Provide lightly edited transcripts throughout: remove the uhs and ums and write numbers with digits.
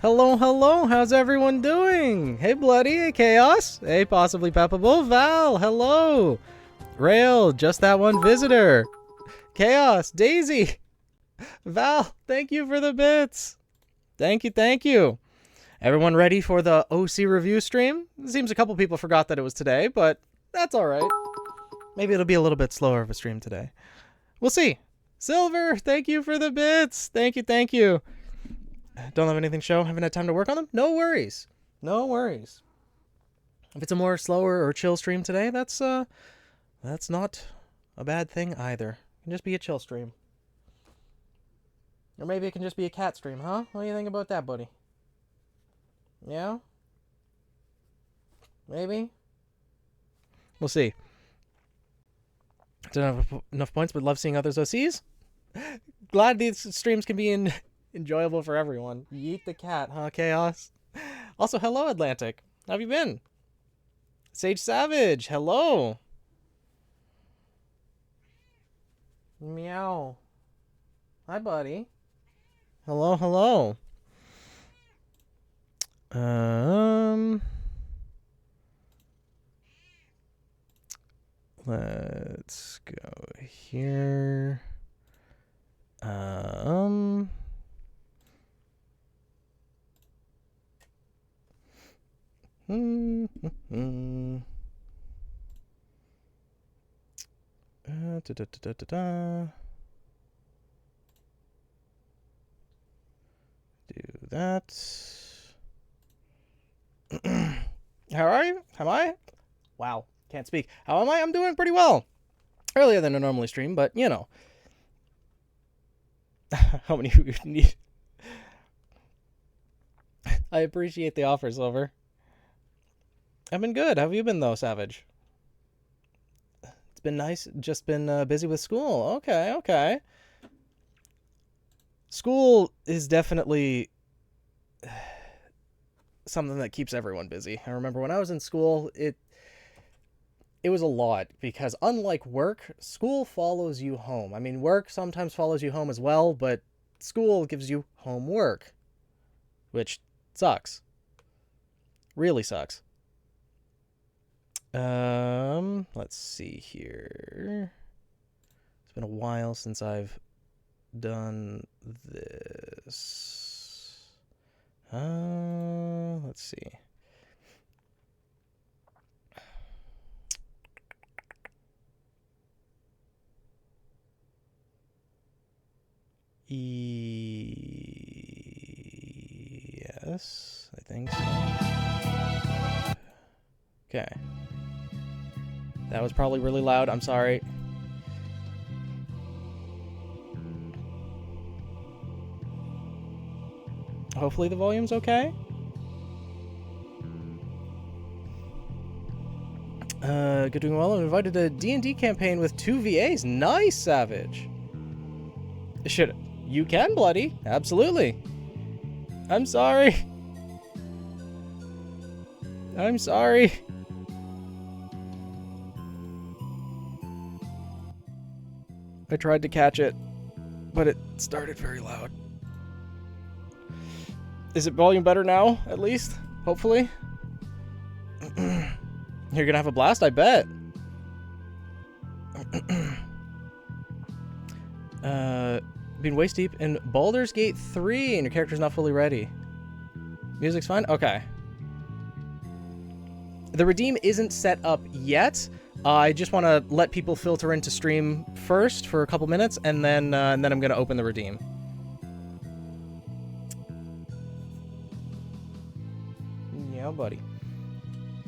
Hello, hello, how's everyone doing? Hey, Bloody, hey, Chaos, hey, possibly Peppable, Val, hello. Rail, just that one visitor. Chaos, Daisy, Val, thank you for the bits. Thank you, thank you. Everyone ready for the OC review stream? It seems a couple people forgot that it was today, but that's all right. Maybe it'll be a little bit slower of a stream today. We'll see. Silver, thank you for the bits. Thank you, thank you. Don't have anything to show? Haven't had time to work on them? No worries. No worries. If it's a more slower or chill stream today, that's not a bad thing either. It can just be a chill stream. Or maybe it can just be a cat stream, huh? What do you think about that, buddy? Yeah? Maybe? We'll see. Don't have enough points, but love seeing others OCs. Glad these streams can be enjoyable for everyone. Yeet the cat, huh, Chaos? Also, hello, Atlantic. How have you been? Sage Savage, hello. Meow. Hi, buddy. Hello, hello. Let's go here. Do that. How are you? Am I? Wow, can't speak. How am I? I'm doing pretty well. Earlier than I normally stream, but you know. How many you need? I appreciate the offer, Silver. I've been good. How have you been, though, Savage? It's been nice. Just been busy with school. Okay, okay. School is definitely something that keeps everyone busy. I remember when I was in school, it was a lot because unlike work, school follows you home. I mean, work sometimes follows you home as well, but school gives you homework, which sucks. Really sucks. Let's see here. It's been a while since I've done this. Let's see. Yes, I think so. Okay. That was probably really loud. I'm sorry. Hopefully the volume's okay. Good, doing well. I'm invited to a D&D campaign with 2 VAs. Nice, Savage. You can, Bloody. Absolutely. I'm sorry. I'm sorry. I tried to catch it, but it started very loud. Is it volume better now, at least? Hopefully? You're gonna have a blast, I bet. Been waist deep in Baldur's Gate 3 and your character's not fully ready. Music's fine? Okay. The redeem isn't set up yet. I just want to let people filter into stream first for a couple minutes, and then I'm going to open the redeem. Yeah, buddy.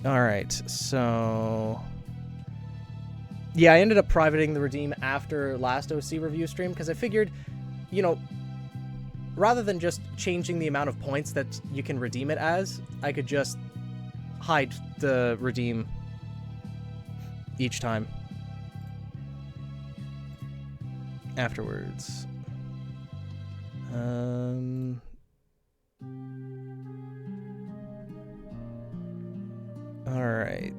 All right, so yeah, I ended up privating the redeem after last OC review stream because I figured, you know, rather than just changing the amount of points that you can redeem it as, I could just hide the redeem each time afterwards. All right.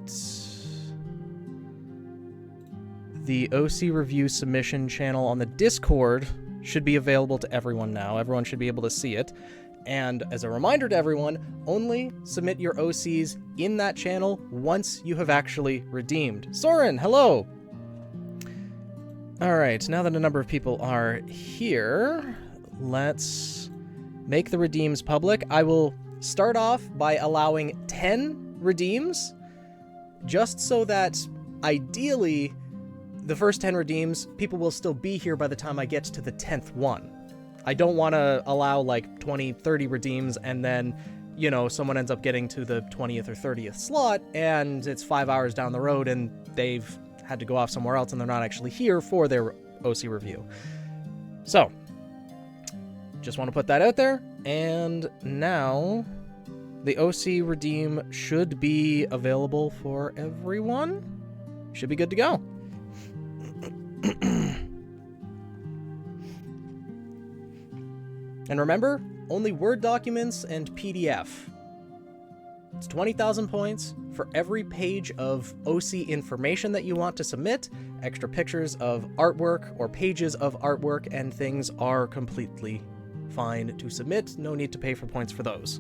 The OC review submission channel on the Discord should be available to everyone now. Everyone should be able to see it. And as a reminder to everyone, only submit your OCs in that channel once you have actually redeemed. Soren, hello! Alright, now that a number of people are here, let's make the redeems public. I will start off by allowing 10 redeems, just so that ideally the first 10 redeems, people will still be here by the time I get to the 10th one. I don't want to allow like 20, 30 redeems and then, you know, someone ends up getting to the 20th or 30th slot and it's 5 hours down the road and they've had to go off somewhere else and they're not actually here for their OC review. So, just want to put that out there. And now the OC redeem should be available for everyone. Should be good to go. And remember, only Word documents and PDF. It's 20,000 points for every page of OC information that you want to submit. Extra pictures of artwork or pages of artwork and things are completely fine to submit. No need to pay for points for those.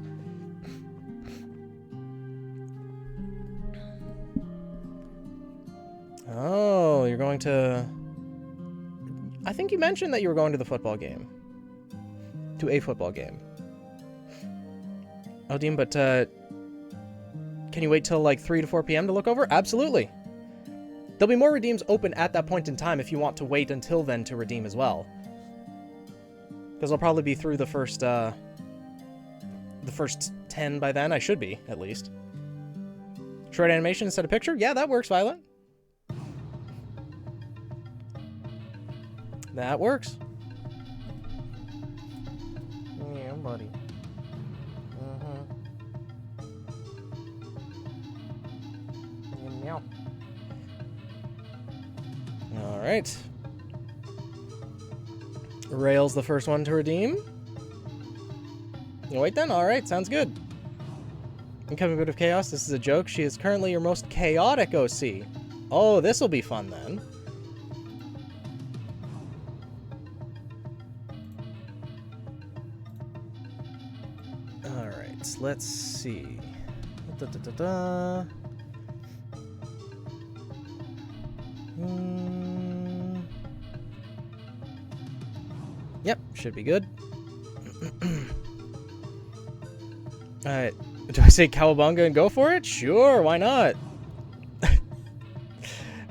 Oh, you're going to... I think you mentioned that you were going to the football game. To a football game. Oh, Dean, but can you wait till like 3 to 4 p.m. to look over? Absolutely. There'll be more redeems open at that point in time if you want to wait until then to redeem as well. Because I'll probably be through the first 10 by then. I should be, at least. Short animation instead of picture? Yeah, that works, Violet. That works. Yeah, buddy. Meow. All right. Rail's the first one to redeem. You wait then? All right, sounds good. Incoming bit of chaos. This is a joke. She is currently your most chaotic OC. Oh, this will be fun then. All right, let's see. Yep, should be good. Alright, do I say cowabunga and go for it? Sure, why not?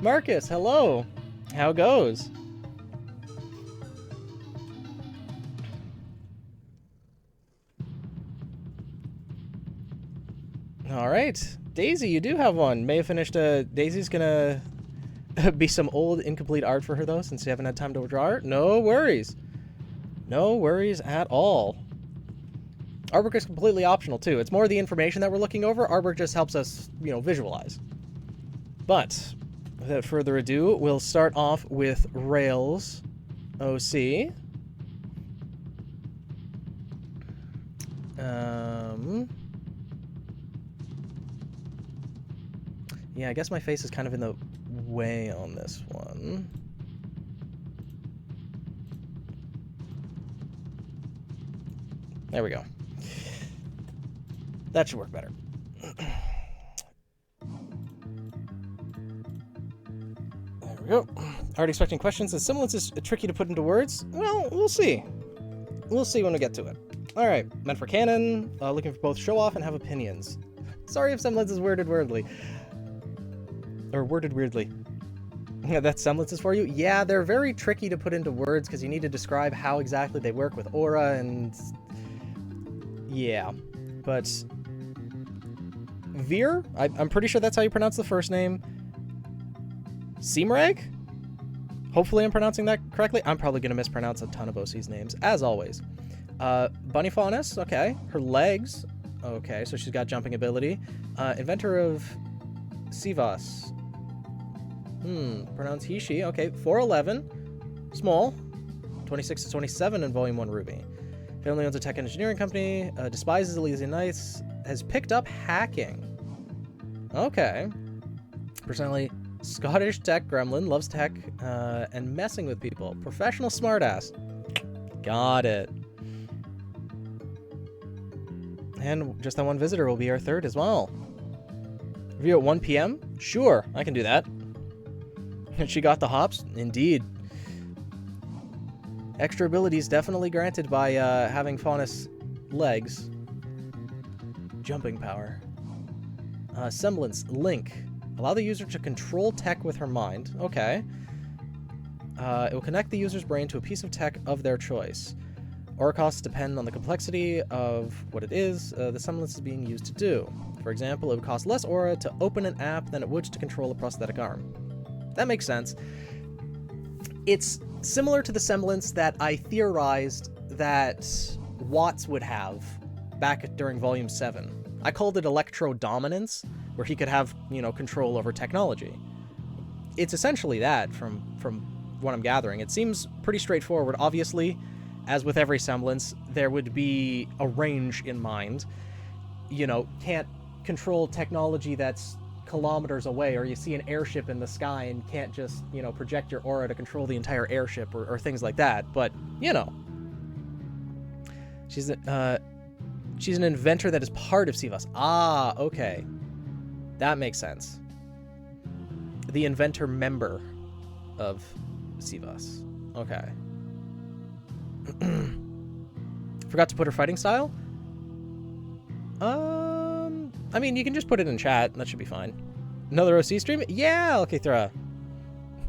Marcus, hello. How goes? Alright, Daisy, you do have one. May have finished Daisy's gonna be some old incomplete art for her though, since you haven't had time to draw it. No worries. No worries at all. Artwork is completely optional too. It's more the information that we're looking over. Artwork just helps us, you know, visualize. But without further ado, we'll start off with Rails OC. Yeah, I guess my face is kind of in the way on this one. There we go. That should work better. There we go. Already expecting questions. The semblance is tricky to put into words. Well, we'll see. We'll see when we get to it. All right, meant for canon. Looking for both show off and have opinions. Sorry if semblance is worded weirdly. Or worded weirdly. Yeah, that's semblances for you? Yeah, they're very tricky to put into words because you need to describe how exactly they work with aura and... Yeah, but... Veer? I'm pretty sure that's how you pronounce the first name. Seamrag? Hopefully I'm pronouncing that correctly. I'm probably going to mispronounce a ton of OC's names, as always. Bunny Faunus, okay. Her legs, okay, so she's got jumping ability. Inventor of Sivas. Pronounce he, she. Okay, 4'11", small, 26 to 27 in Volume 1 RWBY. Family owns a tech engineering company, despises lazy nights, has picked up hacking. Okay. Personally, Scottish tech gremlin, loves tech, and messing with people. Professional smartass. Got it. And just that one visitor will be our third as well. Review at 1 p.m.? Sure, I can do that. She got the hops? Indeed. Extra abilities definitely granted by having Faunus legs. Jumping power. Semblance. Link. Allow the user to control tech with her mind. Okay. It will connect the user's brain to a piece of tech of their choice. Aura costs depend on the complexity of what it is the semblance is being used to do. For example, it would cost less aura to open an app than it would to control a prosthetic arm. That makes sense. It's similar to the semblance that I theorized that Watts would have back during Volume 7. I called it electro-dominance, where he could have, control over technology. It's essentially that, from what I'm gathering. It seems pretty straightforward. Obviously, as with every semblance, there would be a range in mind. Can't control technology that's kilometers away, or you see an airship in the sky and can't just, project your aura to control the entire airship or things like that. But, she's an inventor that is part of Sivas. Ah, okay. That makes sense. The inventor member of Sivas. Okay. Forgot to put her fighting style? I mean, you can just put it in chat. That should be fine. Another OC stream? Yeah, okay, Thra.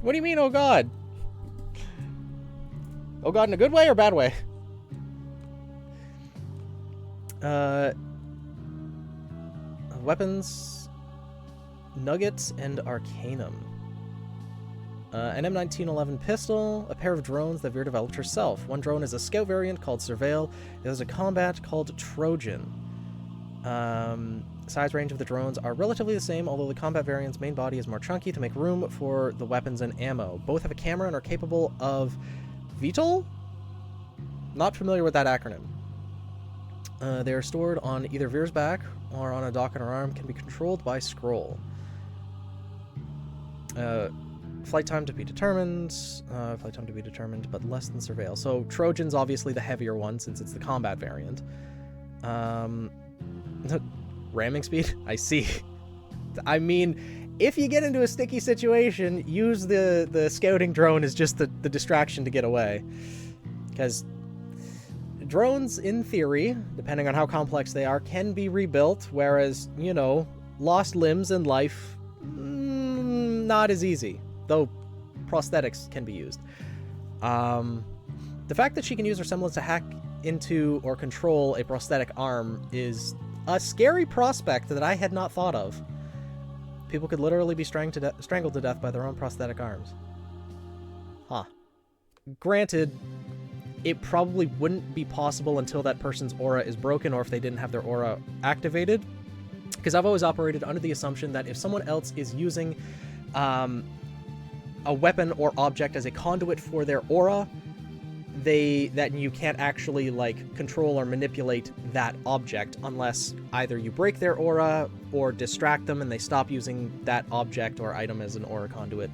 What do you mean, oh god? Oh god in a good way or bad way? Weapons, Nuggets, and Arcanum. An M1911 pistol, a pair of drones that Veer developed herself. One drone is a scout variant called Surveil. The other is a combat called Trojan. Size range of the drones are relatively the same, although the combat variant's main body is more chunky to make room for the weapons and ammo. Both have a camera and are capable of VTOL? Not familiar with that acronym. They are stored on either Veer's back or on a dock on her arm, can be controlled by scroll. Flight time to be determined, but less than Surveil. So Trojan's obviously the heavier one since it's the combat variant. Ramming speed? I see. I mean, if you get into a sticky situation, use the scouting drone as just the distraction to get away. Because drones, in theory, depending on how complex they are, can be rebuilt, whereas, lost limbs in life, not as easy. Though prosthetics can be used. The fact that she can use her semblance to hack into or control a prosthetic arm is a scary prospect that I had not thought of. People could literally be strangled to death by their own prosthetic arms. Huh. Granted, it probably wouldn't be possible until that person's aura is broken or if they didn't have their aura activated. Because I've always operated under the assumption that if someone else is using a weapon or object as a conduit for their aura, that you can't actually control or manipulate that object unless either you break their aura or distract them and they stop using that object or item as an aura conduit.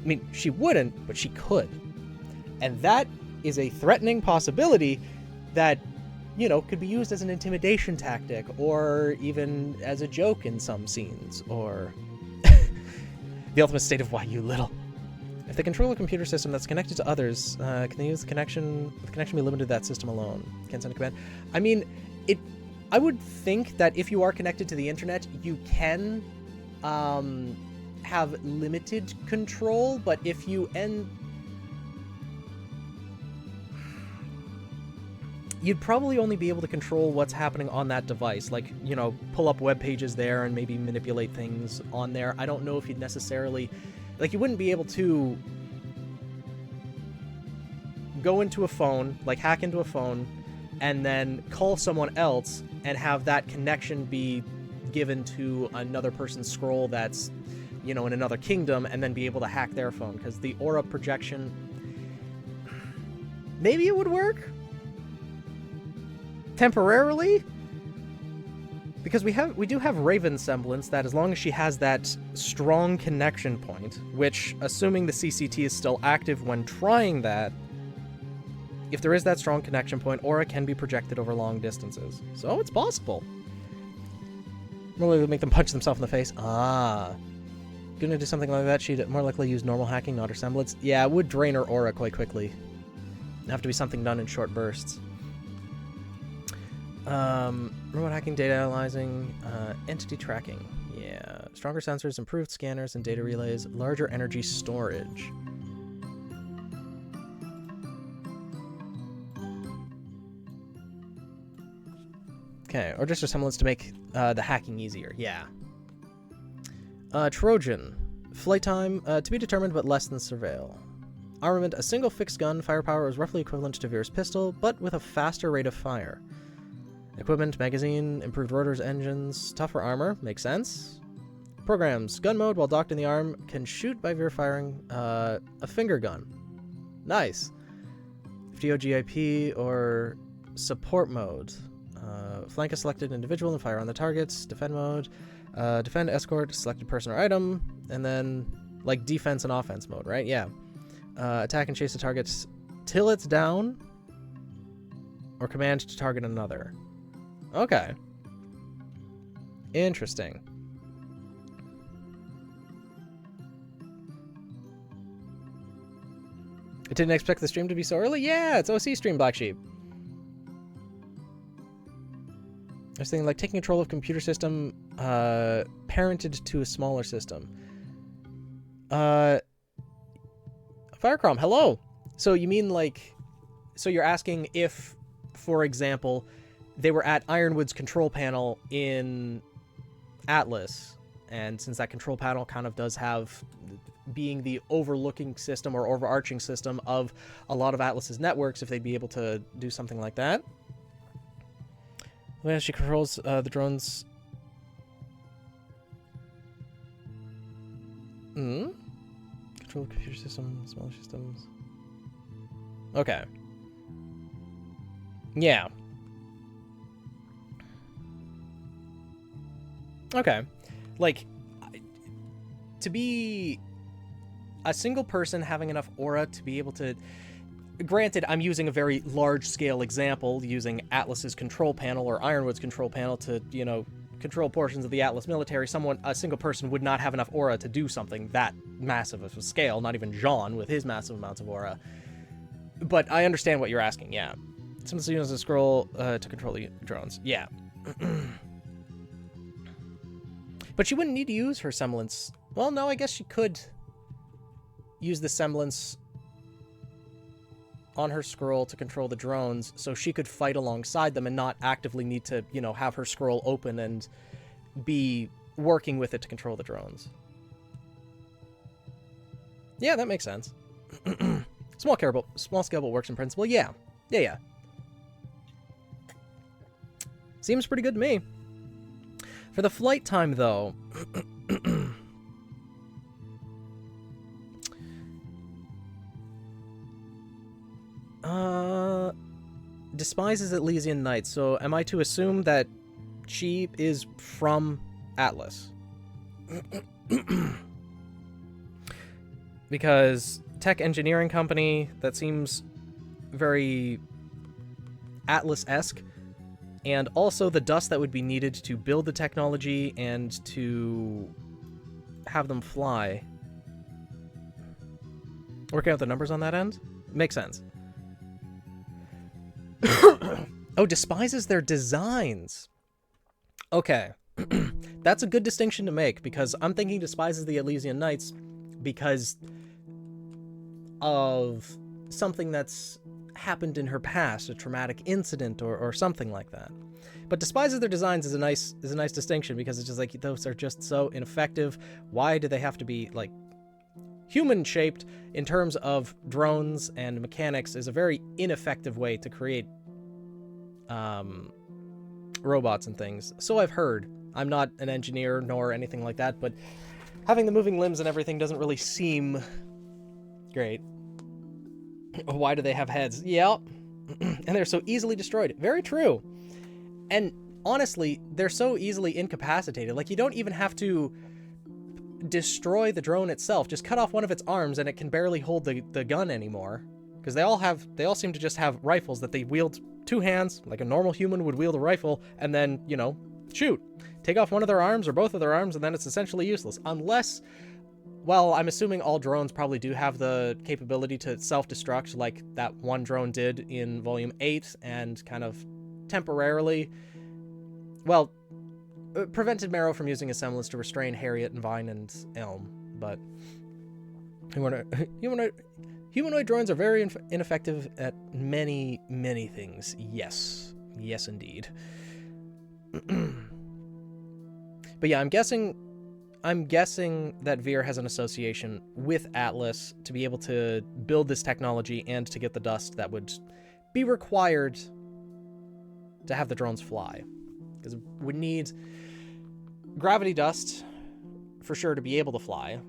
I mean, she wouldn't, but she could. And that is a threatening possibility that, could be used as an intimidation tactic or even as a joke in some scenes, or the ultimate state of why you little. If they control a computer system that's connected to others, can they use the connection be limited to that system alone? Can't send a command. I mean, I would think that if you are connected to the internet, you can have limited control, but if you you'd probably only be able to control what's happening on that device, pull up web pages there and maybe manipulate things on there. I don't know if you'd necessarily, you wouldn't be able to go into a phone, hack into a phone, and then call someone else and have that connection be given to another person's scroll that's, in another kingdom, and then be able to hack their phone, because the aura projection, maybe it would work temporarily, because we do have Raven's semblance that, as long as she has that strong connection point, which, assuming the CCT is still active when trying that, If there is that strong connection point, aura can be projected over long distances. So it's possible. More likely to make them punch themselves in the face. Ah. Gonna do something like that, she'd more likely use normal hacking, not her semblance. Yeah, it would drain her aura quite quickly. It'd have to be something done in short bursts. Remote hacking, data analyzing, entity tracking. Yeah. Stronger sensors, improved scanners and data relays, larger energy storage. Okay, or just a semblance to make the hacking easier. Yeah. Trojan. Flight time, to be determined but less than surveil. Armament, a single fixed gun. Firepower is roughly equivalent to Veer's pistol, but with a faster rate of fire. Equipment, magazine, improved rotors, engines, tougher armor. Makes sense. Programs. Gun mode, while docked in the arm, can shoot by Veer firing a finger gun. Nice. FDO GIP or support mode. Flank a selected individual and fire on the targets. Defend mode. Defend, escort, selected person or item. And then, like, defense and offense mode, right? Yeah. Attack and chase the targets till it's down. Or command to target another. Okay. Interesting. I didn't expect the stream to be so early. Yeah, it's OC stream, Black Sheep. I was thinking, like, taking control of computer system parented to a smaller system. Firecrom, hello. So you mean, like, so you're asking if, for example, they were at Ironwood's control panel in Atlas, and since that control panel kind of does have being the overlooking system or overarching system of a lot of Atlas's networks, if they'd be able to do something like that. Well, she controls the drones. Control computer system, smaller systems. Okay. Yeah. Okay. Like, to be a single person having enough aura to be able to... Granted, I'm using a very large-scale example, using Atlas's control panel or Ironwood's control panel to, you know, control portions of the Atlas military. A single person would not have enough aura to do something that massive of a scale, not even Jean with his massive amounts of aura. But I understand what you're asking, yeah. Someone's using a scroll to control the drones. Yeah. But she wouldn't need to use her semblance. Well, no, I guess she could use the semblance on her scroll to control the drones, so she could fight alongside them and not actively need to, you know, have her scroll open and be working with it to control the drones. Yeah, that makes sense. Small scale, but works in principle. Yeah. Yeah. Seems pretty good to me. For the flight time, though... despises Elysian Nights, so am I to assume that she is from Atlas? Because tech engineering company, that seems very Atlas-esque, and also the dust that would be needed to build the technology and to have them fly. Working out the numbers on that end? Makes sense. Oh, despises their designs. Okay. That's a good distinction to make, because I'm thinking despises the Elysian Nights because of something that's happened in her past, a traumatic incident or something like that. But despises their designs is a nice distinction, because it's just like, those are just so ineffective. Why do they have to be, like, human-shaped in terms of drones and mechanics is a very ineffective way to create robots and things. So I've heard. I'm not an engineer nor anything like that, but having the moving limbs and everything doesn't really seem great. Why do they have heads? Yep. And they're so easily destroyed. Very true. And honestly, they're so easily incapacitated. Like, you don't even have to destroy the drone itself. Just cut off one of its arms and it can barely hold the gun anymore. Because they all seem to just have rifles that they wield two hands, like a normal human would wield a rifle, and then, you know, shoot. Take off one of their arms or both of their arms, and then it's essentially useless. Unless, well, I'm assuming all drones probably do have the capability to self-destruct, like that one drone did in Volume 8, and kind of temporarily, well, prevented Marrow from using his semblance to restrain Harriet and Vine and Elm, but humanoid drones are very ineffective at many, many things. Yes. Yes, indeed. But yeah, I'm guessing that Veer has an association with Atlas to be able to build this technology and to get the dust that would be required to have the drones fly. Because we need gravity dust for sure to be able to fly.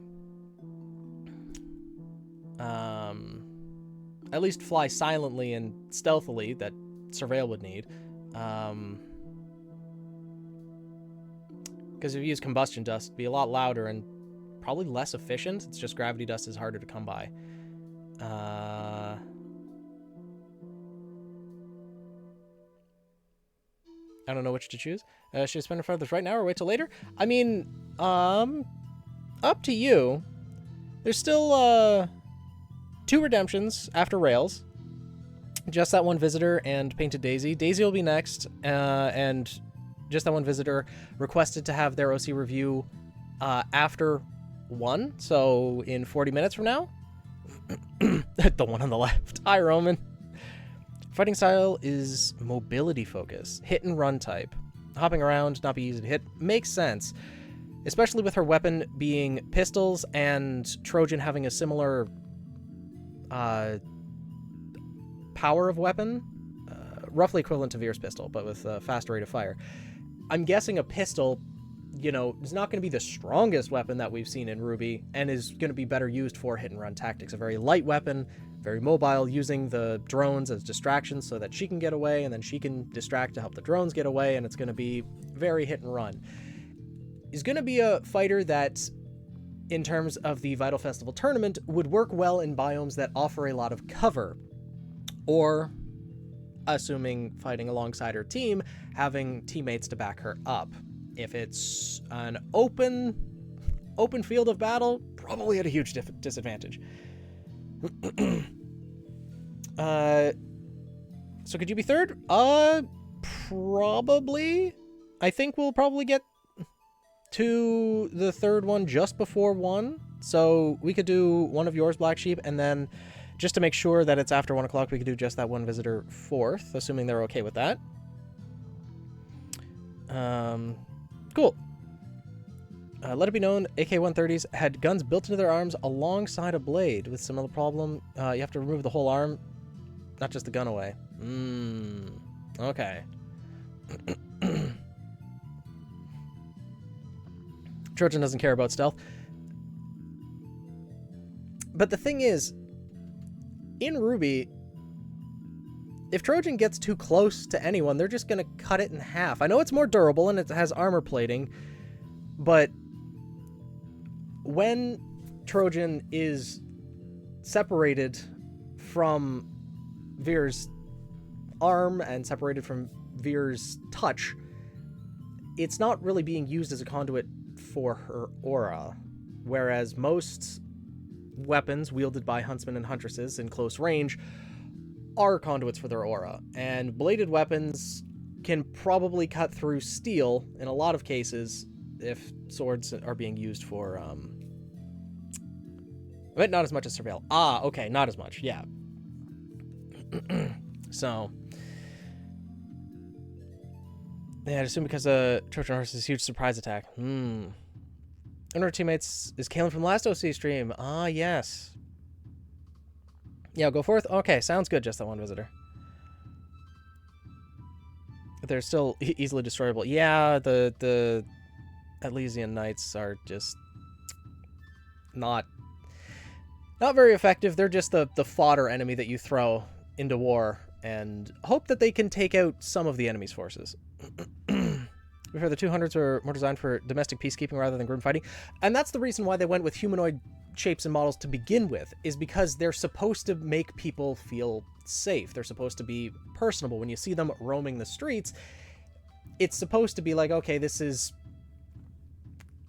At least fly silently and stealthily, that Surveil would need. Because if you use combustion dust, it'd be a lot louder and probably less efficient. It's just gravity dust is harder to come by. I don't know which to choose. Should I spend in front of this right now or wait till later? I mean, up to you. There's still, 2 redemptions after Rails. Just that one visitor and Painted Daisy. Daisy will be next, and just that one visitor requested to have their OC review after 1, so in 40 minutes from now. The one on the left. Hi, Roman. Fighting style is mobility focus, hit and run type. Hopping around, not be easy to hit, makes sense. Especially with her weapon being pistols and Trojan having a similar power of weapon, roughly equivalent to Veer's pistol, but with a faster rate of fire. I'm guessing a pistol, you know, is not going to be the strongest weapon that we've seen in RWBY, and is going to be better used for hit and run tactics. A very light weapon, very mobile, using the drones as distractions so that she can get away, and then she can distract to help the drones get away, and it's going to be very hit and run. Is going to be a fighter that, in terms of the Vital Festival tournament, would work well in biomes that offer a lot of cover, or, assuming fighting alongside her team, having teammates to back her up. If it's an open field of battle, probably at a huge disadvantage. So could you be third? Probably. I think we'll probably get to the third one just before 1. So we could do one of yours, Black Sheep, and then just to make sure that it's after 1 o'clock, we could do just that one visitor 4th, assuming they're okay with that. Cool. Let it be known, AK-130s had guns built into their arms alongside a blade. With similar problem, you have to remove the whole arm, not just the gun away. Okay. Trojan doesn't care about stealth. But the thing is, in RWBY, if Trojan gets too close to anyone, they're just going to cut it in half. I know it's more durable and it has armor plating, but when Trojan is separated from Veer's arm and separated from Veer's touch, it's not really being used as a conduit for her aura, whereas most weapons wielded by huntsmen and huntresses in close range are conduits for their aura, and bladed weapons can probably cut through steel in a lot of cases if swords are being used for but not as much as Surveil. Okay, not as much, yeah. So yeah, I'd assume because Trojan horse is a huge surprise attack. One of our teammates is Kalen from the last OC stream. Yes. Yeah, go forth. Okay, sounds good. Just that one visitor. But they're still easily destroyable. Yeah, the Elysian Knights are just not very effective. They're just the fodder enemy that you throw into war and hope that they can take out some of the enemy's forces. Before, the 200s were more designed for domestic peacekeeping rather than grim fighting. And that's the reason why they went with humanoid shapes and models to begin with, is because they're supposed to make people feel safe. They're supposed to be personable. When you see them roaming the streets, it's supposed to be like, okay, this is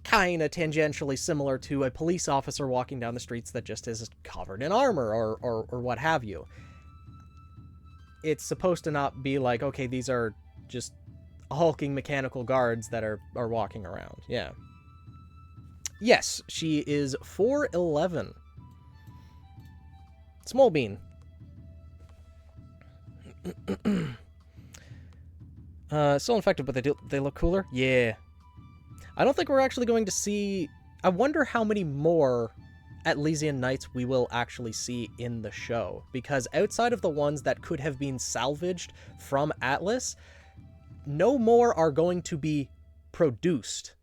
kind of tangentially similar to a police officer walking down the streets that just is covered in armor or what have you. It's supposed to not be like, okay, these are just hulking mechanical guards that are walking around. Yeah. Yes, she is 4'11". Small bean. Still infected, but they look cooler? Yeah. I don't think we're actually going to see... I wonder how many more Atlesian Knights we will actually see in the show. Because outside of the ones that could have been salvaged from Atlas, no more are going to be produced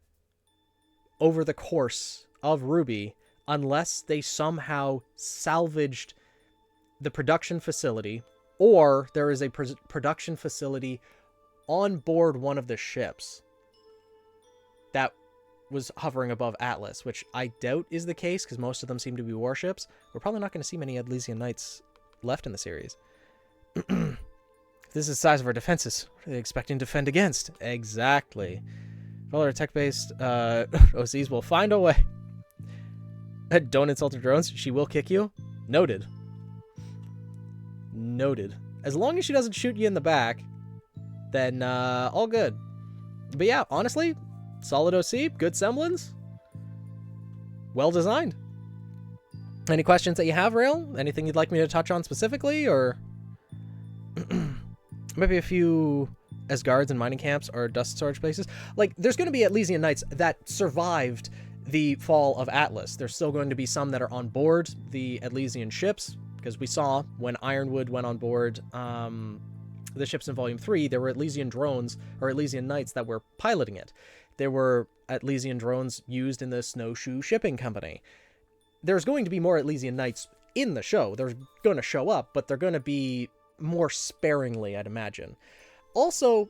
over the course of RWBY unless they somehow salvaged the production facility, or there is a production facility on board one of the ships that was hovering above Atlas, which I doubt is the case because most of them seem to be warships. We're probably not going to see many Atlesian Knights left in the series. This is the size of our defenses. What are they expecting to defend against? Exactly. If all our tech-based OCs will find a way. Don't insult the drones. She will kick you. Noted. Noted. As long as she doesn't shoot you in the back, then all good. But yeah, honestly, solid OC, good semblance. Well designed. Any questions that you have, Rail? Anything you'd like me to touch on specifically, or maybe a few Asgards and mining camps or dust storage places? Like, there's going to be Atlesian Knights that survived the fall of Atlas. There's still going to be some that are on board the Atlesian ships, because we saw when Ironwood went on board the ships in Volume 3, there were Atlesian drones or Atlesian Knights that were piloting it. There were Atlesian drones used in the Snowshoe Shipping Company. There's going to be more Atlesian Knights in the show. They're going to show up, but they're going to be more sparingly, I'd imagine. Also,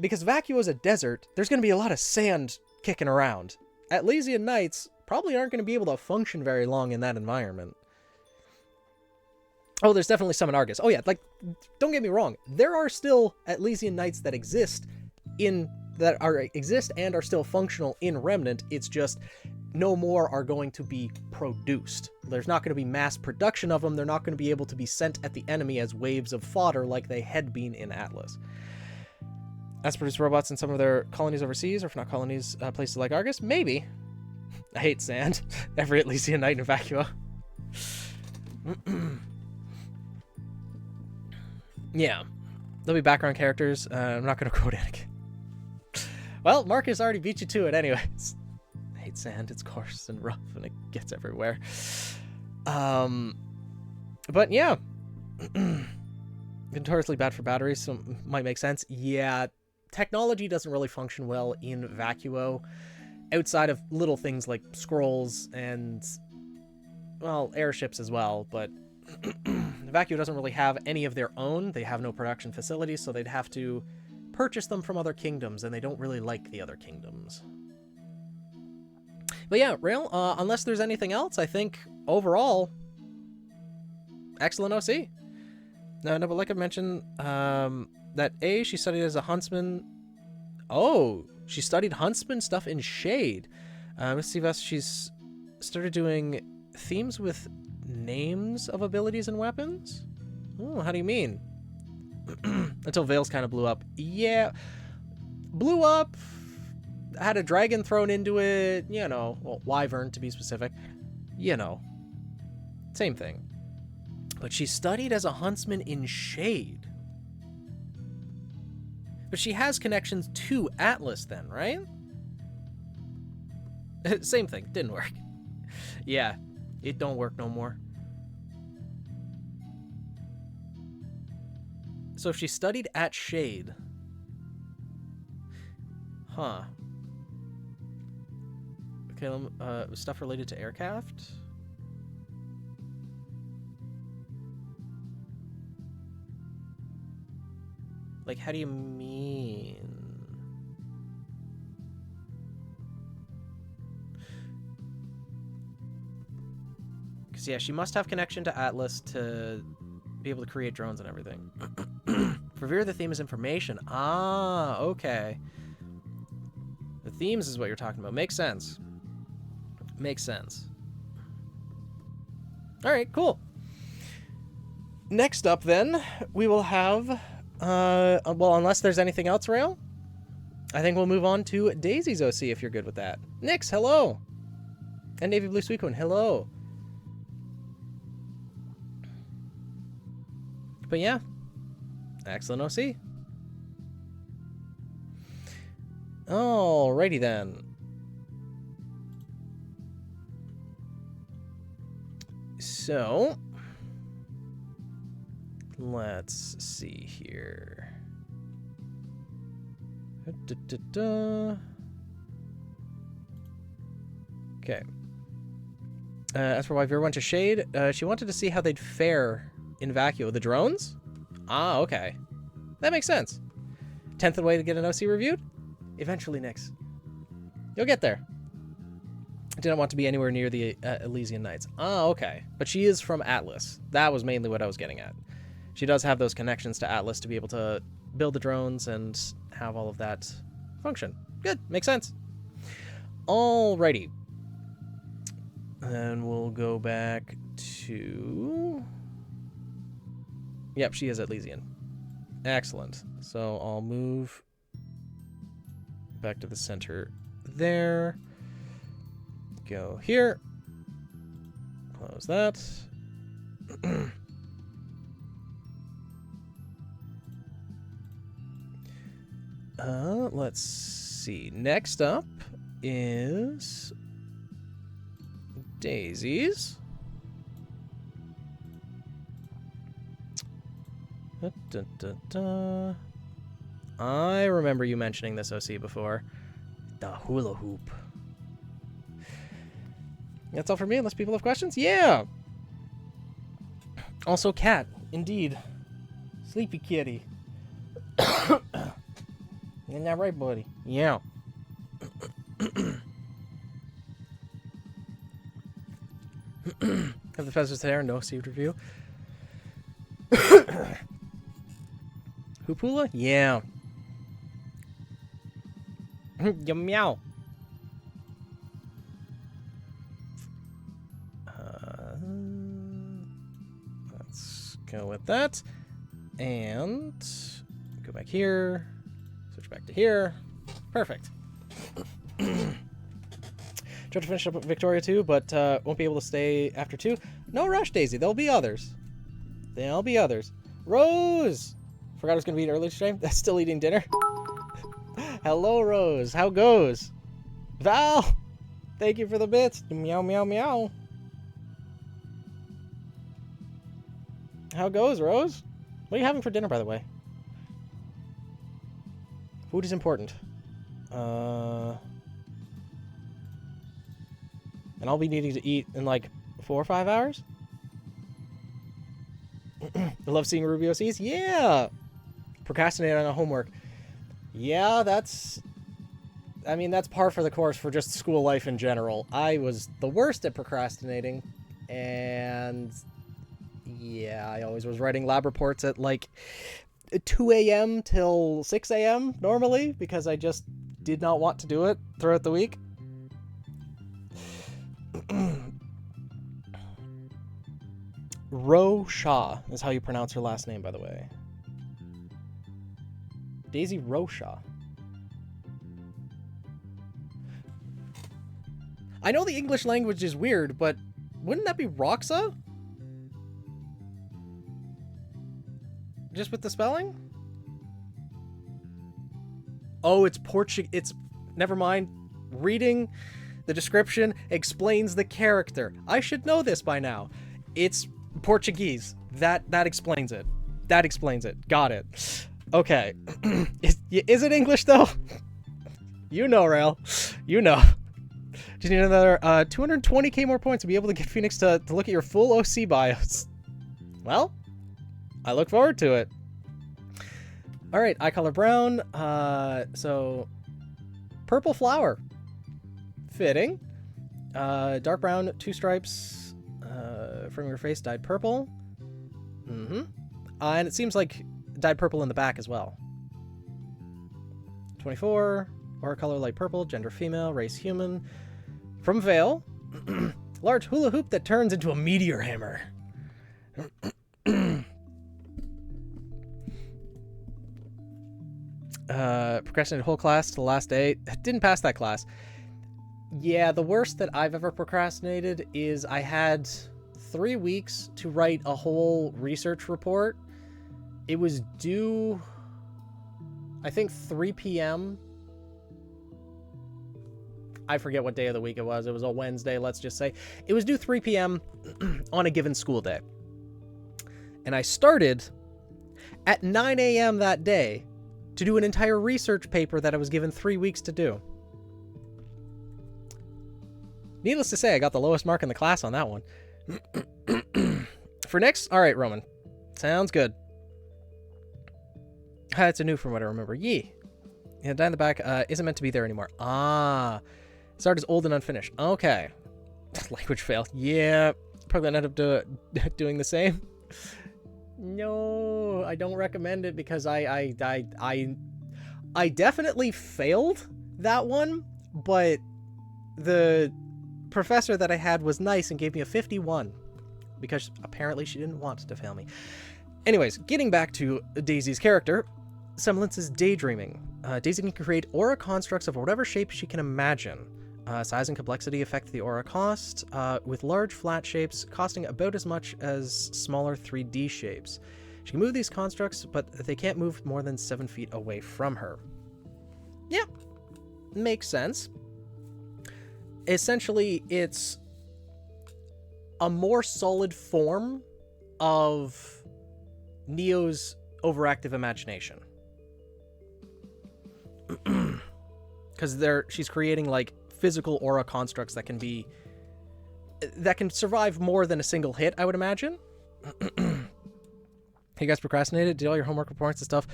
because Vacuo is a desert, there's going to be a lot of sand kicking around. Atlesian Knights probably aren't going to be able to function very long in that environment. Oh, there's definitely some in Argus. Oh yeah, like, don't get me wrong. There are still Atlesian Knights that exist and are still functional in Remnant. It's just no more are going to be produced. There's not going to be mass production of them. They're not going to be able to be sent at the enemy as waves of fodder like they had been in Atlas. As produce robots in some of their colonies overseas, or if not colonies, places like Argus? Maybe. I hate sand. Every Atlesian Knight in Vacuo. Yeah. There'll be background characters. I'm not going to quote Anakin. Well, Marcus already beat you to it anyways. I hate sand. It's coarse and rough and it gets everywhere. But yeah. Notoriously bad for batteries, so might make sense. Yeah. Technology doesn't really function well in Vacuo outside of little things like scrolls and, well, airships as well, but Vacuo doesn't really have any of their own. They have no production facilities, so they'd have to purchase them from other kingdoms, and they don't really like the other kingdoms. But yeah, Rail, unless there's anything else, I think overall, excellent OC. No, but like I mentioned, that she studied as a huntsman. Oh, she studied huntsman stuff in Shade. Miss Sivas, she's started doing themes with names of abilities and weapons? Oh, how do you mean? Until Veils kind of blew up. Yeah, blew up, had a dragon thrown into it, you know, well, wyvern to be specific, you know, same thing. But she studied as a huntsman in Shade. But she has connections to Atlas then, right? Same thing, didn't work. Yeah, it don't work no more. So if she studied at Shade... Huh. Okay, stuff related to aircraft? Like, how do you mean? Because, yeah, she must have connection to Atlas to be able to create drones and everything. For Vera, the theme is information. Ah, okay. The themes is what you're talking about. Makes sense. Makes sense. All right, cool. Next up, then, we will have... well, unless there's anything else, Rail, I think we'll move on to Daisy's OC, if you're good with that. Nix, hello! And Navy Blue Suicune, hello! But yeah, excellent OC. Alrighty then. So, let's see here. Okay. As for why Vera went to Shade, she wanted to see how they'd fare in Vacuo. The drones? Ah, okay. That makes sense. 10th way to get an OC reviewed? Eventually, Nix. You'll get there. I didn't want to be anywhere near the Elysian Knights. Ah, okay. But she is from Atlas. That was mainly what I was getting at. She does have those connections to Atlas to be able to build the drones and have all of that function. Good. Makes sense. Alrighty. And we'll go back to... Yep, she is Elysian. Excellent. So I'll move back to the center there. Go here. Close that. Let's see. Next up is Daisy's. I remember you mentioning this OC before. The hula hoop. That's all for me, unless people have questions? Yeah! Also, cat. Indeed. Sleepy kitty. Isn't that right, buddy? Yeah. Have the feathers there? No received review. Hoopula? Yeah. Yum meow. Let's go with that. And go back here. Switch back to here. Perfect. Try to finish up with Victoria too, but won't be able to stay after 2. No rush, Daisy. There'll be others. There'll be others. Rose! Forgot I was going to be eating early today. That's still eating dinner. Hello, Rose. How goes? Val! Thank you for the bits. Meow, meow, meow. How goes, Rose? What are you having for dinner, by the way? Food is important. And I'll be needing to eat in like 4 or 5 hours? I love seeing RWBY OCs. Yeah! Procrastinate on a homework. Yeah, that's... I mean, that's par for the course for just school life in general. I was the worst at procrastinating. And... yeah, I always was writing lab reports at like 2 a.m. till 6 a.m. normally. Because I just did not want to do it throughout the week. Ro Shaw is how you pronounce her last name, by the way. Daisy Roshaw. I know the English language is weird, but wouldn't that be Roxa? Just with the spelling? Oh, it's Portuguese. It's... never mind. Reading the description explains the character. I should know this by now. It's Portuguese. That explains it. That explains it. Got it. Okay. Is it English, though? You know, Rail. You know. Just need another 220k more points to be able to get Phoenix to look at your full OC bios. Well, I look forward to it. Alright, eye color brown. So, purple flower. Fitting. Dark brown, 2 stripes. from your face dyed purple. And it seems like dyed purple in the back as well. 24, aura color light purple, gender female, race human. From Vale, large hula hoop that turns into a meteor hammer. Procrastinated whole class to the last day. Didn't pass that class. Yeah, the worst that I've ever procrastinated is I had 3 weeks to write a whole research report. It was due, I think, 3 p.m. I forget what day of the week it was. It was a Wednesday, let's just say. It was due 3 p.m. on a given school day. And I started at 9 a.m. that day to do an entire research paper that I was given 3 weeks to do. Needless to say, I got the lowest mark in the class on that one. For next, all right, Roman. Sounds good. It's a new from what I remember. Yee. Yeah, down the back isn't meant to be there anymore. Ah. Start is old and unfinished. Okay. Language fail. Yeah. Probably gonna end up doing the same. No, I don't recommend it because I definitely failed that one, but the professor that I had was nice and gave me a 51 because apparently she didn't want to fail me. Anyways, getting back to Daisy's character, semblance is daydreaming. Daisy can create aura constructs of whatever shape she can imagine. Size and complexity affect the aura cost, with large flat shapes costing about as much as smaller 3D shapes. She can move these constructs, but they can't move more than 7 feet away from her. Yep, makes sense. Essentially, it's a more solid form of Neo's overactive imagination. Because she's creating, like, physical aura constructs that can survive more than a single hit, I would imagine. You guys procrastinated? Did all your homework reports and stuff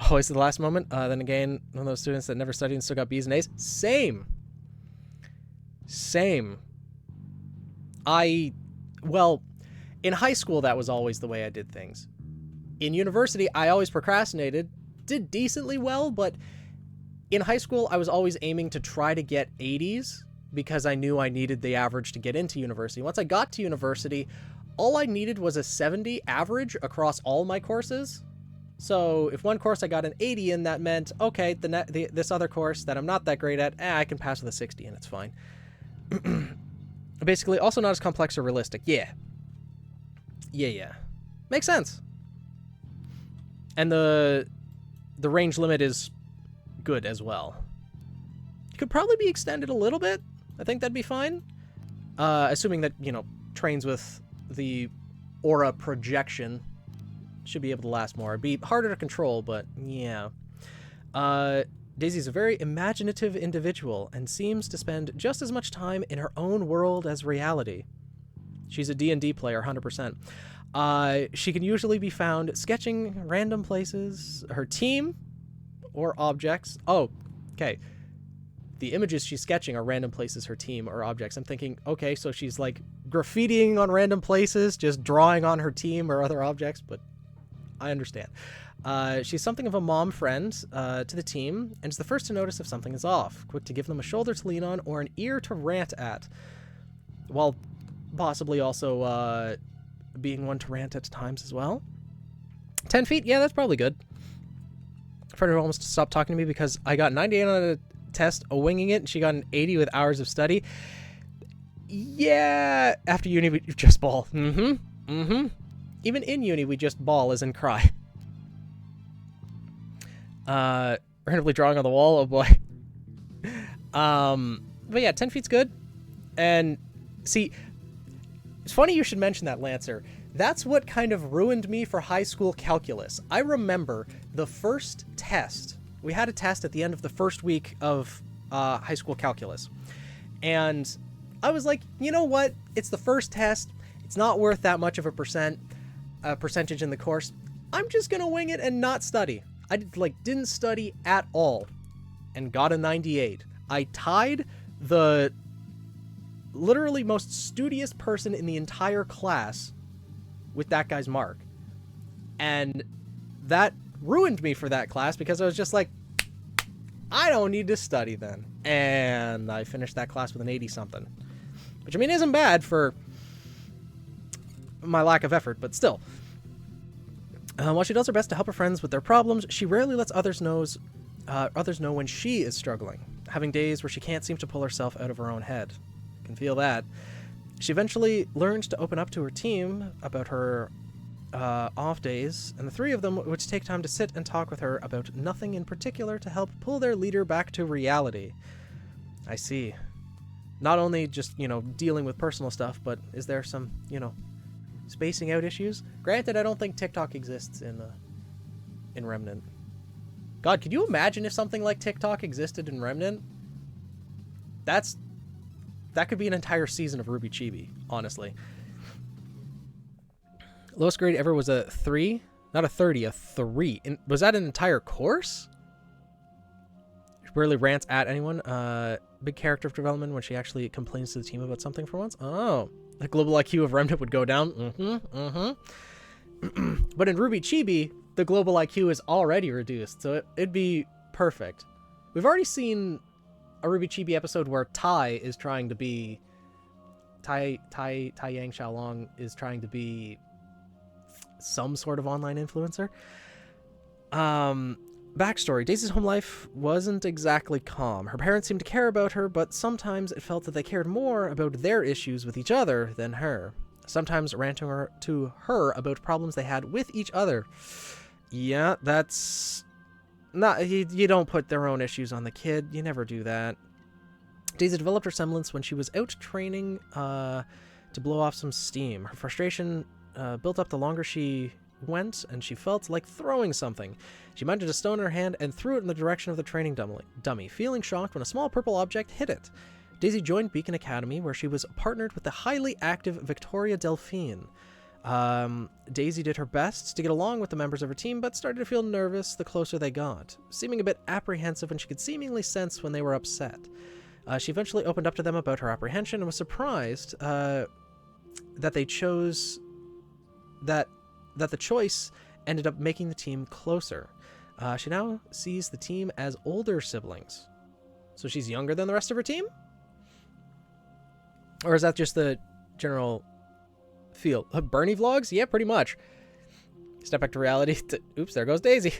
always at the last moment? Then again, one of those students that never studied and still got B's and A's? Same. Well, in high school, that was always the way I did things. In university, I always procrastinated, did decently well, but in high school, I was always aiming to try to get 80s because I knew I needed the average to get into university. Once I got to university, all I needed was a 70 average across all my courses. So if one course I got an 80 in, that meant, okay, this other course that I'm not that great at, I can pass with a 60 and it's fine. Basically, also not as complex or realistic. Yeah. Makes sense. And the range limit is good as well. It could probably be extended a little bit. I think that'd be fine. Assuming that, trains with the aura projection should be able to last more. It'd be harder to control, but yeah. Daisy's a very imaginative individual and seems to spend just as much time in her own world as reality. She's a D&D player, 100%. She can usually be found sketching random places, her team, or objects. Oh, okay. The images she's sketching are random places, her team, or objects. I'm thinking, okay, so she's like graffitiing on random places, just drawing on her team or other objects, but I understand. She's something of a mom friend to the team, and is the first to notice if something is off. Quick to give them a shoulder to lean on or an ear to rant at, while possibly also being one to rant at times as well. 10 feet? Yeah, that's probably good. Friend almost stopped talking to me because I got 98 on a test, winging it, and she got an 80 with hours of study. Yeah, after uni, we just ball. Even in uni, we just ball as in cry. Randomly drawing on the wall, oh boy. But yeah, 10 feet's good. And see, it's funny you should mention that, Lancer. That's what kind of ruined me for high school calculus. I remember the first test. We had a test at the end of the first week of high school calculus. And I was like, you know what? It's the first test. It's not worth that much of a percentage in the course. I'm just going to wing it and not study. I didn't study at all and got a 98. I tied the literally most studious person in the entire class with that guy's mark. And that ruined me for that class because I was just like, I don't need to study then. And I finished that class with an 80-something. Which, I mean, isn't bad for my lack of effort, but still. While she does her best to help her friends with their problems, she rarely lets others know when she is struggling, having days where she can't seem to pull herself out of her own head. I can feel that. She eventually learns to open up to her team about her off days, and the three of them would take time to sit and talk with her about nothing in particular to help pull their leader back to reality. I see. Not only just, dealing with personal stuff, but is there some, spacing out issues? Granted, I don't think TikTok exists in Remnant. God, could you imagine if something like TikTok existed in Remnant? That could be an entire season of RWBY Chibi, honestly. Lowest grade ever was a 3? Not a 30, a 3. Was that an entire course? She rarely rants at anyone. Big character development when she actually complains to the team about something for once. Oh, the global IQ of Remnant would go down. But in RWBY Chibi, the global IQ is already reduced, so it'd be perfect. We've already seen a RWBY Chibi episode where Tai Yang Xiaolong is trying to be some sort of online influencer. Backstory. Daisy's home life wasn't exactly calm. Her parents seemed to care about her, but sometimes it felt that they cared more about their issues with each other than her. Sometimes ranting to her about problems they had with each other. Yeah, that's not... You don't put their own issues on the kid. You never do that. Daisy developed her semblance when she was out training to blow off some steam. Her frustration built up the longer she went, and she felt like throwing something. She mounted a stone in her hand and threw it in the direction of the training dummy, feeling shocked when a small purple object hit it. Daisy joined Beacon Academy, where she was partnered with the highly active Victoria Delphine. Daisy did her best to get along with the members of her team, but started to feel nervous the closer they got, seeming a bit apprehensive when she could seemingly sense when they were upset. She eventually opened up to them about her apprehension and was surprised that they chose... that the choice ended up making the team closer. She now sees the team as older siblings. So she's younger than the rest of her team? Or is that just the general feel? Bernie vlogs? Yeah, pretty much. Step back to reality. Oops, there goes Daisy.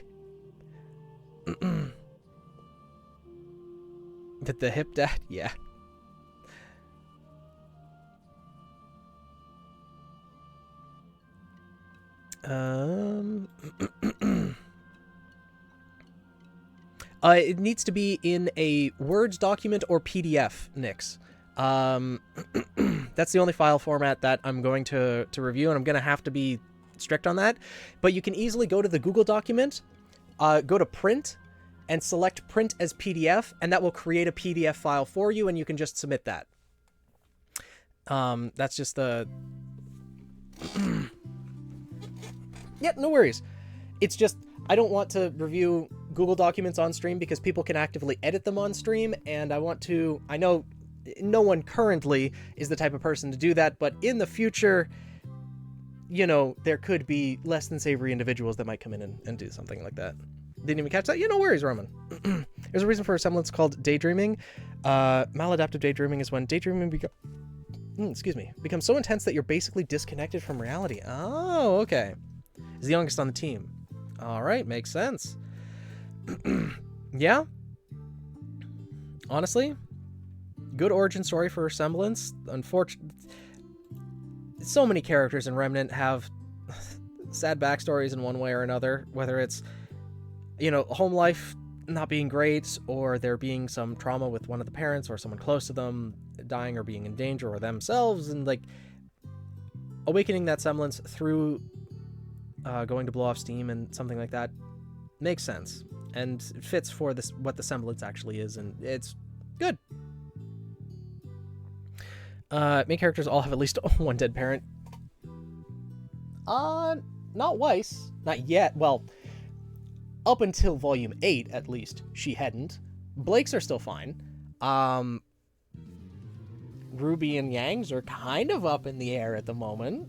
The hip dad? Yeah. It needs to be in a Words document or PDF, Nix. That's the only file format that I'm going to review, and I'm going to have to be strict on that. But you can easily go to the Google document, go to print, and select print as PDF, and that will create a PDF file for you, and you can just submit that. That's just the... Yeah, no worries. It's just, I don't want to review Google Documents on stream because people can actively edit them on stream, and I know no one currently is the type of person to do that, but in the future, there could be less than savory individuals that might come in and do something like that. Didn't even catch that? Yeah, no worries, Roman. There's a reason for a semblance called daydreaming. Maladaptive daydreaming is when daydreaming becomes so intense that you're basically disconnected from reality. Oh, okay. He's the youngest on the team. All right, makes sense. Yeah. Honestly, good origin story for Semblance. Unfortunately, so many characters in Remnant have sad backstories in one way or another, whether it's, home life not being great, or there being some trauma with one of the parents or someone close to them dying or being in danger, or themselves, and awakening that semblance through going to blow off steam and something like that makes sense, and it fits for this what the semblance actually is, and it's good. Main characters all have at least one dead parent. Not Weiss, not yet. Well, up until volume 8, at least, she hadn't. Blake's are still fine. Ruby and Yangs are kind of up in the air at the moment.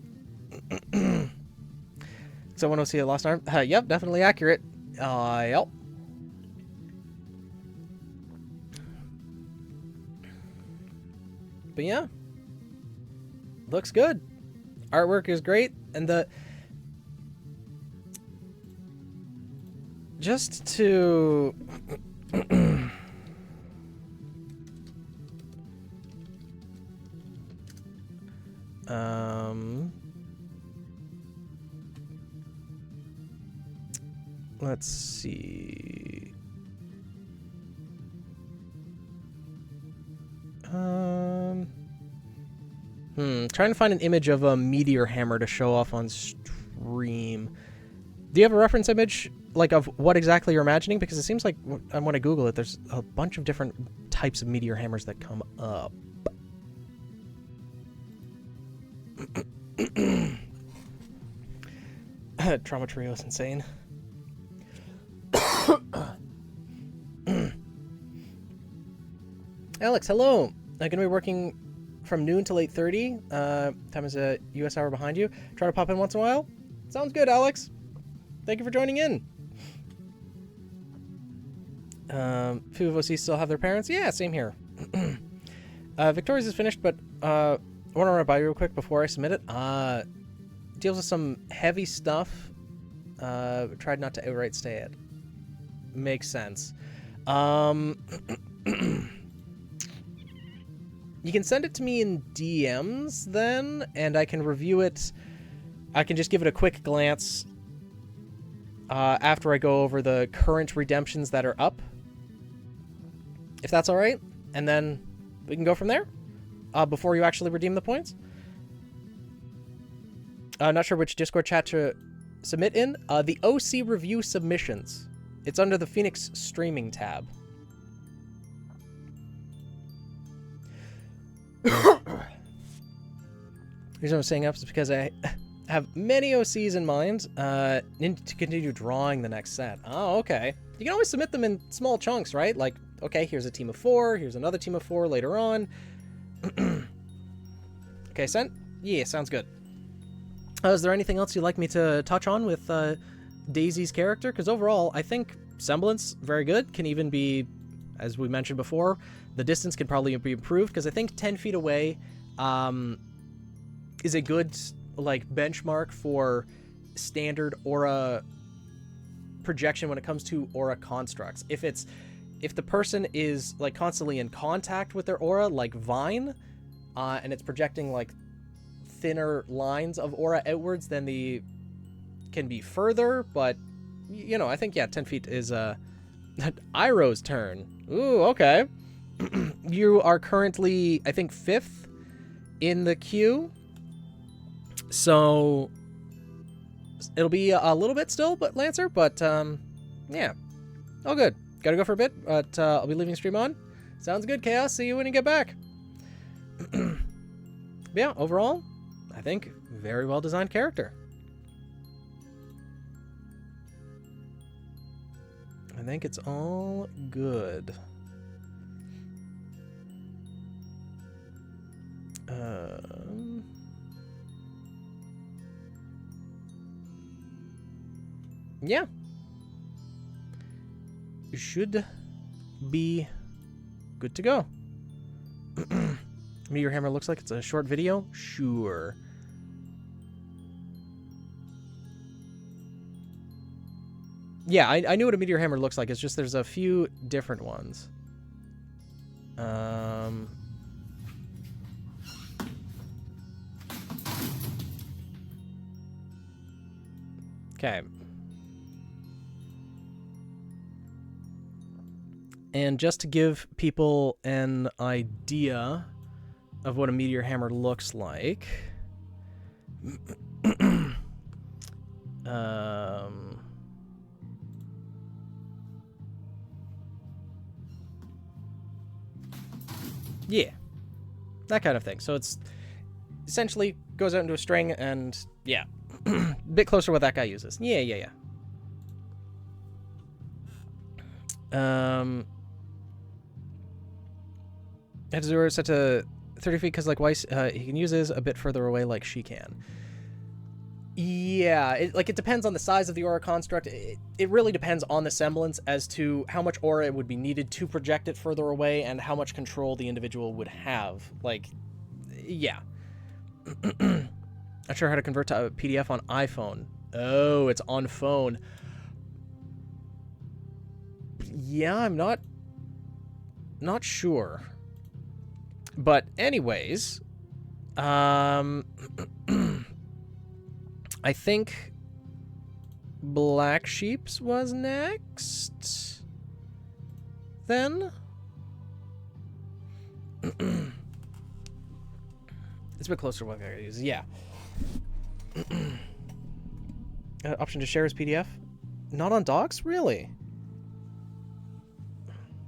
Someone will see a lost arm. Yep, definitely accurate. Yep. But yeah, looks good. Artwork is great, and just to let's see. Trying to find an image of a meteor hammer to show off on stream. Do you have a reference image, like, of what exactly you're imagining? Because it seems like when I Google it, there's a bunch of different types of meteor hammers that come up. Trauma Trio is insane. Alex, hello. I'm going to be working from noon till 8:30. Time is a US hour behind you. Try to pop in once in a while. Sounds good, Alex. Thank you for joining in. Few of OC still have their parents. Yeah, same here. Victoria's is finished, but I want to run it by you real quick before I submit it. Deals with some heavy stuff. Tried not to outright stay it. Makes sense. You can send it to me in DMs then, and I can review it. I can just give it a quick glance after I go over the current redemptions that are up, if that's all right, and then we can go from there before you actually redeem the points. Not sure which Discord chat to submit in. The OC review submissions. It's under the Phoenix streaming tab. The reason I'm saying up is because I have many OCs in mind. Need to continue drawing the next set. Oh, okay. You can always submit them in small chunks, right? Like, okay, here's a team of 4. Here's another team of 4 later on. Okay, sent? Yeah, sounds good. Is there anything else you'd like me to touch on with Daisy's character? Because overall, I think semblance, very good. Can even be, as we mentioned before, the distance can probably be improved, because I think 10 feet away is a good, like, benchmark for standard aura projection when it comes to aura constructs. If the person is, like, constantly in contact with their aura, like Vine, and it's projecting, like, thinner lines of aura outwards, then the can be further, but, you know, I think, yeah, 10 feet is Iroh's turn. Ooh, okay. You are currently, I think, 5th in the queue, so it'll be a little bit still, but Lancer, but yeah, all good. Gotta go for a bit, but I'll be leaving stream on. Sounds good, Chaos. See you when you get back. Yeah, overall, I think very well designed character. I think it's all good. Yeah. You should be good to go. Meteor Hammer looks like it's a short video? Sure. Yeah, I knew what a Meteor Hammer looks like. It's just there's a few different ones. Okay. And just to give people an idea of what a Meteor Hammer looks like, yeah, that kind of thing. So it's essentially goes out into a string, and yeah, a bit closer to what that guy uses. Yeah. Azura set to 30 feet because like Weiss, he can use his a bit further away like she can. Yeah, it depends on the size of the aura construct. It really depends on the semblance as to how much aura would be needed to project it further away and how much control the individual would have. Like, yeah. Not sure how to convert to a PDF on iPhone. Oh, it's on phone. Yeah, I'm not sure. But anyways, I think Black Sheep's was next. Then it's a bit closer to what I gotta use. Yeah. Option to share as PDF. Not on docs, really?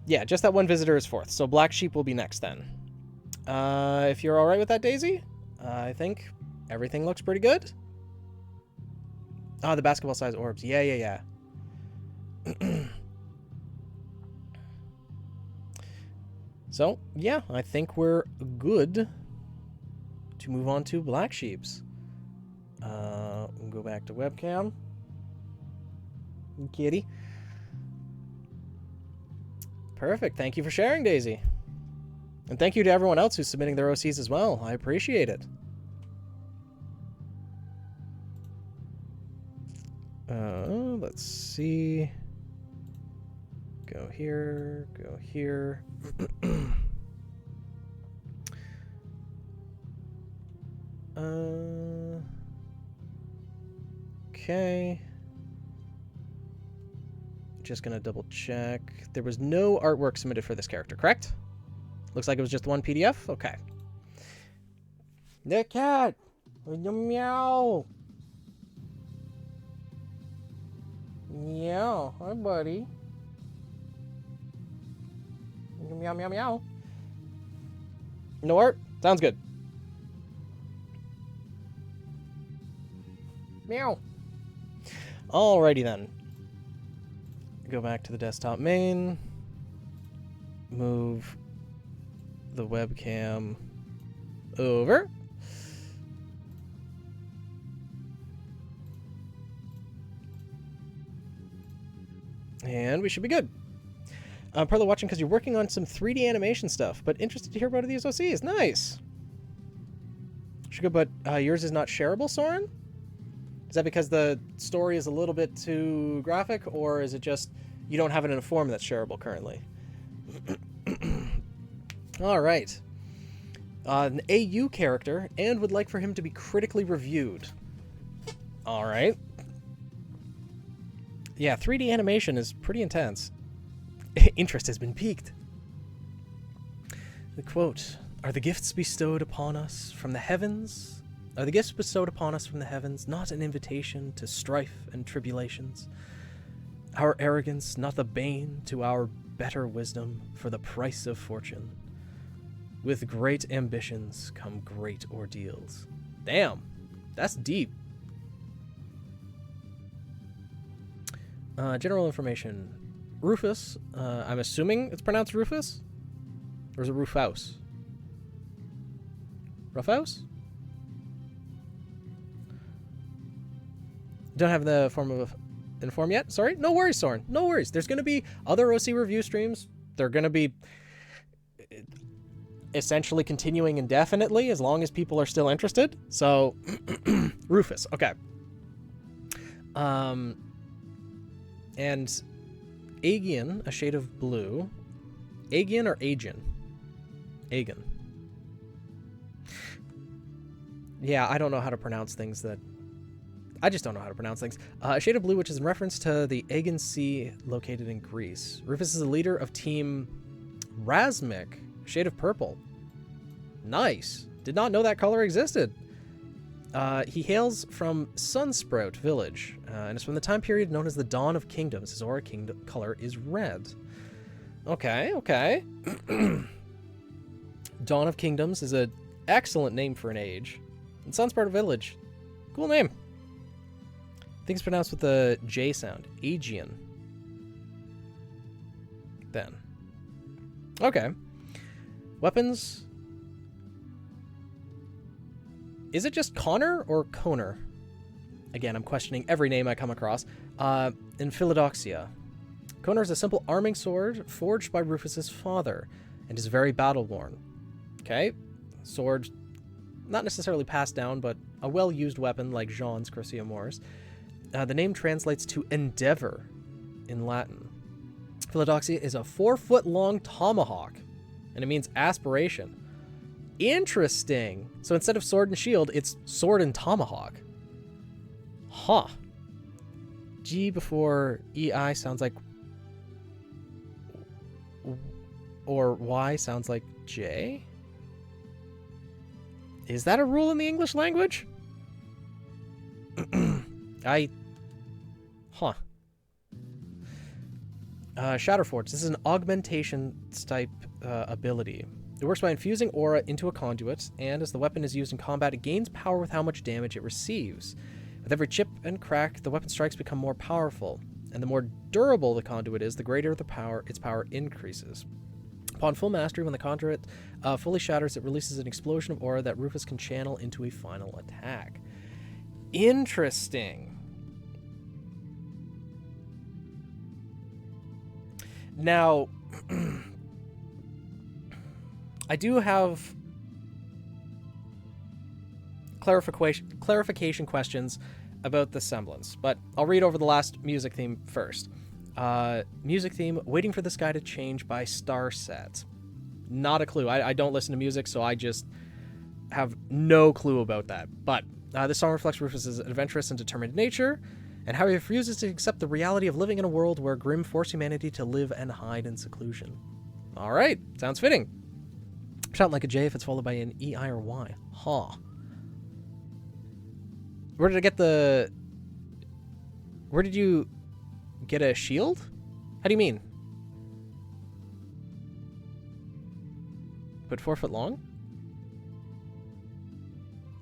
Yeah, just that one visitor is fourth. So Black Sheep will be next then. If you're all right with that, Daisy, I think everything looks pretty good. Ah, the basketball size orbs. Yeah. So, yeah, I think we're good to move on to Black Sheeps. We'll go back to webcam. Kitty. Perfect. Thank you for sharing, Daisy. And thank you to everyone else who's submitting their OCs as well. I appreciate it. Let's see. Go here. Go here. Okay. Just gonna double check. There was no artwork submitted for this character, correct? Looks like it was just one PDF. Okay. The cat. Meow. Meow. Hi, buddy. Meow, meow, meow. No art? Sounds good. Meow. Alrighty then. Go back to the desktop main. Move the webcam over. And we should be good. Probably watching because you're working on some 3D animation stuff, but interested to hear about these OCs. Nice. Should go, but yours is not shareable, Soren? Is that because the story is a little bit too graphic, or is it just you don't have it in a form that's shareable currently? All right. An AU character, and would like for him to be critically reviewed. All right. Yeah, 3D animation is pretty intense. Interest has been piqued. The quote, "Are the gifts bestowed upon us from the heavens? Are the gifts bestowed upon us from the heavens not an invitation to strife and tribulations? Our arrogance not the bane to our better wisdom for the price of fortune? With great ambitions come great ordeals." Damn, that's deep. General information. Rufus, I'm assuming it's pronounced Rufus? Or is it Rufus? Rufus? Don't have the form of inform yet? Sorry? No worries, Soren. No worries. There's going to be other OC review streams. They're going to be essentially continuing indefinitely as long as people are still interested. So, Rufus. Okay. And Aegean, a shade of blue. Aegean or Aegean? Aegean. Yeah, I don't know how to pronounce things that... I just don't know how to pronounce things. A shade of blue, which is in reference to the Aegean Sea located in Greece. Rufus is the leader of Team Razmik, shade of purple. Nice. Did not know that color existed. He hails from Sunsprout Village, and is from the time period known as the Dawn of Kingdoms. His aura color is red. Okay, okay. Dawn of Kingdoms is an excellent name for an age. And Sunsprout Village. Cool name. I think it's pronounced with the J sound. Aegean. Then. Okay. Weapons. Is it just Connor or Conor? Again, I'm questioning every name I come across. In Philodoxia. Conor is a simple arming sword forged by Rufus's father and is very battle-worn. Okay. Sword, not necessarily passed down, but a well-used weapon like Jean's Crucia Mors. The name translates to endeavor in Latin. Philodoxia is a 4-foot-long tomahawk, and it means aspiration. Interesting. So instead of sword and shield, it's sword and tomahawk. Huh. G before EI sounds like... Or Y sounds like J? Is that a rule in the English language? Huh. Shatterforge. This is an augmentation type ability. It works by infusing aura into a conduit, and as the weapon is used in combat, it gains power with how much damage it receives. With every chip and crack, the weapon strikes become more powerful, and the more durable the conduit is, the greater the power its power increases. Upon full mastery, when the conduit fully shatters, it releases an explosion of aura that Rufus can channel into a final attack. Interesting. Now, I do have clarification questions about the semblance, but I'll read over the last music theme first. Music theme, Waiting for the Sky to Change by Starset. Not a clue. I don't listen to music, so I just have no clue about that. But this song reflects Rufus's adventurous and determined nature, and how he refuses to accept the reality of living in a world where Grimm force humanity to live and hide in seclusion. All right, sounds fitting. Shout like a J if it's followed by an E, I, or Y. Huh. Where did you get a shield? How do you mean? But 4 foot long?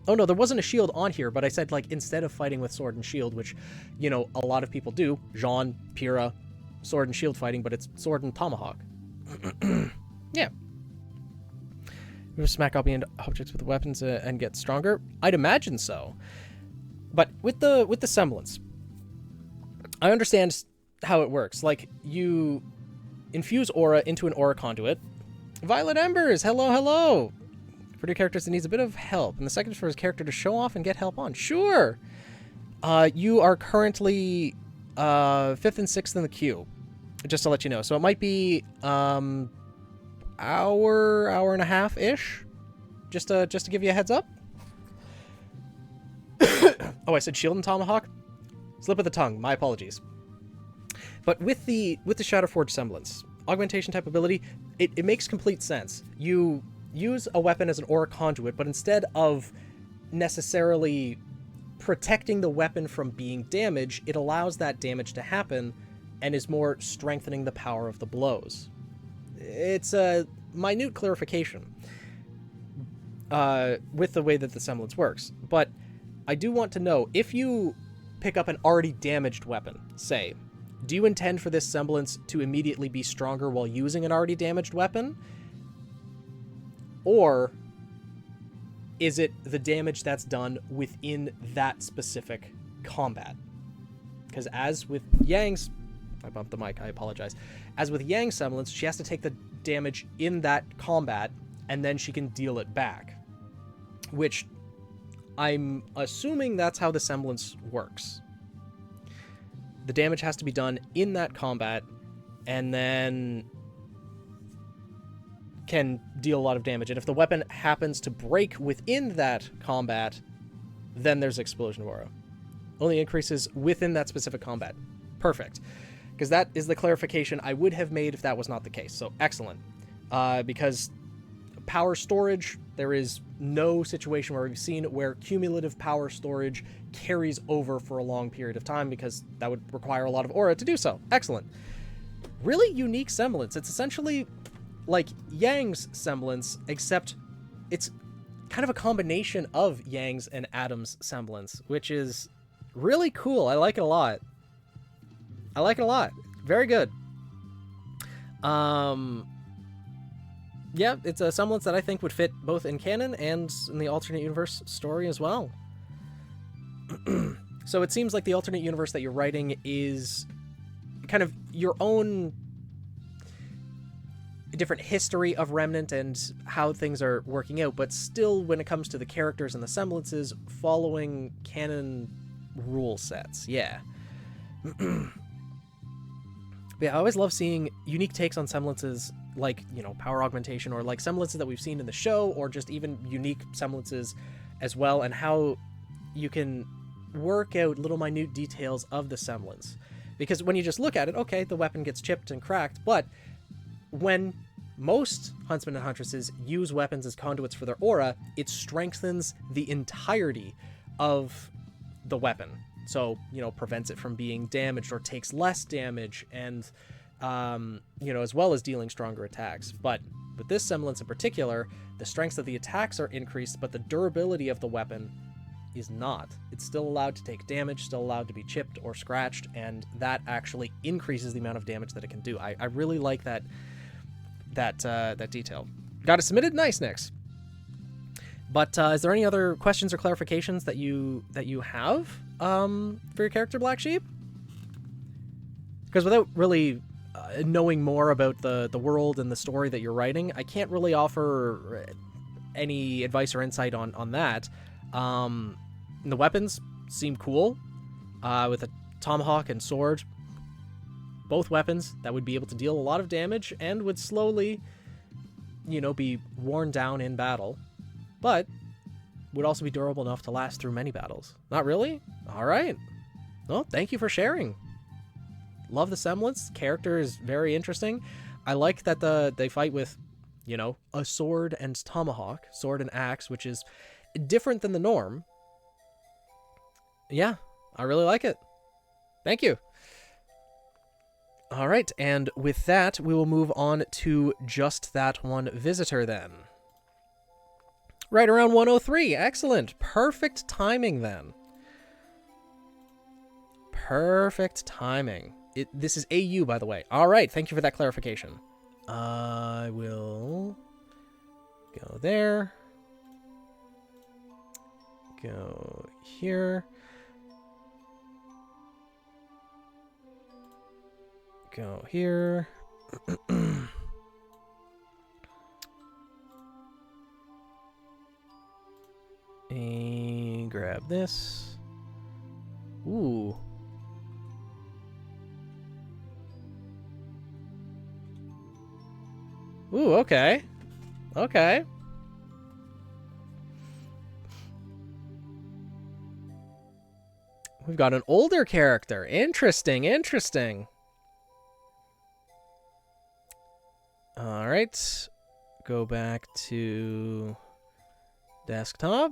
Oh no, there wasn't a shield on here, but I said, like, instead of fighting with sword and shield, which, you know, a lot of people do, Jean, Pyrrha, sword and shield fighting, but it's sword and tomahawk. Yeah. We smack objects with weapons and get stronger? I'd imagine so. But with the semblance, I understand how it works. Like, you infuse aura into an aura conduit. Violet Embers, hello, hello. For your characters that needs a bit of help, and the second is for his character to show off and get help on. Sure. You are currently 5th and 6th in the queue, just to let you know. So it might be hour and a half ish, just to give you a heads up. Oh, I said shield and tomahawk. Slip of the tongue. My apologies. But with the Shatterforge semblance, augmentation type ability, it makes complete sense. You use a weapon as an aura conduit, but instead of necessarily protecting the weapon from being damaged, it allows that damage to happen and is more strengthening the power of the blows. It's a minute clarification with the way that the semblance works, but I do want to know, if you pick up an already damaged weapon, say, do you intend for this semblance to immediately be stronger while using an already damaged weapon? Or is it the damage that's done within that specific combat? Because as with Yang's... I bumped the mic, I apologize. As with Yang's semblance, she has to take the damage in that combat, and then she can deal it back. Which I'm assuming that's how the semblance works. The damage has to be done in that combat, and then can deal a lot of damage. And if the weapon happens to break within that combat, then there's explosion of aura. Only increases within that specific combat. Perfect. Because that is the clarification I would have made if that was not the case. So excellent. Because power storage, there is no situation where we've seen where cumulative power storage carries over for a long period of time, because that would require a lot of aura to do so. Excellent. Really unique semblance. It's essentially like Yang's semblance, except it's kind of a combination of Yang's and Adam's semblance, which is really cool. I like it a lot. I like it a lot. Very good. yeah, it's a semblance that I think would fit both in canon and in the alternate universe story as well. So it seems like the alternate universe that you're writing is kind of your own different history of Remnant and how things are working out, but still, when it comes to the characters and the semblances, following canon rule sets. Yeah. Yeah, I always love seeing unique takes on semblances, like, you know, power augmentation, or like semblances that we've seen in the show, or just even unique semblances as well, and how you can work out little minute details of the semblance. Because when you just look at it, okay, the weapon gets chipped and cracked, but when most huntsmen and huntresses use weapons as conduits for their aura, it strengthens the entirety of the weapon. So, you know, prevents it from being damaged or takes less damage, and, you know, as well as dealing stronger attacks. But with this semblance in particular, the strengths of the attacks are increased, but the durability of the weapon is not. It's still allowed to take damage, still allowed to be chipped or scratched, and that actually increases the amount of damage that it can do. I really like that detail. Got it submitted? Nice, Nix. But is there any other questions or clarifications that you have for your character, Black Sheep? Because without really knowing more about the world and the story that you're writing, I can't really offer any advice or insight on that. The weapons seem cool, with a tomahawk and sword. Both weapons that would be able to deal a lot of damage and would slowly, you know, be worn down in battle, but would also be durable enough to last through many battles. Not really? All right. Well, thank you for sharing. Love the semblance. Character is very interesting. I like that they fight with, you know, a sword and tomahawk, sword and axe, which is different than the norm. Yeah, I really like it. Thank you. All right, and with that, we will move on to just that one visitor then. Right around 103. Excellent. Perfect timing then. Perfect timing. This is AU, by the way. All right, thank you for that clarification. I will go there. Go here. Go here. And grab this. Ooh. Ooh, okay. Okay. We've got an older character. Interesting, interesting. All right. Go back to desktop.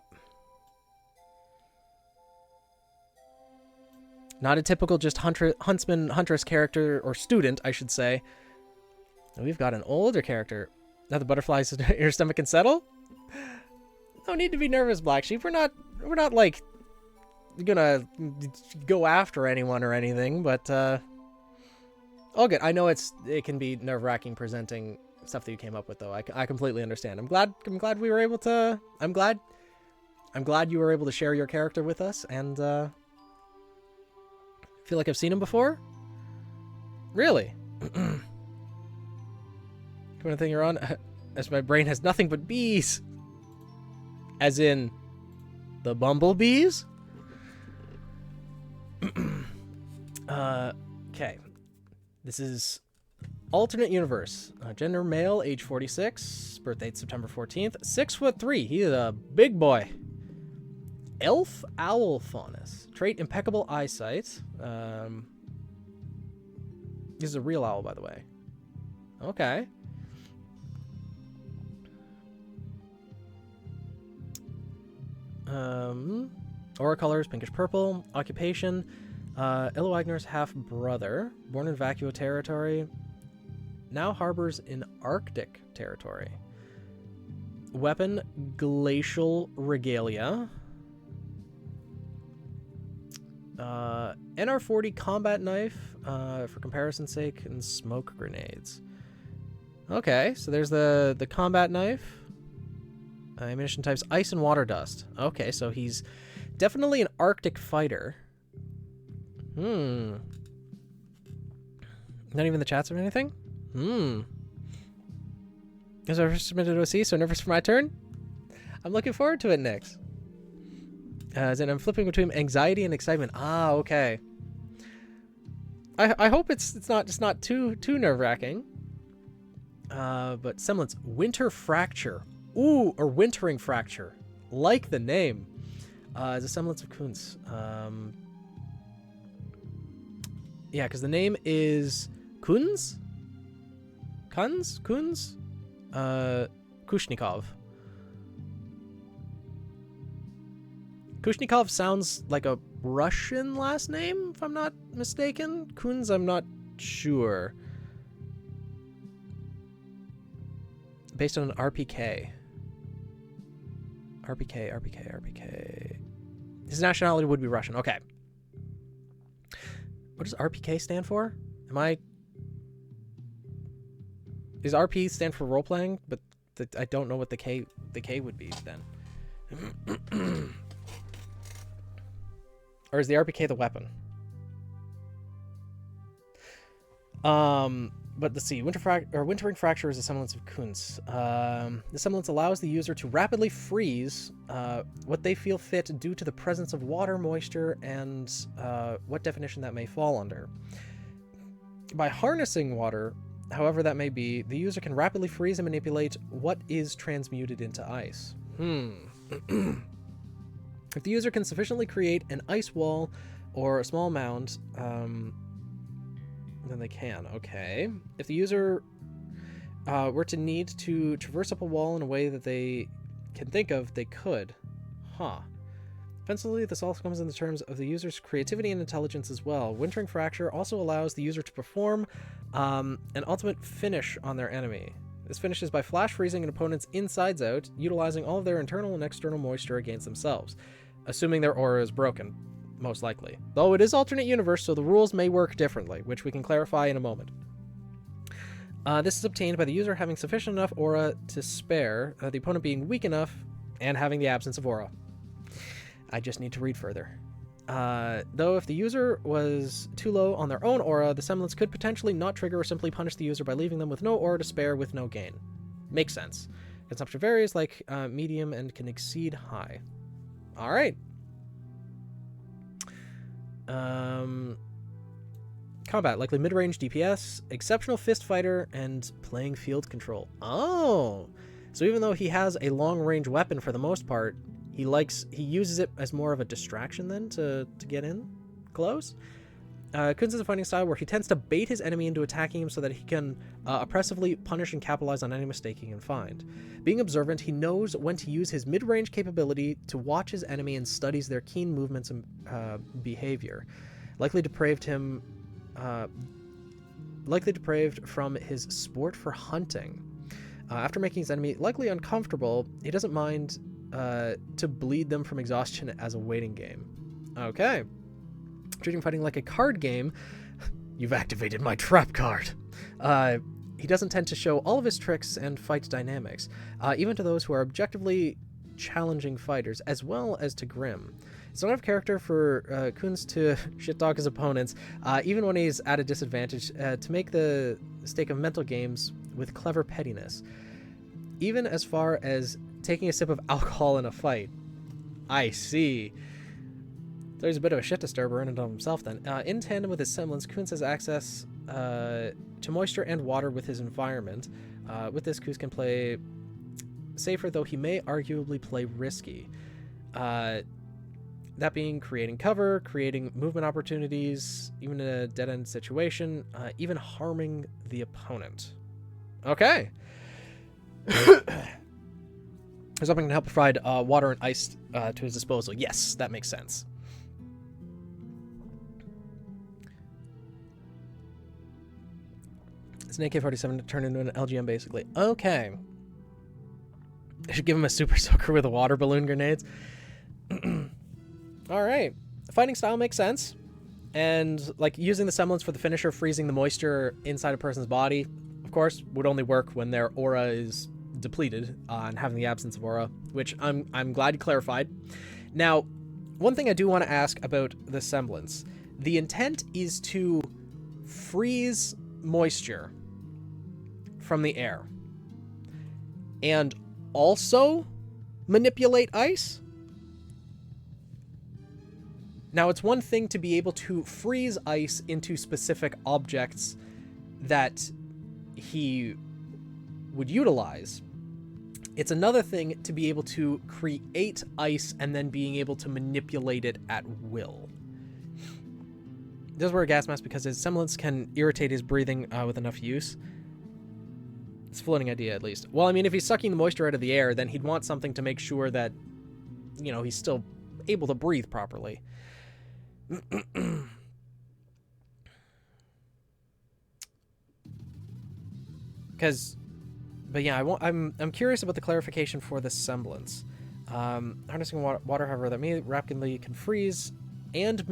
Not a typical just huntsman, huntress character, or student, I should say. We've got an older character. Now the butterflies in your stomach can settle? No need to be nervous, Black Sheep. We're not like gonna go after anyone or anything, but all good. I know it can be nerve-wracking presenting stuff that you came up with, though. I completely understand. I'm glad we were able to. I'm glad you were able to share your character with us, and feel like I've seen him before. Really? Kind of thing you're on, as my brain has nothing but bees. As in, the bumblebees. Okay. This is alternate universe. Gender male, age 46, birth date September 14th, 6'3". He is a big boy. Elf owl faunus. Trait impeccable eyesight. This is a real owl, by the way. Okay. Aura colors, pinkish purple. Occupation, Illo Agnar's half-brother. Born in Vacuo territory. Now harbors in Arctic territory. Weapon, glacial regalia. NR40 combat knife, for comparison's sake, and smoke grenades. Okay, so there's the combat knife. Ammunition types ice and water dust. Okay, so he's definitely an Arctic fighter. Not even the chats or anything? Is I submitted to OC, so nervous for my turn? I'm looking forward to it next. As in, I'm flipping between anxiety and excitement. Ah, okay. I hope it's not too nerve-wracking. But semblance, winter fracture. Ooh, or wintering fracture. Like the name. Is a semblance of Kunz. Yeah, because the name is Kunz? Kunz? Kushnikov. Kushnikov sounds like a Russian last name, if I'm not mistaken. Kunz, I'm not sure. Based on an RPK. RPK. His nationality would be Russian. Okay. What does RPK stand for? Does RP stand for role playing? But I don't know what the K would be then. Or is the RPK the weapon? But let's see. Wintering fracture is a semblance of Kunz. The semblance allows the user to rapidly freeze what they feel fit due to the presence of water, moisture, and what definition that may fall under. By harnessing water, however that may be, the user can rapidly freeze and manipulate what is transmuted into ice. If the user can sufficiently create an ice wall or a small mound, then they can. Okay. If the user were to need to traverse up a wall in a way that they can think of, they could. Offensively, this also comes in the terms of the user's creativity and intelligence as well. Wintering Fracture also allows the user to perform an ultimate finish on their enemy. This finishes by flash freezing an opponent's insides out, utilizing all of their internal and external moisture against themselves, assuming their aura is broken, most likely. Though it is alternate universe, so the rules may work differently, which we can clarify in a moment. This is obtained by the user having sufficient enough aura to spare, the opponent being weak enough, and having the absence of aura. I just need to read further. Though if the user was too low on their own aura, the semblance could potentially not trigger or simply punish the user by leaving them with no aura to spare with no gain. Makes sense. Consumption varies, like medium, and can exceed high. Alright. Combat, likely mid-range DPS, exceptional fist fighter, and playing field control. Oh! So even though he has a long-range weapon for the most part, he uses it as more of a distraction then to get in close. Kunz is a fighting style where he tends to bait his enemy into attacking him so that he can oppressively punish and capitalize on any mistake he can find. Being observant, he knows when to use his mid-range capability to watch his enemy and studies their keen movements and behavior. Likely depraved from his sport for hunting. After making his enemy likely uncomfortable, he doesn't mind to bleed them from exhaustion as a waiting game. Okay. Treating fighting like a card game. You've activated my trap card. He doesn't tend to show all of his tricks and fight dynamics, even to those who are objectively challenging fighters, as well as to Grimm. It's not enough character for Kunz to shit-talk his opponents, even when he's at a disadvantage, to make the stake of mental games with clever pettiness. Even as far as taking a sip of alcohol in a fight. I see. So he's a bit of a shit disturber in and of himself then. In tandem with his semblance, Kunz has access to moisture and water with his environment. With this, Kunz can play safer, though he may arguably play risky. That being creating cover, creating movement opportunities, even in a dead-end situation, even harming the opponent. Okay. There's something to help provide water and ice to his disposal. Yes, that makes sense. It's an AK-47 to turn into an LGM, basically. Okay. I should give him a super soaker with a water balloon grenades. Alright. Fighting style makes sense. And, like, using the semblance for the finisher, freezing the moisture inside a person's body, of course, would only work when their aura is depleted and having the absence of aura, which I'm glad you clarified. Now, one thing I do want to ask about the semblance. The intent is to freeze moisture from the air and also manipulate ice? Now, it's one thing to be able to freeze ice into specific objects that he would utilize. It's another thing to be able to create ice and then being able to manipulate it at will. This is where a gas mask, because his semblance can irritate his breathing with enough use. It's a floating idea, at least. Well, I mean, if he's sucking the moisture out of the air, then he'd want something to make sure that, you know, he's still able to breathe properly. But yeah, I'm curious about the clarification for the semblance. Harnessing water, however, that may rapidly can freeze and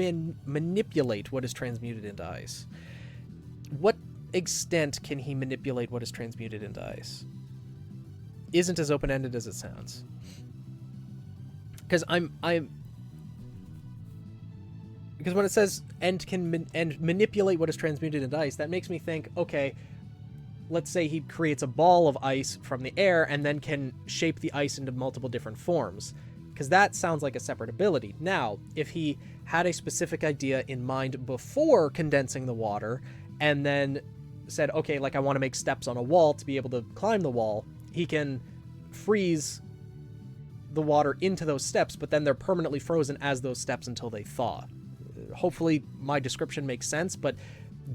manipulate what is transmuted into ice. What extent can he manipulate what is transmuted into ice? Isn't as open-ended as it sounds. Because because when it says and manipulate what is transmuted into ice, that makes me think, okay, let's say he creates a ball of ice from the air and then can shape the ice into multiple different forms, because that sounds like a separate ability. Now, if he had a specific idea in mind before condensing the water and then said, okay, like I want to make steps on a wall to be able to climb the wall, he can freeze the water into those steps, but then they're permanently frozen as those steps until they thaw. Hopefully my description makes sense, but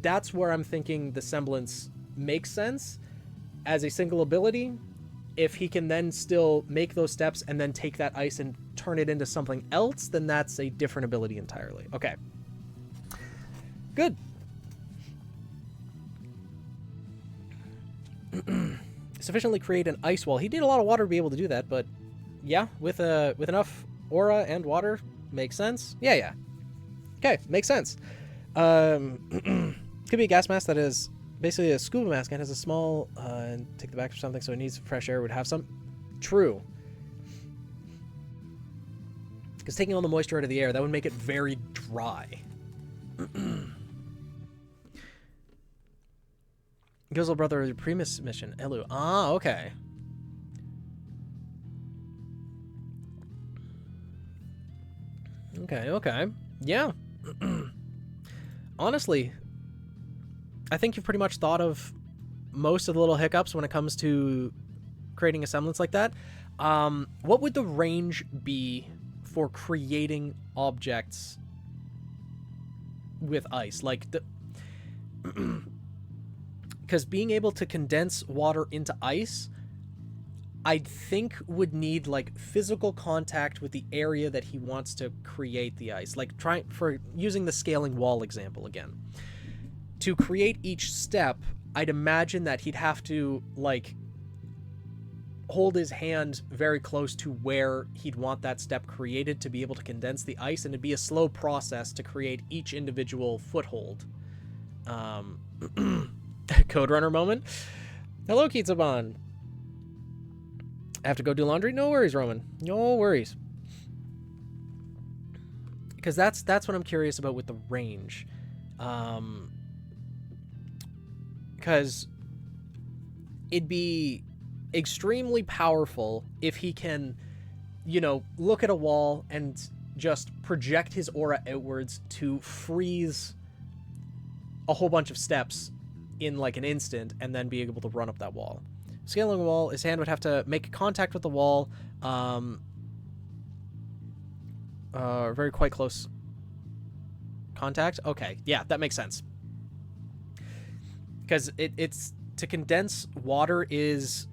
that's where I'm thinking the semblance makes sense as a single ability. If he can then still make those steps and then take that ice and turn it into something else, then that's a different ability entirely. Okay. Good. Sufficiently create an ice wall. He need a lot of water to be able to do that, but yeah, with enough aura and water, makes sense. Yeah. Okay, makes sense. Could be a gas mask that is basically a scuba mask and has a small and take the back or something, so it needs fresh air. Would have some. True. Because taking all the moisture out of the air, that would make it very dry. Gizzle brother, the Primus mission. Elu. Ah, okay. Okay. Yeah. Honestly, I think you've pretty much thought of most of the little hiccups when it comes to creating a semblance like that. What would the range be for creating objects with ice? Like, because being able to condense water into ice, I think would need like physical contact with the area that he wants to create the ice. Like using the scaling wall example again. To create each step, I'd imagine that he'd have to like hold his hand very close to where he'd want that step created to be able to condense the ice, and it'd be a slow process to create each individual foothold. Code Runner moment. Hello, Kitsuban. I have to go do laundry? No worries, Roman. No worries. Because that's what I'm curious about with the range. Because it'd be extremely powerful if he can, you know, look at a wall and just project his aura outwards to freeze a whole bunch of steps in like an instant and then be able to run up that wall. Scaling a wall, his hand would have to make contact with the wall, very quite close contact. Okay, yeah, that makes sense. Because it's to condense water is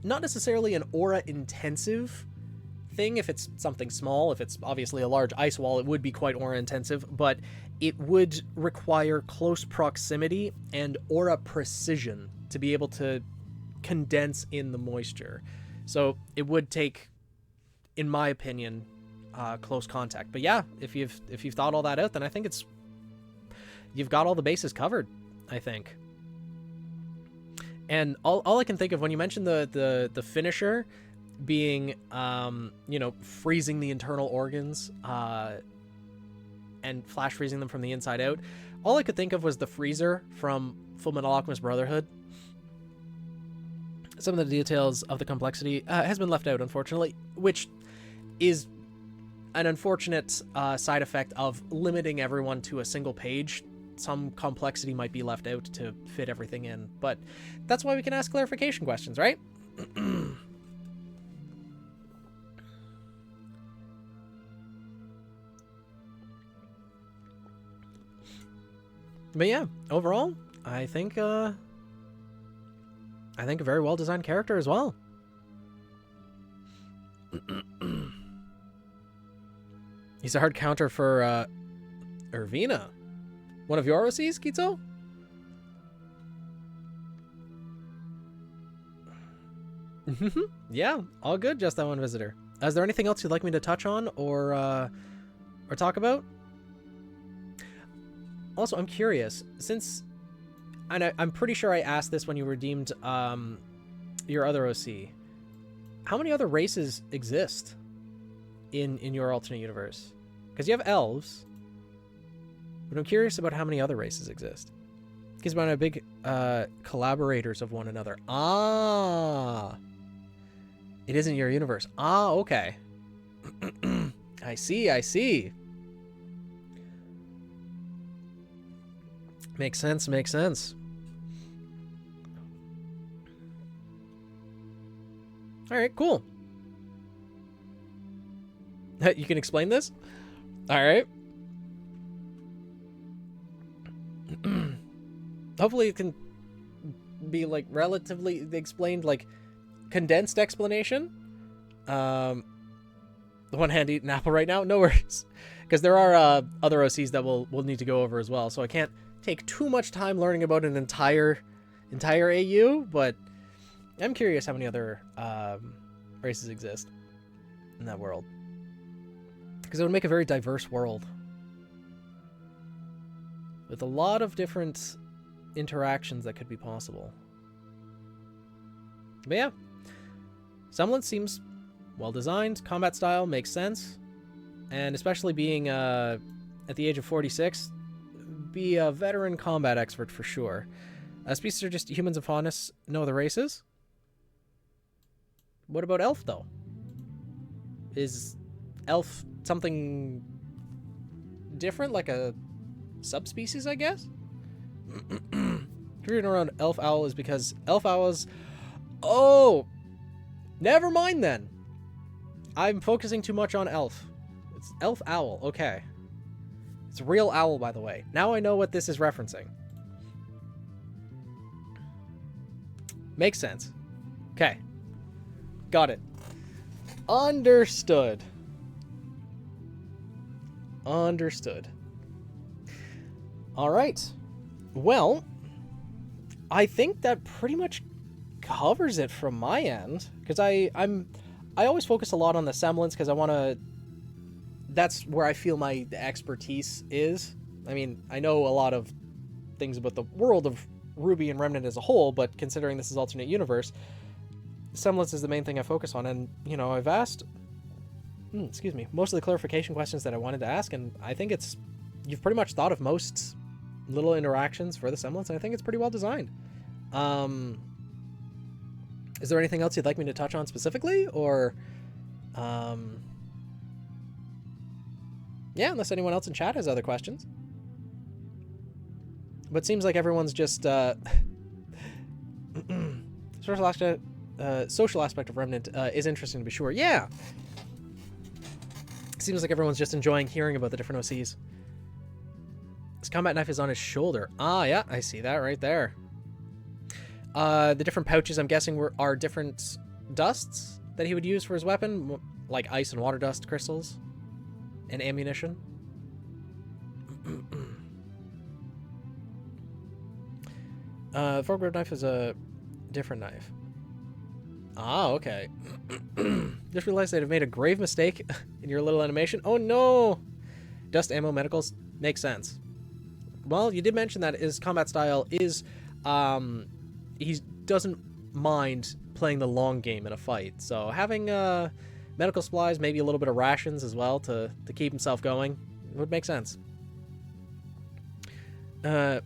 not necessarily an aura intensive thing. If it's something small, if it's obviously a large ice wall, it would be quite aura intensive, but it would require close proximity and aura precision to be able to condense in the moisture. So it would take, in my opinion, close contact. But yeah, if you've thought all that out, then I think you've got all the bases covered, I think. And all I can think of when you mentioned the finisher being, you know, freezing the internal organs and flash freezing them from the inside out, all I could think of was the freezer from Fullmetal Alchemist Brotherhood. Some of the details of the complexity has been left out, unfortunately, which is an unfortunate side effect of limiting everyone to a single page. Some complexity might be left out to fit everything in, but that's why we can ask clarification questions, right? But yeah, overall, I think a very well-designed character as well. He's a hard counter for Irvina. One of your OCs, Kitsu? Yeah, all good, just that one visitor. Is there anything else you'd like me to touch on or talk about? Also, I'm curious, since... And I'm pretty sure I asked this when you redeemed your other OC. How many other races exist in your alternate universe? Because you have elves, but I'm curious about how many other races exist. Because we're big collaborators of one another. Ah, it isn't your universe. Ah, okay. I see. Makes sense. All right, cool. You can explain this? All right. Hopefully it can be like relatively explained, like condensed explanation. The one hand eating apple right now, no worries, because there are other OCs that we'll need to go over as well. So I can't take too much time learning about an entire AU, but I'm curious how many other races exist in that world, because it would make a very diverse world with a lot of different interactions that could be possible. But yeah, Semblance seems well designed. Combat style makes sense, and especially being at the age of 46, be a veteran combat expert for sure. Species are just humans of faunus, no other races. What about elf though? Is elf something different, like a subspecies, I guess? Reading around elf owl is because elf owls... Oh! Never mind then. I'm focusing too much on elf. It's elf owl, okay. It's a real owl, by the way. Now I know what this is referencing. Makes sense. Okay. Got it. Understood. All right. Well, I think that pretty much covers it from my end, because I always focus a lot on the semblance, because I want to... That's where I feel my expertise is. I mean, I know a lot of things about the world of RWBY and Remnant as a whole, but considering this is alternate universe, semblance is the main thing I focus on. And, you know, I've asked, most of the clarification questions that I wanted to ask, and I think you've pretty much thought of most little interactions for the semblance, and I think it's pretty well designed. Is there anything else you'd like me to touch on specifically, or... Yeah, unless anyone else in chat has other questions. But it seems like everyone's just... social aspect of Remnant is interesting to be sure. Yeah! It seems like everyone's just enjoying hearing about the different OCs. His combat knife is on his shoulder. Ah, yeah, I see that right there. The different pouches, I'm guessing, are different dusts that he would use for his weapon, like ice and water dust crystals. And ammunition. The foregrip knife is a different knife. Ah, okay. Just realized they'd have made a grave mistake in your little animation. Oh no! Dust ammo medicals makes sense. Well, you did mention that his combat style is he doesn't mind playing the long game in a fight. So having medical supplies, maybe a little bit of rations as well to keep himself going would make sense. If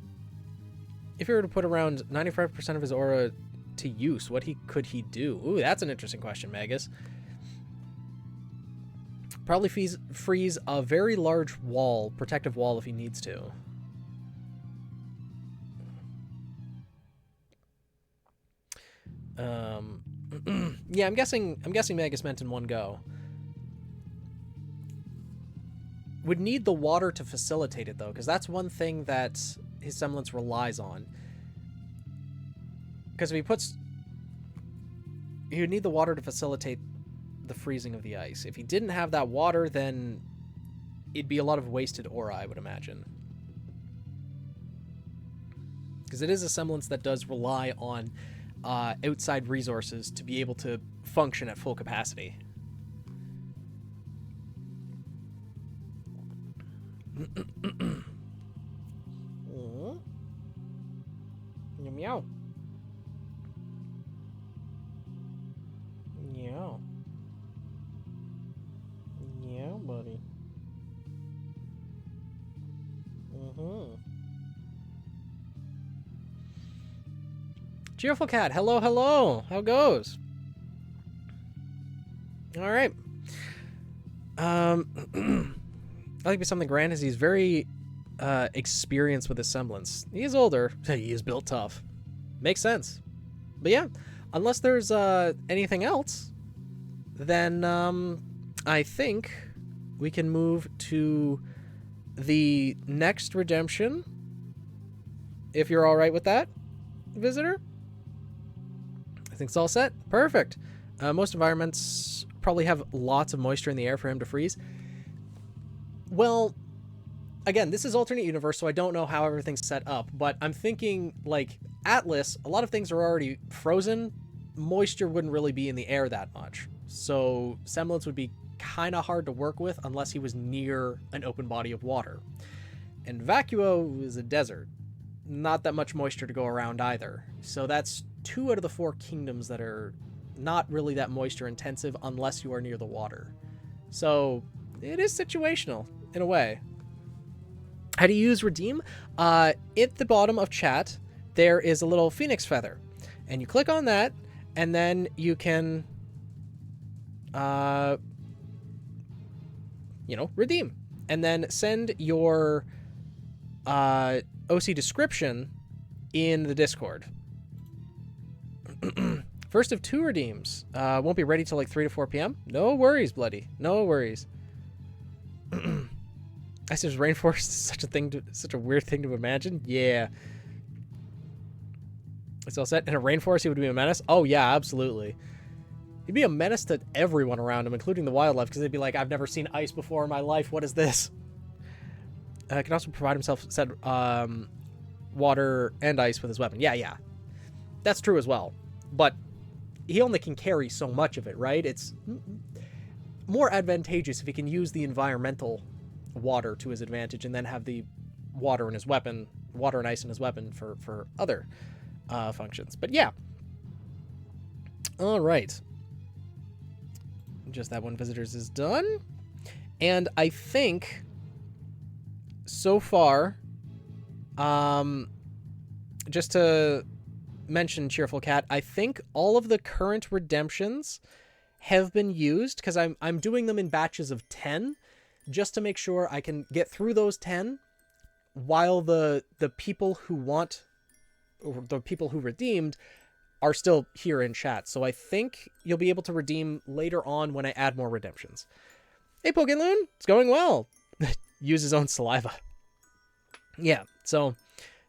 you were to put around 95% of his aura to use, what could he do? Ooh, that's an interesting question, Magus. Probably freeze a very large wall, protective wall, if he needs to. Yeah, I'm guessing Magus meant in one go. Would need the water to facilitate it, though, because that's one thing that his semblance relies on. Because if he would need the water to facilitate the freezing of the ice. If he didn't have that water, then it'd be a lot of wasted aura, I would imagine. Because it is a semblance that does rely on outside resources to be able to function at full capacity. Meow. Meow. Yeah, buddy. Cheerful Cat, hello, hello. How goes? All right. I like to be something grand as he's very experienced with his semblance. He is older. He is built tough. Makes sense. But yeah, unless there's anything else, then I think we can move to the next redemption. If you're all right with that, visitor. I think it's all set. Perfect. Most environments probably have lots of moisture in the air for him to freeze. Well, again, this is alternate universe, so I don't know how everything's set up, but I'm thinking, like, Atlas, a lot of things are already frozen. Moisture wouldn't really be in the air that much. So semblance would be kind of hard to work with unless he was near an open body of water. And Vacuo is a desert. Not that much moisture to go around either. So that's 2 out of the 4 kingdoms that are not really that moisture intensive unless you are near the water. So it is situational in a way. How do you use redeem? At the bottom of chat, there is a little phoenix feather, and you click on that, and then you can, redeem, and then send your OC description in the Discord. First of 2 redeems. Won't be ready till like 3 to 4 p.m. No worries, bloody. No worries. I said rainforest is such a weird thing to imagine. Yeah. It's all set. In a rainforest, he would be a menace? Oh, yeah, absolutely. He'd be a menace to everyone around him, including the wildlife, because they'd be like, I've never seen ice before in my life. What is this? Can also provide himself said water and ice with his weapon. Yeah. That's true as well. But he only can carry so much of it, right? It's more advantageous if he can use the environmental water to his advantage and then have the water in his weapon, water and ice in his weapon for other functions. But yeah. All right. Just that one visitors is done. And I think so far, just to mention Cheerful Cat, I think all of the current redemptions have been used because I'm doing them in batches of 10 just to make sure I can get through those 10 while the people who want, or the people who redeemed are still here in chat. So I think you'll be able to redeem later on when I add more redemptions. Hey, Pokemon, it's going well. Use his own saliva. Yeah, so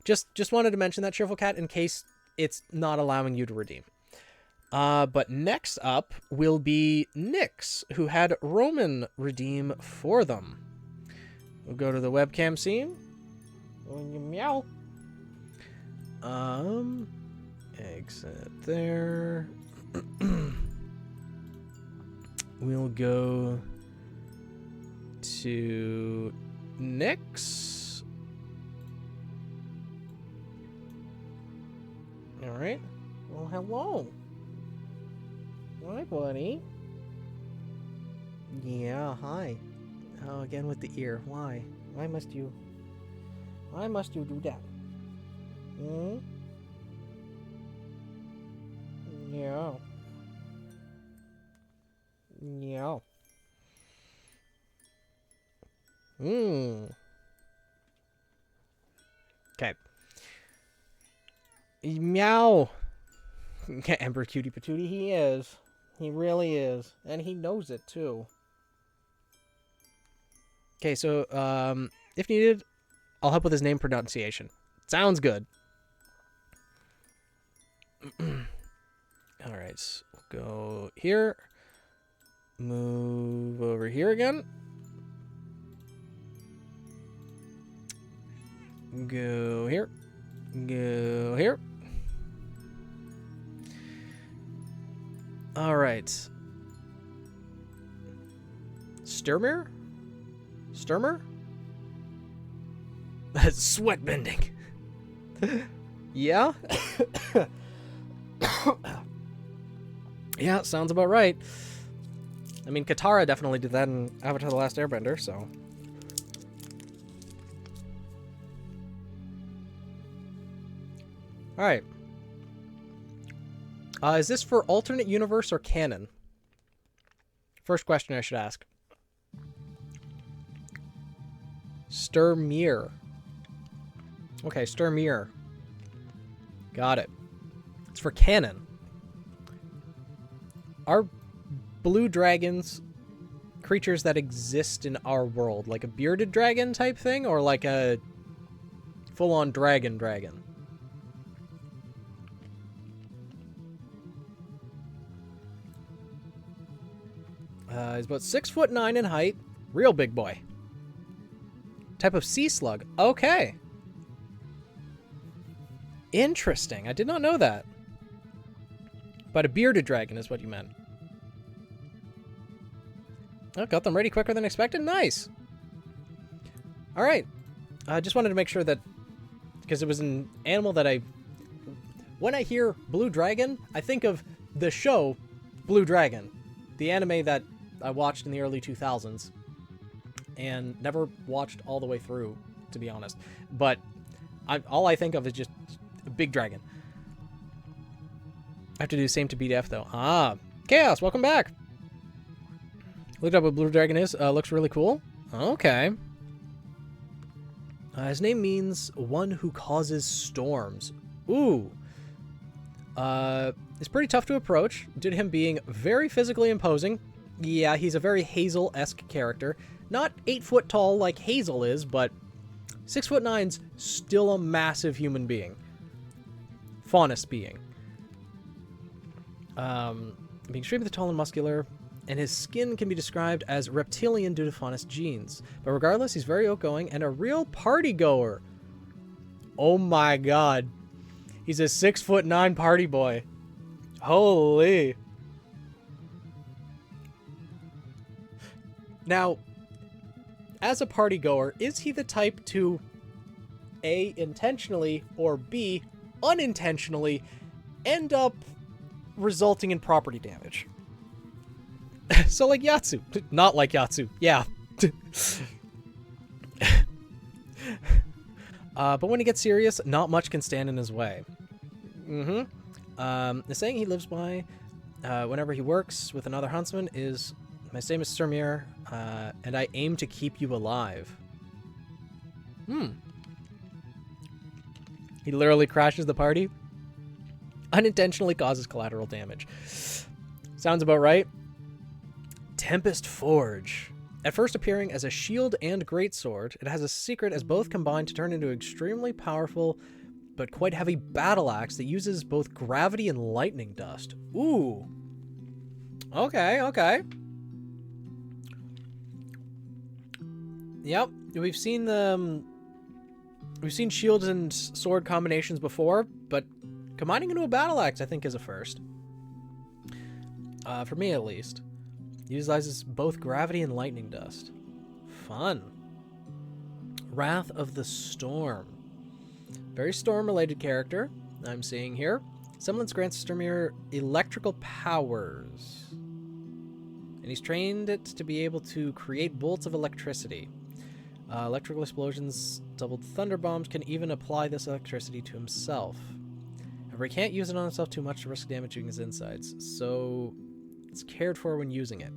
just wanted to mention that, Cheerful Cat, in case it's not allowing you to redeem. But next up will be Nyx, who had Roman redeem for them. We'll go to the webcam scene. Meow. Exit there. We'll go to Nyx. All right. right. Well, hello. Hi, buddy. Yeah, hi. Oh, again with the ear. Why? Why must you do that? Hmm? Yeah. Yeah. Hmm. Okay. Meow. Ember cutie patootie, he is. He really is. And he knows it, too. Okay, so, if needed, I'll help with his name pronunciation. Sounds good. Alright, so we'll go here. Move over here again. Go here. Go here. Alright. Sturmer? Sturmer? Sweat bending. Yeah? Yeah, sounds about right. I mean, Katara definitely did that in Avatar: The Last Airbender, so. Alright. Is this for alternate universe or canon? First question I should ask. Sturmir. Okay, Sturmir. Got it. It's for canon. Are blue dragons creatures that exist in our world? Like a bearded dragon type thing? Or like a full-on dragon? He's about 6'9" in height. Real big boy. Type of sea slug. Okay. Interesting. I did not know that. But a bearded dragon is what you meant. Oh, got them ready quicker than expected. Nice. All right. I just wanted to make sure that, because it was an animal that when I hear blue dragon, I think of the show Blue Dragon, the anime that I watched in the early 2000s and never watched all the way through, to be honest. But all I think of is just a big dragon. I have to do the same to BDF, though. Ah, Chaos, welcome back. Looked up what Blue Dragon is. Looks really cool. Okay. His name means one who causes storms. Ooh. It's pretty tough to approach, due to him being very physically imposing. Yeah, he's a very Hazel-esque character. Not 8 foot tall like Hazel is, but 6'9's still a massive human being. Faunus being. Being extremely tall and muscular, and his skin can be described as reptilian due to Faunus genes. But regardless, he's very outgoing and a real party goer. Oh my god. He's a 6'9" party boy. Holy. Now, as a party goer, is he the type to A, intentionally, or B, unintentionally, end up resulting in property damage? So like Yatsu. Not like Yatsu. Yeah. But when he gets serious, not much can stand in his way. The saying he lives by whenever he works with another huntsman is, "My name is Sturmir, and I aim to keep you alive." He literally crashes the party. Unintentionally causes collateral damage. Sounds about right. Tempest Forge. At first appearing as a shield and greatsword, it has a secret as both combined to turn into an extremely powerful but quite heavy battle axe that uses both gravity and lightning dust. Ooh. Okay, okay. Yep, we've seen shields and sword combinations before, but combining into a battle axe, I think, is a first. For me, at least. Utilizes both gravity and lightning dust. Fun. Wrath of the Storm. Very storm-related character I'm seeing here. Semblance grants Sturmir electrical powers. And he's trained it to be able to create bolts of electricity. Electrical explosions, doubled thunder bombs, can even apply this electricity to himself. However, he can't use it on himself too much to risk damaging his insides, so it's cared for when using it.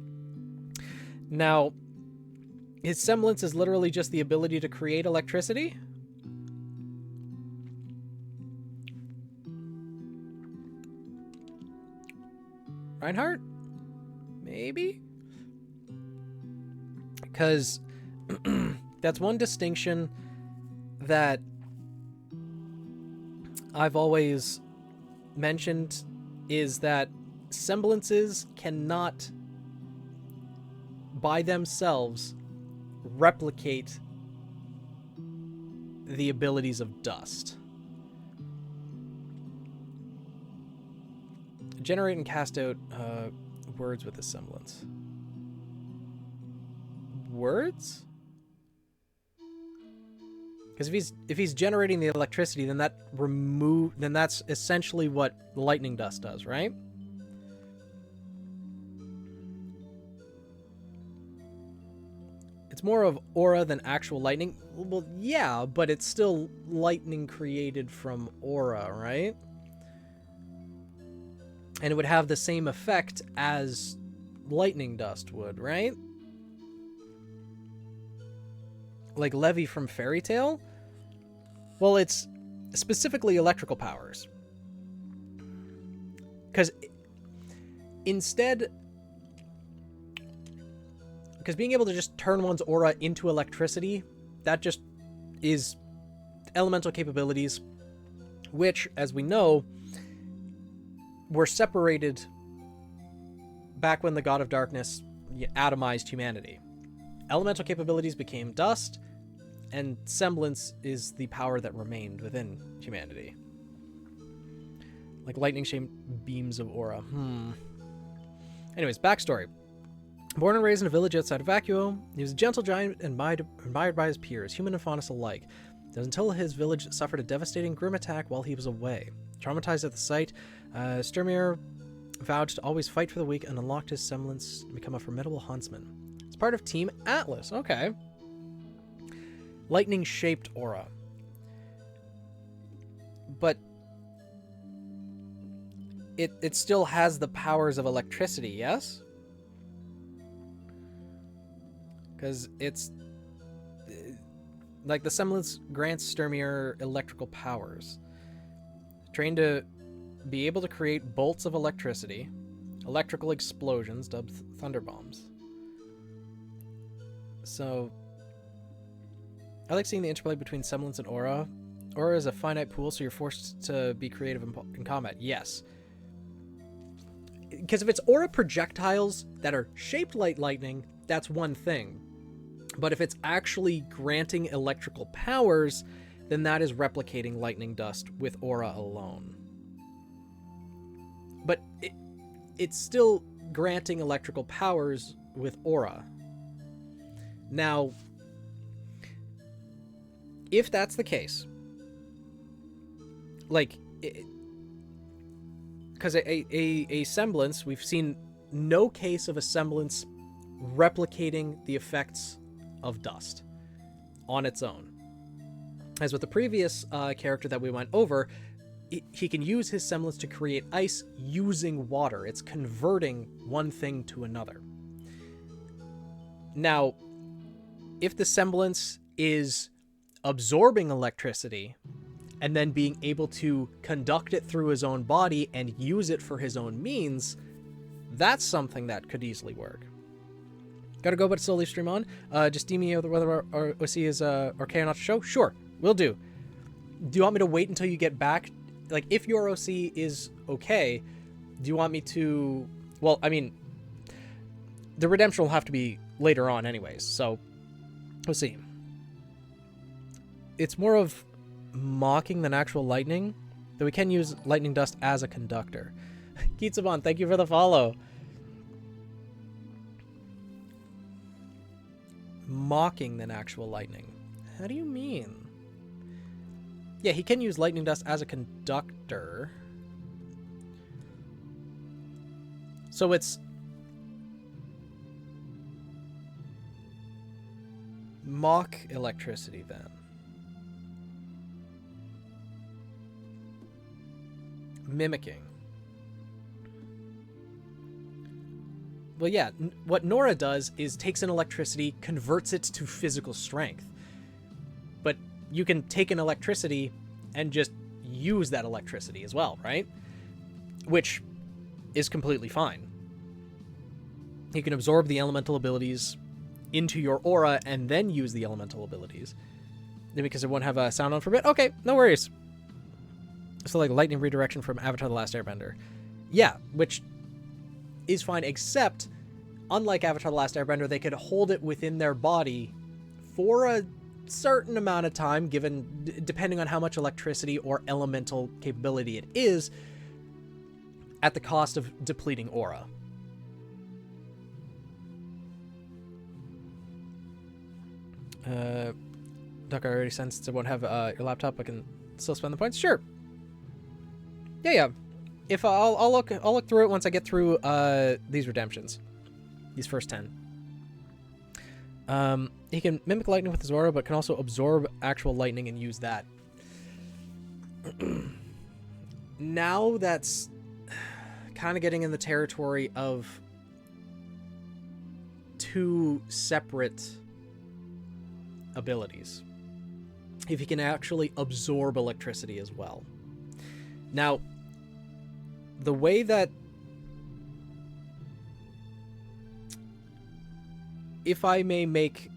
Now, his semblance is literally just the ability to create electricity? Reinhardt? Maybe? Because that's one distinction that I've always mentioned, is that semblances cannot by themselves replicate the abilities of dust. Generate and cast out words with a semblance. Words? Because if he's generating the electricity, then that's essentially what lightning dust does, right? It's more of aura than actual lightning. Well, yeah, but it's still lightning created from aura, right? And it would have the same effect as lightning dust would, right? Like Levy from Fairy Tail? Well, it's specifically electrical powers. Because being able to just turn one's aura into electricity, that just is elemental capabilities, which, as we know, were separated back when the God of Darkness atomized humanity. Elemental capabilities became dust, and semblance is the power that remained within humanity. Like lightning-shaped beams of aura. Anyways, backstory. Born and raised in a village outside of Vacuo, he was a gentle giant and admired by his peers, human and faunus alike. It was until his village suffered a devastating grim attack while he was away. Traumatized at the sight, Sturmir vowed to always fight for the weak and unlocked his semblance to become a formidable huntsman. It's part of Team Atlas. Okay. Lightning-shaped aura. But it still has the powers of electricity, yes? Because it's... like, the semblance grants Sturmir electrical powers. Trained to be able to create bolts of electricity, electrical explosions, dubbed thunder bombs. So, I like seeing the interplay between semblance and aura. Aura is a finite pool, so you're forced to be creative in combat. Yes. Because if it's aura projectiles that are shaped like lightning, that's one thing. But if it's actually granting electrical powers, then that is replicating lightning dust with aura alone. But it's still granting electrical powers with aura. Now, if that's the case, like, because a semblance, we've seen no case of a semblance replicating the effects of dust on its own. As with the previous character that we went over, he can use his semblance to create ice using water. It's converting one thing to another. Now, if the semblance is absorbing electricity and then being able to conduct it through his own body and use it for his own means, that's something that could easily work. Gotta go, but still leave stream on. Just DM me whether our OC is okay or not to show. Sure, will do. Do you want me to wait until you get back? Like, if your OC is okay, do you want me to... Well, I mean, the redemption will have to be later on anyways, so we'll see. It's more of mocking than actual lightning, though we can use lightning dust as a conductor. Kitsuban, thank you for the follow. Mocking than actual lightning. How do you mean? Yeah, he can use lightning dust as a conductor. So it's mock electricity then. Mimicking. Well, yeah, what Nora does is takes an electricity, converts it to physical strength. But you can take an electricity and just use that electricity as well, right? Which is completely fine. You can absorb the elemental abilities into your aura and then use the elemental abilities. Because it won't have a sound on for a bit? Okay, no worries. So like lightning redirection from Avatar The Last Airbender. Yeah, which is fine, except unlike Avatar The Last Airbender, they could hold it within their body for a certain amount of time, given depending on how much electricity or elemental capability it is, at the cost of depleting aura. Duck, I already sensed it won't have your laptop. I can still spend the points. Sure. Yeah. If I'll look through it once I get through these redemptions, these first 10. He can mimic lightning with his aura, but can also absorb actual lightning and use that. Now that's kind of getting in the territory of two separate abilities. If he can actually absorb electricity as well. Now, the way that, if I may make,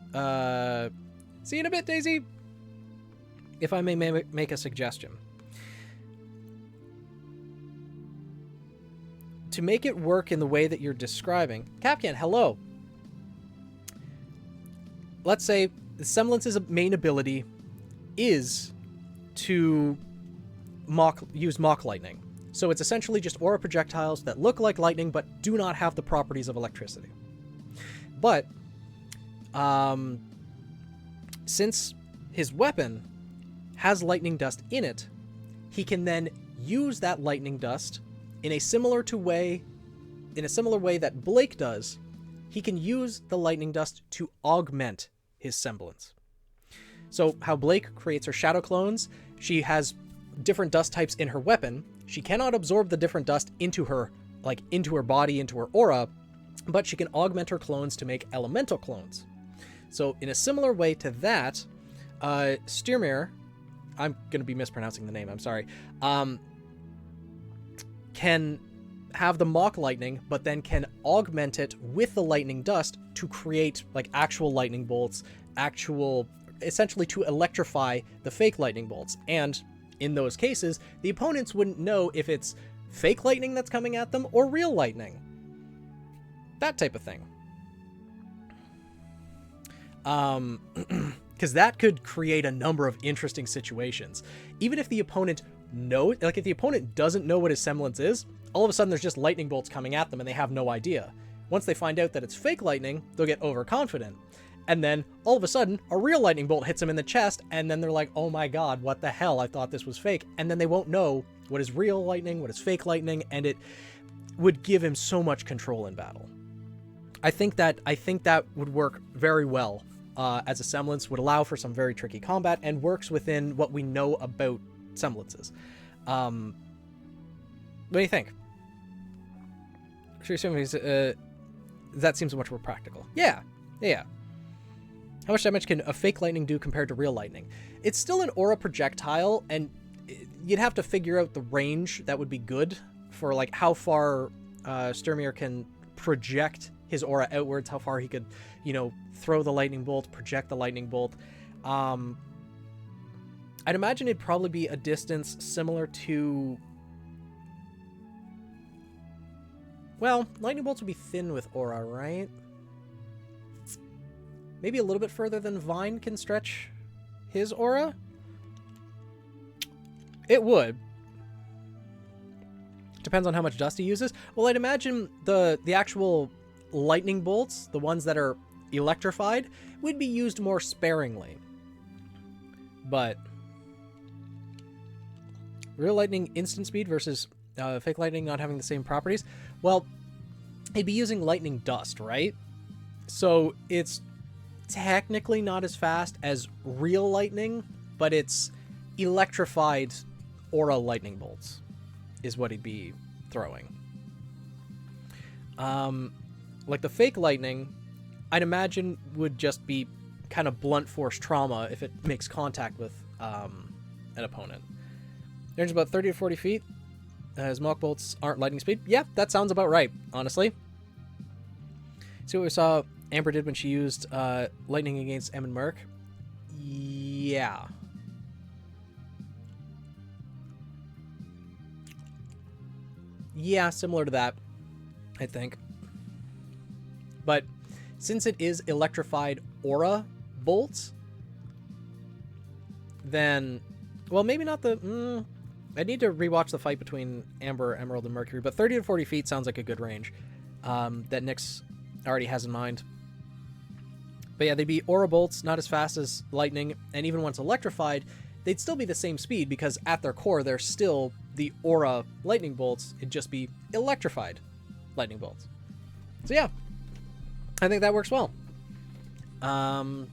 see you in a bit, Daisy. If I may make a suggestion. To make it work in the way that you're describing, Capcan, hello. Let's say the Semblance's main ability is to use mock lightning. So it's essentially just aura projectiles that look like lightning but do not have the properties of electricity. But since his weapon has lightning dust in it, he can then use that lightning dust in a similar way that Blake does. He can use the lightning dust to augment his semblance. So how Blake creates her shadow clones, she has different dust types in her weapon. She cannot absorb the different dust into her body, into her aura, but she can augment her clones to make elemental clones. So in a similar way to that, Styrmir, I'm going to be mispronouncing the name, I'm sorry, can have the mock lightning, but then can augment it with the lightning dust to create like actual lightning bolts, essentially to electrify the fake lightning bolts. And in those cases, the opponents wouldn't know if it's fake lightning that's coming at them or real lightning. That type of thing. Because that could create a number of interesting situations. Even if the opponent knows, like if the opponent doesn't know what his semblance is, all of a sudden there's just lightning bolts coming at them and they have no idea. Once they find out that it's fake lightning, they'll get overconfident. And then all of a sudden a real lightning bolt hits them in the chest, and then they're like, oh my god, what the hell? I thought this was fake. And then they won't know what is real lightning, what is fake lightning, and it would give him so much control in battle. I think that would work very well as a semblance, would allow for some very tricky combat, and works within what we know about semblances. What do you think? That seems much more practical. Yeah. How much damage can a fake lightning do compared to real lightning? It's still an aura projectile, and you'd have to figure out the range that would be good for like how far Styrmir can project his aura outwards, how far he could, throw the lightning bolt, project the lightning bolt. I'd imagine it'd probably be a distance similar to... Well, lightning bolts would be thin with aura, right? Maybe a little bit further than Vine can stretch his aura? It would. Depends on how much dust he uses. Well, I'd imagine the actual lightning bolts, the ones that are electrified, would be used more sparingly. But real lightning instant speed versus fake lightning not having the same properties. Well, He'd be using lightning dust, right? So it's technically not as fast as real lightning, but it's electrified aura lightning bolts is what he'd be throwing. Like the fake lightning, I'd imagine would just be kind of blunt force trauma if it makes contact with an opponent. Range about 30 to 40 feet. His Mach bolts aren't lightning speed. Yeah, that sounds about right, honestly. See what we saw Amber did when she used lightning against Em and Merc? Yeah. Yeah, similar to that, I think. But since it is electrified aura bolts, then, well, maybe not the... I need to rewatch the fight between Amber, Emerald, and Mercury, but 30 to 40 feet sounds like a good range that Nyx already has in mind. But yeah, they'd be aura bolts, not as fast as lightning, and even once electrified, they'd still be the same speed because at their core, they're still the aura lightning bolts. It'd just be electrified lightning bolts. So yeah, I think that works well. But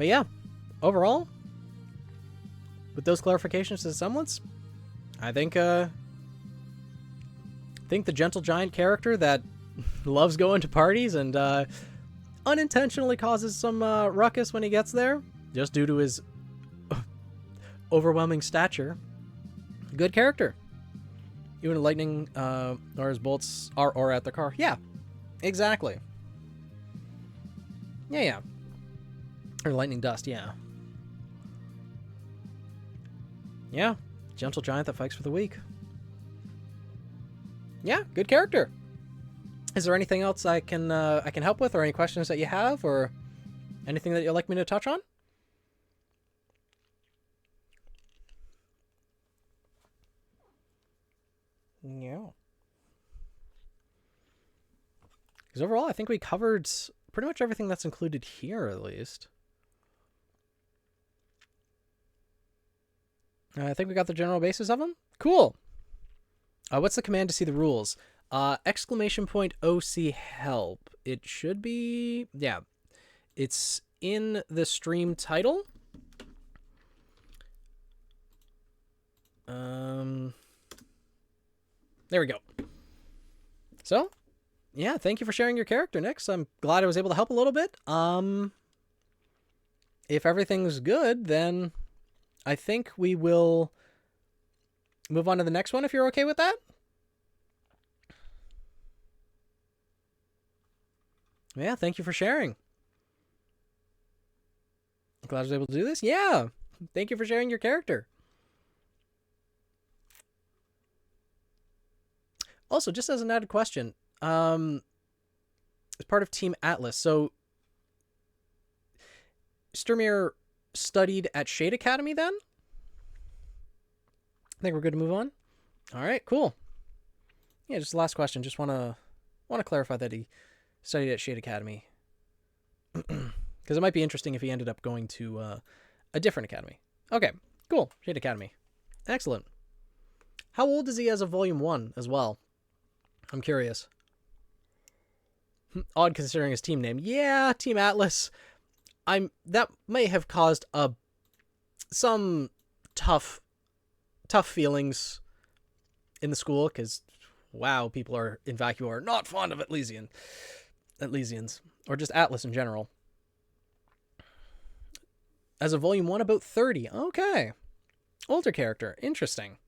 yeah, overall, with those clarifications to the semblance, I think the gentle giant character that loves going to parties and unintentionally causes some ruckus when he gets there, just due to his overwhelming stature. Good character. Even a lightning or his bolts are aura at the car. Yeah, exactly. Yeah. Or lightning dust, yeah. Yeah, gentle giant that fights for the weak. Yeah, good character. Is there anything else I can help with, or any questions that you have, or anything that you'd like me to touch on? Yeah. Because overall, I think we covered pretty much everything that's included here, at least. I think we got the general basis of them. Cool. What's the command to see the rules? Exclamation point OC help. It should be... Yeah. It's in the stream title. There we go. So, yeah, thank you for sharing your character, Nyx. I'm glad I was able to help a little bit. If everything's good, then I think we will move on to the next one, if you're okay with that. Yeah, thank you for sharing. Glad I was able to do this. Yeah, thank you for sharing your character. Also, just as an added question, as part of Team Atlas, so Sturmir studied at Shade Academy then? I think we're good to move on. All right, cool. Yeah, just the last question. Just want to clarify that he studied at Shade Academy. Because it might be interesting if he ended up going to a different academy. Okay, cool. Shade Academy. Excellent. How old is he as of Volume 1 as well? I'm curious. Odd considering his team name. Yeah, Team Atlas. That may have caused some tough feelings in the school, because wow, people in Vacuo are not fond of Atlesians, or just Atlas in general. As of Volume 1, about 30. Okay. Older character. Interesting.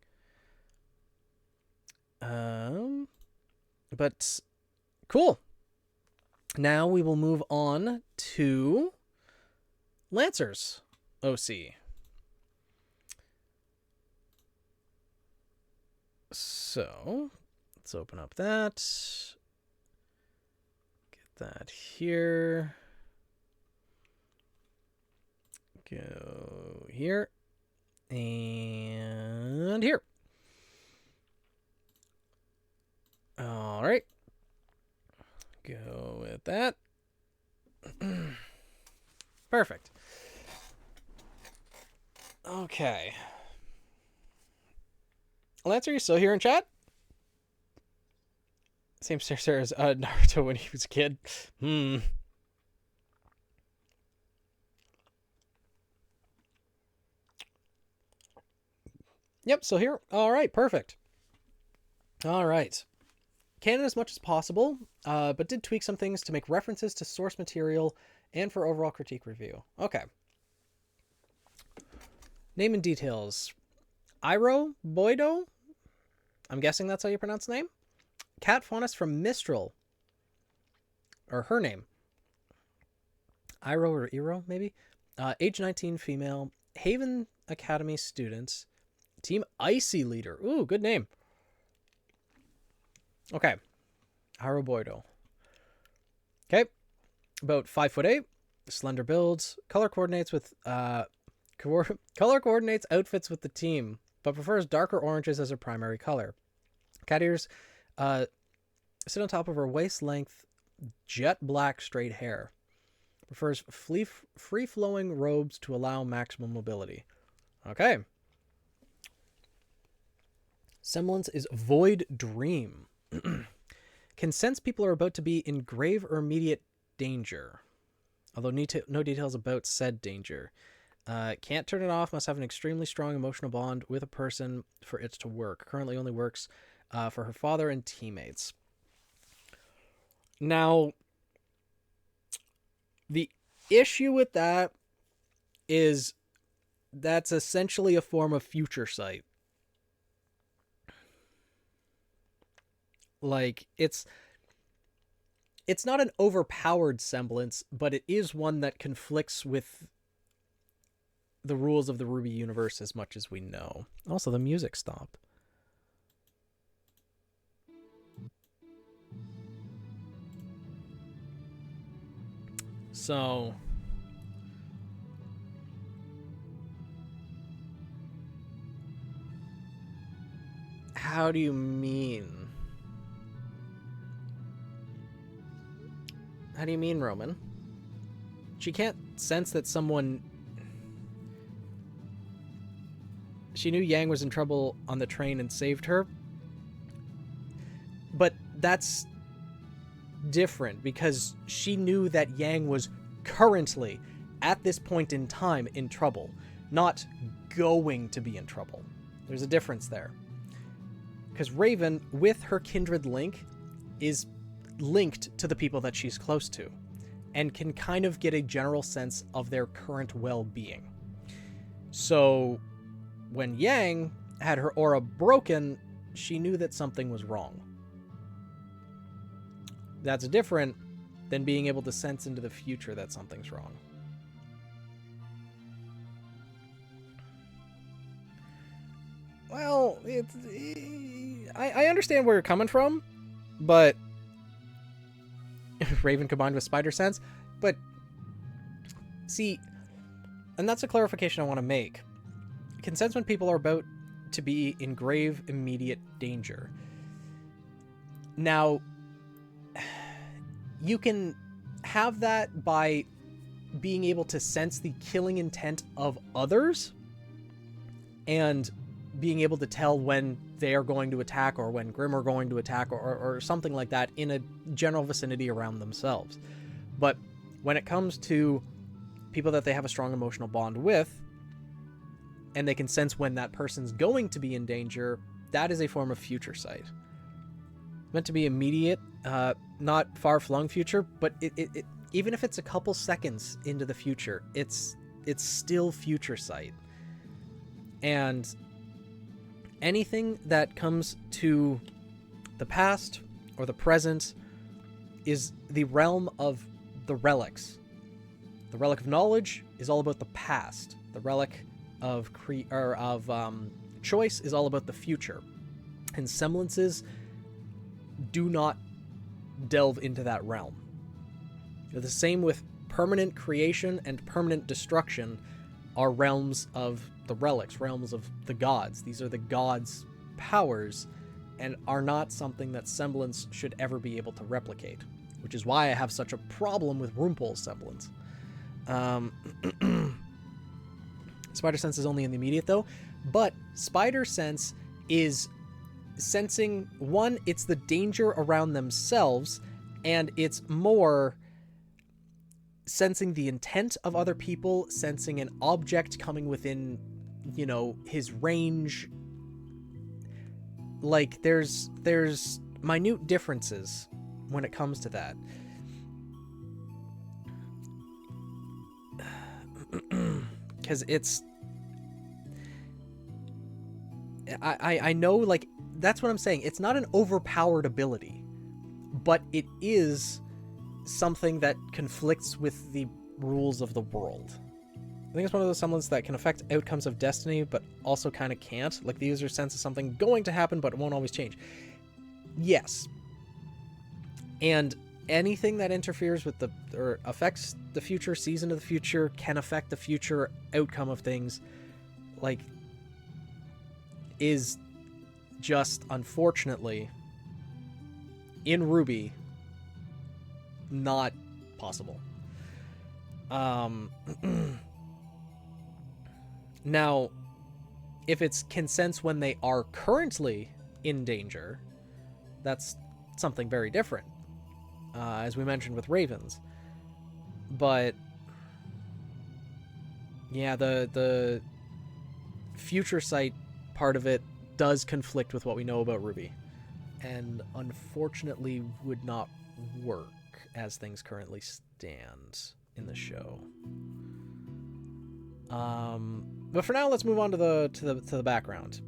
But cool. Now we will move on to Lancers OC. So let's open up that. Get that here. Go here. And here. All right. Go with that. Perfect. Okay. Lancer, you still here in chat? Same sorcerer as Naruto when he was a kid. Yep, so here. All right, perfect. All right. Canon as much as possible, but did tweak some things to make references to source material and for overall critique review. Okay. Name and details. RWBY? I'm guessing that's how you pronounce the name. Cat faunist from Mistral. Or her name. Iro or Iro, maybe? Age 19, female. Haven Academy student. Team Icy leader. Ooh, good name. Okay. RWBY. Okay. About 5'8", slender builds, color coordinates outfits with the team, but prefers darker oranges as her primary color. Cat ears sit on top of her waist-length jet black straight hair. Prefers free-flowing robes to allow maximum mobility. Okay. Semblance is void dream. Can sense people are about to be in grave or immediate danger, although no details about said danger. Can't turn it off, must have an extremely strong emotional bond with a person for it to work. Currently only works for her father and teammates. Now, the issue with that is that's essentially a form of future sight. Like, it's not an overpowered semblance, but it is one that conflicts with the rules of the RWBY universe as much as we know. Also, the music stopped. So, how do you mean? How do you mean, Roman? She can't sense that someone... She knew Yang was in trouble on the train and saved her. But that's different because she knew that Yang was currently, at this point in time, in trouble, not going to be in trouble. There's a difference there. Because Raven, with her kindred link, is linked to the people that she's close to and can kind of get a general sense of their current well-being. So when Yang had her aura broken, she knew that something was wrong. That's different than being able to sense into the future that something's wrong. Well, I understand where you're coming from, but Raven combined with spider sense, but see, and that's a clarification I want to make. Can sense when people are about to be in grave immediate danger. Now, you can have that by being able to sense the killing intent of others and being able to tell when they are going to attack or when Grimm are going to attack or something like that in a general vicinity around themselves. But when it comes to people that they have a strong emotional bond with and they can sense when that person's going to be in danger, that is a form of future sight. Meant to be immediate, not far-flung future, but it even if it's a couple seconds into the future, it's still future sight. And anything that comes to the past or the present is the realm of the relics. The relic of knowledge is all about the past. The relic of choice is all about the future. And semblances do not delve into that realm. The same with permanent creation and permanent destruction are realms of the relics, realms of the gods. These are the gods' powers and are not something that semblance should ever be able to replicate, which is why I have such a problem with Rumpel's semblance. Spider sense is only in the immediate though, but spider sense is sensing, one, it's the danger around themselves, and it's more sensing the intent of other people, sensing an object coming within, you know, his range. Like, there's minute differences when it comes to that. Because it's... I know, like, that's what I'm saying. It's not an overpowered ability, but it is something that conflicts with the rules of the world. I think it's one of those semblance that can affect outcomes of destiny, but also kind of can't. Like, the user senses something going to happen, but it won't always change. Yes. And anything that interferes with or affects the future, sees into the future, can affect the future outcome of things, like, is just, unfortunately, in RWBY, not possible. Now, if it's can sense when they are currently in danger, that's something very different, as we mentioned with ravens. But yeah, the future sight part of it does conflict with what we know about RWBY, and unfortunately would not work as things currently stand in the show. But for now, let's move on to the background.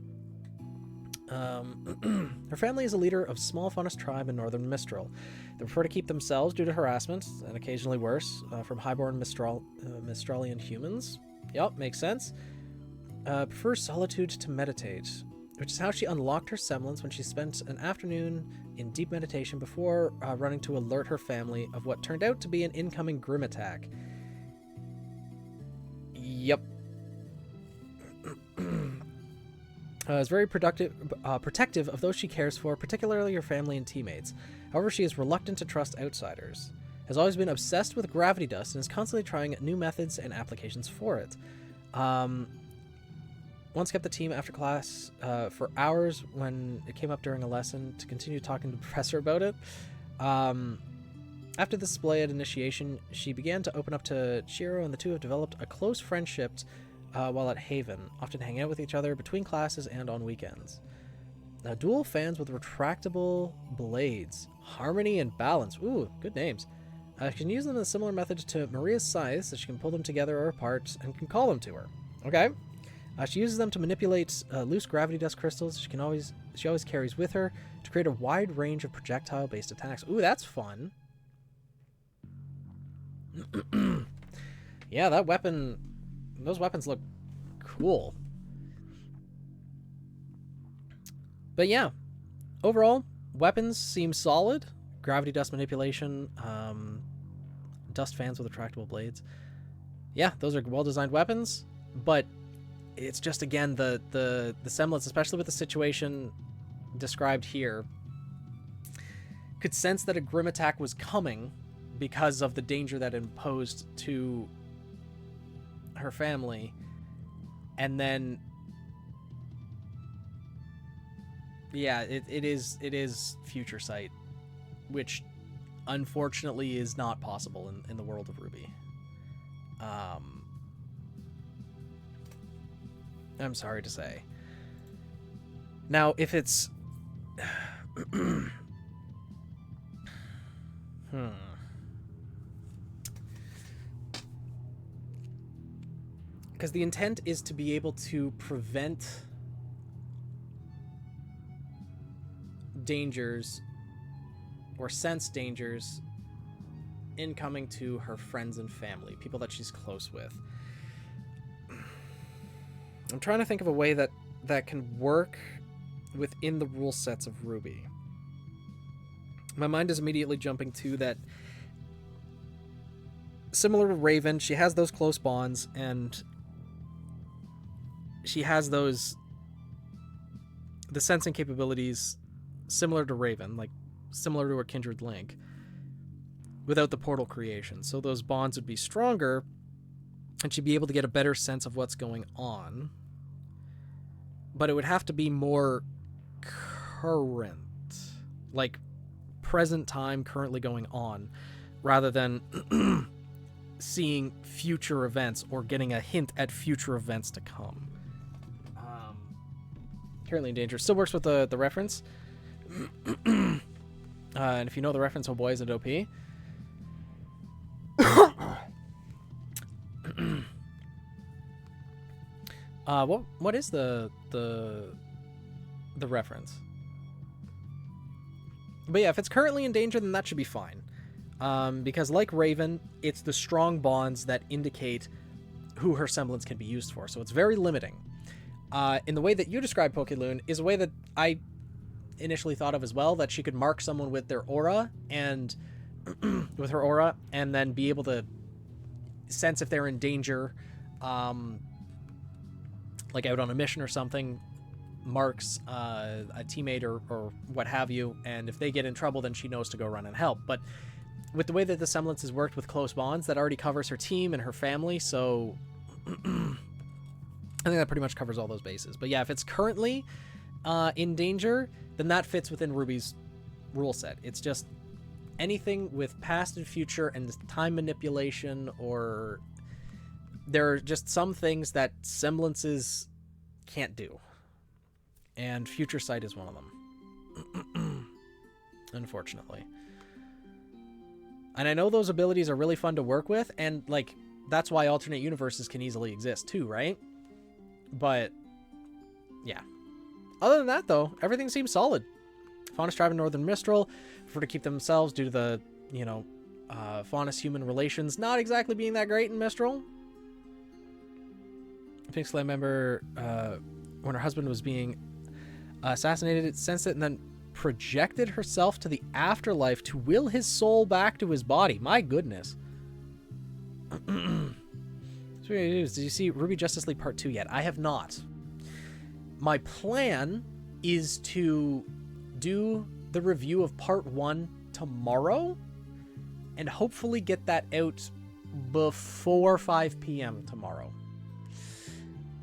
Her family is a leader of small faunus tribe in northern Mistral. They prefer to keep themselves due to harassment, and occasionally worse, from highborn Mistralian humans. Yep, makes sense. Prefers solitude to meditate, which is how she unlocked her semblance when she spent an afternoon in deep meditation before running to alert her family of what turned out to be an incoming grim attack. Yep. Is very protective of those she cares for, particularly her family and teammates. However, she is reluctant to trust outsiders. Has always been obsessed with gravity dust and is constantly trying new methods and applications for it. Once kept the team after class for hours when it came up during a lesson to continue talking to the professor about it. After the display at initiation, she began to open up to Shiro, and the two have developed a close friendship while at Haven, often hanging out with each other between classes and on weekends. Dual fans with retractable blades, harmony and balance. Ooh, good names. She can use them in a similar method to Maria's scythes, so she can pull them together or apart and can call them to her. Okay. She uses them to manipulate loose gravity dust crystals. She always carries with her to create a wide range of projectile-based attacks. Ooh, that's fun. Yeah, that weapon. Those weapons look cool. But yeah, overall, weapons seem solid. Gravity dust manipulation, dust fans with retractable blades. Yeah, those are well-designed weapons, but it's just, again, the semblance, especially with the situation described here, could sense that a grim attack was coming because of the danger that it imposed to her family. And then, yeah, it is future sight, which unfortunately is not possible in the world of RWBY. I'm sorry to say. Now, if it's... Because the intent is to be able to prevent dangers or sense dangers incoming to her friends and family, people that she's close with. I'm trying to think of a way that can work within the rule sets of RWBY. My mind is immediately jumping to that. Similar to Raven, she has those close bonds, and she has the sensing capabilities similar to Raven, like similar to her kindred link, without the portal creation. So those bonds would be stronger, and she'd be able to get a better sense of what's going on. But it would have to be more current, like present time currently going on, rather than seeing future events or getting a hint at future events to come. Currently in danger. Still works with the reference. And if you know the reference, oh boy, is it OP. What is the reference? But yeah, if it's currently in danger, then that should be fine. Because like Raven, it's the strong bonds that indicate who her semblance can be used for. So it's very limiting. In the way that you describe Pokeloon is a way that I initially thought of as well, that she could mark someone with their aura and with her aura, and then be able to sense if they're in danger, like out on a mission or something, marks a teammate or what have you, and if they get in trouble, then she knows to go run and help. But with the way that the semblance has worked with close bonds, that already covers her team and her family, so I think that pretty much covers all those bases. But yeah, if it's currently in danger, then that fits within RWBY's rule set. It's just anything with past and future and time manipulation, or there are just some things that semblances can't do. And future sight is one of them. Unfortunately. And I know those abilities are really fun to work with, and like that's why alternate universes can easily exist too, right? But yeah. Other than that, though, everything seems solid. Faunus tribe in Northern Mistral prefer to keep themselves due to the, Faunus-human relations not exactly being that great in Mistral. Pink Slave member, when her husband was being assassinated, it sensed it and then projected herself to the afterlife to will his soul back to his body. My goodness. So did you see RWBY Justice League Part 2 yet? I have not. My plan is to do the review of Part 1 tomorrow and hopefully get that out before 5 p.m. tomorrow.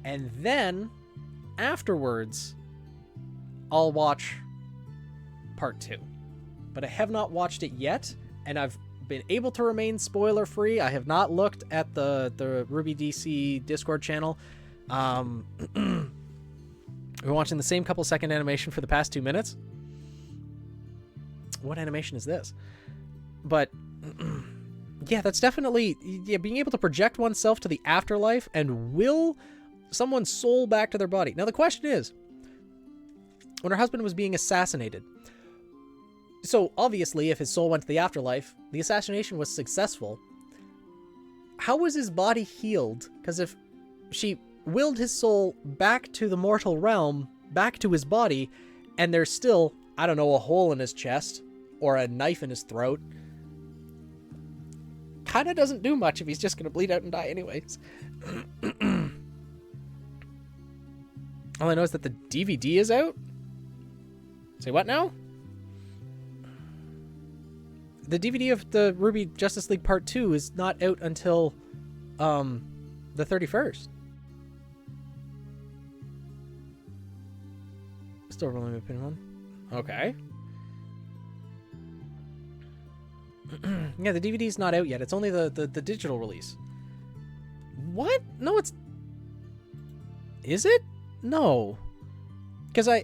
And then afterwards, I'll watch Part 2. But I have not watched it yet, and I've been able to remain spoiler free. I have not looked at the RWBY DC Discord channel. We're watching the same couple second animation for the past 2 minutes. What animation is this? But yeah, that's definitely being able to project oneself to the afterlife and will someone's soul back to their body. Now the question is, when her husband was being assassinated, so obviously if his soul went to the afterlife, the assassination was successful. How was his body healed? Because if she willed his soul back to the mortal realm, back to his body, and there's still, I don't know, a hole in his chest or a knife in his throat, kind of doesn't do much if he's just going to bleed out and die anyways. All I know is that the DVD is out. Say what now? The DVD of the RWBY Justice League Part 2 is not out until the 31st. Still rolling my opinion on. Okay. Yeah, the DVD's not out yet. It's only the digital release. What? No, it's... Is it? No. Because I've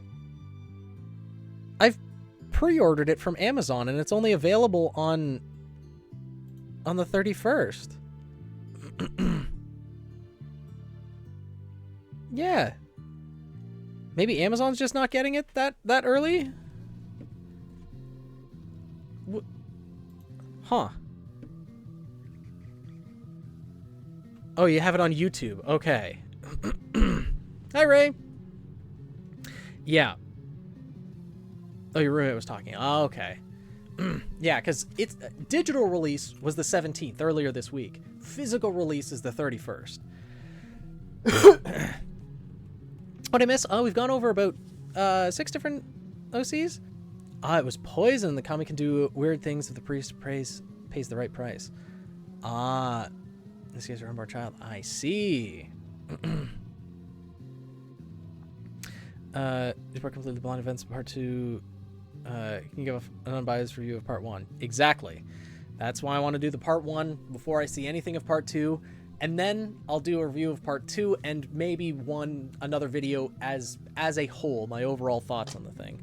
pre-ordered it from Amazon and it's only available on the 31st. Yeah. Maybe Amazon's just not getting it that early? Huh. Oh, you have it on YouTube. Okay. Hi, Ray. Yeah. Oh, your roommate was talking. Oh, okay. Yeah, because its digital release was the 17th, earlier this week. Physical release is the 31st. What I miss? Oh, we've gone over about 6 different OCs. Ah, it was Poison. The comic can do weird things if the priest pays the right price. Ah, this guy's your unborn child. I see. These were completely blind events. Part 2, you can give an unbiased review of Part 1. Exactly. That's why I want to do the Part 1 before I see anything of Part 2. And then I'll do a review of Part 2 and maybe another video as a whole, my overall thoughts on the thing.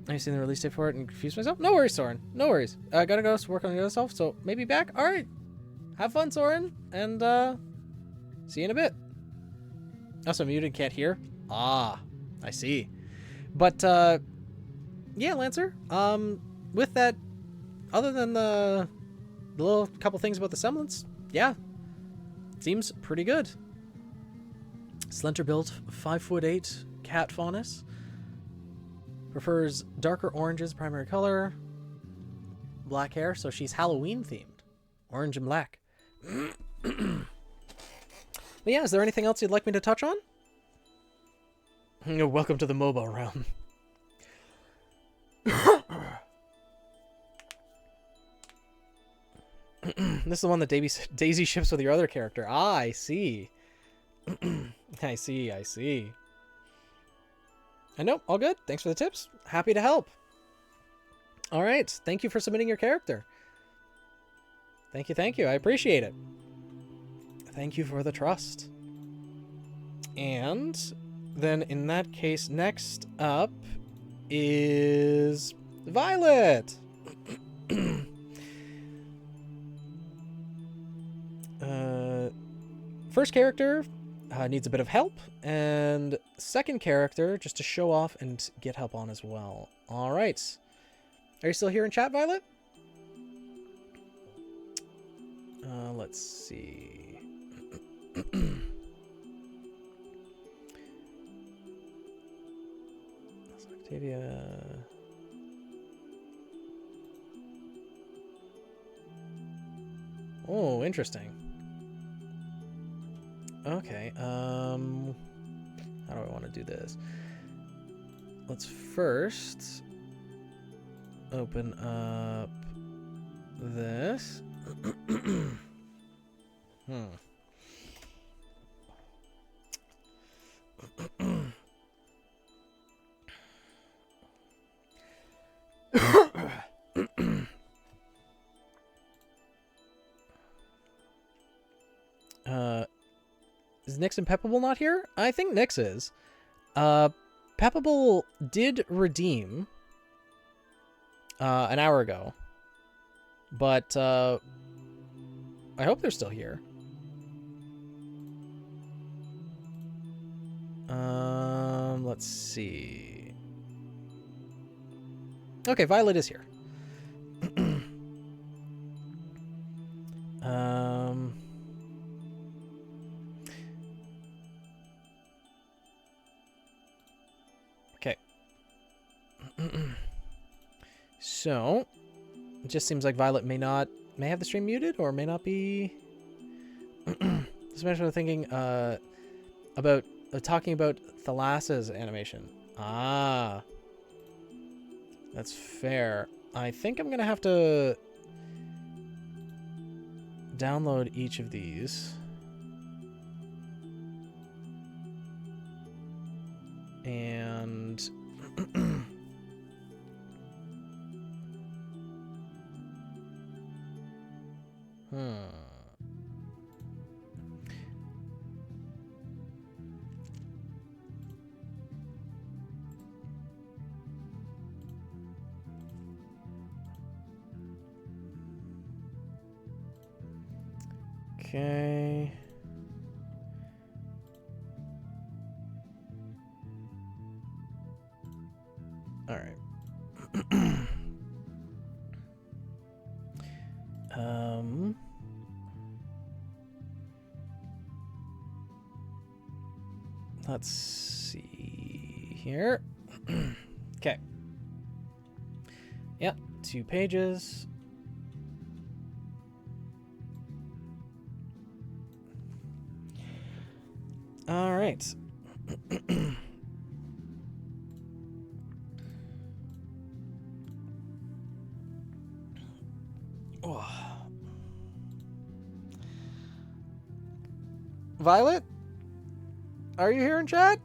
Have you seen the release date for it and confused myself? No worries, Soren. No worries. I gotta go work on the other stuff, so maybe back. All right. Have fun, Soren, and see you in a bit. Also, muted, can't hear. Ah, I see. But yeah, Lancer. With that, other than the little couple things about the semblance, yeah, seems pretty good. Slender built, 5'8", cat faunus. Prefers darker oranges, primary color. Black hair, so she's Halloween themed. Orange and black. But yeah, is there anything else you'd like me to touch on? Welcome to the mobile realm. This is the one that Daisy ships with your other character. Ah, I see. I see. I know, all good. Thanks for the tips. Happy to help. All right, thank you for submitting your character. Thank you. I appreciate it. Thank you for the trust. And then in that case, next up is Violet. First character needs a bit of help, and second character just to show off and get help on as well. All right. Are you still here in chat, Violet? Let's see. Octavia. Oh, interesting. Okay, how do I want to do this? Let's first open up this. Is Nyx and Peppable not here? I think Nyx is. Peppable did redeem an hour ago, but I hope they're still here. Let's see. Okay, Violet is here. Okay. So, it just seems like Violet may have the stream muted or may not be. Especially thinking about talking about Thalassa's animation. Ah, that's fair. I think I'm gonna have to download each of these. And okay. All right. Let's see here. Okay. Yep, 2 pages. All right. Oh. Violet, Are you here in chat?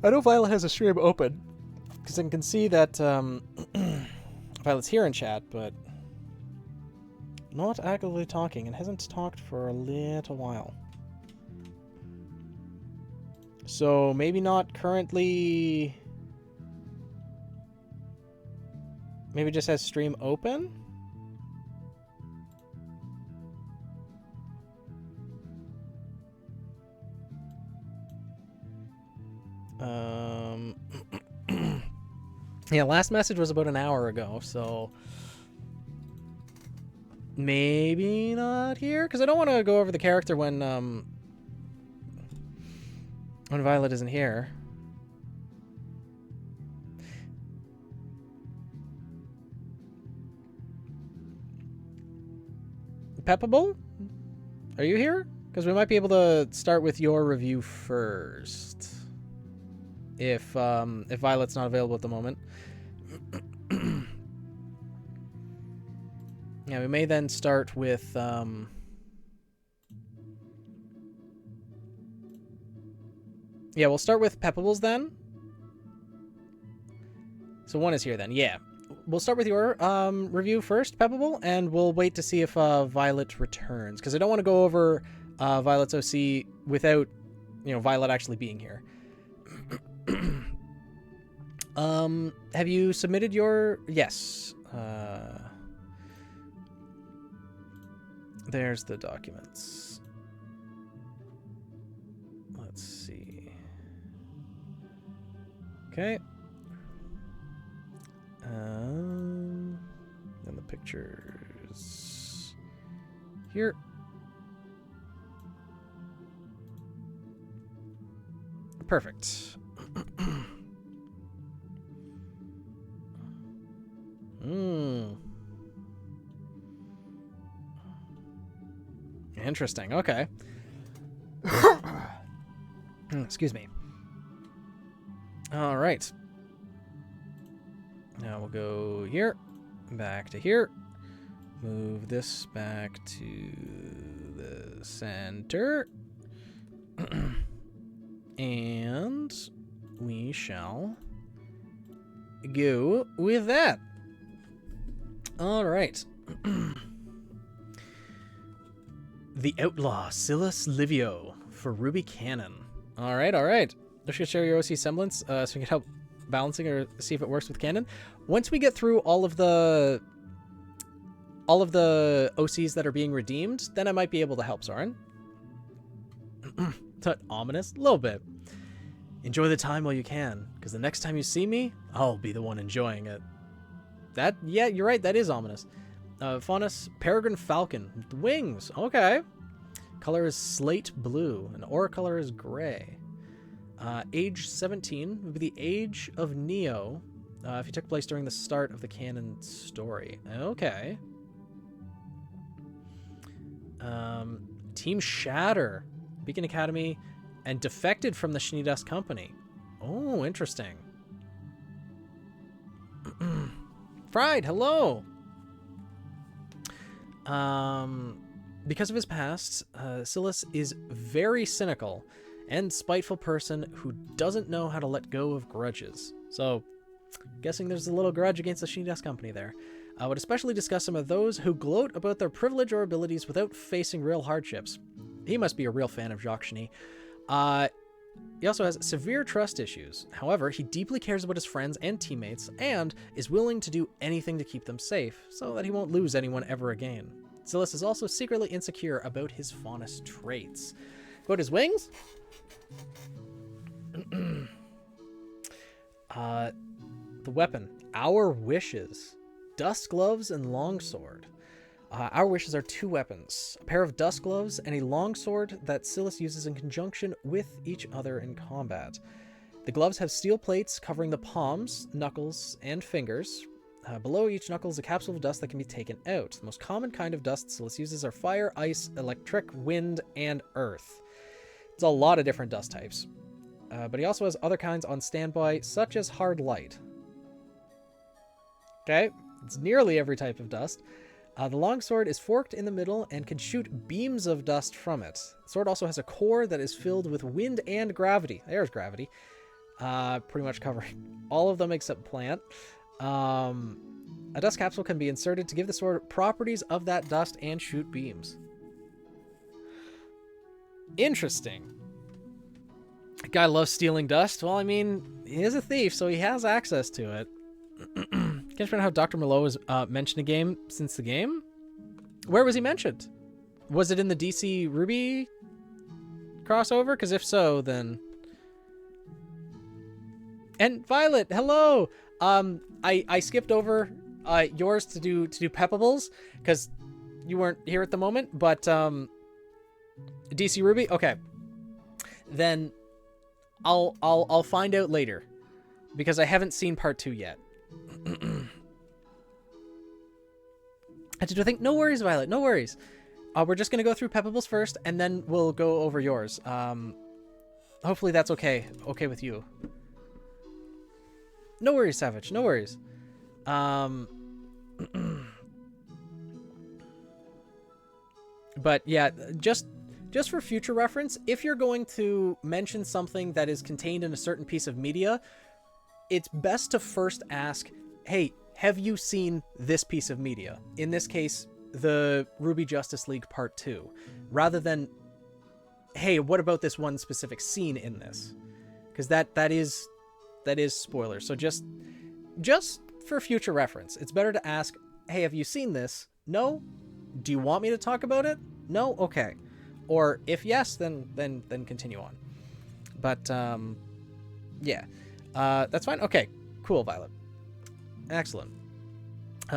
I know Violet has a stream open, because I can see that Violet's here in chat, but not actively talking, and hasn't talked for a little while. So maybe not currently. Maybe just has stream open? Yeah, last message was about an hour ago, so maybe not here, because I don't want to go over the character when Violet isn't here. Peppable? Are you here? Because we might be able to start with your review first. If Violet's not available at the moment. Yeah, we may then start with yeah, we'll start with Peppables then. So one is here then. Yeah. We'll start with your review first, Peppable, and we'll wait to see if Violet returns, because I don't want to go over Violet's OC without, Violet actually being here. Have you submitted your... Yes. There's the documents. Let's see. Okay. And the pictures here. Perfect. Interesting. Okay. Excuse me. All right. Now we'll go here, back to here, move this back to the center, and we shall go with that. All right. The Outlaw, Silas Livio for RWBY Canon. All right, all right. Let's just share your OC semblance so we can help balancing or see if it works with canon. Once we get through all of the OCs that are being redeemed, then I might be able to help Soren. Is that ominous? A little bit. Enjoy the time while you can, because the next time you see me, I'll be the one enjoying it. That, yeah, you're right, that is ominous. Faunus, Peregrine Falcon, with wings, okay. Color is slate blue, and aura color is gray. Age 17 would be the age of Neo if he took place during the start of the canon story. Okay. Team Shatter, Beacon Academy, and defected from the Shnidus Company. Oh, interesting. Fried, hello! Because of his past, Silas is very cynical and spiteful person who doesn't know how to let go of grudges. So, guessing there's a little grudge against the Shnidus Company there. I would especially discuss some of those who gloat about their privilege or abilities without facing real hardships. He must be a real fan of Jacques Cheny. He also has severe trust issues. However, he deeply cares about his friends and teammates and is willing to do anything to keep them safe so that he won't lose anyone ever again. Silas is also secretly insecure about his Faunus traits. About his wings? The weapon. Our wishes. Dust gloves and longsword. Our wishes are two weapons. A pair of dust gloves and a longsword that Silas uses in conjunction with each other in combat. The gloves have steel plates covering the palms, knuckles, and fingers. Below each knuckle is a capsule of dust that can be taken out. The most common kind of dust Silas uses are fire, ice, electric, wind, and earth. It's a lot of different dust types. But he also has other kinds on standby, such as hard light. Okay, it's nearly every type of dust. The longsword is forked in the middle and can shoot beams of dust from it. The sword also has a core that is filled with wind and gravity. There's gravity. Pretty much covering all of them except plant. A dust capsule can be inserted to give the sword properties of that dust and shoot beams. Interesting. Guy loves stealing dust. Well, I mean, he is a thief, so he has access to it. Can't remember how Dr. Merlot was mentioned a game since the game. Where was he mentioned? Was it in the DC RWBY crossover? Because if so, then... And Violet, hello! I skipped over yours to do Peppables, because you weren't here at the moment, but DC RWBY? Okay. Then I'll find out later, because I haven't seen part 2 yet. I think, no worries, Violet, no worries. We're just gonna go through Peppables first, and then we'll go over yours. Hopefully that's okay with you. No worries, Savage, no worries. But yeah, just for future reference, if you're going to mention something that is contained in a certain piece of media, it's best to first ask, hey, have you seen this piece of media? In this case, the RWBY Justice League Part 2, rather than, hey, what about this one specific scene in this? Because that is spoilers. So just for future reference, it's better to ask, hey, have you seen this? No? Do you want me to talk about it? No? Okay. Or if yes, then continue on. But yeah. That's fine. Okay, cool, Violet. Excellent.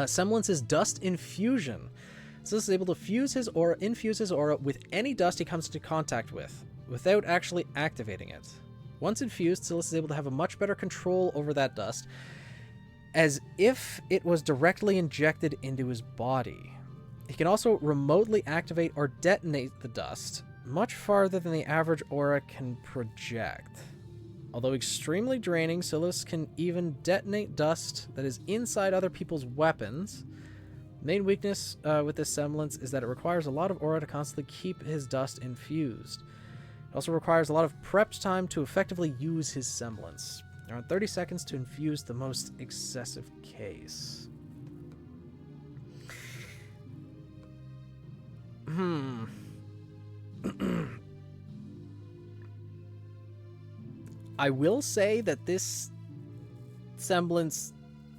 Semblance is dust infusion. So this is able to infuse his aura with any dust he comes into contact with, without actually activating it. Once infused, Silas is able to have a much better control over that dust, as if it was directly injected into his body. He can also remotely activate or detonate the dust, much farther than the average aura can project. Although extremely draining, Silas can even detonate dust that is inside other people's weapons. Main weakness with this semblance is that it requires a lot of aura to constantly keep his dust infused. It also requires a lot of prep time to effectively use his semblance. Around 30 seconds to infuse the most excessive case. I will say that this semblance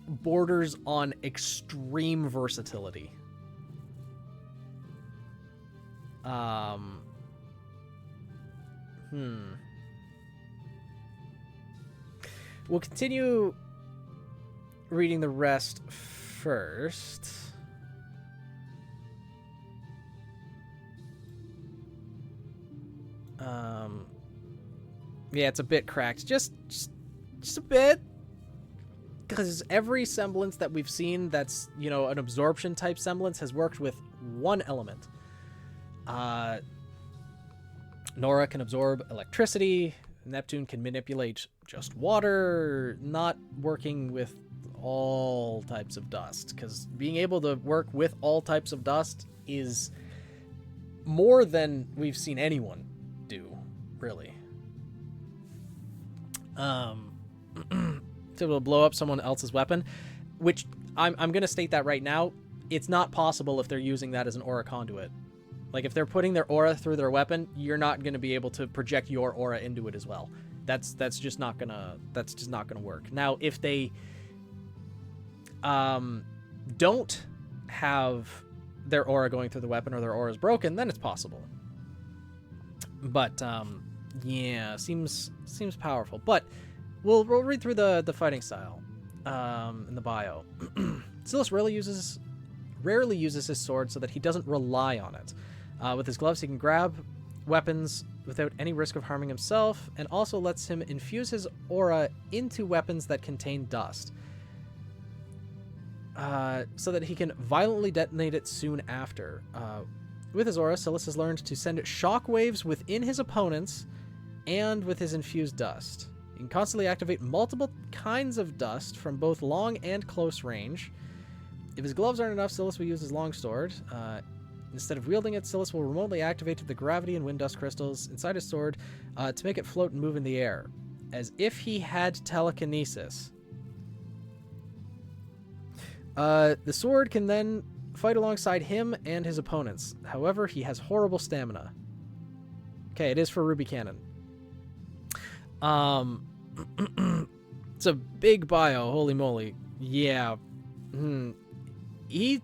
borders on extreme versatility. We'll continue reading the rest first. Yeah, it's a bit cracked. Just a bit. Because every semblance that we've seen that's, you know, an absorption type semblance has worked with one element. Nora can absorb electricity. Neptune can manipulate just water, not working with all types of dust. Because being able to work with all types of dust is more than we've seen anyone do, really. To able to blow up someone else's weapon, which I'm going to state that right now, it's not possible if they're using that as an aura conduit. Like, if they're putting their aura through their weapon, you're not going to be able to project your aura into it as well. That's just not gonna work. Now, if they don't have their aura going through the weapon, or their aura is broken, then it's possible. But yeah, seems powerful. But we'll read through the fighting style in the bio. Silas rarely uses his sword so that he doesn't rely on it. With his gloves, he can grab weapons without any risk of harming himself, and also lets him infuse his aura into weapons that contain dust, so that he can violently detonate it soon after. With his aura, Silas has learned to send shockwaves within his opponents and with his infused dust. He can constantly activate multiple kinds of dust from both long and close range. If his gloves aren't enough, Silas will use his longsword. Instead of wielding it, Silas will remotely activate the gravity and wind dust crystals inside his sword to make it float and move in the air, as if he had telekinesis. The sword can then fight alongside him and his opponents. However, he has horrible stamina. Okay, it is for RWBY canon. It's a big bio, holy moly. Yeah. He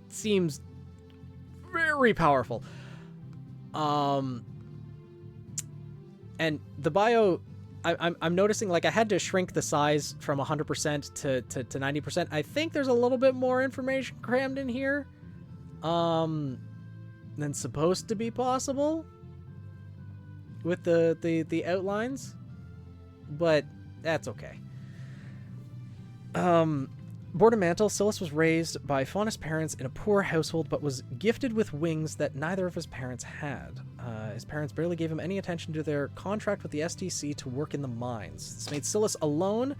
seems very powerful. And the bio, I'm noticing, like, I had to shrink the size from 100% to 90%. I think there's a little bit more information crammed in here than supposed to be possible with the outlines, but that's okay. Born a mantle, Silas was raised by Faunus' parents in a poor household, but was gifted with wings that neither of his parents had. His parents barely gave him any attention to their contract with the STC to work in the mines. This made Silas alone,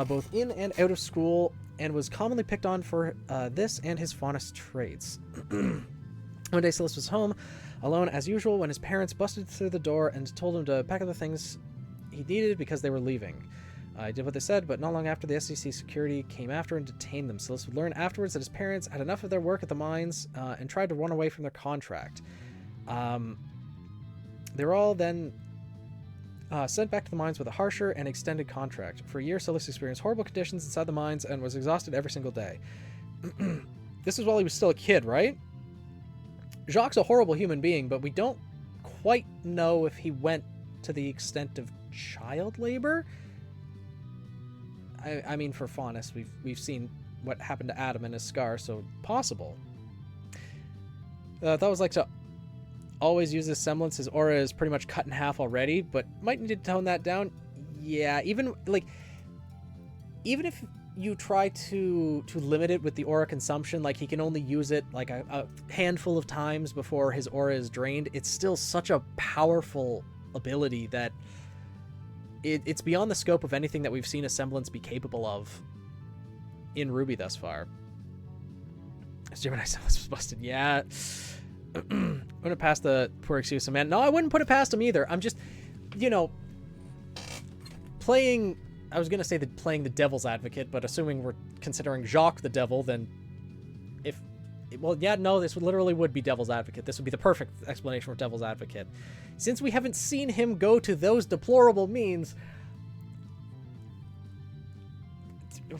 both in and out of school, and was commonly picked on for this and his Faunus traits. One day, Silas was home, alone as usual, when his parents busted through the door and told him to pack up the things he needed because they were leaving. He did what they said, but not long after, the SEC security came after and detained them. Silas would learn afterwards that his parents had enough of their work at the mines and tried to run away from their contract. They were all then sent back to the mines with a harsher and extended contract. For a year, Silas experienced horrible conditions inside the mines and was exhausted every single day. This is while he was still a kid, right? Jacques' a horrible human being, but we don't quite know if he went to the extent of child labor. I mean, for Faunus, we've seen what happened to Adam and his scar, so possible. That was like to always use his semblance. His aura is pretty much cut in half already, but might need to tone that down. Yeah, even if you try to limit it with the aura consumption, like he can only use it like a handful of times before his aura is drained, it's still such a powerful ability that it's beyond the scope of anything that we've seen a semblance be capable of in RWBY thus far. His Gemini semblance was busted. Yeah. I'm gonna pass the poor excuse, man. No, I wouldn't put it past him either. I'm just, playing... I was gonna say that playing the devil's advocate, but assuming we're considering Jacques the devil, then this literally would be devil's advocate. This would be the perfect explanation for devil's advocate. Since we haven't seen him go to those deplorable means,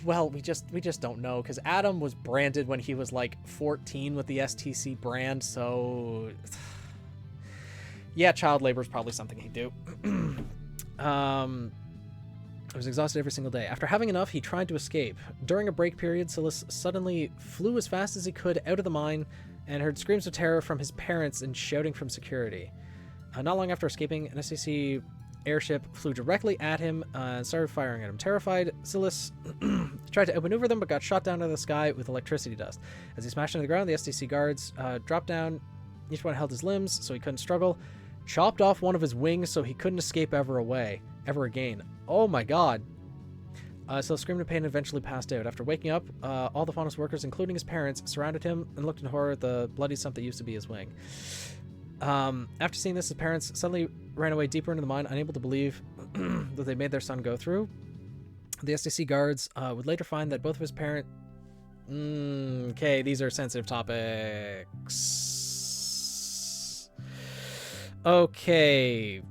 well, we just don't know, because Adam was branded when he was like 14 with the STC brand, so yeah, child labor is probably something he'd do. I was exhausted every single day. After having enough, he tried to escape. During a break period, Silas suddenly flew as fast as he could out of the mine and heard screams of terror from his parents and shouting from security. Not long after escaping, an SEC airship flew directly at him and started firing at him. Terrified, Silas tried to outmaneuver them but got shot down out of the sky with electricity dust. As he smashed into the ground, the STC guards dropped down. Each one held his limbs so he couldn't struggle. Chopped off one of his wings so he couldn't escape ever again. Oh my god. So screamed in pain and eventually passed out. After waking up, all the Faunus workers, including his parents, surrounded him and looked in horror at the bloody stump that used to be his wing. After seeing this, his parents suddenly ran away deeper into the mine, unable to believe that they made their son go through. The SDC guards would later find that both of his parents... okay, these are sensitive topics. Okay.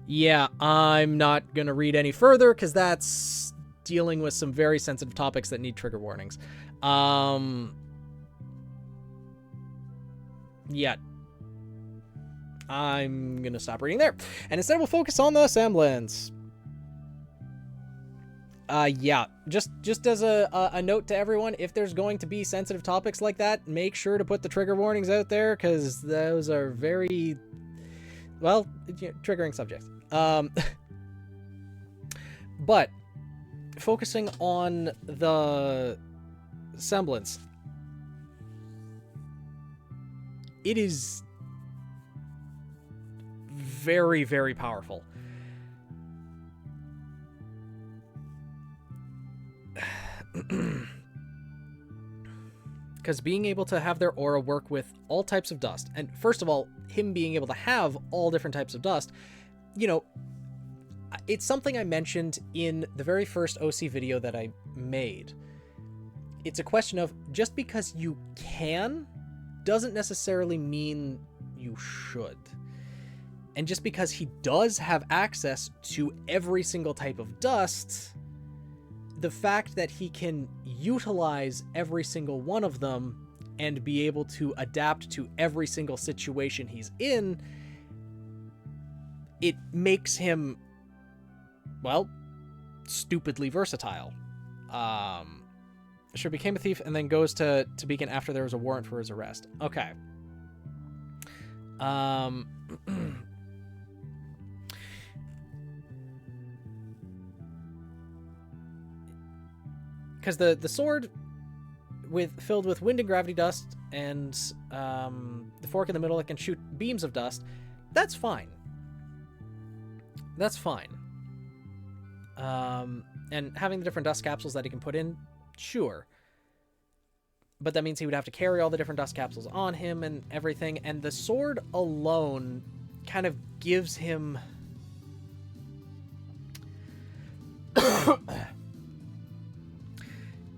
Yeah, I'm not going to read any further because that's dealing with some very sensitive topics that need trigger warnings. Yeah. I'm going to stop reading there. And instead we'll focus on the semblance. Yeah, just as a note to everyone, if there's going to be sensitive topics like that, make sure to put the trigger warnings out there because those are very, well, triggering subjects. But focusing on the semblance, it is very, very powerful. Because being able to have their aura work with all types of dust, and first of all, him being able to have all different types of dust, you know, it's something I mentioned in the very first OC video that I made. It's a question of, just because you can doesn't necessarily mean you should. And just because he does have access to every single type of dust, the fact that he can utilize every single one of them and be able to adapt to every single situation he's in, it makes him, well, stupidly versatile. Sure, became a thief and then goes to Beacon after there was a warrant for his arrest. Okay. Because the sword filled with wind and gravity dust, and the fork in the middle that can shoot beams of dust, that's fine. That's fine. And having the different dust capsules that he can put in, sure. But that means he would have to carry all the different dust capsules on him and everything, and the sword alone kind of gives him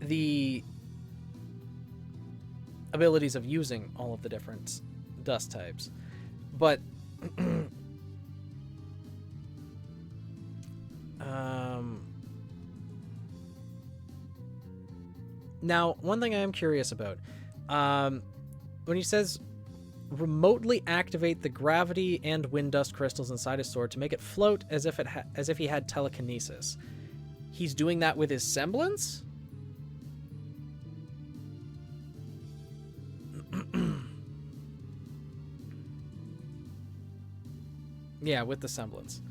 the abilities of using all of the different dust types. But now, one thing I am curious about, when he says remotely activate the gravity and wind dust crystals inside his sword to make it float as if he had telekinesis, he's doing that with his semblance? Yeah, with the semblance.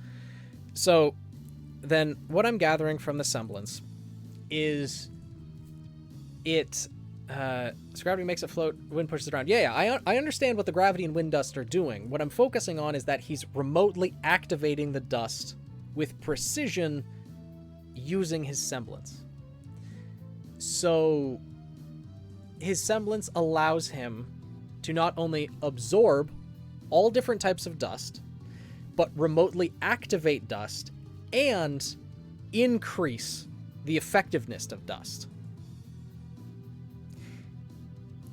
So then what I'm gathering from the semblance is gravity makes it float, wind pushes it around. Yeah, I understand what the gravity and wind dust are doing. What I'm focusing on is that he's remotely activating the dust with precision using his semblance. So his semblance allows him to not only absorb all different types of dust, but remotely activate dust and increase the effectiveness of dust.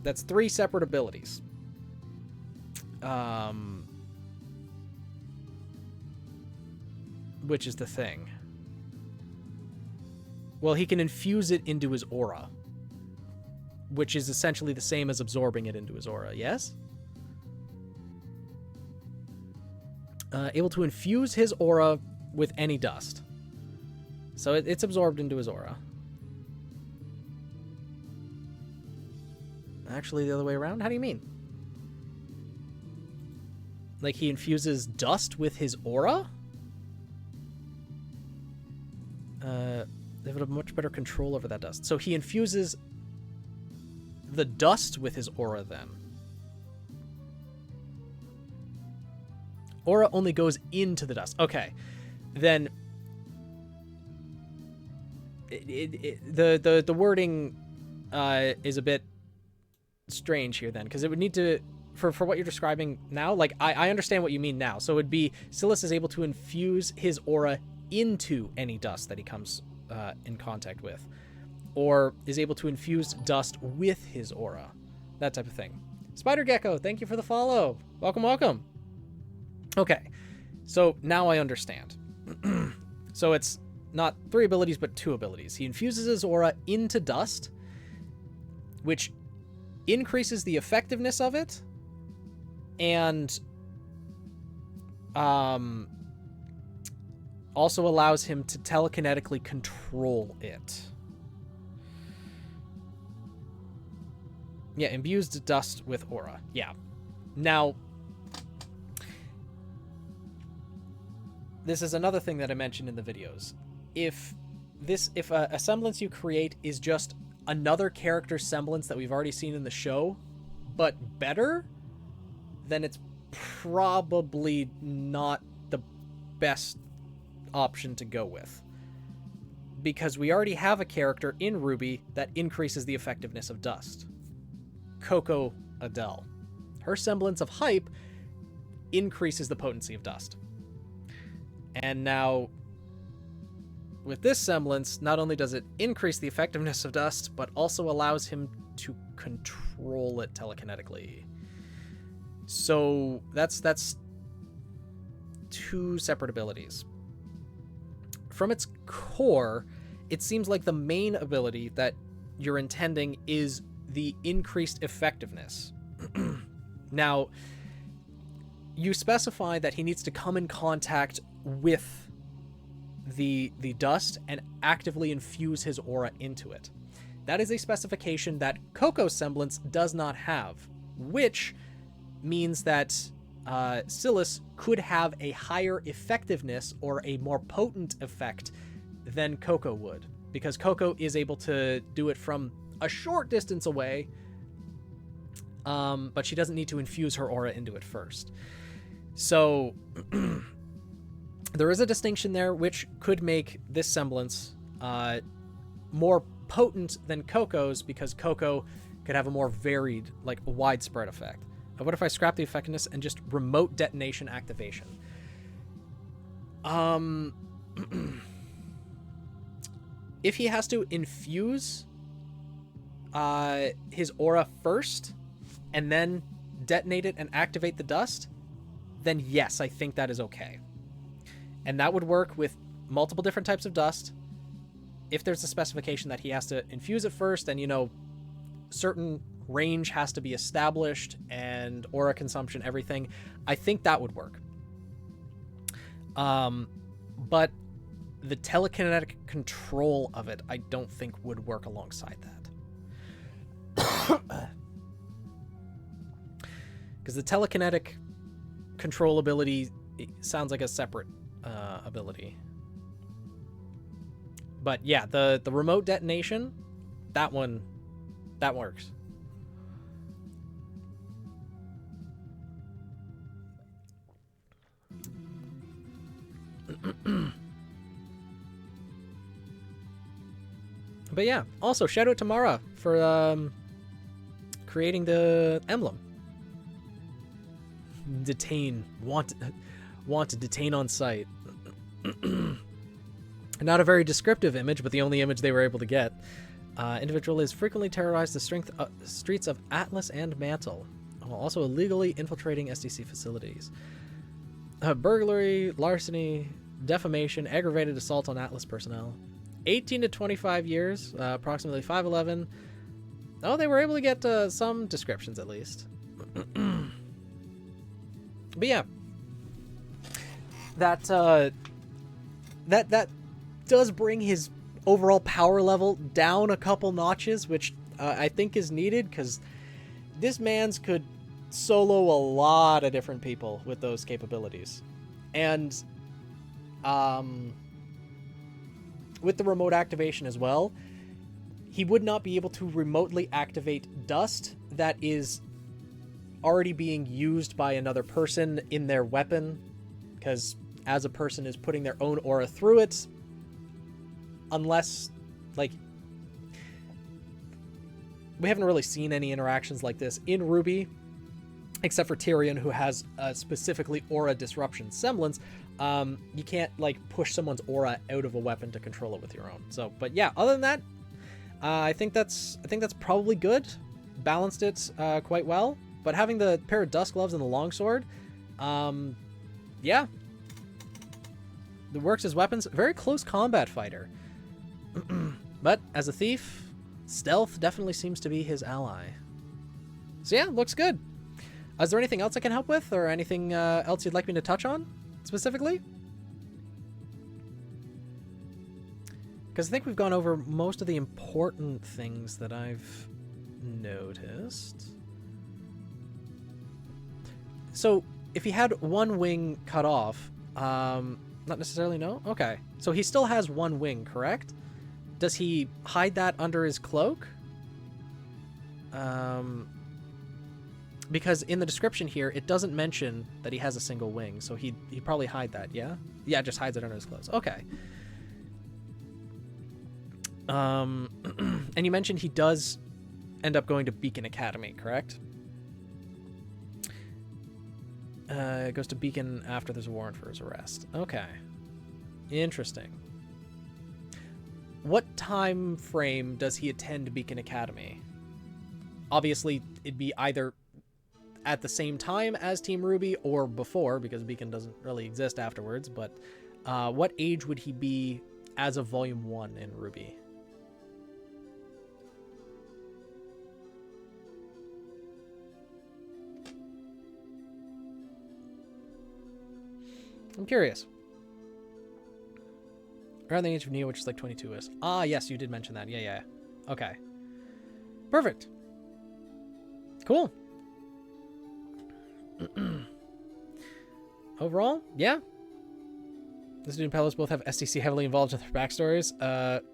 That's 3 separate abilities. Which is the thing. Well, he can infuse it into his aura, which is essentially the same as absorbing it into his aura, yes? Able to infuse his aura with any dust. So it's absorbed into his aura. Actually, the other way around? How do you mean? Like, he infuses dust with his aura? They have a much better control over that dust. So he infuses the dust with his aura then. Aura only goes into the dust. Okay. Then the wording is a bit strange here then, because it would need to, for what you're describing now, like I understand what you mean now. So it would be Silas is able to infuse his aura into any dust that he comes in contact with, or is able to infuse dust with his aura, that type of thing. Spider Gecko, thank you for the follow. Welcome. Okay, so now I understand. So it's not 3 abilities, but 2 abilities. He infuses his aura into dust, which increases the effectiveness of it, and also allows him to telekinetically control it. Yeah, imbues dust with aura. Yeah. Now, this is another thing that I mentioned in the videos. If a semblance you create is just another character's semblance that we've already seen in the show, but better, then it's probably not the best option to go with. Because we already have a character in RWBY that increases the effectiveness of dust. Coco Adele. Her semblance of hype increases the potency of dust. And now, with this semblance, not only does it increase the effectiveness of dust, but also allows him to control it telekinetically. So that's two separate abilities. From its core, it seems like the main ability that you're intending is the increased effectiveness. Now, you specify that he needs to come in contact with the dust and actively infuse his aura into it. That is a specification that Coco's semblance does not have, which means that Silas could have a higher effectiveness or a more potent effect than Coco would, because Coco is able to do it from a short distance away, but she doesn't need to infuse her aura into it first. So there is a distinction there, which could make this semblance more potent than Coco's, because Coco could have a more varied, like widespread effect. What if I scrap the effectiveness and just remote detonation activation? If he has to infuse his aura first and then detonate it and activate the dust, then yes, I think that is okay. And that would work with multiple different types of dust. If there's a specification that he has to infuse it first, and, you know, certain range has to be established and aura consumption, everything, I think that would work. But the telekinetic control of it, I don't think would work alongside that. Because the telekinetic control ability sounds like a separate ability. But yeah, the remote detonation, that works. But yeah, also shout out to Mara for creating the emblem. Detain, want to detain on site. Not a very descriptive image, but the only image they were able to get. Individual is frequently terrorized the streets of Atlas and Mantle, while also illegally infiltrating SDC facilities. Burglary, larceny, defamation, aggravated assault on Atlas personnel. 18 to 25 years, approximately 5'11". Oh, they were able to get some descriptions at least. But yeah, that does bring his overall power level down a couple notches, which I think is needed, because this man's could solo a lot of different people with those capabilities. And with the remote activation as well, he would not be able to remotely activate dust that is already being used by another person in their weapon, because as a person is putting their own aura through it, unless, like, we haven't really seen any interactions like this in RWBY, except for Tyrion, who has a specifically aura disruption semblance. You can't, like, push someone's aura out of a weapon to control it with your own. So, but yeah, other than that, I think that's probably good. Balanced it quite well. But having the pair of dust gloves and the longsword, yeah, it works as weapons. Very close combat fighter. But as a thief, stealth definitely seems to be his ally. So yeah, looks good. Is there anything else I can help with, or anything else you'd like me to touch on specifically? Because I think we've gone over most of the important things that I've noticed. So if he had one wing cut off, not necessarily, no? Okay. So he still has one wing, correct? Does he hide that under his cloak? because in the description here, it doesn't mention that he has a single wing, so he'd probably hide that, yeah? Yeah, just hides it under his clothes. Okay. And you mentioned he does end up going to Beacon Academy, correct? Goes to Beacon after there's a warrant for his arrest. Okay. Interesting. What time frame does he attend Beacon Academy? Obviously, it'd be either at the same time as Team RWBY or before, because Beacon doesn't really exist afterwards, but what age would he be as of Volume 1 in RWBY? I'm curious. Around the age of Neo, which is like 22-ish. Ah, yes, you did mention that. Yeah. Okay. Perfect. Cool. Overall, yeah. This dude and Pelos both have STC heavily involved in their backstories.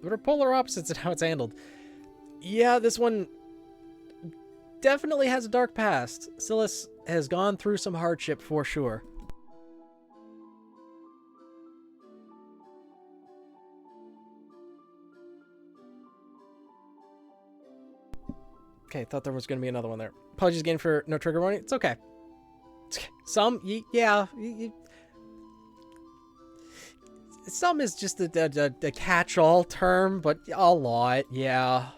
What are polar opposites in how it's handled? Yeah, this one definitely has a dark past. Silas has gone through some hardship for sure. Okay, thought there was going to be another one there. Apologies again for no trigger warning. It's okay. Some, yeah. Some is just a catch-all term, but a lot, yeah.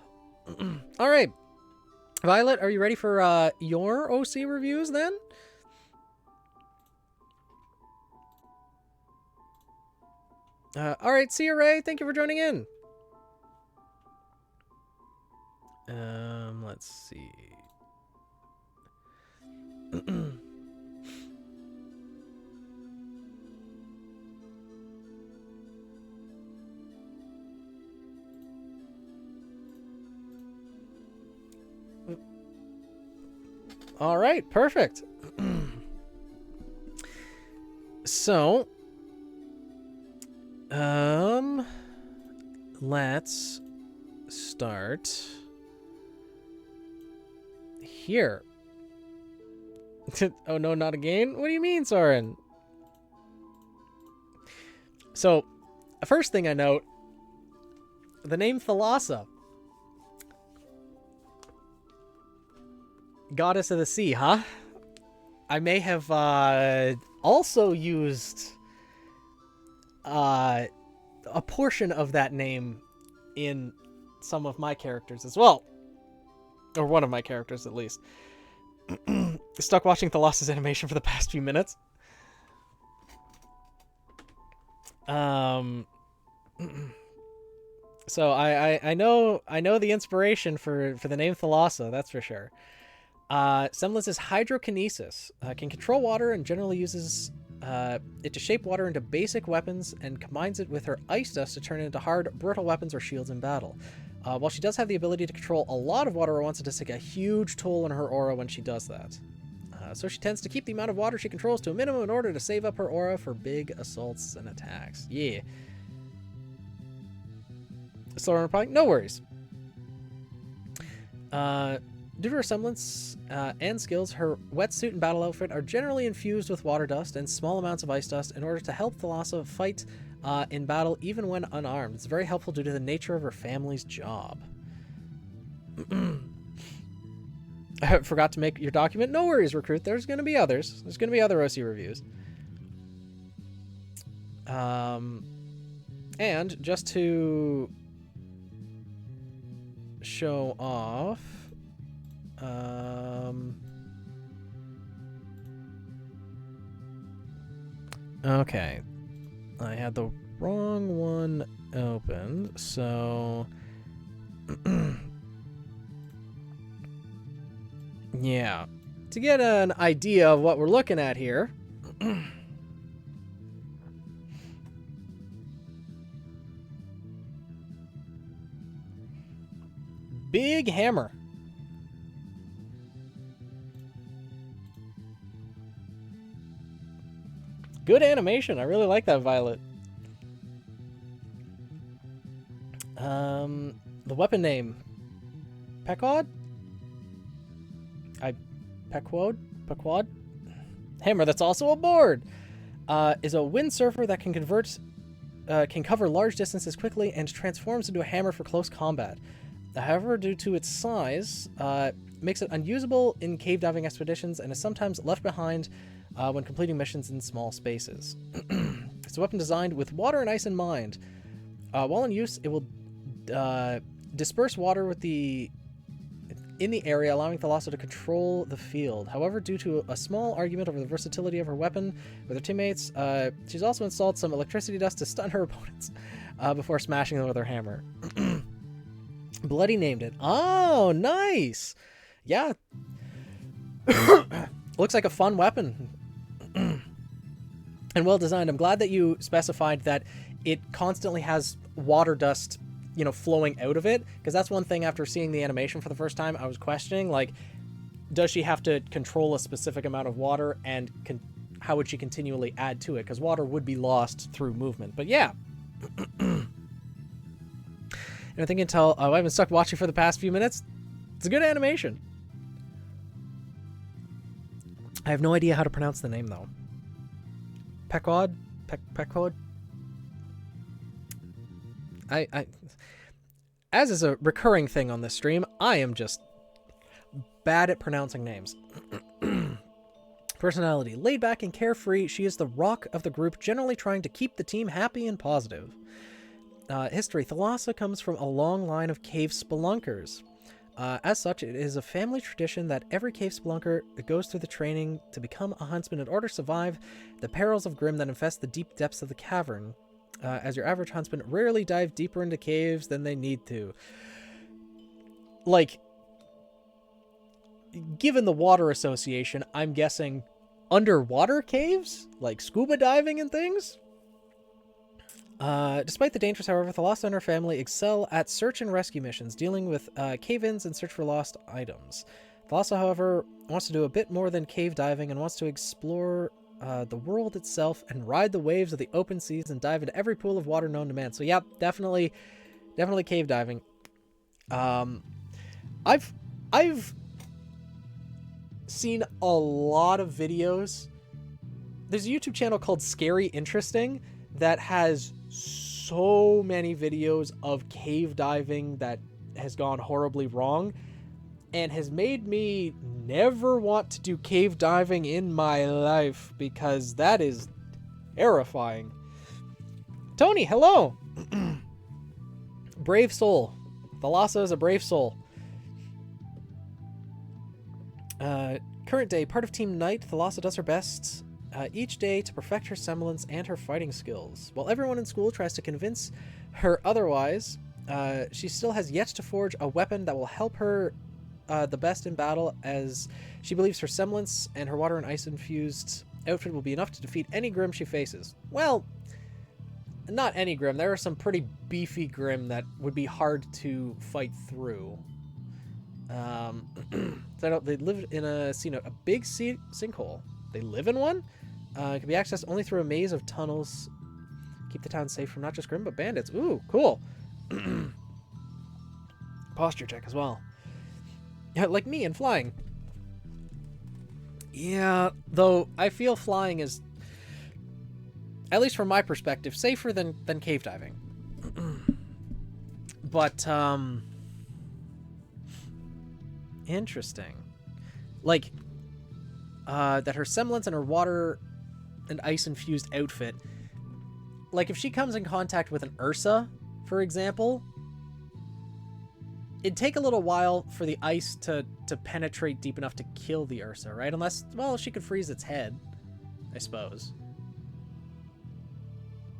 All right. Violet, are you ready for your OC reviews then? All right, see you, Ray. Thank you for joining in. Let's see. All right, perfect. So, let's start here. Oh no, not again? What do you mean, Soren? So, first thing I note, the name Thalassa. Goddess of the Sea, huh? I may have also used a portion of that name in some of my characters as well. Or one of my characters, at least. Stuck watching Thalassa's animation for the past few minutes. So I know the inspiration for the name Thalassa, that's for sure. Semblance is hydrokinesis. Can control water and generally uses it to shape water into basic weapons and combines it with her ice dust to turn it into hard, brittle weapons or shields in battle. While she does have the ability to control a lot of water at once, it does take a huge toll on her aura when she does that. So she tends to keep the amount of water she controls to a minimum in order to save up her aura for big assaults and attacks. Yeah. Slower replying? No worries. Due to her semblance and skills, her wetsuit and battle outfit are generally infused with water dust and small amounts of ice dust in order to help Thalassa fight in battle even when unarmed. It's very helpful due to the nature of her family's job. I forgot to make your document. No worries, Recruit. There's going to be others. There's going to be other OC reviews. And just to show off... okay. I had the wrong one opened, so... yeah. To get an idea of what we're looking at here... Big hammer. Good animation. I really like that, Violet. The weapon name. Pekod? I Pequod hammer that's also a board is a windsurfer that can cover large distances quickly and transforms into a hammer for close combat. However, due to its size, makes it unusable in cave diving expeditions and is sometimes left behind when completing missions in small spaces. It's a weapon designed with water and ice in mind. While in use, it will disperse water in the area, allowing Thalasso to control the field. However, due to a small argument over the versatility of her weapon with her teammates, she's also installed some electricity dust to stun her opponents before smashing them with her hammer. Bloody named it. Oh, nice! Yeah. Looks like a fun weapon. And well designed. I'm glad that you specified that it constantly has water dust, you know, flowing out of it, because that's one thing after seeing the animation for the first time I was questioning, like, does she have to control a specific amount of water, and how would she continually add to it, because water would be lost through movement. But yeah. And I think until I've been stuck watching for the past few minutes, it's a good animation. I have no idea how to pronounce the name though. Pequod? Pequod? I as is a recurring thing on this stream, I am just bad at pronouncing names. Personality. Laid back and carefree, she is the rock of the group, generally trying to keep the team happy and positive. History. Thalassa comes from a long line of cave spelunkers. As such, it is a family tradition that every cave spelunker goes through the training to become a huntsman in order to survive the perils of Grim that infest the deep depths of the cavern. As your average huntsman rarely dive deeper into caves than they need to. Like, given the water association, I'm guessing underwater caves? Like scuba diving and things? Despite the dangers, however, Thalassa and her family excel at search and rescue missions, dealing with cave-ins and search for lost items. Thalassa, however, wants to do a bit more than cave diving and wants to explore the world itself and ride the waves of the open seas and dive into every pool of water known to man. So yeah, definitely cave diving. I've seen a lot of videos. There's a YouTube channel called Scary Interesting that has so many videos of cave diving that has gone horribly wrong and has made me never want to do cave diving in my life, because that is terrifying. Tony, hello. Brave soul. Thalassa is a brave soul. Current day, part of Team Knight, Thalassa does her best each day to perfect her semblance and her fighting skills. While everyone in school tries to convince her otherwise, she still has yet to forge a weapon that will help her the best in battle, as she believes her semblance and her water and ice infused outfit will be enough to defeat any Grim she faces. Well, not any Grim. There are some pretty beefy Grim that would be hard to fight through. So they live in a big sinkhole. They live in one. It can be accessed only through a maze of tunnels. Keep the town safe from not just Grim but bandits. Ooh, cool. Posture check as well. Yeah, like me and flying. Yeah, though I feel flying is, at least from my perspective, safer than cave diving. But interesting. Like that her semblance and her water and ice infused outfit, like if she comes in contact with an Ursa, for example, it'd take a little while for the ice to penetrate deep enough to kill the Ursa, right? Unless, well, she could freeze its head, I suppose.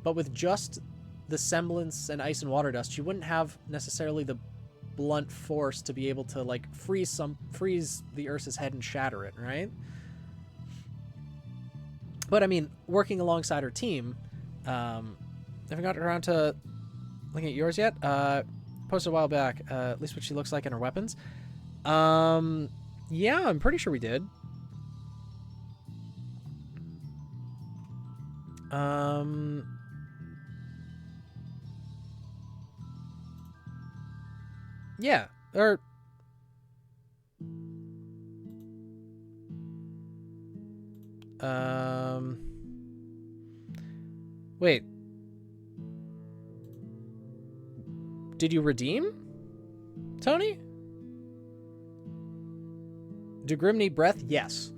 But with just the semblance and ice and water dust, she wouldn't have necessarily the blunt force to be able to, like, freeze the Ursa's head and shatter it, right? But I mean, working alongside her team, haven't got around to looking at yours yet. Posted a while back, at least what she looks like in her weapons. Yeah, I'm pretty sure we did. Yeah, or Wait. Did you redeem, Tony? Do Grimm need breath? Yes.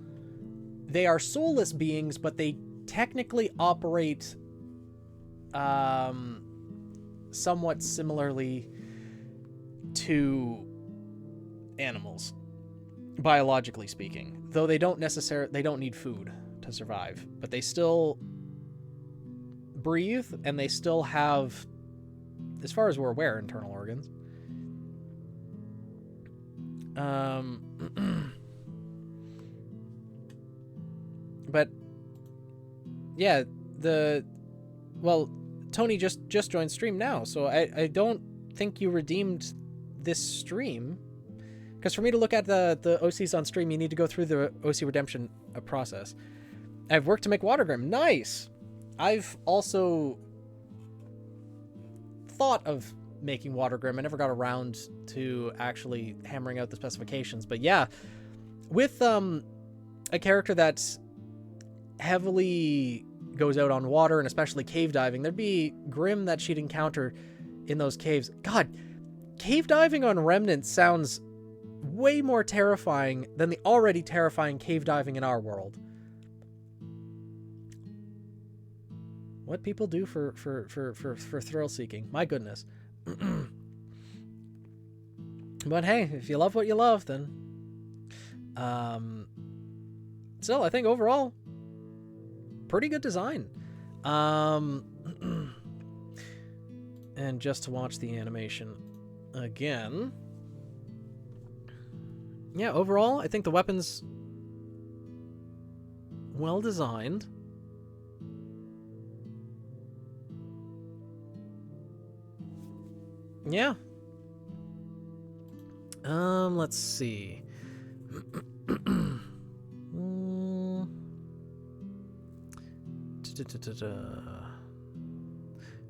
They are soulless beings, but they technically operate somewhat similarly to animals, biologically speaking. Though they don't need food to survive, but they still breathe and they still have, as far as we're aware, internal organs. But yeah, Tony just joined stream now, so I don't think you redeemed this stream, because for me to look at the OCs on stream, you need to go through the OC redemption process. I've worked to make Watergrim. Nice. I've also thought of making Watergrim. I never got around to actually hammering out the specifications, but yeah, with a character that's heavily goes out on water, and especially cave diving, there'd be Grimm that she'd encounter in those caves. God, cave diving on Remnant sounds way more terrifying than the already terrifying cave diving in our world. What people do for thrill seeking, my goodness. But hey, if you love what you love, then still, I think overall pretty good design. And just to watch the animation again, yeah, overall I think the weapon's well designed. Yeah. Let's see.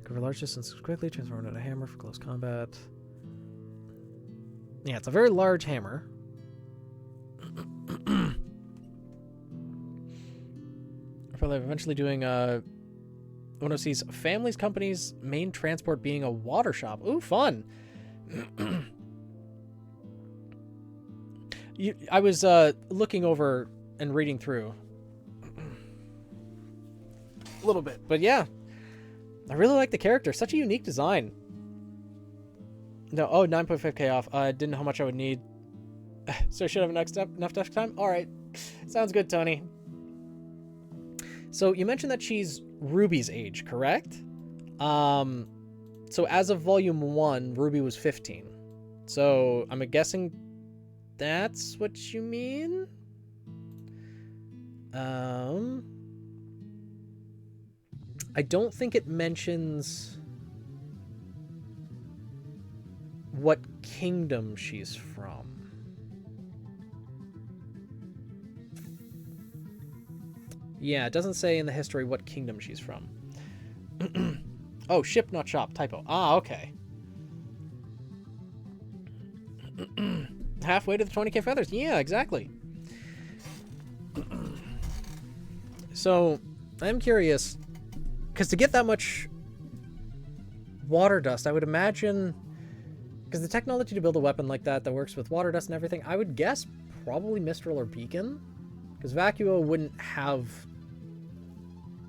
Cover large distances quickly, transform into a hammer for close combat. Yeah, it's a very large hammer. Probably eventually doing one of these families company's main transport being a water shop. Ooh, fun. I was looking over and reading through a little bit, but yeah, I really like the character. Such a unique design. No, 9.5k off. I didn't know how much I would need, so I should have enough desk time. All right, sounds good, Tony. So you mentioned that she's Ruby's age, correct? So as of volume 1, Ruby was 15. So I'm guessing that's what you mean? I don't think it mentions what kingdom she's from. Yeah, it doesn't say in the history what kingdom she's from. Oh, ship, not shop. Typo. Ah, okay. Halfway to the 20k feathers. Yeah, exactly. So, I'm curious, because to get that much water dust, I would imagine, because the technology to build a weapon like that works with water dust and everything, I would guess probably Mistral or Beacon, because Vacuo wouldn't have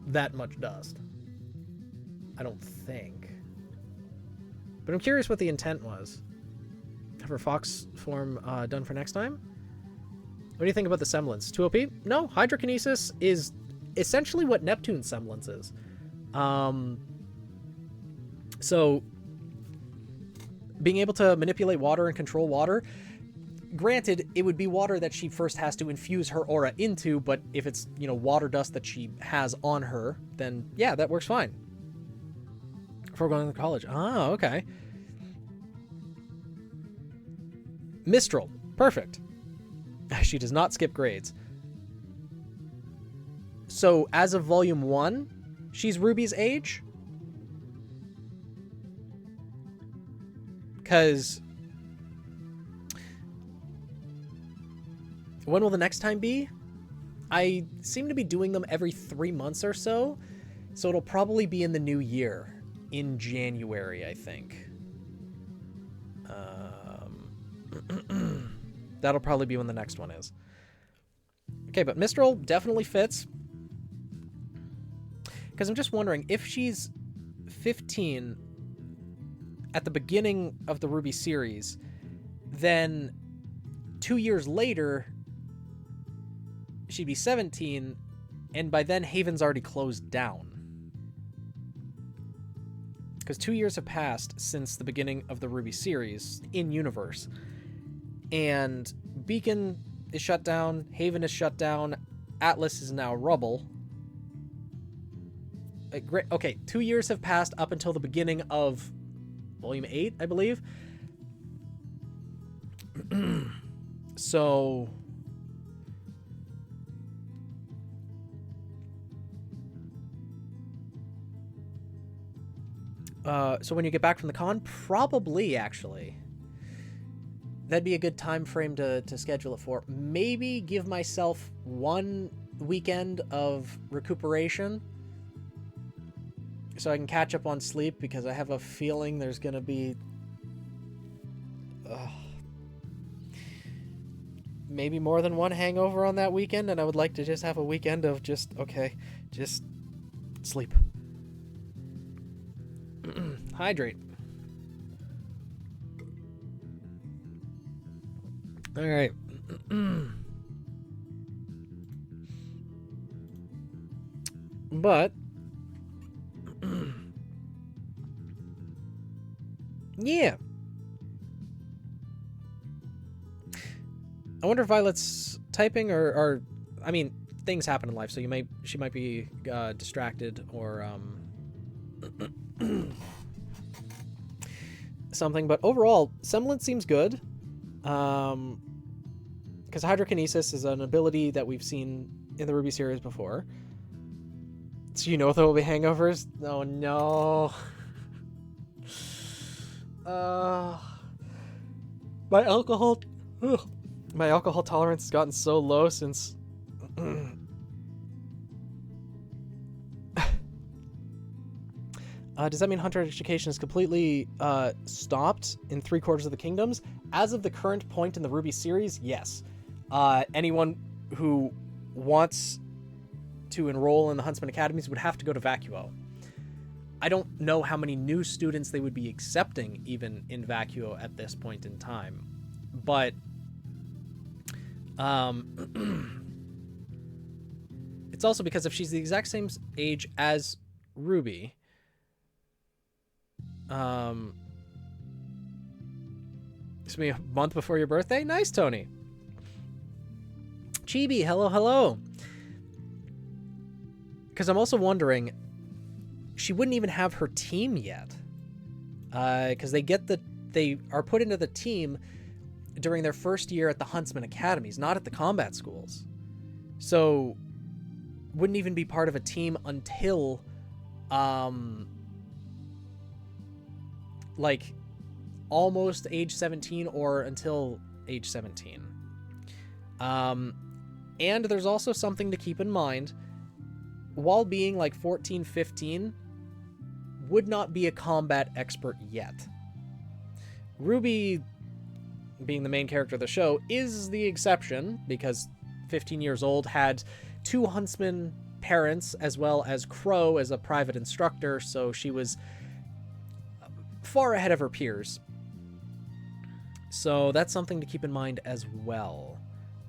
that much dust. I don't think. But I'm curious what the intent was. Have her fox form done for next time? What do you think about the semblance? 2 OP? No, hydrokinesis is essentially what Neptune's semblance is. So, being able to manipulate water and control water, granted, it would be water that she first has to infuse her aura into, but if it's, you know, water dust that she has on her, then yeah, that works fine. Before going to college. Ah, okay. Mistral. Perfect. She does not skip grades. So, as of volume 1, she's Ruby's age? Because when will the next time be? I seem to be doing them every 3 months or so, so it'll probably be in the new year, in January, I think. That'll probably be when the next one is. Okay, but Mistral definitely fits. Because I'm just wondering, if she's 15 at the beginning of the RWBY series, then 2 years later, she'd be 17, and by then Haven's already closed down. Because 2 years have passed since the beginning of the RWBY series in-universe. And Beacon is shut down, Haven is shut down, Atlas is now rubble. Okay, 2 years have passed up until the beginning of Volume 8, I believe. So... so when you get back from the con, probably, actually. That'd be a good time frame to schedule it for. Maybe give myself 1 weekend of recuperation so I can catch up on sleep, because I have a feeling there's going to be... maybe more than one hangover on that weekend, and I would like to just have a weekend of just sleep. Hydrate. All right. But yeah. I wonder if Violet's typing or I mean, things happen in life, so she might be distracted or something, but overall, Semblance seems good. Because Hydrokinesis is an ability that we've seen in the RWBY series before. So you know there will be hangovers? Oh no. My alcohol tolerance has gotten so low since does that mean Hunter Education is completely stopped in 3/4 of the kingdoms? As of the current point in the RWBY series, yes. Anyone who wants to enroll in the Huntsman Academies would have to go to Vacuo. I don't know how many new students they would be accepting even in Vacuo at this point in time. But it's also because if she's the exact same age as RWBY, it's me a month before your birthday? Nice, Tony. Chibi, hello. Because I'm also wondering, she wouldn't even have her team yet. Because they are put into the team during their first year at the Huntsman Academies, not at the combat schools. So, wouldn't even be part of a team until, like, almost age 17 or until age 17. And there's also something to keep in mind. While being like 14, 15, would not be a combat expert yet. RWBY, being the main character of the show, is the exception, because 15 years old, had 2 Huntsman parents, as well as Crow as a private instructor, so she was far ahead of her peers. So that's something to keep in mind as well.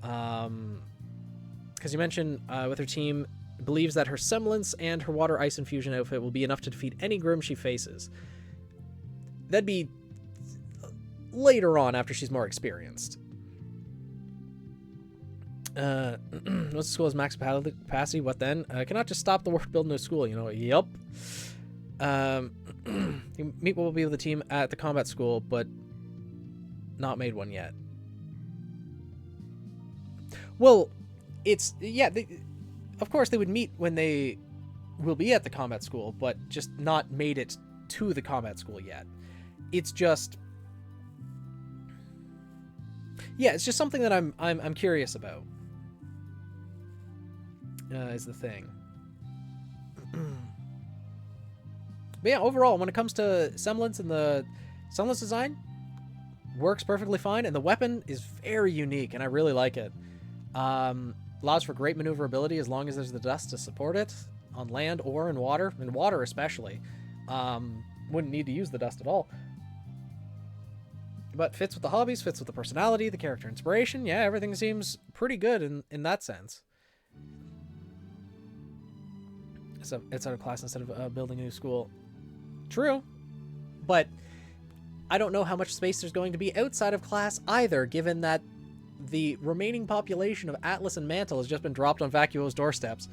Because you mentioned with her team, believes that her semblance and her water ice infusion outfit will be enough to defeat any Grim she faces. That'd be later on, after she's more experienced. Once the school has max capacity, what then? Cannot just stop the work building a school, you know? Yup. You meet what will be with the team at the combat school, but not made one yet. Well, it's... Yeah, of course they would meet when they will be at the combat school, but just not made it to the combat school yet. It's just... Yeah, it's just something that I'm curious about. is the thing. But yeah, overall, when it comes to semblance and the semblance design, works perfectly fine, and the weapon is very unique, and I really like it. Allows for great maneuverability as long as there's the dust to support it on land or in water especially. Wouldn't need to use the dust at all. But fits with the hobbies, fits with the personality, the character inspiration. Yeah, everything seems pretty good in that sense. So it's out of class instead of building a new school. True, but I don't know how much space there's going to be outside of class either, given that the remaining population of Atlas and Mantle has just been dropped on Vacuo's doorsteps.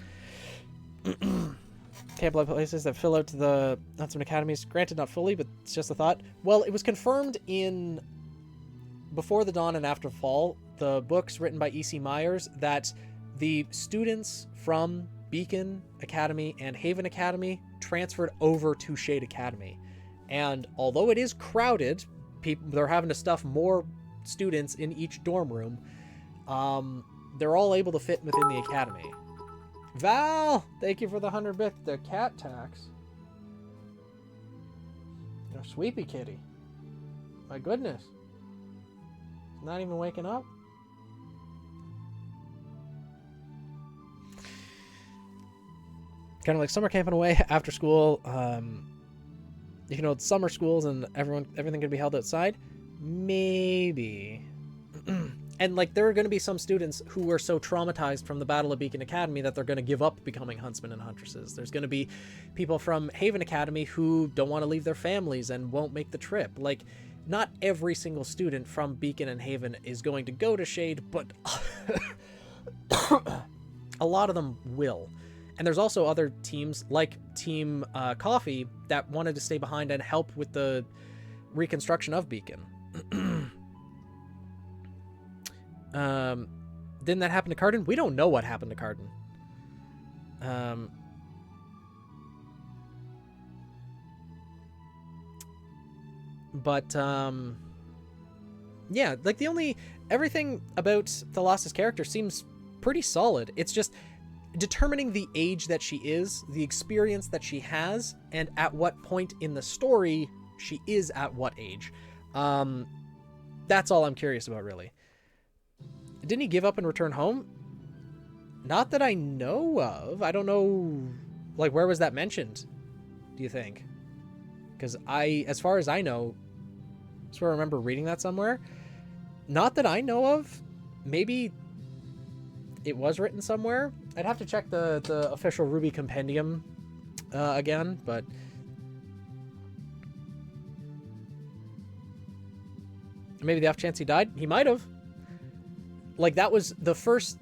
Can't believe places that fill out to the Huntsman Academies. Granted, not fully, but it's just a thought. Well, it was confirmed in Before the Dawn and After Fall, the books written by E.C. Myers, that the students from Beacon Academy and Haven Academy transferred over to Shade Academy. And although it is crowded, they're having to stuff more students in each dorm room, they're all able to fit within the academy. Val, thank you for the 100 bit, the cat tax. You're a sweepy kitty. My goodness. Not even waking up. Kind of like summer camping away after school. You know, summer schools and everything can be held outside. Maybe. And like there are going to be some students who are so traumatized from the Battle of Beacon Academy that they're going to give up becoming huntsmen and huntresses. There's going to be people from Haven Academy who don't want to leave their families and won't make the trip. Like, not every single student from Beacon and Haven is going to go to Shade, but a lot of them will. And there's also other teams like Team Coffee that wanted to stay behind and help with the reconstruction of Beacon. Didn't that happen to Cardin? We don't know what happened to Cardin. Yeah, like everything about Thalassa's character seems pretty solid. It's just determining the age that she is, the experience that she has, and at what point in the story she is at what age. That's all I'm curious about, really. Didn't he give up and return home? Not that I know of. I don't know, like, where was that mentioned, do you think? Because as far as I know, I swear I remember reading that somewhere. Not that I know of. Maybe it was written somewhere. I'd have to check the official RWBY compendium again, but maybe the off chance he died. He might have. Like, that was the first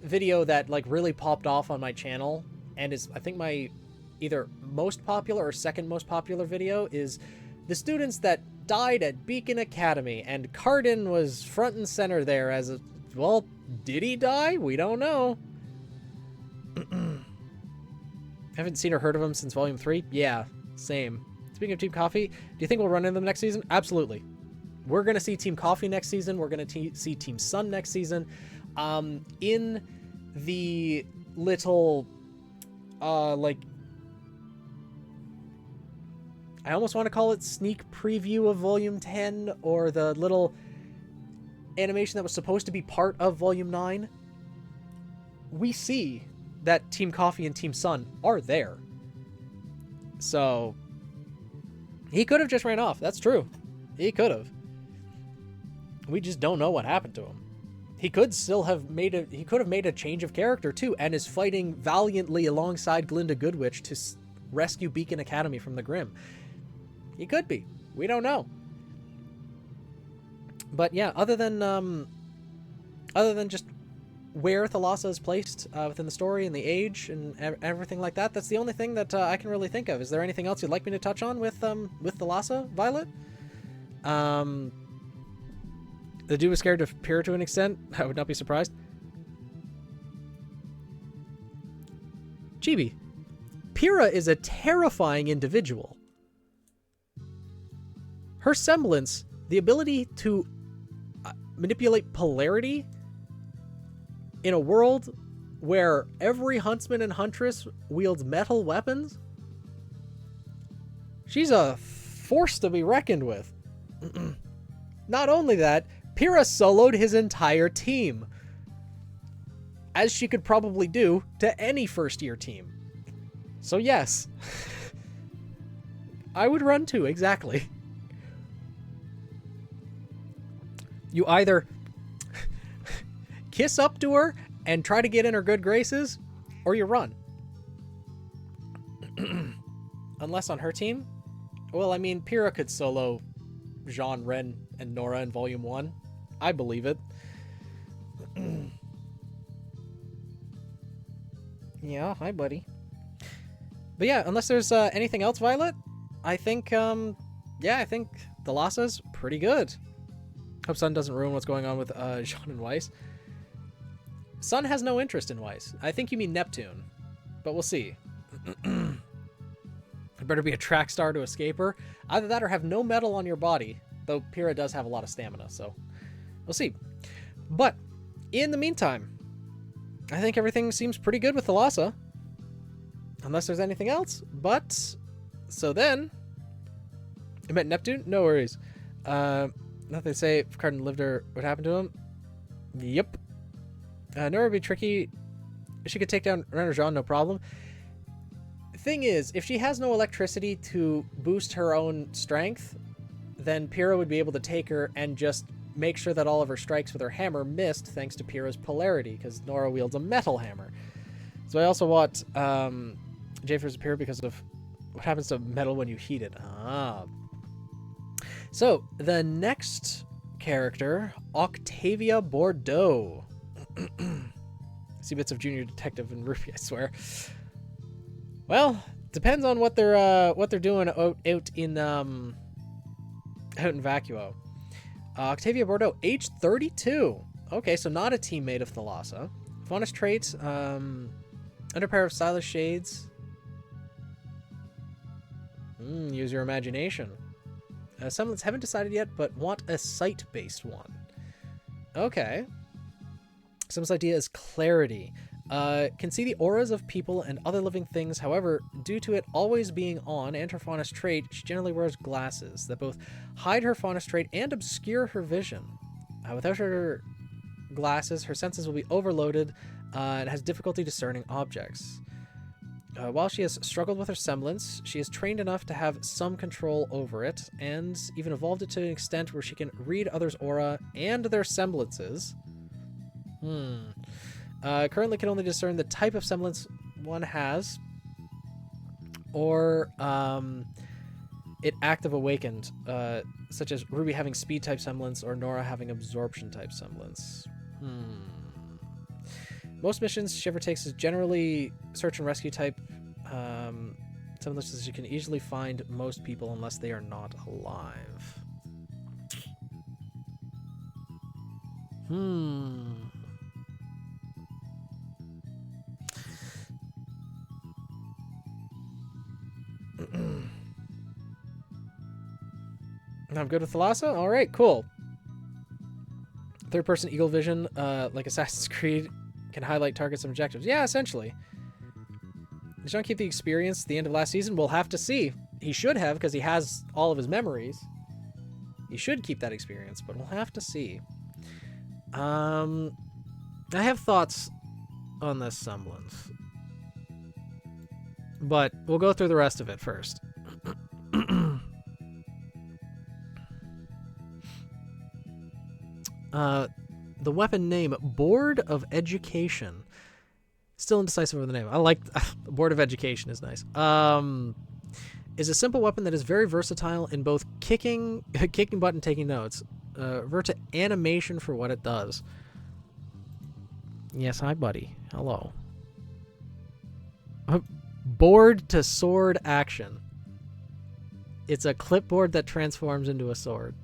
video that like really popped off on my channel, and is I think my either most popular or second most popular video is the students that died at Beacon Academy, and Cardin was front and center there as a, well, did he die? We don't know. Haven't seen or heard of him since Volume 3. Yeah, same. Speaking of Team Coffee, do you think we'll run into them next season? Absolutely. We're going to see Team Coffee next season. We're going to see Team Sun next season. In the little, like, I almost want to call it sneak preview of Volume 10, or the little animation that was supposed to be part of Volume 9, we see that Team Coffee and Team Sun are there. So, he could have just ran off. That's true. He could have. We just don't know what happened to him. He could still have made a change of character too, and is fighting valiantly alongside Glinda Goodwitch to rescue Beacon Academy from the Grim. He could be. We don't know. But yeah, other than just where Thalassa is placed within the story and the age and everything like that, that's the only thing that I can really think of. Is there anything else you'd like me to touch on with Thalassa, Violet? The dude was scared of Pyrrha to an extent. I would not be surprised. Chibi, Pyrrha is a terrifying individual. Her semblance, the ability to manipulate polarity in a world where every huntsman and huntress wields metal weapons. She's a force to be reckoned with. Not only that, Pyrrha soloed his entire team, as she could probably do to any first-year team. So yes, I would run too, exactly. You either kiss up to her and try to get in her good graces, or you run. Unless on her team, well, I mean, Pyrrha could solo Jean, Ren, and Nora in Volume 1. I believe it. Yeah, hi, buddy. But yeah, unless there's anything else, Violet, I think, yeah, I think Thalassa's pretty good. Hope Sun doesn't ruin what's going on with Jean and Weiss. Sun has no interest in Weiss. I think you mean Neptune, but we'll see. It better be a track star to escape her. Either that or have no metal on your body, though Pyrrha does have a lot of stamina, so we'll see. But in the meantime, I think everything seems pretty good with Thalassa, unless there's anything else. But so then, I met Neptune. No worries. Nothing to say. If Cardin lived her, what happened to him? Yep. Nora would be tricky. She could take down Ren or Jean, no problem. Thing is, if she has no electricity to boost her own strength, then Pyrrha would be able to take her and just make sure that all of her strikes with her hammer missed thanks to Pyrrha's polarity, because Nora wields a metal hammer. So I also want J vs. Pyrrha because of what happens to metal when you heat it. So the next character, Octavia Bordeaux. See bits of Junior Detective and RWBY, I swear. Well, depends on what they're doing out in Vacuo. Octavia Bordeaux, age 32. Okay, so not a teammate of Thalassa. Faunus traits, under pair of stylish shades. Use your imagination. Semblance haven't decided yet, but want a sight-based one. Okay. Someone's idea is clarity. Can see the auras of people and other living things. However, due to it always being on and her faunus trait, she generally wears glasses that both hide her faunus trait and obscure her vision. Without her glasses, her senses will be overloaded and has difficulty discerning objects. While she has struggled with her semblance, she is trained enough to have some control over it, and even evolved it to an extent where she can read others' aura and their semblances. Currently can only discern the type of semblance one has, or it active awakened, such as RWBY having speed type semblance or Nora having absorption type semblance. Most missions she ever takes is generally search and rescue type semblances. You can easily find most people unless they are not alive. I'm good with Thalassa? Alright, cool. Third-person eagle vision, like Assassin's Creed, can highlight targets and objectives. Yeah, essentially. Did Jean keep the experience at the end of last season? We'll have to see. He should have, because he has all of his memories. He should keep that experience, but we'll have to see. I have thoughts on this semblance, but we'll go through the rest of it first. The weapon name, Board of Education. Still indecisive over the name. I like Board of Education is nice. Is a simple weapon that is very versatile in both kicking butt and taking notes. Revert to animation for what it does. Yes, hi, buddy. Hello. Board to sword action. It's a clipboard that transforms into a sword.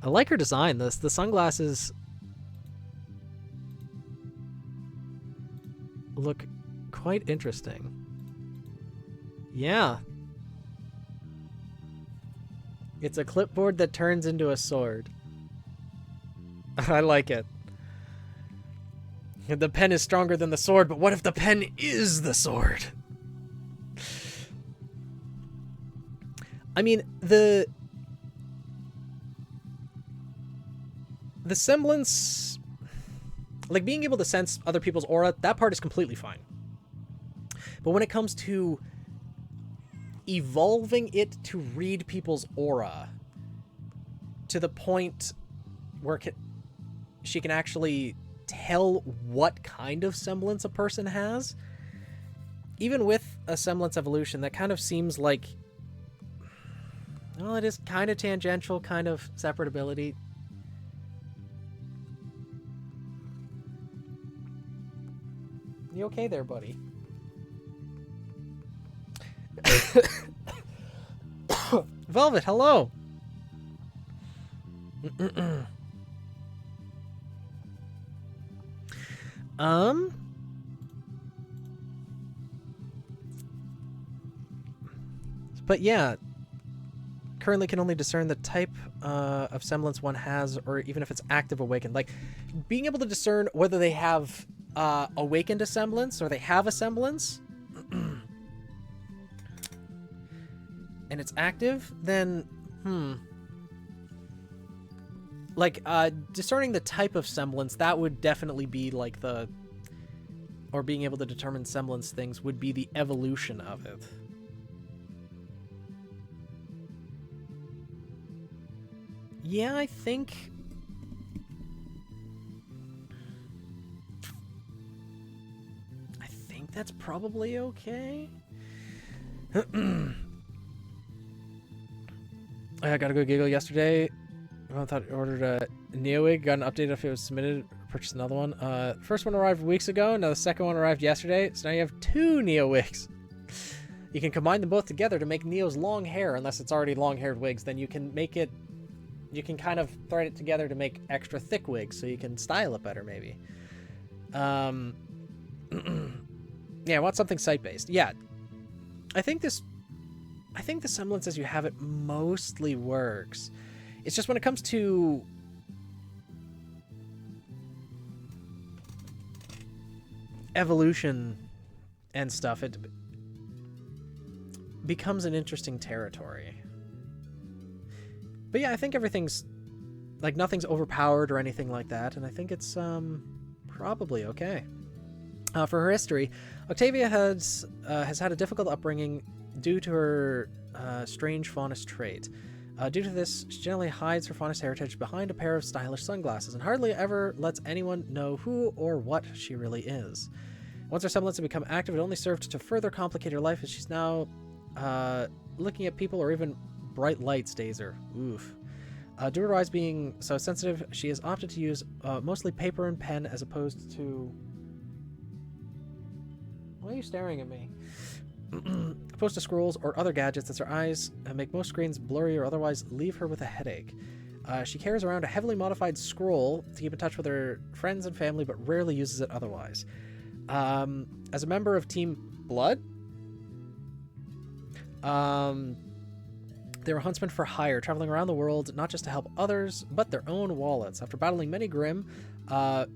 I like her design. The sunglasses look quite interesting. Yeah. It's a clipboard that turns into a sword. I like it. The pen is stronger than the sword, but what if the pen is the sword? I mean, the semblance, like being able to sense other people's aura, that part is completely fine. But when it comes to evolving it to read people's aura to the point where she can actually tell what kind of semblance a person has, even with a semblance evolution, that kind of seems like, well, it is kind of tangential, kind of separate ability. You okay there, buddy? Velvet, hello. But yeah, currently can only discern the type of semblance one has, or even if it's active awakened. Like, being able to discern whether they have awakened a semblance or they have a semblance and it's active, then like discerning the type of semblance, that would definitely be like the, or being able to determine semblance things would be the evolution of it. Yeah, I think that's probably okay. I got a good giggle yesterday. I thought I ordered a Neowig, got an update if it was submitted, purchased another one. First one arrived weeks ago, now the second one arrived yesterday, so now you have 2 Neowigs. You can combine them both together to make Neo's long hair, unless it's already long-haired wigs. Then you can make it, you can kind of thread it together to make extra thick wigs, so you can style it better, maybe. Yeah, I want something sight-based. Yeah, I think the semblance as you have it mostly works. It's just when it comes to evolution and stuff, it becomes an interesting territory. But yeah, I think everything's, like, nothing's overpowered or anything like that, and I think it's probably okay. For her history, Octavia has had a difficult upbringing due to her strange faunus trait. Due to this, she generally hides her faunus heritage behind a pair of stylish sunglasses and hardly ever lets anyone know who or what she really is. Once her semblance had become active, it only served to further complicate her life, as she's now looking at people or even bright lights daze her. Oof. Due to her eyes being so sensitive, she has opted to use mostly paper and pen as opposed to... Why are you staring at me? Opposed to scrolls or other gadgets, as her eyes make most screens blurry or otherwise leave her with a headache. She carries around a heavily modified scroll to keep in touch with her friends and family, but rarely uses it otherwise. As a member of Team Blood, they were huntsmen for hire, traveling around the world not just to help others, but their own wallets. After battling many Grimm,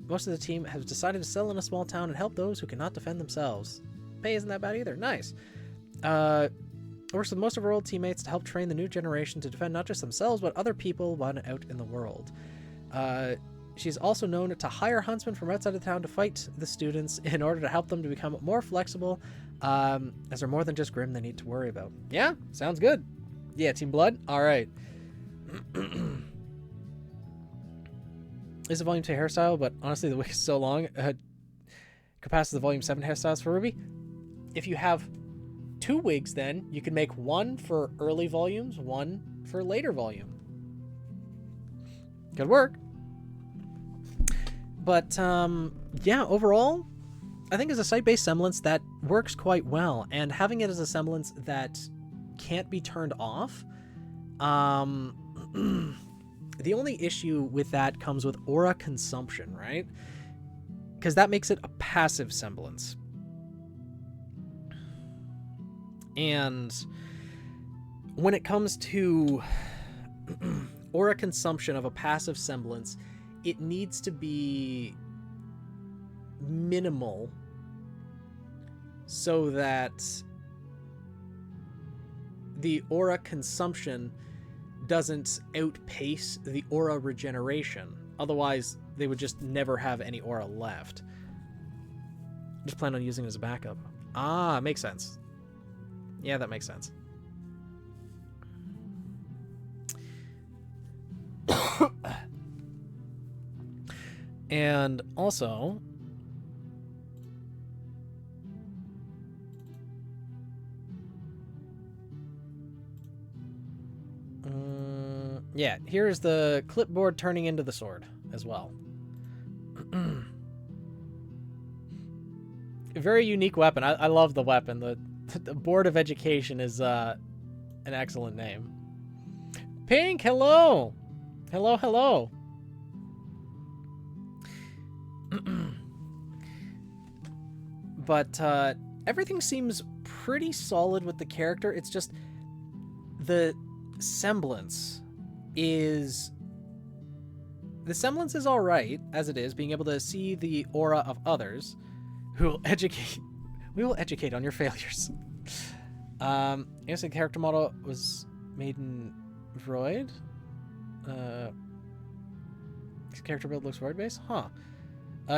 most of the team has decided to settle in a small town and help those who cannot defend themselves. Pay isn't that bad either. Nice. Works with most of her old teammates to help train the new generation to defend not just themselves, but other people when out in the world. She's also known to hire huntsmen from outside of town to fight the students in order to help them to become more flexible, as they're more than just Grimm they need to worry about. Yeah, sounds good. Yeah, Team Blood? Alright. Is a Volume 2 hairstyle, but honestly the wig is so long. Could pass the Volume 7 hairstyles for RWBY. If you have 2 wigs, then you can make one for early volumes, one for later volume. Good work. But, yeah, overall, I think as a site-based semblance, that works quite well. And having it as a semblance that can't be turned off, the only issue with that comes with aura consumption, right? Because that makes it a passive semblance. And when it comes to aura consumption of a passive semblance, it needs to be minimal so that the aura consumption doesn't outpace the aura regeneration. Otherwise, they would just never have any aura left. Just plan on using it as a backup. Ah, makes sense. Yeah, that makes sense. And also, yeah, here's the clipboard turning into the sword as well. A very unique weapon. I love the weapon. The Board of Education is an excellent name. Pink, hello! Hello, hello. But everything seems pretty solid with the character. It's just the semblance is all right as it is, being able to see the aura of others who will educate. We will educate on your failures. Innocent character model was made in Void. His character build looks Void based, huh?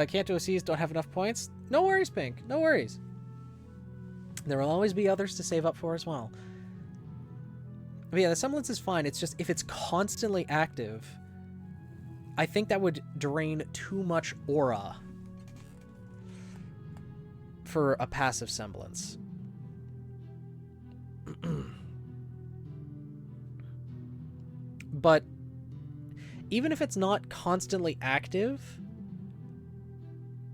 Can't do OCs, don't have enough points. No worries, Pink. No worries. There will always be others to save up for as well. But yeah, the semblance is fine. It's just if it's constantly active, I think that would drain too much aura for a passive semblance. But even if it's not constantly active,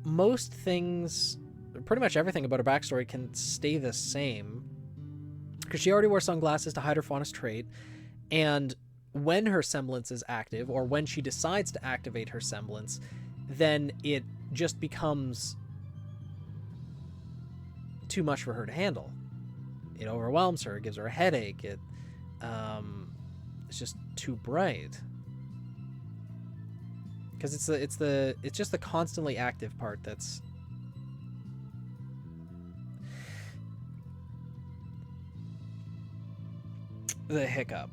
most things, pretty much everything about her backstory can stay the same. Because she already wore sunglasses to hide her faunus trait, and when her semblance is active, or when she decides to activate her semblance, then it just becomes too much for her to handle. It overwhelms her, it gives her a headache, it's just too bright. Because it's just the constantly active part that's the hiccup.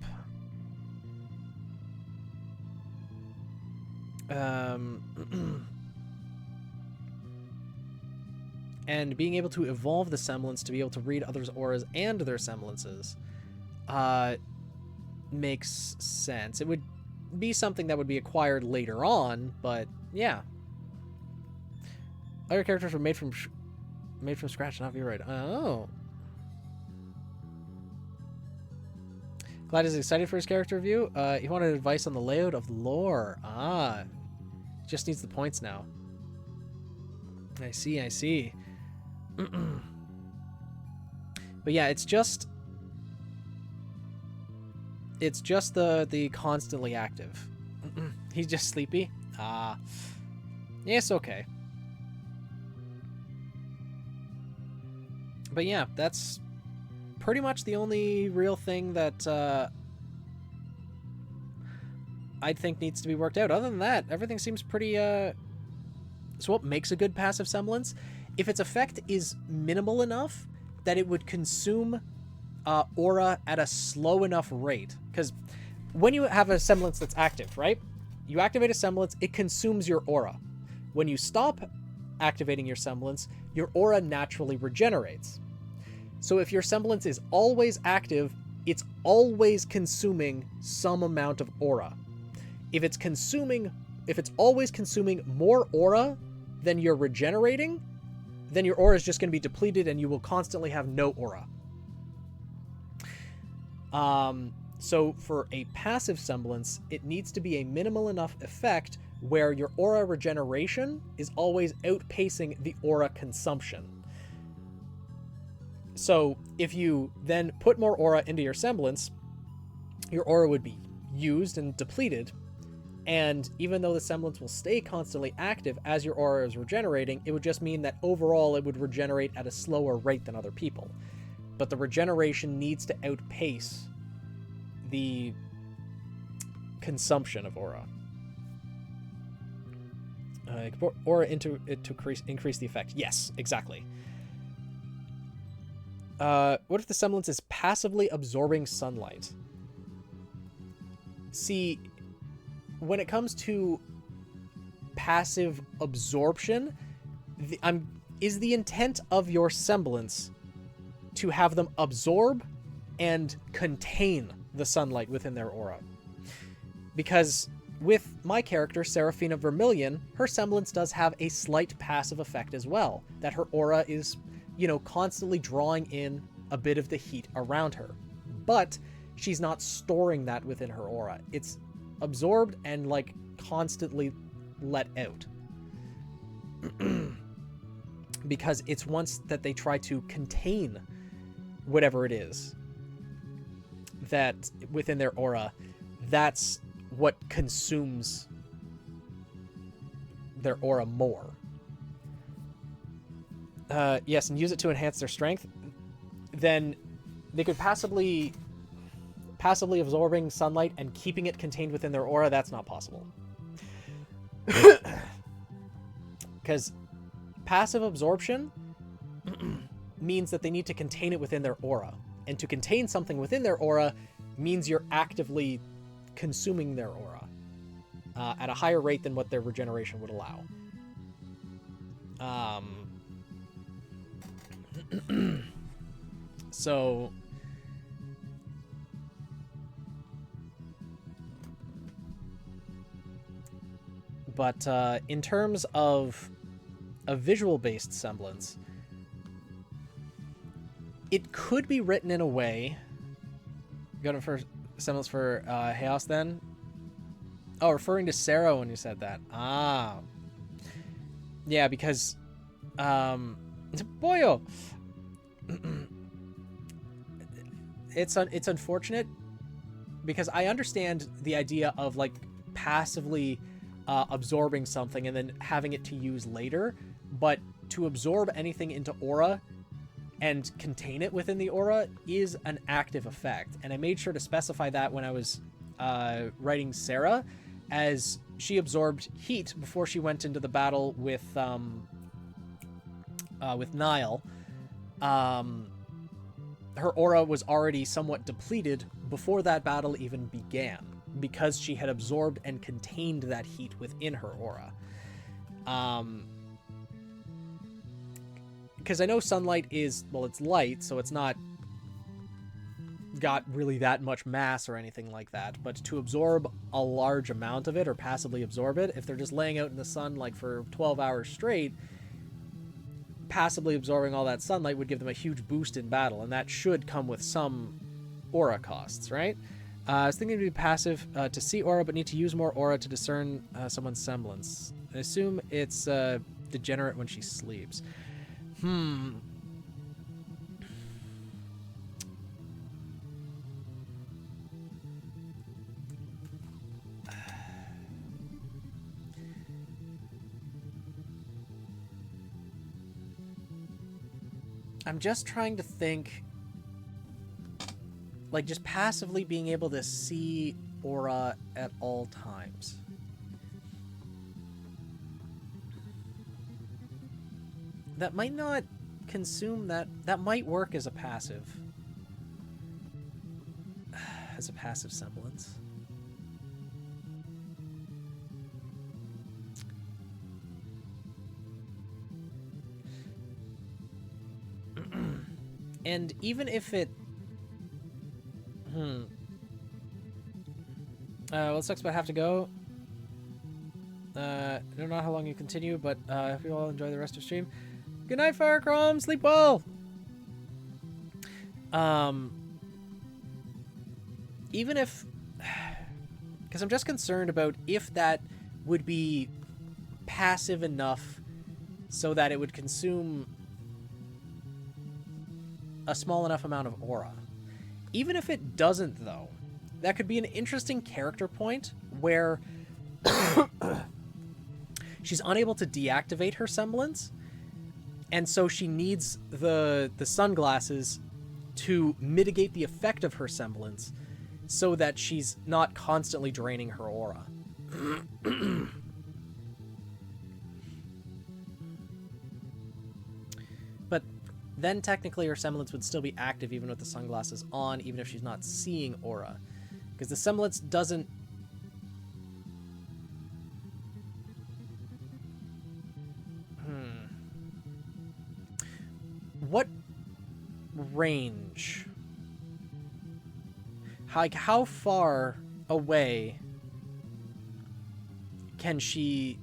And being able to evolve the semblance to be able to read others' auras and their semblances makes sense. It would be something that would be acquired later on, but yeah. Other characters were made from scratch, not be right. Oh. Glad he's excited for his character review. He wanted advice on the layout of lore. Ah. Just needs the points now. I see, I see. But yeah, it's just the constantly active. He's just sleepy. Ah. Yes, okay. But yeah, that's pretty much the only real thing that I think needs to be worked out. Other than that, everything seems pretty so what makes a good passive semblance? If its effect is minimal enough that it would consume aura at a slow enough rate. Because when you have a semblance that's active, right? You activate a semblance, it consumes your aura. When you stop activating your semblance, your aura naturally regenerates. So if your semblance is always active, it's always consuming some amount of aura. If it's always consuming more aura than you're regenerating, then your aura is just going to be depleted and you will constantly have no aura. So for a passive semblance, it needs to be a minimal enough effect where your aura regeneration is always outpacing the aura consumption. So if you then put more aura into your semblance, your aura would be used and depleted. And even though the semblance will stay constantly active as your aura is regenerating, it would just mean that overall it would regenerate at a slower rate than other people. But the regeneration needs to outpace the consumption of aura. Aura into it to increase the effect. Yes, exactly. What if the semblance is passively absorbing sunlight? See, when it comes to passive absorption, is the intent of your semblance to have them absorb and contain the sunlight within their aura? Because with my character, Seraphina Vermilion, her semblance does have a slight passive effect as well, that her aura is, you know, constantly drawing in a bit of the heat around her. But she's not storing that within her aura. It's absorbed and, like, constantly let out. Because it's once that they try to contain whatever it is that within their aura, that's what consumes their aura more. Yes, and use it to enhance their strength. Then they could passively absorbing sunlight and keeping it contained within their aura. That's not possible. Because passive absorption means that they need to contain it within their aura. And to contain something within their aura means you're actively consuming their aura at a higher rate than what their regeneration would allow. So but in terms of a visual-based semblance, it could be written in a way. You got it for semblance for Chaos then? Oh, referring to Sarah when you said that. Ah. Yeah, because boyo. It's unfortunate because I understand the idea of, like, passively absorbing something and then having it to use later, but to absorb anything into aura and contain it within the aura is an active effect. And I made sure to specify that when I was writing Sarah, as she absorbed heat before she went into the battle with Nile. Her aura was already somewhat depleted before that battle even began, because she had absorbed and contained that heat within her aura. Because I know sunlight is, well, it's light, so it's not got really that much mass or anything like that, but to absorb a large amount of it or passively absorb it, if they're just laying out in the sun like for 12 hours straight, passively absorbing all that sunlight would give them a huge boost in battle, and that should come with some aura costs, right? I was thinking to be passive to see aura, but need to use more aura to discern someone's semblance. I assume it's degenerate when she sleeps. I'm just trying to think, like, just passively being able to see aura at all times. That might not consume that. That might work as a passive. As a passive semblance. And even if it... well, it sucks, but I have to go. I don't know how long you continue, but I hope you all enjoy the rest of stream. Good night, Firecrom. Sleep well. Even if... Because I'm just concerned about if that would be passive enough so that it would consume a small enough amount of aura. Even if it doesn't, though, that could be an interesting character point where she's unable to deactivate her semblance, and so she needs the sunglasses to mitigate the effect of her semblance so that she's not constantly draining her aura. then technically her semblance would still be active even with the sunglasses on, even if she's not seeing aura. Because the semblance doesn't... What range? Like, how far away can she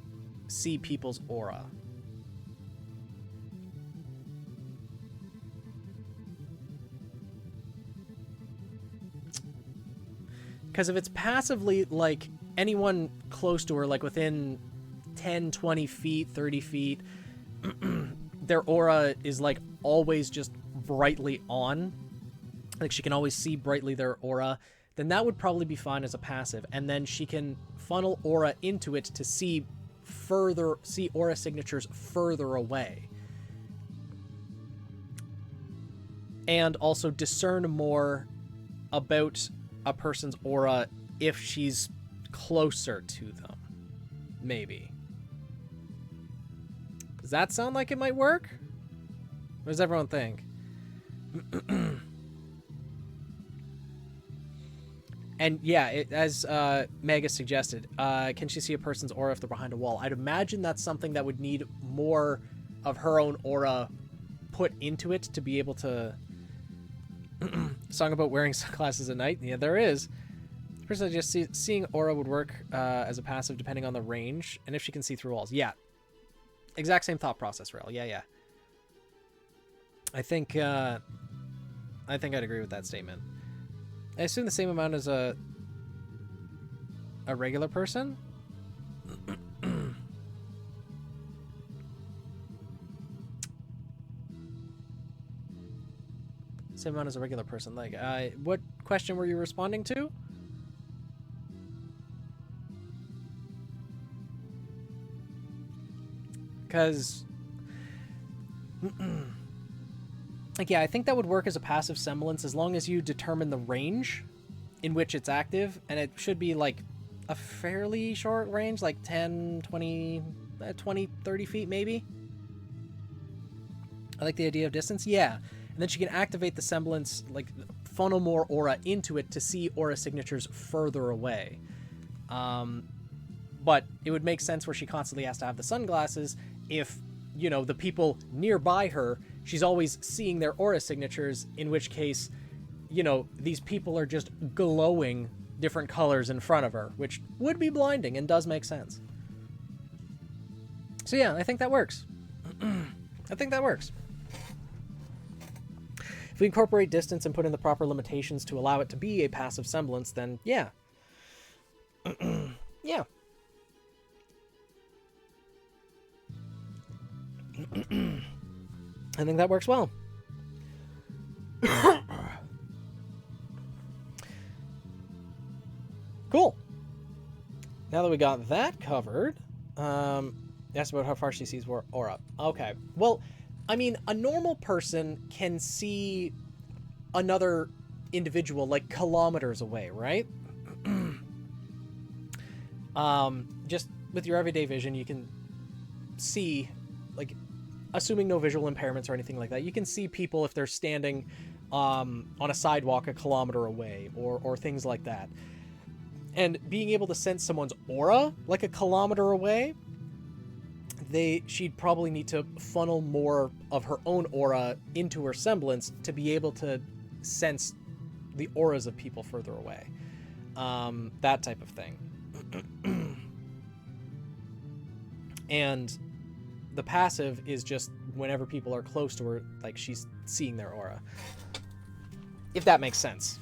see people's aura? Because if it's passively, like, anyone close to her, like within 10, 20 feet, 30 feet, their aura is, like, always just brightly on, like she can always see brightly their aura, then that would probably be fine as a passive. And then she can funnel aura into it to see aura signatures further away. And also discern more about a person's aura if she's closer to them. Maybe. Does that sound like it might work? What does everyone think? And yeah, as Meg has suggested, can she see a person's aura if they're behind a wall? I'd imagine that's something that would need more of her own aura put into it to be able to... Song about wearing sunglasses at night? Yeah, there is. Personally, just seeing aura would work as a passive depending on the range, and if she can see through walls. Yeah. Exact same thought process, Rail. Yeah. I think I'd agree with that statement. I assume the same amount as a regular person? Same amount as a regular person. Like, what question were you responding to? Because... like, yeah, I think that would work as a passive semblance as long as you determine the range in which it's active, and it should be, like, a fairly short range, like 10, 20, 30 feet, maybe? I like the idea of distance. Yeah. And then she can activate the semblance, like, funnel more aura into it to see aura signatures further away. But it would make sense where she constantly has to have the sunglasses if, you know, the people nearby her, she's always seeing their aura signatures, in which case, you know, these people are just glowing different colors in front of her, which would be blinding and does make sense. So yeah, I think that works. I think that works. If we incorporate distance and put in the proper limitations to allow it to be a passive semblance, then yeah. Yeah. I think that works well. Cool. Now that we got that covered, asked about how far she sees aura. Okay. Well, I mean, a normal person can see another individual like kilometers away, right? Just with your everyday vision, you can see, like, assuming no visual impairments or anything like that, you can see people if they're standing on a sidewalk a kilometer away or things like that. And being able to sense someone's aura like a kilometer away, she'd probably need to funnel more of her own aura into her semblance to be able to sense the auras of people further away. That type of thing. And the passive is just whenever people are close to her, like, she's seeing their aura. If that makes sense.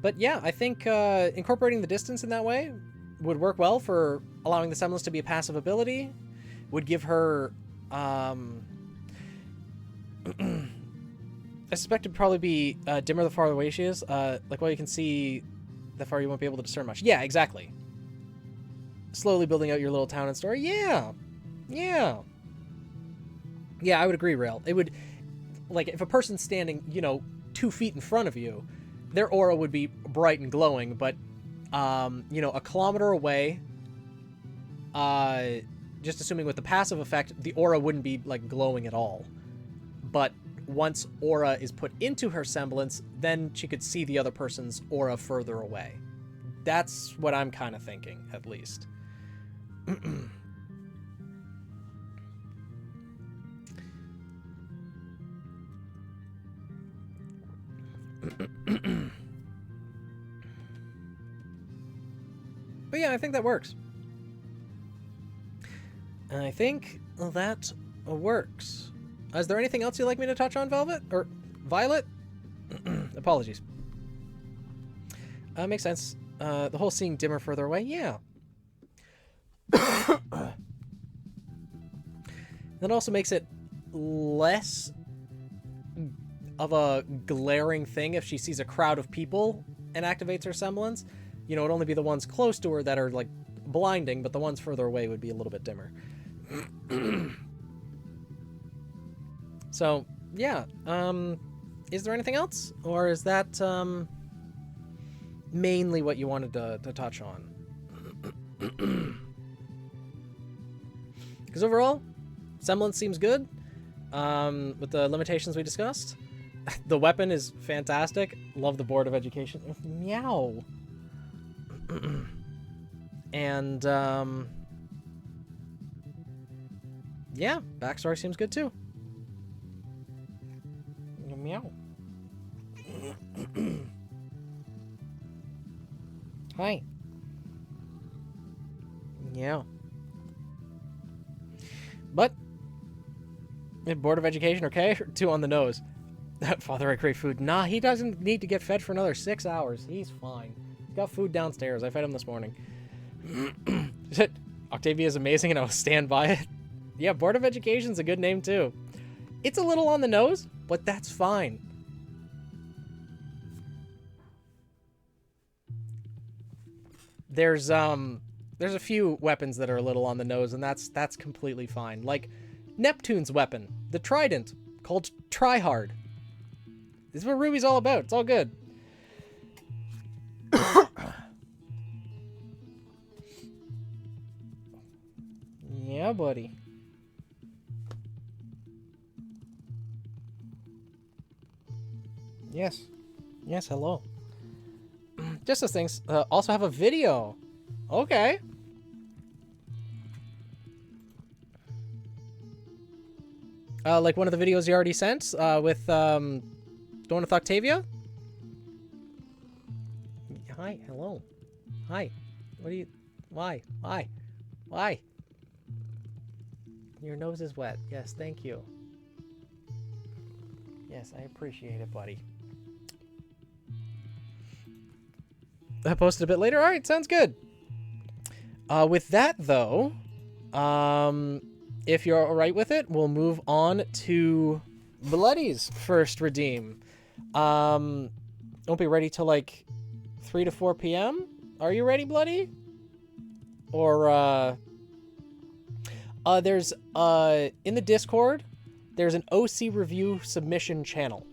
But yeah, I think incorporating the distance in that way would work well for allowing the semblance to be a passive ability. Would give her... I suspect it'd probably be dimmer the farther away she is. Like, while you can see, the far you won't be able to discern much. Yeah, exactly. Slowly building out your little town and story. Yeah. Yeah, I would agree, Rail. It would... Like, if a person's standing, 2 feet in front of you, their aura would be bright and glowing, but, a kilometer away, just assuming with the passive effect, the aura wouldn't be like glowing at all. But once aura is put into her semblance, then she could see the other person's aura further away. That's what I'm kind of thinking, at least. But yeah, I think that works. And I think that works. Is there anything else you'd like me to touch on, Velvet? Or Violet? Apologies. Makes sense. The whole seeing dimmer further away, yeah. That also makes it less of a glaring thing if she sees a crowd of people and activates her semblance. You know, it'd only be the ones close to her that are, like, blinding, but the ones further away would be a little bit dimmer. So, yeah. Is there anything else? Or is that, mainly what you wanted to touch on? Because overall, semblance seems good. With the limitations we discussed. The weapon is fantastic. Love the Board of Education. Meow. And, yeah, backstory seems good too. Meow. Hi. Yeah. But, Board of Education, okay? 2 on the nose. Father, I crave food. Nah, he doesn't need to get fed for another 6 hours. He's fine. He's got food downstairs. I fed him this morning. Octavia is amazing and I'll stand by it. Yeah, Board of Education's a good name too. It's a little on the nose, but that's fine. There's a few weapons that are a little on the nose, and that's completely fine. Like Neptune's weapon, the Trident, called Tryhard. This is what RWBY's all about. It's all good. Yeah, buddy. Yes. Yes, hello. Just those things. Also have a video. Okay. Like one of the videos you already sent with the one with Octavia? Hi, hello. Hi. What do you... Why? Why? Why? Your nose is wet. Yes, thank you. Yes, I appreciate it, buddy. I posted a bit later. All right, sounds good. With that, though, if you're all right with it, we'll move on to Bloody's first redeem. Won't be ready till like 3 to 4 p.m. Are you ready, Bloody? Or there's in the Discord, there's an OC review submission channel.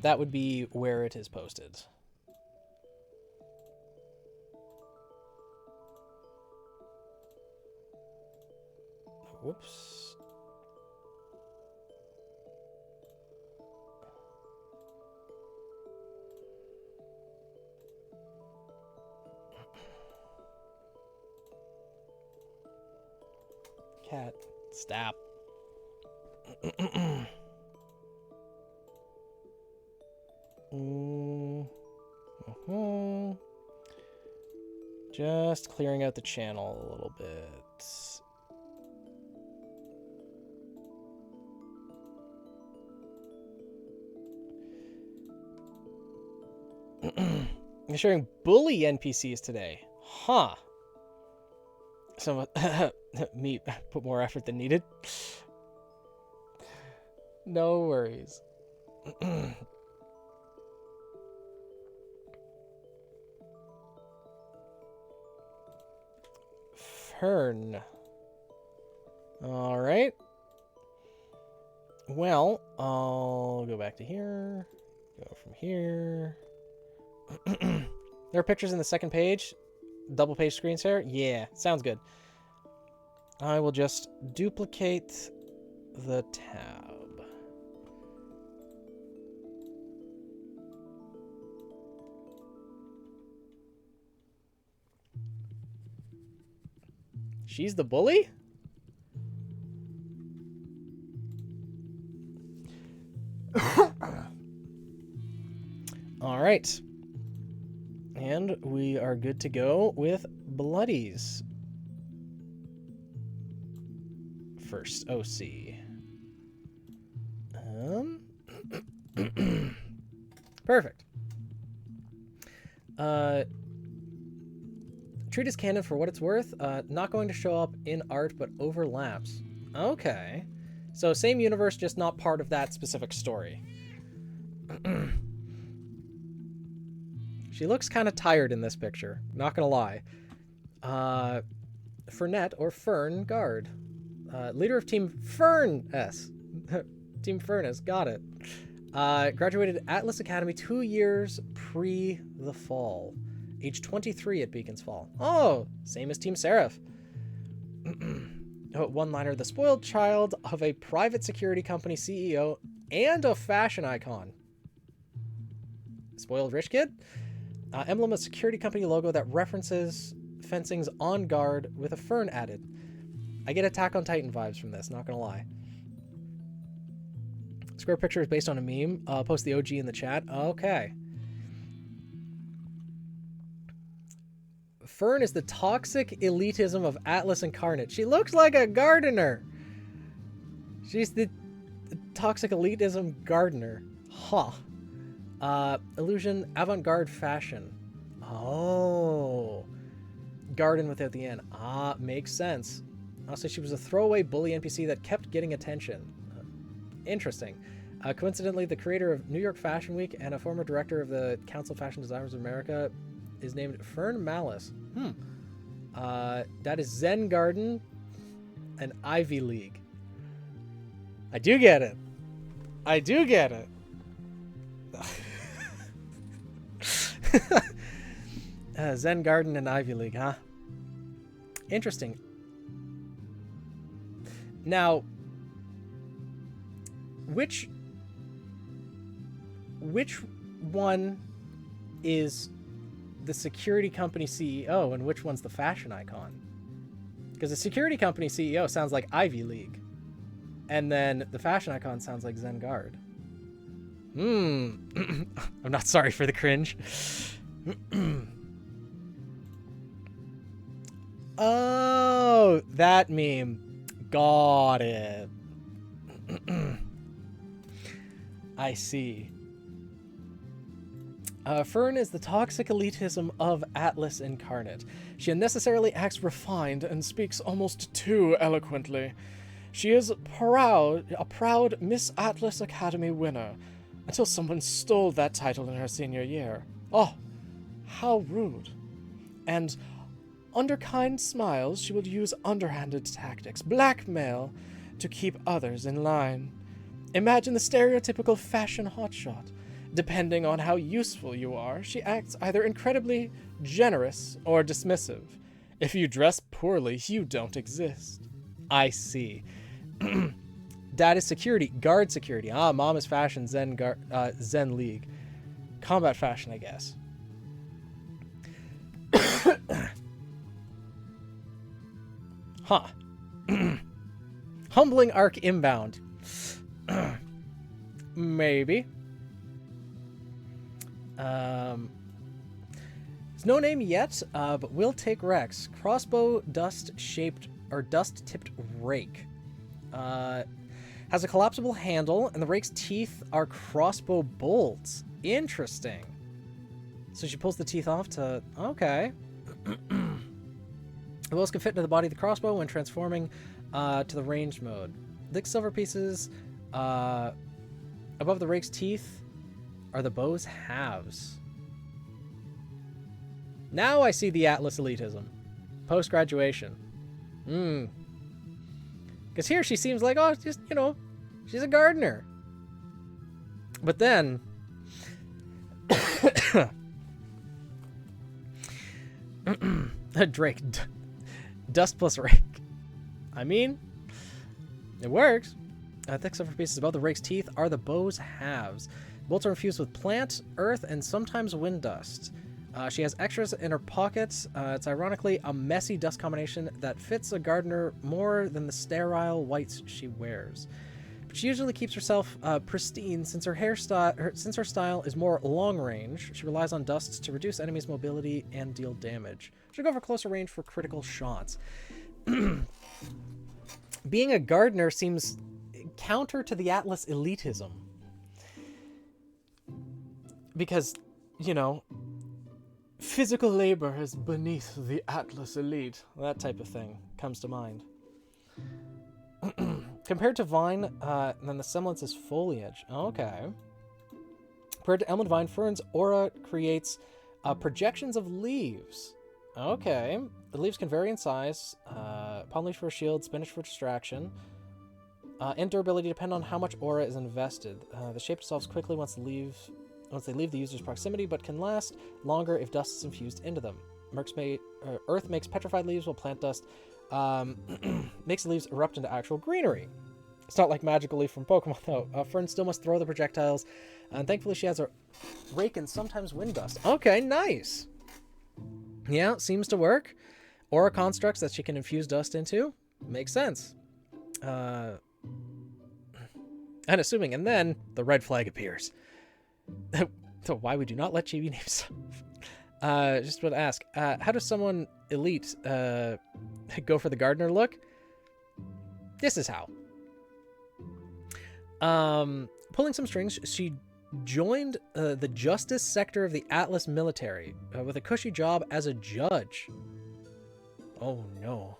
That would be where it is posted. Whoops. Cat, stop. Just clearing out the channel a little bit. You're sharing bully NPCs today. Huh. So, me put more effort than needed. No worries. Fern. All right. Well, I'll go back to here. Go from here. There are pictures in the second page. Double page screen share. Yeah, sounds good. I will just duplicate the tab. She's the bully? All right. And we are good to go with Bloodies. First OC. Perfect. Treat as canon for what it's worth. Not going to show up in art, but overlaps. Okay. So same universe, just not part of that specific story. She looks kind of tired in this picture. Not gonna lie. Fernet or Fern Guard. Leader of Team Fern S. Team Furnace, got it. Graduated Atlas Academy 2 years pre the fall. Age 23 at Beacon's Fall. Oh, same as Team Seraph. One-liner, the spoiled child of a private security company CEO and a fashion icon. Spoiled rich kid? Emblem of security company logo that references fencing's On Guard with a fern added. I get Attack on Titan vibes from this, not gonna lie. Square picture is based on a meme. Post the OG in the chat. Okay. Fern is the toxic elitism of Atlas Incarnate. She looks like a gardener. She's the toxic elitism gardener. Huh. Illusion, avant-garde fashion. Oh. Garden without the N. Ah, makes sense. Also, she was a throwaway bully NPC that kept getting attention. Interesting. Coincidentally, the creator of New York Fashion Week and a former director of the Council of Fashion Designers of America is named Fern Malice. That is Zen Garden and Ivy League. I do get it. I do get it. Zen Garden and Ivy League, huh? Interesting. Now, which one is the security company CEO and which one's the fashion icon? Because the security company CEO sounds like Ivy League, and then the fashion icon sounds like Zen Guard. I'm not sorry for the cringe. Oh, that meme. Got it. I see. Fern is the toxic elitism of Atlas Incarnate. She unnecessarily acts refined and speaks almost too eloquently. She is a proud Miss Atlas Academy winner, until someone stole that title in her senior year. Oh, how rude. And under kind smiles, she will use underhanded tactics, blackmail, to keep others in line. Imagine the stereotypical fashion hotshot. Depending on how useful you are, she acts either incredibly generous or dismissive. If you dress poorly, you don't exist. I see. Dad is security, guard security. Ah, mom is fashion, Zen League. Combat fashion, I guess. Huh. Humbling arc inbound. Maybe. There's no name yet, but we'll take Rex. Crossbow dust-shaped or dust-tipped rake. Has a collapsible handle, and the rake's teeth are crossbow bolts. Interesting. So she pulls the teeth off to... Okay. The bolts can fit into the body of the crossbow when transforming to the ranged mode. Thick silver pieces above the rake's teeth are the bow's halves. Now I see the Atlas elitism. Post-graduation. Because here she seems like, oh, just, you know, She's a gardener. But then... Drake. Dust plus rake. I mean, it works. Thick silver pieces above the rake's teeth are the bow's halves. Bolts are infused with plant, earth, and sometimes wind dust. She has extras in her pockets. It's ironically a messy dust combination that fits a gardener more than the sterile whites she wears. But she usually keeps herself pristine since her style is more long range. She relies on dusts to reduce enemies' mobility and deal damage. She'll go for closer range for critical shots. Being a gardener seems counter to the Atlas elitism. Because, you know, physical labor is beneath the Atlas elite. That type of thing comes to mind. Compared to vine, then the semblance is foliage. Okay. Compared to elm and vine, fern's aura creates projections of leaves. Okay. The leaves can vary in size. Palm leaf for a shield, spinach for distraction. And durability depend on how much aura is invested. The shape dissolves quickly once they leave the user's proximity, but can last longer if dust is infused into them. Earth makes petrified leaves, while plant dust makes the leaves erupt into actual greenery. It's not like Magical Leaf from Pokemon, though. Fern still must throw the projectiles, and thankfully she has a rake and sometimes wind dust. Okay, nice. Yeah, seems to work. Aura constructs that she can infuse dust into. Makes sense. And then the red flag appears. So why would you not let chibi name stuff? Just want to ask, how does someone elite go for the gardener look? This is how. Pulling some strings, she joined the justice sector of the Atlas military with a cushy job as a judge. Oh no.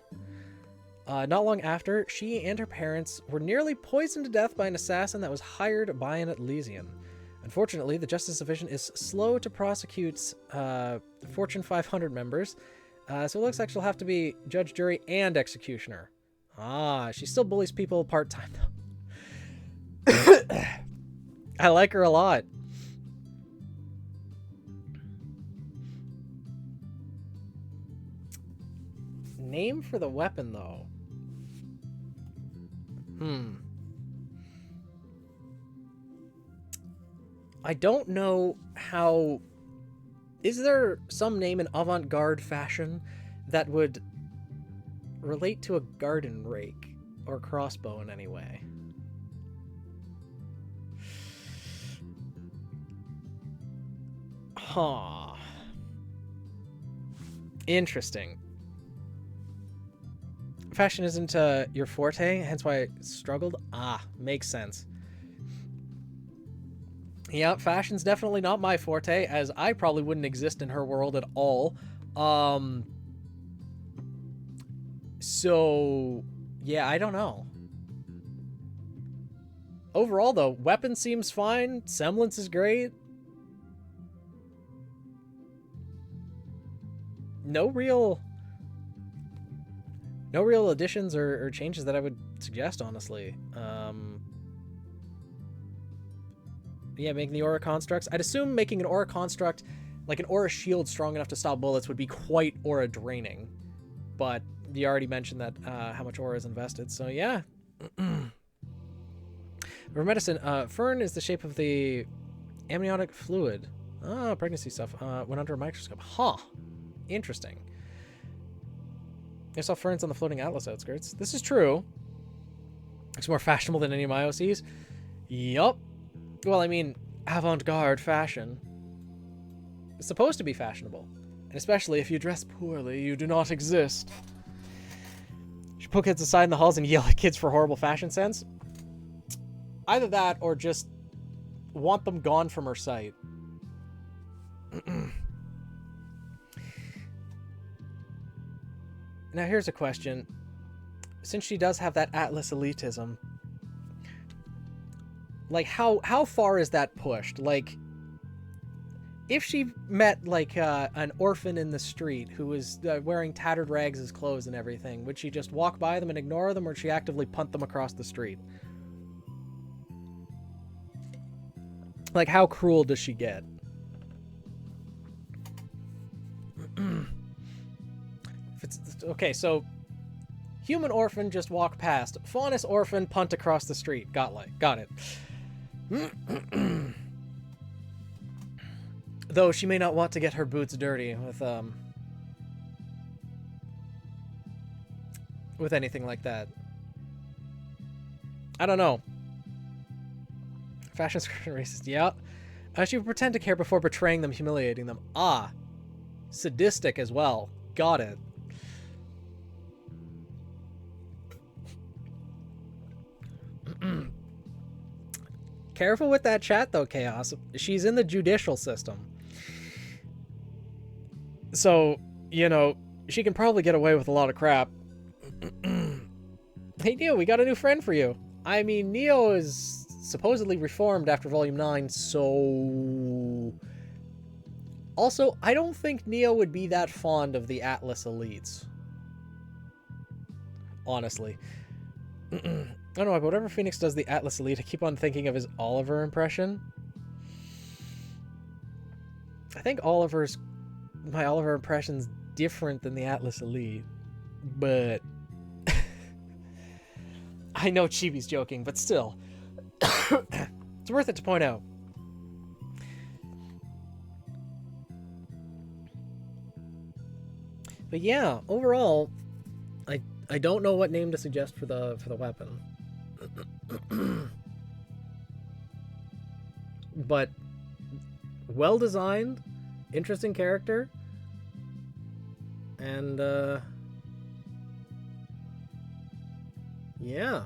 Not long after, she and her parents were nearly poisoned to death by an assassin that was hired by an Atlesian. Unfortunately, the Justice Division is slow to prosecute Fortune 500 members, so it looks like she'll have to be judge, jury, and executioner. She still bullies people part-time, though. I like her a lot. Name for the weapon, though. I don't know how... Is there some name in avant-garde fashion that would relate to a garden rake or crossbow in any way? Huh. Interesting. Fashion isn't your forte, hence why I struggled? Makes sense. Yeah, fashion's definitely not my forte, as I probably wouldn't exist in her world at all. So, yeah, I don't know. Overall, though, weapon seems fine. Semblance is great. No real additions or changes that I would suggest, honestly. Yeah, making the aura constructs. I'd assume making an aura construct, like an aura shield strong enough to stop bullets, would be quite aura draining. But you already mentioned that how much aura is invested, so yeah. For medicine, Fern is the shape of the amniotic fluid. Pregnancy stuff. Went under a microscope. Huh. Interesting. I saw ferns on the floating Atlas outskirts. This is true. Looks more fashionable than any of my OCs. Yup. Well, I mean, avant-garde fashion. It's supposed to be fashionable. And especially if you dress poorly, you do not exist. Should put kids aside in the halls and yell at kids for horrible fashion sense? Either that, or just want them gone from her sight. Now here's a question. Since she does have that Atlas elitism, like how far is that pushed? Like, if she met like an orphan in the street who was wearing tattered rags as clothes and everything, would she just walk by them and ignore them, or would she actively punt them across the street? Like, how cruel does she get? Okay, so human orphan just walked past. Faunus orphan punt across the street. Got it. Though she may not want to get her boots dirty with anything like that. I don't know. Fashion racist, yeah. She would pretend to care before betraying them, humiliating them. Ah. Sadistic as well. Got it. Careful with that chat, though, Chaos. She's in the judicial system. So, you know, she can probably get away with a lot of crap. Hey, Neo, we got a new friend for you. I mean, Neo is supposedly reformed after Volume 9, so... Also, I don't think Neo would be that fond of the Atlas elites. Honestly. I don't know, but whatever Phoenix does the Atlas elite, I keep on thinking of his Oliver impression. I think my Oliver impression's different than the Atlas elite, but I know Chibi's joking, but still, it's worth it to point out. But yeah, overall, I don't know what name to suggest for the weapon. But well designed, interesting character, and yeah.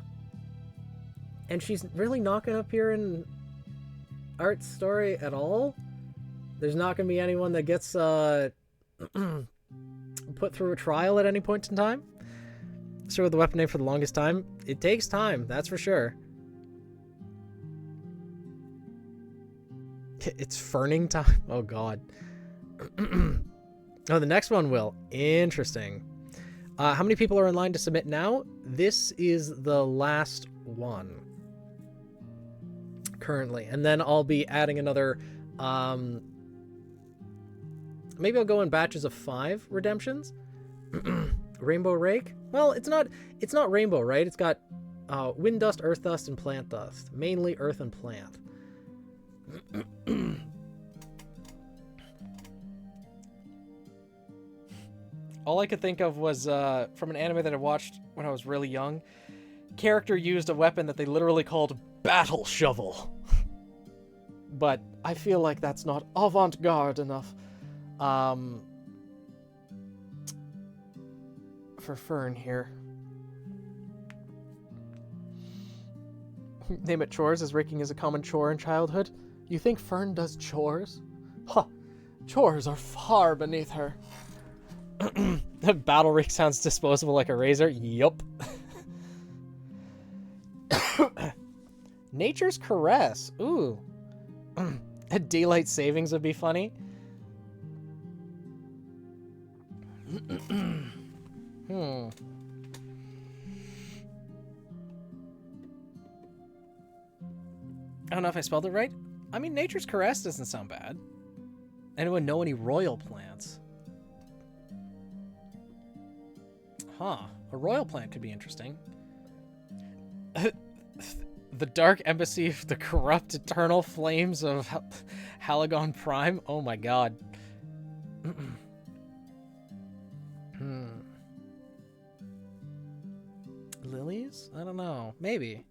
And she's really not going to appear in Art's story at all. There's not going to be anyone that gets put through a trial at any point in time. So with the weapon name for the longest time, it takes time, that's for sure. It's ferning time? Oh god. Oh, the next one will. Interesting. How many people are in line to submit now? This is the last one. Currently. And then I'll be adding another... maybe I'll go in batches of 5 redemptions. Rainbow Rake? Well, it's not rainbow, right? It's got wind dust, earth dust, and plant dust. Mainly earth and plant. All I could think of was from an anime that I watched when I was really young. Character used a weapon that they literally called Battle Shovel. But I feel like that's not avant-garde enough. For Fern here. Name it chores, as raking is a common chore in childhood. You think Fern does chores? Huh. Chores are far beneath her. Battle rake sounds disposable like a razor. Yup. Nature's Caress. Ooh. Daylight savings would be funny. I don't know if I spelled it right. I mean, Nature's Caress doesn't sound bad. Anyone know any royal plants? Huh. A royal plant could be interesting. The Dark Embassy of the Corrupt Eternal Flames of Halagon Prime? Oh my god. Lilies? I don't know. Maybe.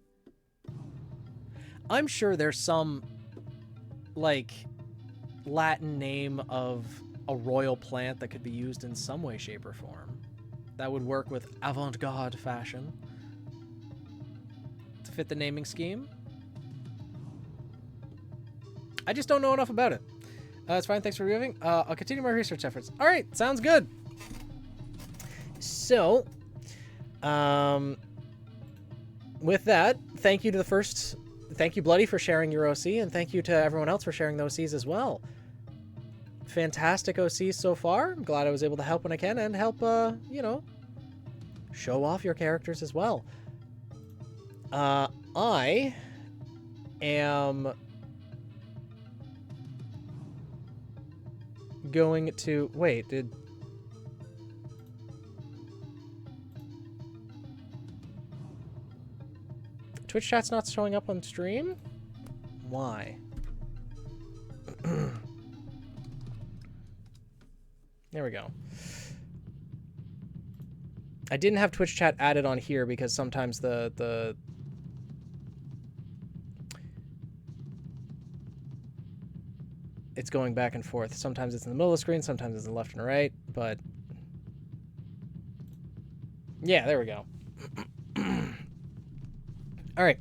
I'm sure there's some, like, Latin name of a royal plant that could be used in some way, shape, or form. That would work with avant-garde fashion. To fit the naming scheme. I just don't know enough about it. It's fine. Thanks for reviewing. I'll continue my research efforts. All right. Sounds good. So, with that, thank you Bloody for sharing your OC, and thank you to everyone else for sharing the OCs as well. Fantastic OCs so far. I'm glad I was able to help when I can and help, you know, show off your characters as well. I am going to... Wait, did... Twitch chat's not showing up on stream? Why? There we go. I didn't have Twitch chat added on here because sometimes it's going back and forth. Sometimes it's in the middle of the screen, sometimes it's in the left and right, but yeah, there we go. All right.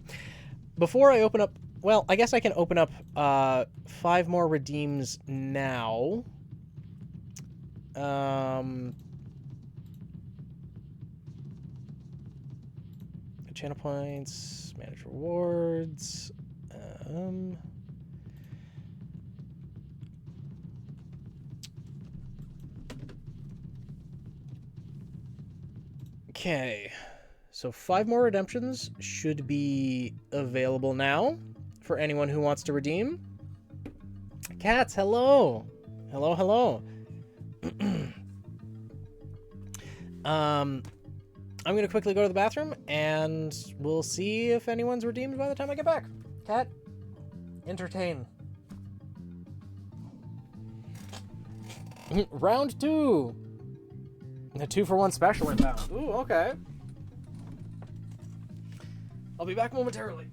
Before I open up, well, I guess I can open up 5 more redeems now. Channel points, manage rewards. Okay, so 5 more redemptions should be available now for anyone who wants to redeem. Cats, hello. Hello, hello. I'm going to quickly go to the bathroom, and we'll see if anyone's redeemed by the time I get back. Cat, entertain. Round 2. A 2-for-1 special inbound. Ooh, okay. I'll be back momentarily.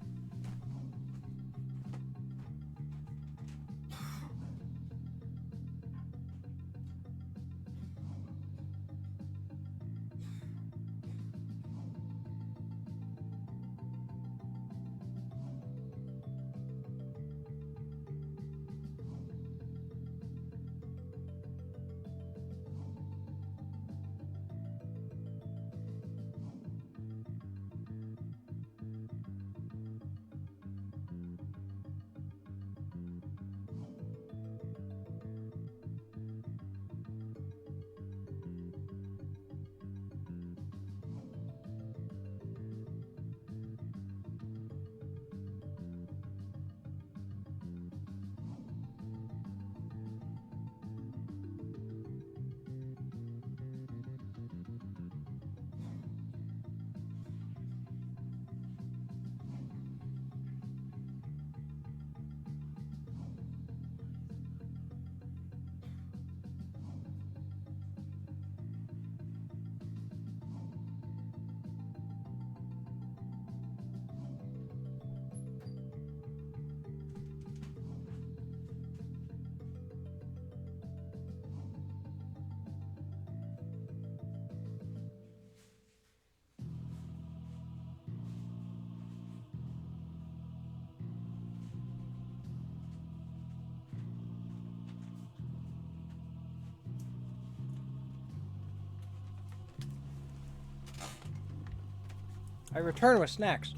I return with snacks.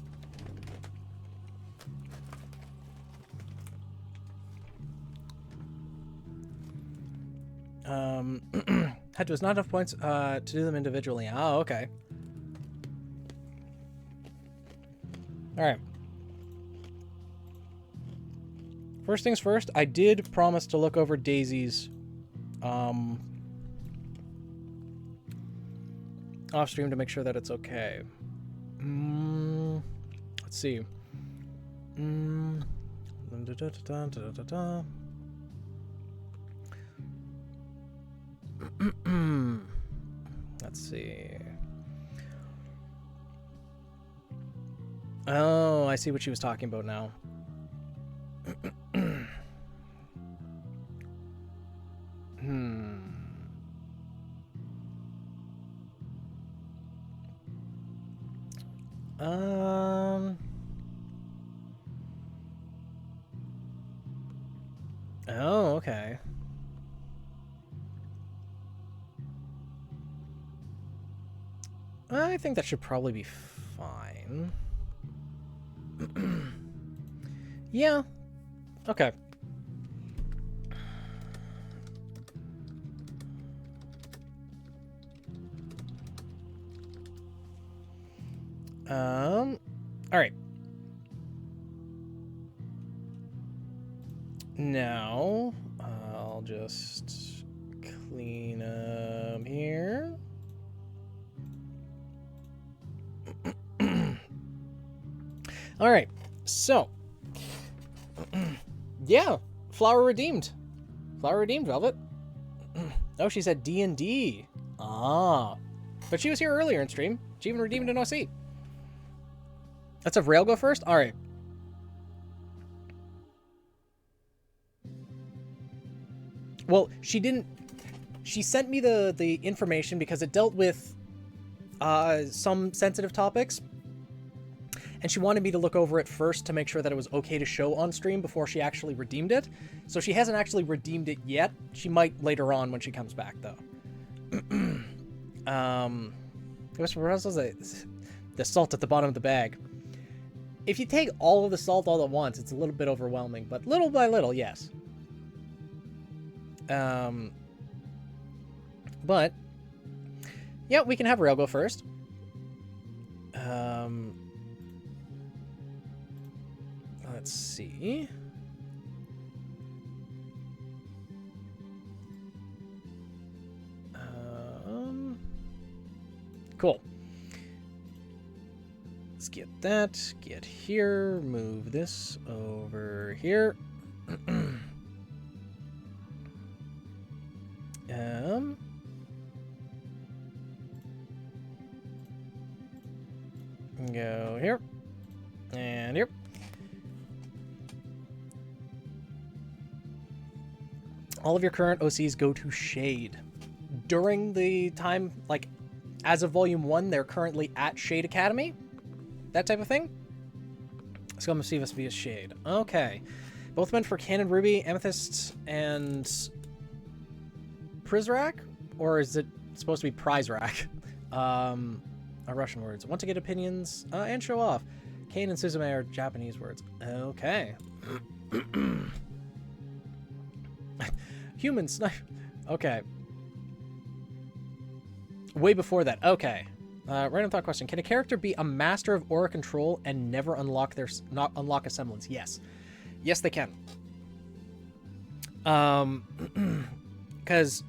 Had to, it's not enough points to do them individually. Oh, okay. All right. First things first, I did promise to look over Daisy's off stream to make sure that it's okay. Let's see. Let's see. Oh, I see what she was talking about now. Oh, okay. I think that should probably be fine. Yeah. Okay. All right. Now, I'll just All right, so yeah, flower redeemed. Flower redeemed, Velvet. Oh, she said D&D. Ah, but she was here earlier in stream. She even redeemed an OC. Let's have Rail go first. All right. Well, she didn't. She sent me the information because it dealt with some sensitive topics, and she wanted me to look over it first to make sure that it was okay to show on stream before she actually redeemed it. So she hasn't actually redeemed it yet. She might later on when she comes back, though. The salt at the bottom of the bag. If you take all of the salt all at once, it's a little bit overwhelming, but little by little, yes. But yeah, we can have Rail go first. Let's see. Cool. Let's get that. Get here. Move this over here. Go here. And here. All of your current OCs go to Shade. During the time, like, as of Volume 1, they're currently at Shade Academy. That type of thing. So I'm going to see this via Shade. Okay. Both meant for Canon Ruby, Amethyst, and Prizrak? Or is it supposed to be Prizrak? Are Russian words. Want to get opinions and show off. Kane and Suzume are Japanese words. Okay. Human sniper. Okay. Way before that. Okay. Random thought question. Can a character be a master of aura control and never unlock unlock a semblance? Yes. Yes, they can. Because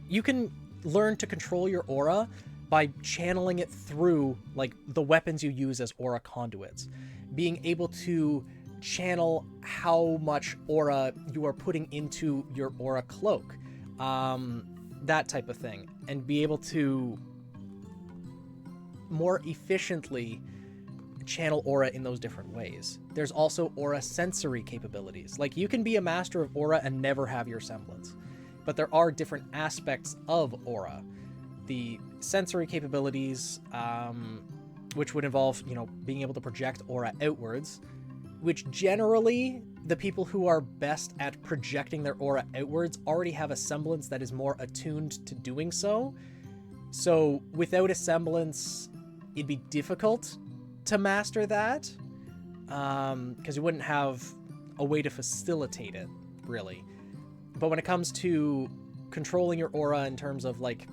you can learn to control your aura by channeling it through, like, the weapons you use as aura conduits. Being able to channel how much aura you are putting into your aura cloak. That type of thing. And be able to more efficiently channel aura in those different ways. There's also aura sensory capabilities. Like, you can be a master of aura and never have your semblance. But there are different aspects of aura. The sensory capabilities, which would involve, you know, being able to project aura outwards, which generally the people who are best at projecting their aura outwards already have a semblance that is more attuned to doing so. So without a semblance, it'd be difficult to master that, because you wouldn't have a way to facilitate it, really. But when it comes to controlling your aura in terms of, like,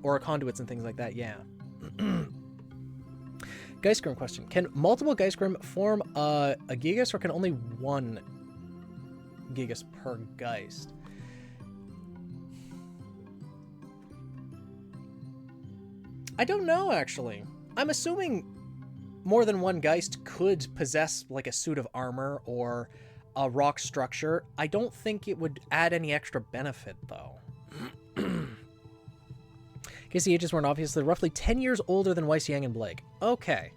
aura conduits and things like that, yeah. Geistgrim question. Can multiple Geistgrim form a Gigas, or can only one Gigas per Geist? I don't know, actually. I'm assuming more than one Geist could possess, like, a suit of armor or a rock structure. I don't think it would add any extra benefit, though. I guess the ages weren't obvious. They're roughly 10 years older than Weiss, Yang, and Blake. Okay.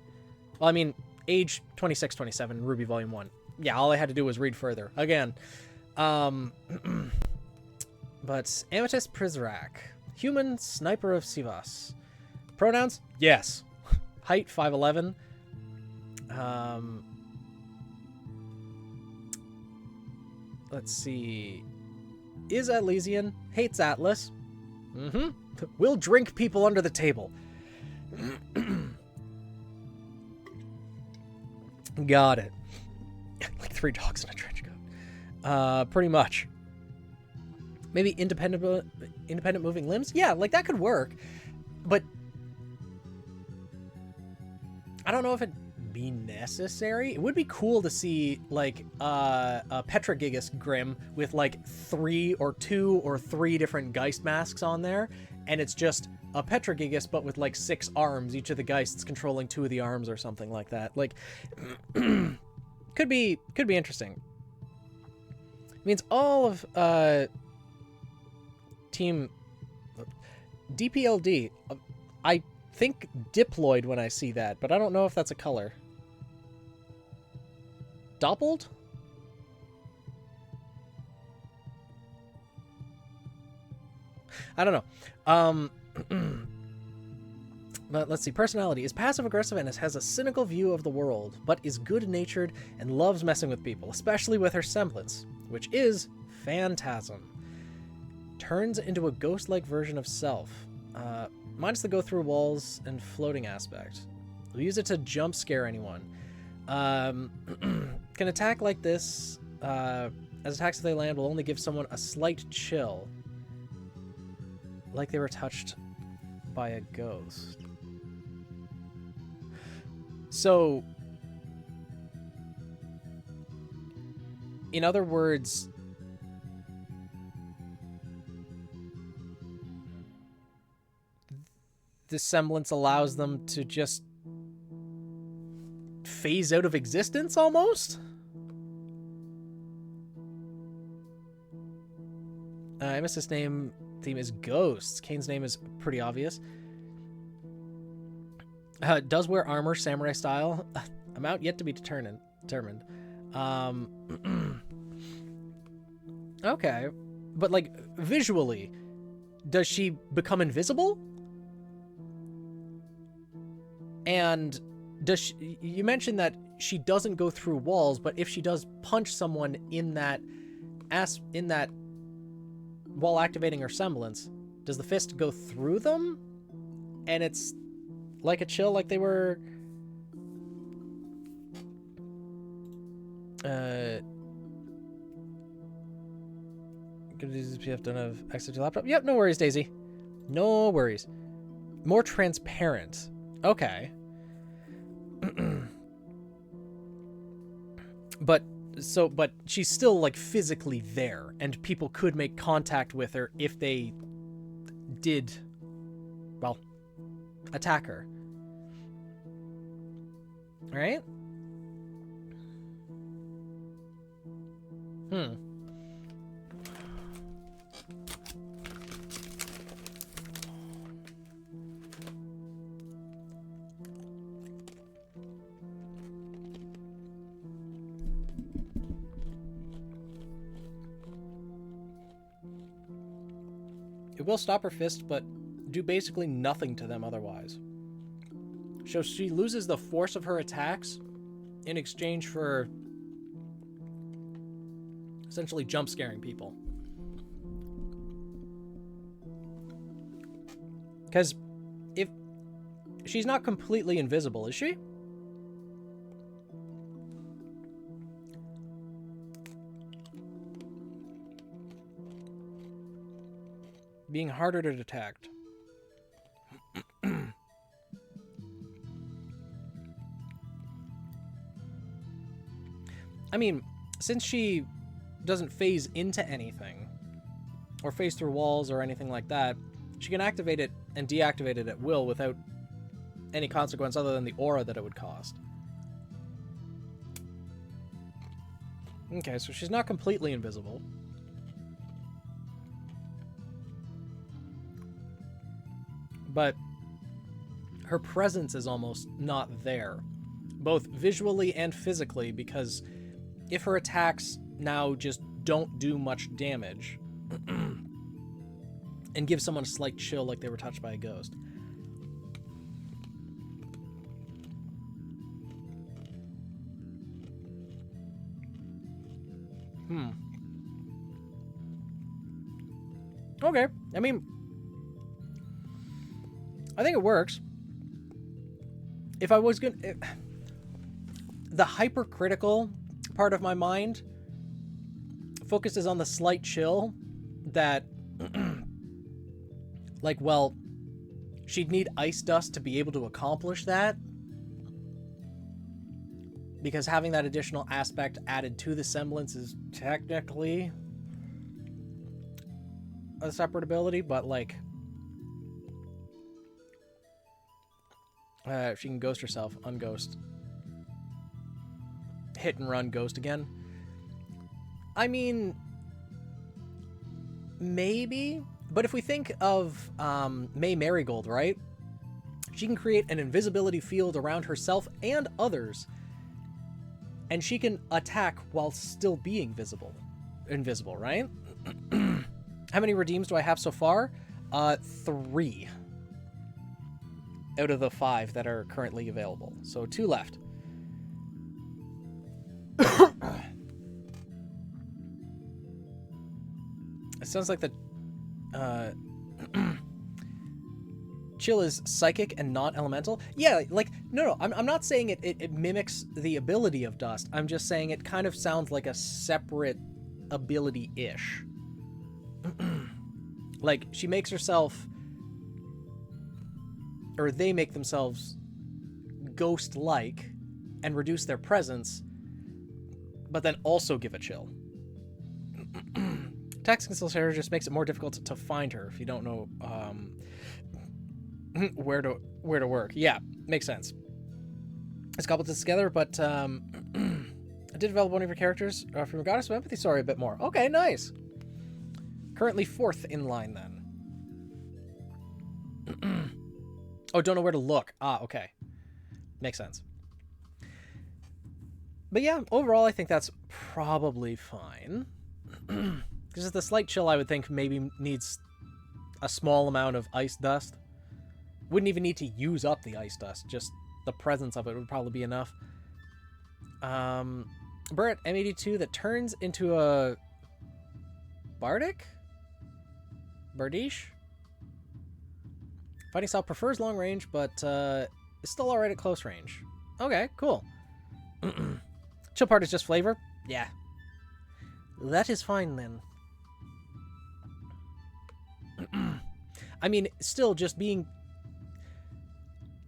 Well, I mean, age 26, 27, RWBY Volume 1. Yeah, all I had to do was read further. Again. But Amethyst Prizrak. Human Sniper of Sivas. Pronouns? Yes. Height, 5'11". Let's see. Is Atlesian. Hates Atlas. Will drink people under the table. Got it. Like 3 dogs in a trench coat. Pretty much. Maybe independent moving limbs? Yeah, like, that could work. But I don't know if it'd be necessary. It would be cool to see like a Petragigas Grim with like 2 or 3 different Geist masks on there, and it's just a Petragigas but with like 6 arms, each of the Geists controlling 2 of the arms or something like that. Like could be interesting. It means all of Team DPLD. I think diploid when I see that, but I don't know if that's a color. Doppeled? I don't know. But let's see. Personality is passive-aggressive and has a cynical view of the world, but is good-natured and loves messing with people, especially with her semblance, which is Phantasm. Turns into a ghost-like version of self. Minus the go through walls and floating aspect. We'll use it to jump scare anyone. Can attack like this. As attacks if they land will only give someone a slight chill. Like they were touched by a ghost. So, in other words, the semblance allows them to just phase out of existence, almost? Amos's theme is ghosts. Kane's name is pretty obvious. Does wear armor, samurai style. Amount yet to be determined. Okay. But, like, visually, does she become invisible? And does she, you mentioned that she doesn't go through walls, but if she does punch someone in that while activating her semblance, does the fist go through them? And it's like a chill, like they were Gonna do this PF, don't have access to your laptop. Yep, no worries, Daisy. No worries. More transparent. Okay. But she's still like physically there, and people could make contact with her if they did, well, attack her. All right? It will stop her fist, but do basically nothing to them otherwise. So she loses the force of her attacks in exchange for essentially jump scaring people. Because if she's not completely invisible, is she? Being harder to detect. I mean, since she doesn't phase into anything, or phase through walls or anything like that, she can activate it and deactivate it at will without any consequence other than the aura that it would cost. Okay, so she's not completely invisible. But her presence is almost not there, both visually and physically, because if her attacks now just don't do much damage and give someone a slight chill like they were touched by a ghost. Okay, I mean, I think it works. If I was gonna... The hypercritical part of my mind focuses on the slight chill that... like, well, she'd need ice dust to be able to accomplish that. because having that additional aspect added to the semblance is technically a separate ability, but like she can ghost herself, unghost, hit and run, ghost again. I mean, maybe, but if we think of May Marigold, right? She can create an invisibility field around herself and others, and she can attack while still being invisible, right? How many redeems do I have so far? 3 out of the 5 that are currently available. So 2 left. It sounds like the chill is psychic and not elemental. Yeah, like, no, I'm not saying it mimics the ability of dust. I'm just saying it kind of sounds like a separate ability-ish. Like, she makes herself, or they make themselves ghost-like and reduce their presence, but then also give a chill. Text concealed just makes it more difficult to find her if you don't know where to work. Yeah, makes sense. Let's couple this together, but I did develop one of your characters from your Goddess of Empathy story a bit more. Okay, nice. Currently 4th in line then. Oh, don't know where to look. Ah, okay. Makes sense. But yeah, overall, I think that's probably fine. Because the slight chill, I would think, maybe needs a small amount of ice dust. Wouldn't even need to use up the ice dust. Just the presence of it would probably be enough. Bert, M82 that turns into a Bardic? Bardiche? Fighting style prefers long range, but is still alright at close range. Okay, cool. Chill part is just flavor? Yeah. That is fine then. I mean, still just being...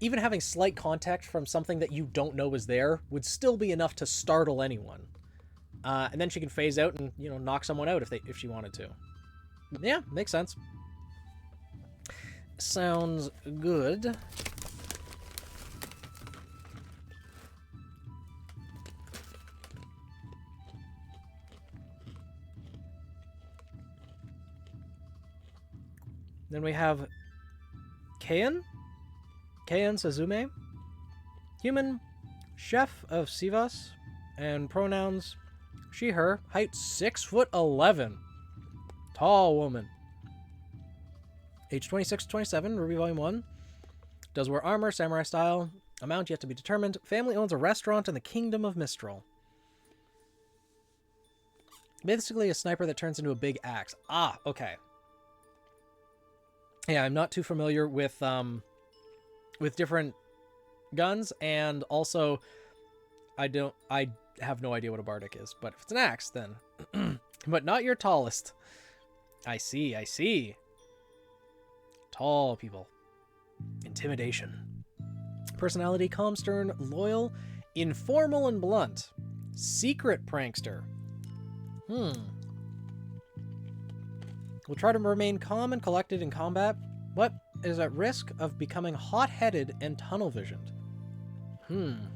Even having slight contact from something that you don't know is there would still be enough to startle anyone. And then she can phase out and, you know, knock someone out if she wanted to. Yeah, makes sense. Sounds good. Then we have Kayan Suzume, human, chef of Sivas, and pronouns she, her, height 6'11", tall woman. Age 26 to 27, RWBY Volume 1. Does wear armor, samurai style. Amount yet to be determined. Family owns a restaurant in the Kingdom of Mistral. Basically a sniper that turns into a big axe. Ah, okay. Yeah, I'm not too familiar with different guns, and also I have no idea what a Bardic is, but if it's an axe, then... But not your tallest. I see. Tall people. Intimidation. Personality, calm, stern, loyal, informal, and blunt. Secret prankster. Will try to remain calm and collected in combat, but is at risk of becoming hot-headed and tunnel-visioned. And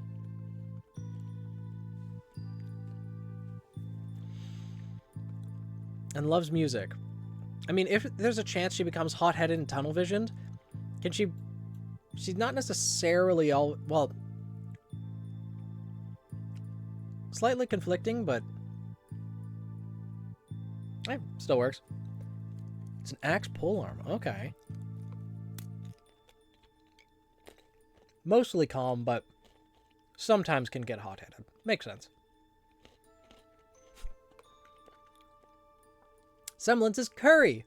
loves music. I mean, if there's a chance she becomes hot-headed and tunnel-visioned, can she... She's not necessarily all... Well... Slightly conflicting, but... still works. It's an axe polearm. Okay. Mostly calm, but sometimes can get hot-headed. Makes sense. Semblance is Curry.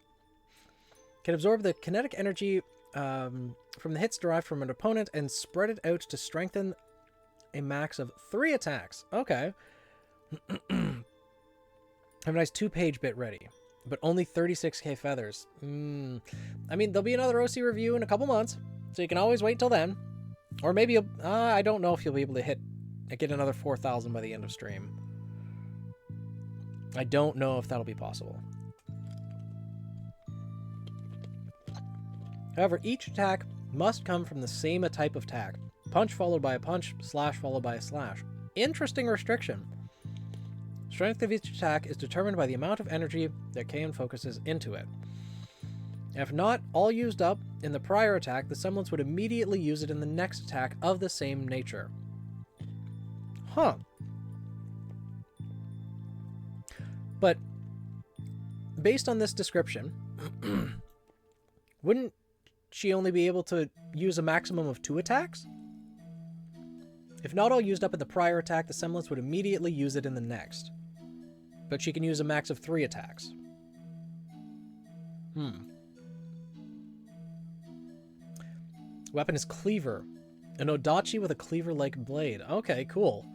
Can absorb the kinetic energy from the hits derived from an opponent and spread it out to strengthen a max of 3 attacks. Okay. Have a nice 2-page bit ready, but only 36k feathers. I mean, there'll be another OC review in a couple months, so you can always wait till then. Or maybe I don't know if you'll be able to hit and get another 4,000 by the end of stream. I don't know if that'll be possible. However, each attack must come from the same type of attack. Punch followed by a punch, slash followed by a slash. Interesting restriction. Strength of each attack is determined by the amount of energy that Kaon focuses into it. If not all used up in the prior attack, the semblance would immediately use it in the next attack of the same nature. Huh. But, based on this description, wouldn't she only be able to use a maximum of 2 attacks? If not all used up in the prior attack, the semblance would immediately use it in the next. But she can use a max of 3 attacks. Weapon is Cleaver. An Odachi with a cleaver-like blade. Okay, cool.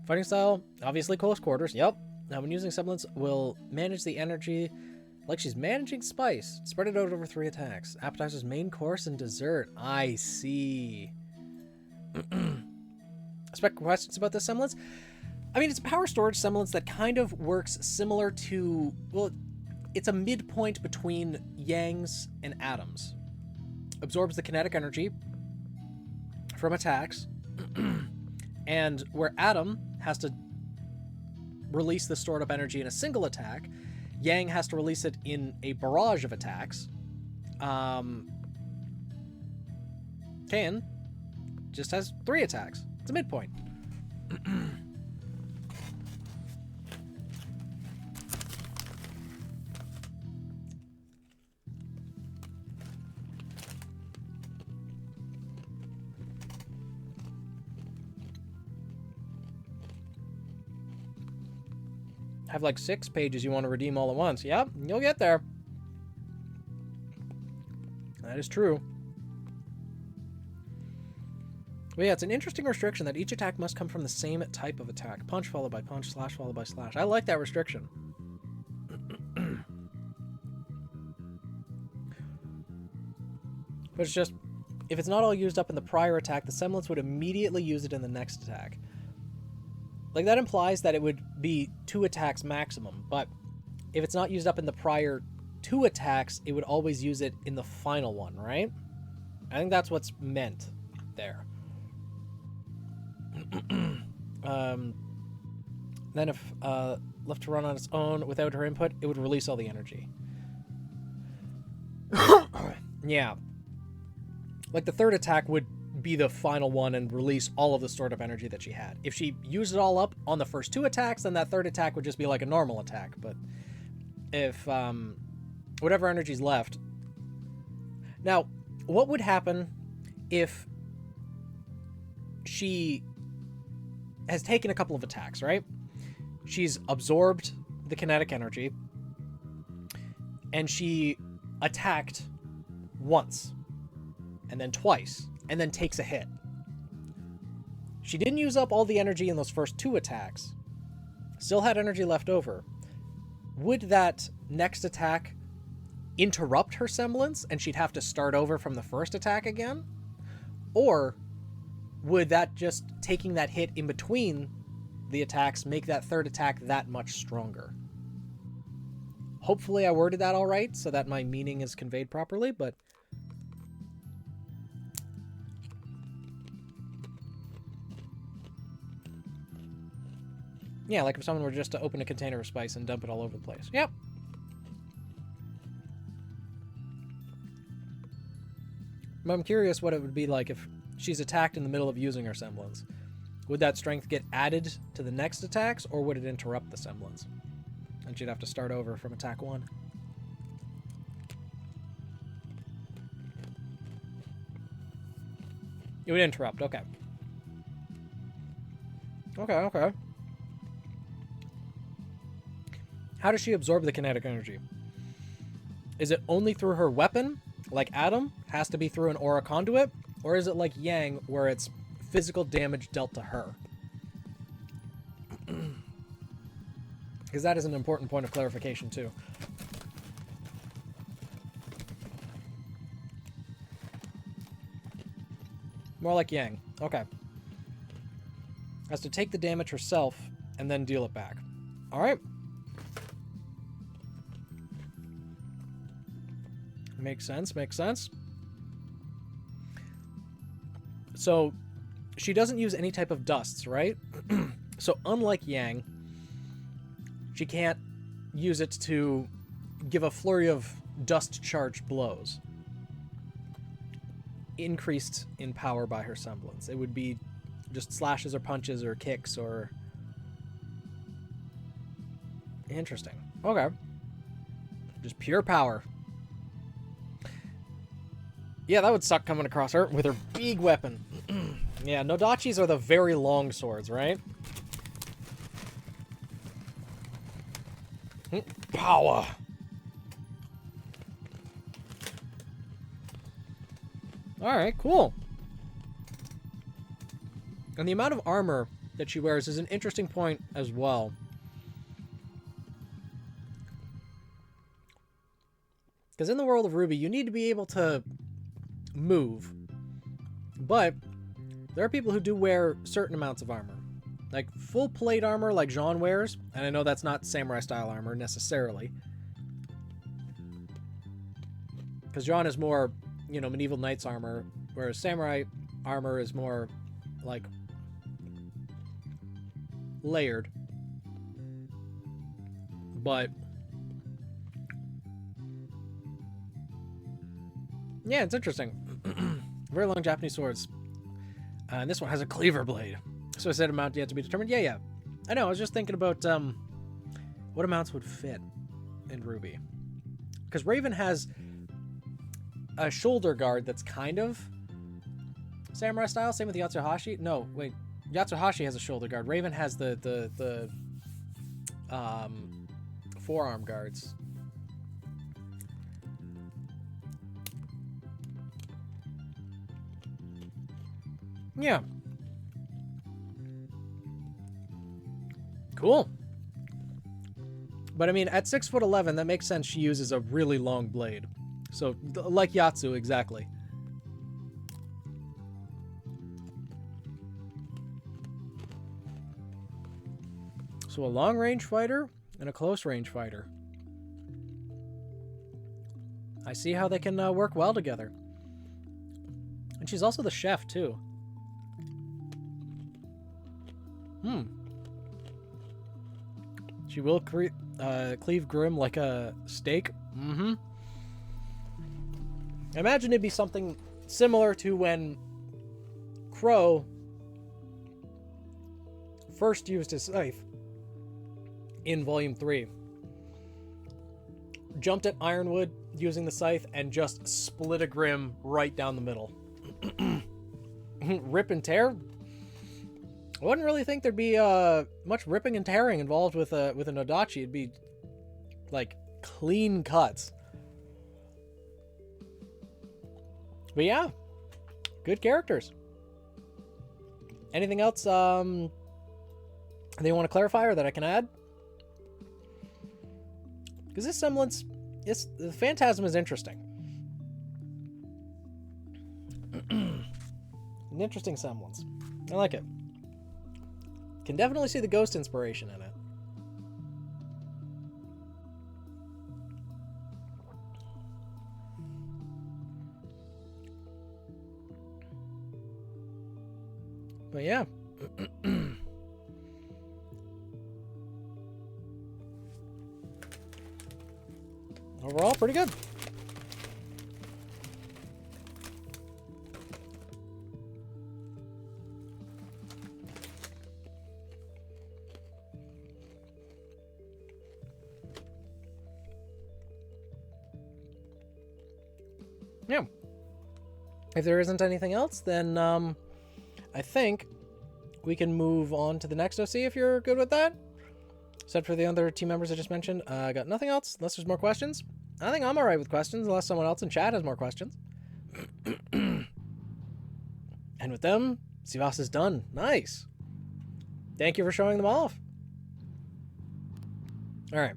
Fighting style, obviously close quarters. Yep. Now, when using semblance, will manage the energy like she's managing spice. Spread it out over 3 attacks. Appetizers, main course, and dessert. I see. Expect questions about this semblance? I mean, it's a power storage semblance that kind of works similar to... Well, it's a midpoint between Yangs and Atoms. Absorbs the kinetic energy from attacks. And where Atom has to release the stored up energy in a single attack, Yang has to release it in a barrage of attacks. Kaon just has 3 attacks. It's a midpoint. Have like 6 pages you want to redeem all at once. Yep, you'll get there. That is true. But yeah, it's an interesting restriction that each attack must come from the same type of attack. Punch followed by punch, slash followed by slash. I like that restriction. But it's just, if it's not all used up in the prior attack, the semblance would immediately use it in the next attack. Like, that implies that it would be 2 attacks maximum, but if it's not used up in the prior 2 attacks, it would always use it in the final one, right? I think that's what's meant there. Then if left to run on its own without her input, it would release all the energy. Yeah. Like, the 3rd attack would be the final one and release all of the stored up energy that she had. If she used it all up on the first 2 attacks, then that 3rd attack would just be like a normal attack. But if whatever energy's left... Now, what would happen if she has taken a couple of attacks, right? She's absorbed the kinetic energy and she attacked once and then twice and then takes a hit. She didn't use up all the energy in those first 2 attacks. Still had energy left over. Would that next attack interrupt her semblance and she'd have to start over from the first attack again? Or would that just taking that hit in between the attacks make that 3rd attack that much stronger? Hopefully I worded that all right so that my meaning is conveyed properly, but... Yeah, like if someone were just to open a container of spice and dump it all over the place. Yep. But I'm curious what it would be like if she's attacked in the middle of using her semblance. Would that strength get added to the next attacks, or would it interrupt the semblance? And she'd have to start over from attack 1. It would interrupt, okay. Okay. How does she absorb the kinetic energy? Is it only through her weapon, like Atom, has to be through an aura conduit? Or is it like Yang, where it's physical damage dealt to her? Because that is an important point of clarification, too. More like Yang. Okay. has to take the damage herself and then deal it back. All right. Makes sense, makes sense. So, she doesn't use any type of dusts, right? So, unlike Yang, she can't use it to give a flurry of dust-charged blows. Increased in power by her semblance. It would be just slashes or punches or kicks or... Interesting. Okay. Just pure power. Yeah, that would suck coming across her with her big weapon. Yeah, Nodachis are the very long swords, right? Power! Alright, cool. And the amount of armor that she wears is an interesting point as well. Because in the world of RWBY, you need to be able to move. But there are people who do wear certain amounts of armor. Like full plate armor like Jean wears. And I know that's not samurai style armor necessarily. Because Jean is more, you know, medieval knight's armor. Whereas samurai armor is more like layered. But yeah, it's interesting. Very long Japanese swords. And this one has a cleaver blade. So I said amount yet to be determined. Yeah. I know, I was just thinking about what amounts would fit in RWBY. Because Raven has a shoulder guard that's kind of samurai style. Same with Yatsuhashi. No, wait. Yatsuhashi has a shoulder guard. Raven has the forearm guards. Yeah. Cool. But I mean, at 6'11", that makes sense. She uses a really long blade. So, like Yatsu, exactly. So a long-range fighter and a close-range fighter. I see how they can work well together. And she's also the chef, too. She will cleave Grim like a steak. I imagine it'd be something similar to when Crow first used his scythe in Volume 3. Jumped at Ironwood using the scythe and just split a Grim right down the middle. Rip and tear? I wouldn't really think there'd be much ripping and tearing involved with a Nodachi. It'd be like clean cuts. But yeah, good characters. Anything else that you want to clarify or that I can add? Because this semblance, the Phantasm is interesting. An interesting semblance. I like it. Can definitely see the ghost inspiration in it. But yeah. Overall, pretty good. Yeah. If there isn't anything else, then I think we can move on to the next OC if you're good with that. Except for the other team members I just mentioned. I got nothing else unless there's more questions. I think I'm alright with questions unless someone else in chat has more questions. And with them, Sivas is done. Nice. Thank you for showing them off. Alright.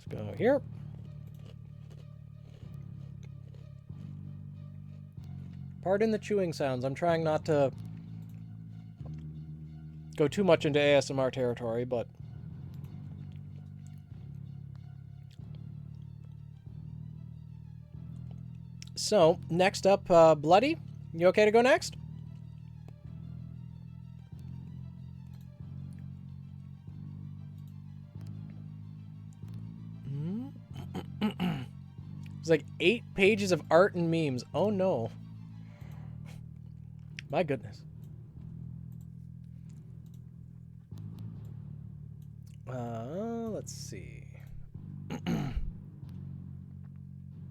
Let's go here. Pardon the chewing sounds. I'm trying not to go too much into ASMR territory, but... So, next up, Bloody. You okay to go next? It's like 8 pages of art and memes. Oh no. My goodness. Let's see.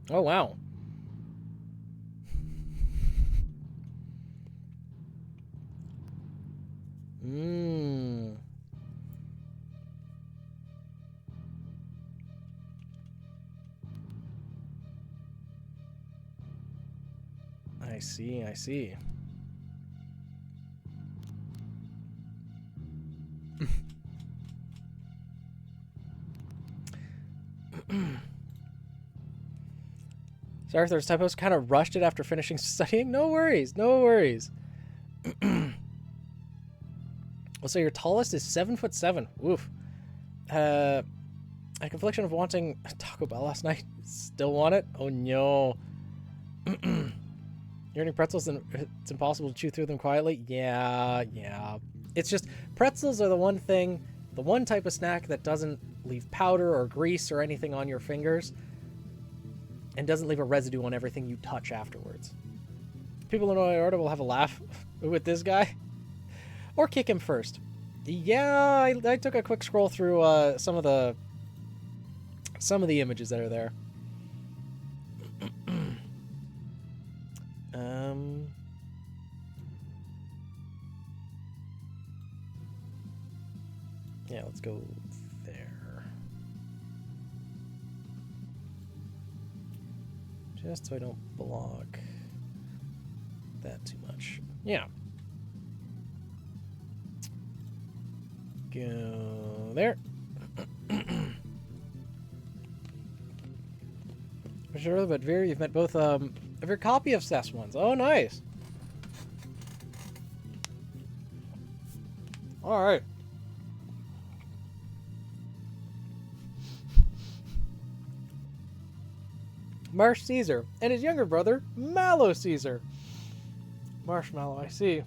Oh wow. I see, I see. Sorry if there's typos. Kind of rushed it after finishing studying. No worries, no worries. So your tallest is 7'7". Oof. A confliction of wanting Taco Bell last night. Still want it? Oh no. You're eating pretzels and it's impossible to chew through them quietly? Yeah. It's just, pretzels are the one thing, the one type of snack that doesn't leave powder or grease or anything on your fingers and doesn't leave a residue on everything you touch afterwards. People in my order will have a laugh with this guy. Or kick him first. Yeah, I took a quick scroll through some of the images that are there. Yeah, let's go there. Just so I don't block that too much. Yeah. Go there. Sure, but Veer, you've met both of your copy of Seth's ones. Oh, nice. All right. Marsh Caesar and his younger brother, Mallow Caesar. Marshmallow, I see.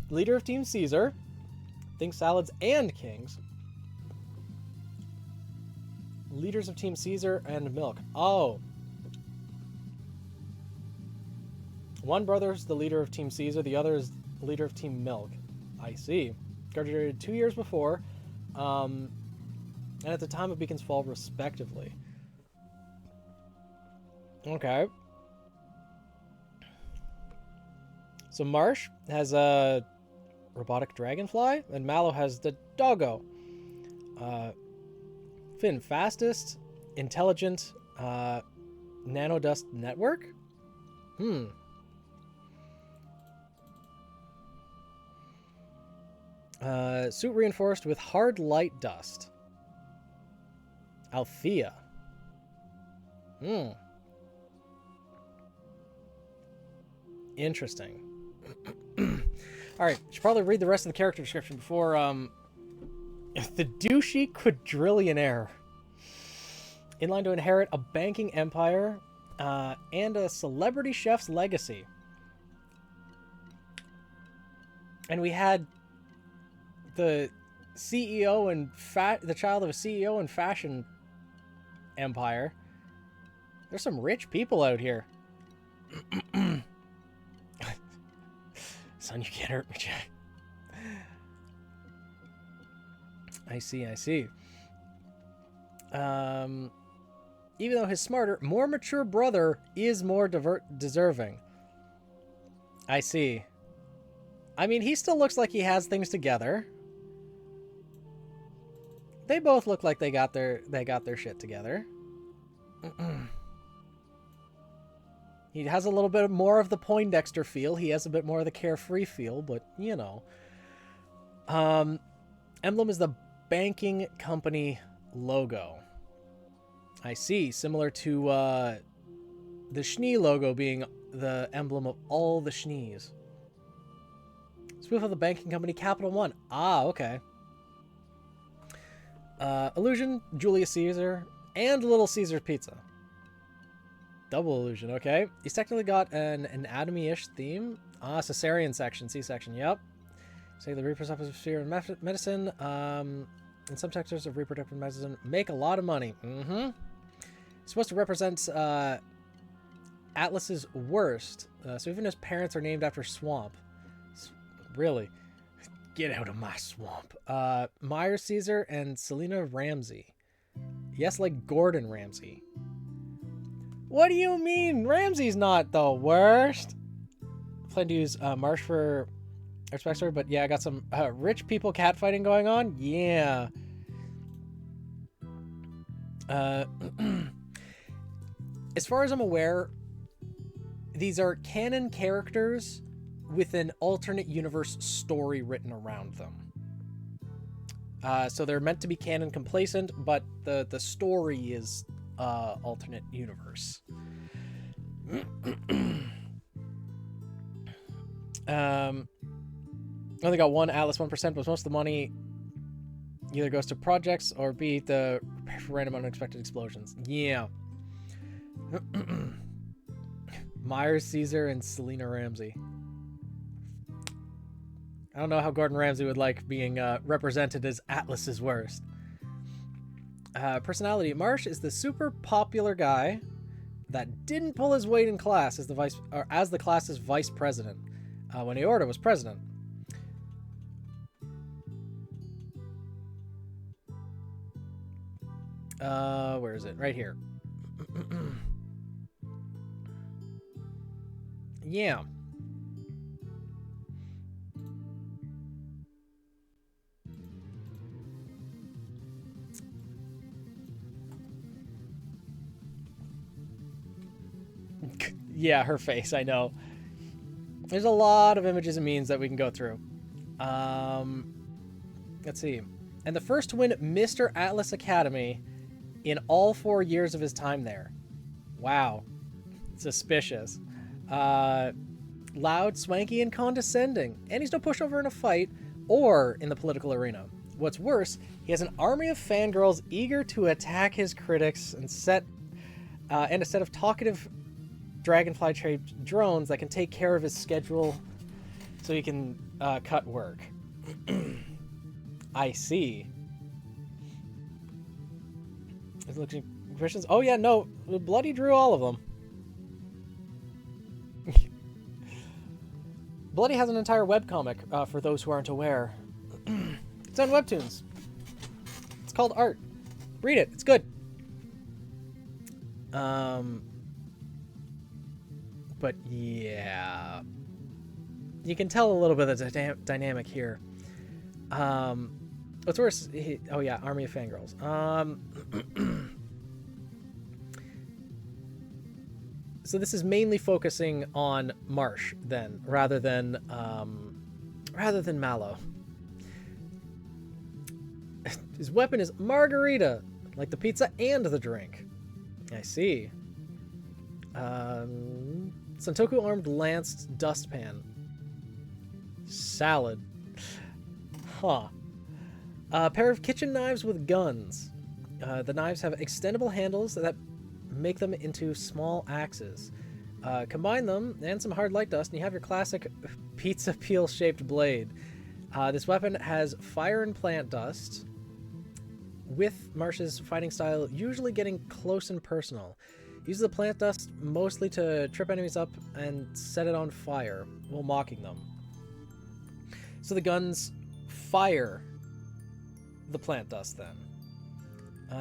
Leader of Team Caesar. Think salads and kings. Leaders of Team Caesar and milk. Oh. One brother's the leader of Team Caesar, the other is the leader of Team Milk. I see. Graduated 2 years before, and at the time of Beacon's fall, respectively. Okay. So Marsh has a robotic dragonfly, and Mallow has the doggo. Finn, fastest, intelligent, nanodust network? Suit reinforced with hard light dust. Althea. Interesting. Alright, should probably read the rest of the character description before, the douchey quadrillionaire. In line to inherit a banking empire, and a celebrity chef's legacy. And we had the CEO and the child of a CEO and fashion empire. There's some rich people out here. Son, you can't hurt me, Jack. I see. Even though his smarter, more mature brother is more deserving. I see. I mean, he still looks like he has things together. They both look like they got their shit together. He has a little bit more of the Poindexter feel. He has a bit more of the carefree feel, but you know. Emblem is the banking company logo. I see. Similar to the Schnee logo being the emblem of all the Schnees. Spoof of the banking company Capital One. Ah, okay. Illusion, Julius Caesar, and Little Caesar's Pizza. Double illusion, okay. He's technically got an anatomy-ish theme. Ah, cesarean section, C-section, yep. Say the reproductive sphere in medicine. In some sectors of reproductive medicine, make a lot of money. Mm-hmm. It's supposed to represent Atlas's worst. So even his parents are named after swamp. Really? Get out of my swamp. Myers Caesar and Selena Ramsey. Yes, like Gordon Ramsay. What do you mean? Ramsey's not the worst. Plan to use Marsh for our backstory, but yeah, I got some rich people catfighting going on. Yeah. As far as I'm aware, these are canon characters with an alternate universe story written around them. So they're meant to be canon complacent, but the story is alternate universe. Only got one Atlas 1%, but most of the money either goes to projects or B, the random unexpected explosions. Yeah. Myers Caesar and Selena Ramsey. I don't know how Gordon Ramsay would like being represented as Atlas's worst. Personality. Marsh is the super popular guy that didn't pull his weight in class as the class's vice president when Aorta was president. Where is it? Right here. Yeah. Yeah, her face, I know. There's a lot of images and memes that we can go through. Let's see. And the first to win Mr. Atlas Academy in all 4 years of his time there. Wow. Suspicious. Loud, swanky, and condescending. And he's no pushover in a fight or in the political arena. What's worse, he has an army of fangirls eager to attack his critics and a set of talkative dragonfly-shaped drones that can take care of his schedule so he can cut work. I see. Looking questions. Oh yeah, no, Bloody drew all of them. Bloody has an entire webcomic for those who aren't aware. It's on Webtoons. It's called Art. Read it. It's good. But yeah, you can tell a little bit of the dynamic here. What's worse? Oh yeah, Army of Fangirls. So this is mainly focusing on Marsh then, rather than Mallow. His weapon is Margarita, like the pizza and the drink. I see. Santoku armed lanced dustpan. Salad. Huh. A pair of kitchen knives with guns. The knives have extendable handles that make them into small axes. Combine them and some hard light dust and you have your classic pizza peel shaped blade. This weapon has fire and plant dust, with Marsh's fighting style usually getting close and personal. Uses the plant dust mostly to trip enemies up and set it on fire while mocking them. So the guns fire the plant dust then.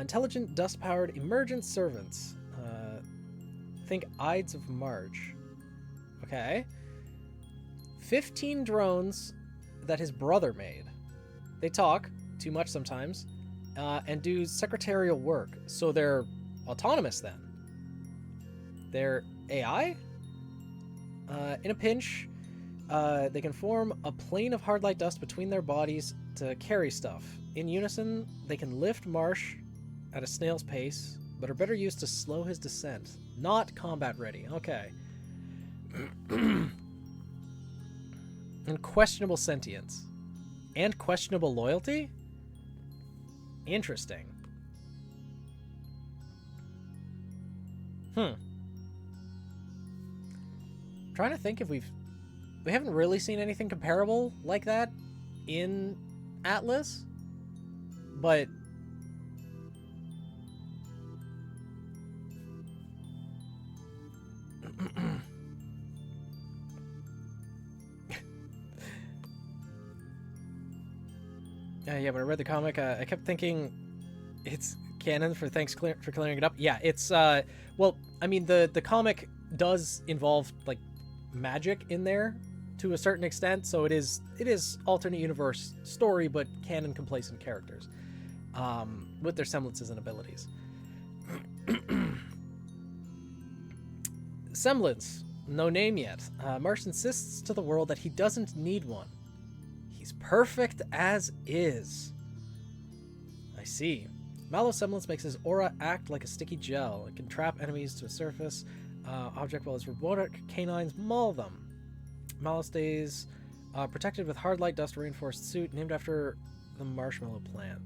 Intelligent dust-powered emergent servants. Think Ides of March. Okay. 15 drones that his brother made. They talk, too much sometimes, and do secretarial work. So they're autonomous then. They're AI? In a pinch, they can form a plane of hard light dust between their bodies to carry stuff. In unison, they can lift Marsh at a snail's pace but are better used to slow his descent. Not combat ready. Okay. And questionable sentience. And questionable loyalty? Interesting. Trying to think if we haven't really seen anything comparable like that in Atlas, but yeah, when I read the comic, I kept thinking it's canon for for clearing it up. Yeah, it's well, I mean the comic does involve like magic in there to a certain extent, so it is alternate universe story, but canon complacent characters with their semblances and abilities. Semblance, no name yet. Marsh insists to the world that he doesn't need one. He's perfect as is. I see. Mallow's semblance makes his aura act like a sticky gel. It can trap enemies to a surface object while his robotic canines maul them. Mallow stays protected with hard light dust reinforced suit named after the marshmallow plant.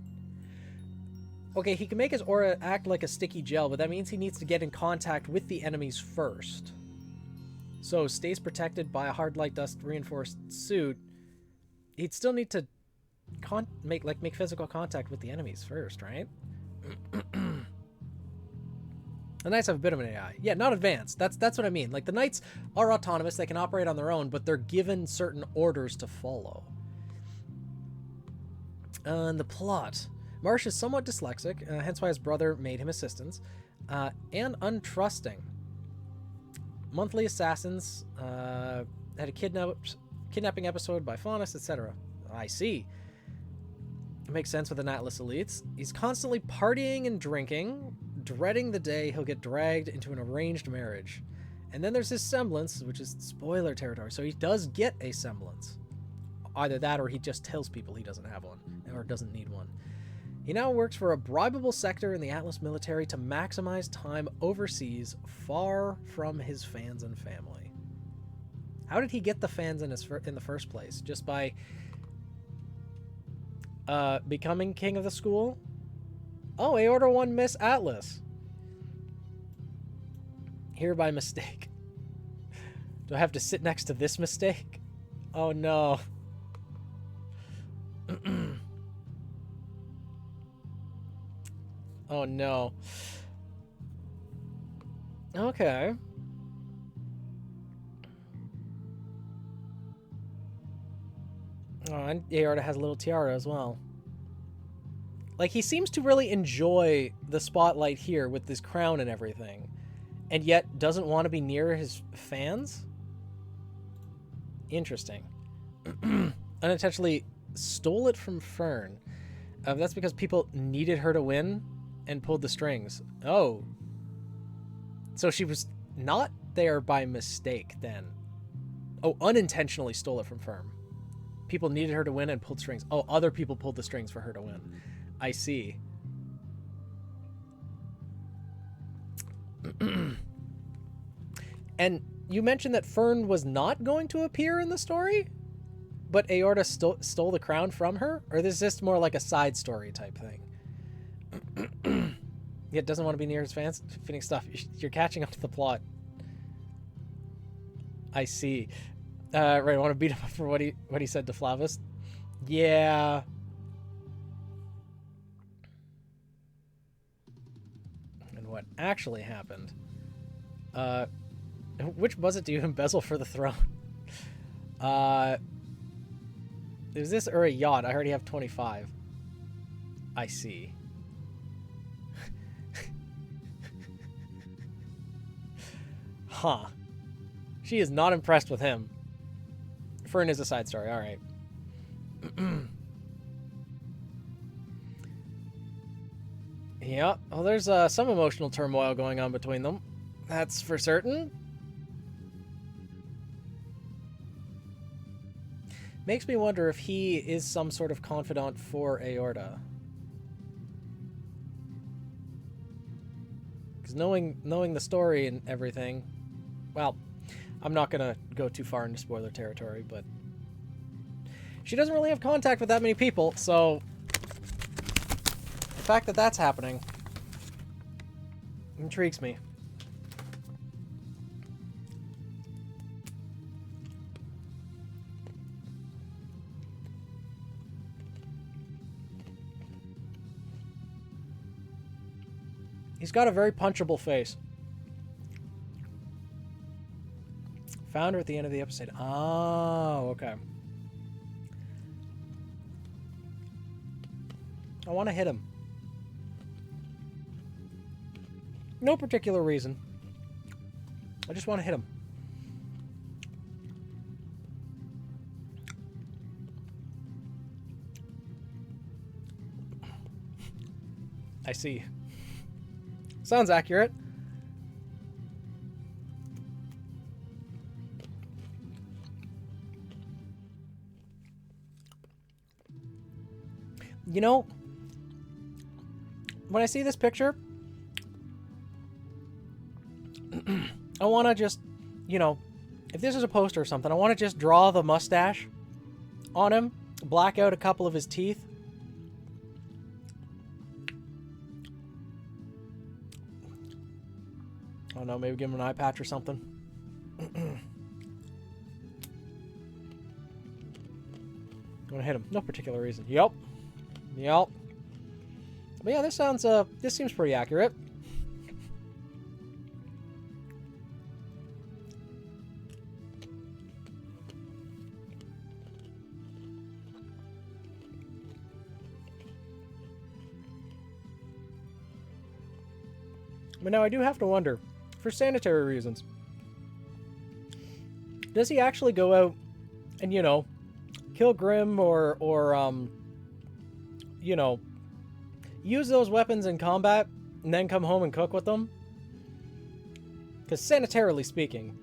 Okay, he can make his aura act like a sticky gel, but that means he needs to get in contact with the enemies first. So stays protected by a hard light dust reinforced suit. He'd still need to make physical contact with the enemies first, right? The Knights have a bit of an AI. Yeah, not advanced. That's what I mean. Like, the Knights are autonomous. They can operate on their own, but they're given certain orders to follow. And the plot. Marsh is somewhat dyslexic, hence why his brother made him assistants, and untrusting. Monthly assassins had a kidnapping episode by Faunus, etc. I see. It makes sense with the Atlas elites. He's constantly partying and drinking, dreading the day he'll get dragged into an arranged marriage. And then there's his semblance, which is spoiler territory, so he does get a semblance. Either that or he just tells people he doesn't have one, or doesn't need one. He now works for a bribable sector in the Atlas military to maximize time overseas, far from his fans and family. How did he get the fans in the first place? Just by becoming king of the school? Oh, Aorta won Miss Atlas. Here by mistake. Do I have to sit next to this mistake? Oh no. Oh no. Okay. Oh, and Aorta has a little tiara as well. Like, he seems to really enjoy the spotlight here with this crown and everything, and yet doesn't want to be near his fans? Interesting. Unintentionally stole it from Fern. That's because people needed her to win and pulled the strings. Oh. So she was not there by mistake then. Oh, unintentionally stole it from Fern. People needed her to win and pulled strings. Oh, other people pulled the strings for her to win. I see. And you mentioned that Fern was not going to appear in the story? But Aorta stole the crown from her? Or is this more like a side story type thing? Yeah, doesn't want to be near his fans. Fitting stuff. You're catching up to the plot. I see. Right, I want to beat him up for what he said to Flavis. Yeah. And what actually happened? Which budget do you embezzle for the throne? Is this or a yacht? I already have 25. I see. Huh. She is not impressed with him. Fern is a side story. All right. Yeah. Well, there's some emotional turmoil going on between them. That's for certain. Makes me wonder if he is some sort of confidant for Aorta. Because knowing the story and everything, well, I'm not gonna go too far into spoiler territory, but she doesn't really have contact with that many people, so the fact that that's happening intrigues me. He's got a very punchable face. Found her at the end of the episode. Oh, okay. I want to hit him. No particular reason. I just want to hit him. I see. Sounds accurate. You know, when I see this picture, I want to just, you know, if this is a poster or something, I want to just draw the mustache on him, black out a couple of his teeth. I don't know, maybe give him an eye patch or something. I'm gonna hit him. No particular reason. Yep. But yeah, this sounds, this seems pretty accurate. But now I do have to wonder, for sanitary reasons, does he actually go out and, you know, kill Grimm or you know, use those weapons in combat and then come home and cook with them? Because sanitarily speaking,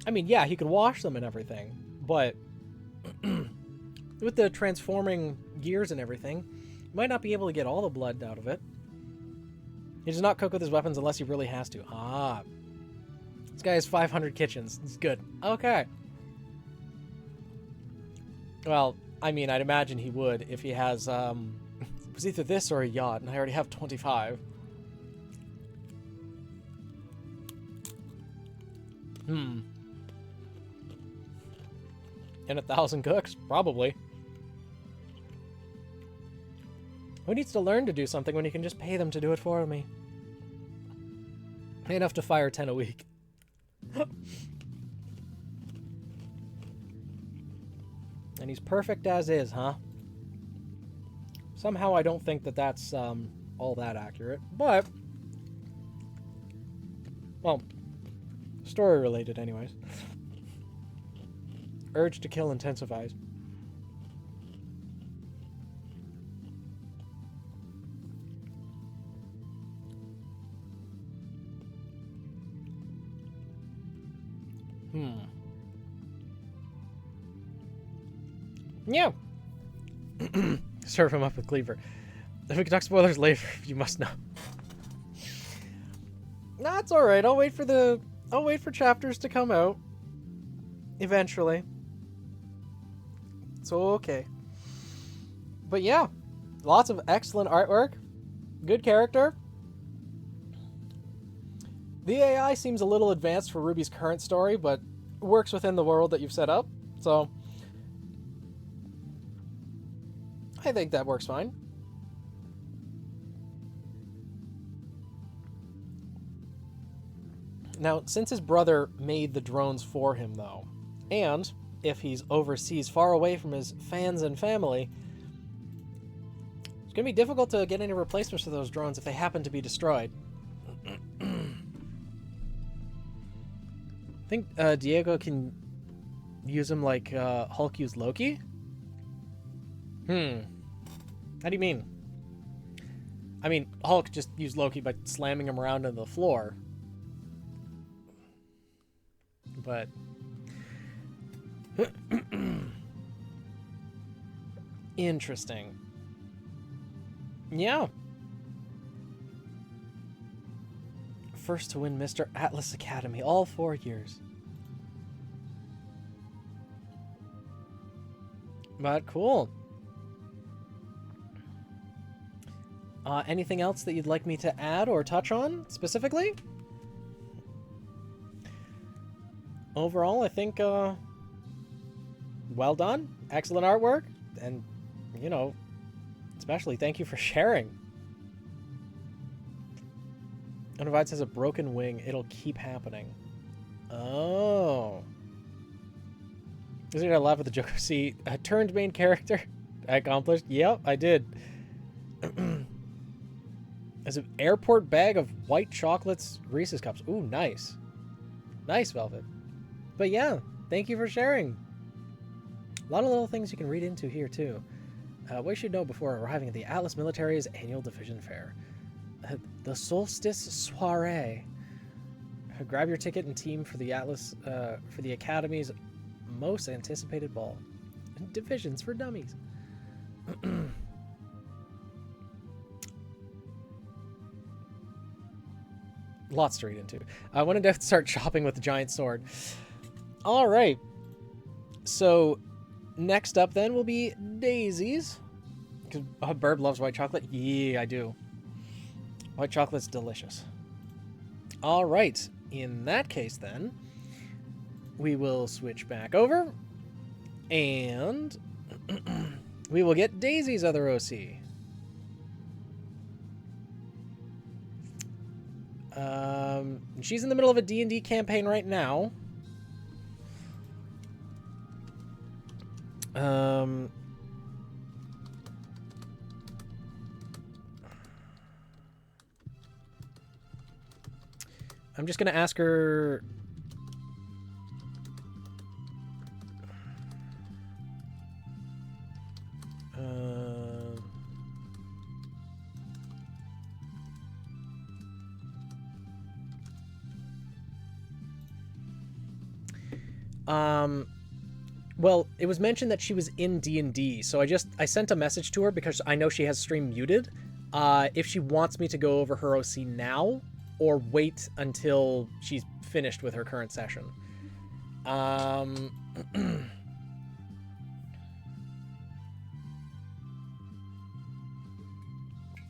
I mean, yeah, he could wash them and everything, but with the transforming gears and everything, he might not be able to get all the blood out of it. He does not cook with his weapons unless he really has to. Ah. This guy has 500 kitchens. It's good. Okay. Well, I mean, I'd imagine he would if he has, it was either this or a yacht, and I already have 25. And 1,000 cooks? Probably. Who needs to learn to do something when you can just pay them to do it for me? Enough to fire 10 a week. And he's perfect as is, huh? Somehow I don't think that that's all that accurate, but well, story related anyways. Urge to kill intensifies. Yeah. Serve him up with Cleaver. If we can talk spoilers later, you must know. That's all right. I'll wait for chapters to come out. Eventually. It's okay. But yeah, lots of excellent artwork. Good character. The AI seems a little advanced for Ruby's current story, but works within the world that you've set up. So I think that works fine. Now, since his brother made the drones for him, though, and if he's overseas far away from his fans and family, it's going to be difficult to get any replacements for those drones if they happen to be destroyed. I think Diego can use him like Hulk used Loki? How do you mean? I mean, Hulk just used Loki by slamming him around on the floor. But interesting. Yeah. first to win Mr. Atlas Academy, all 4 years. But cool. Anything else that you'd like me to add or touch on specifically? Overall, I think, well done. Excellent artwork. And, you know, especially thank you for sharing. Univides has a broken wing. It'll keep happening. Oh. Is it I laugh at the joke? See, turned main character. Accomplished. Yep, I did. As an airport bag of white chocolates, Reese's cups. Ooh, nice. Nice, Velvet. But yeah, thank you for sharing. A lot of little things you can read into here, too. What you should know before arriving at the Atlas Military's annual division fair. The Solstice Soiree. Grab your ticket and team for the Atlas, for the Academy's most anticipated ball. Divisions for dummies. Lots to read into. I wanted to start chopping with the giant sword. All right. So next up then will be daisies. Because Burb loves white chocolate. Yeah, I do. White chocolate's delicious. All right. In that case then, we will switch back over and we will get Daisy's other OC. She's in the middle of a D&D campaign right now. I'm just going to ask her... Well, it was mentioned that she was in D&D, so I sent a message to her because I know she has stream muted. If she wants me to go over her OC now, or wait until she's finished with her current session.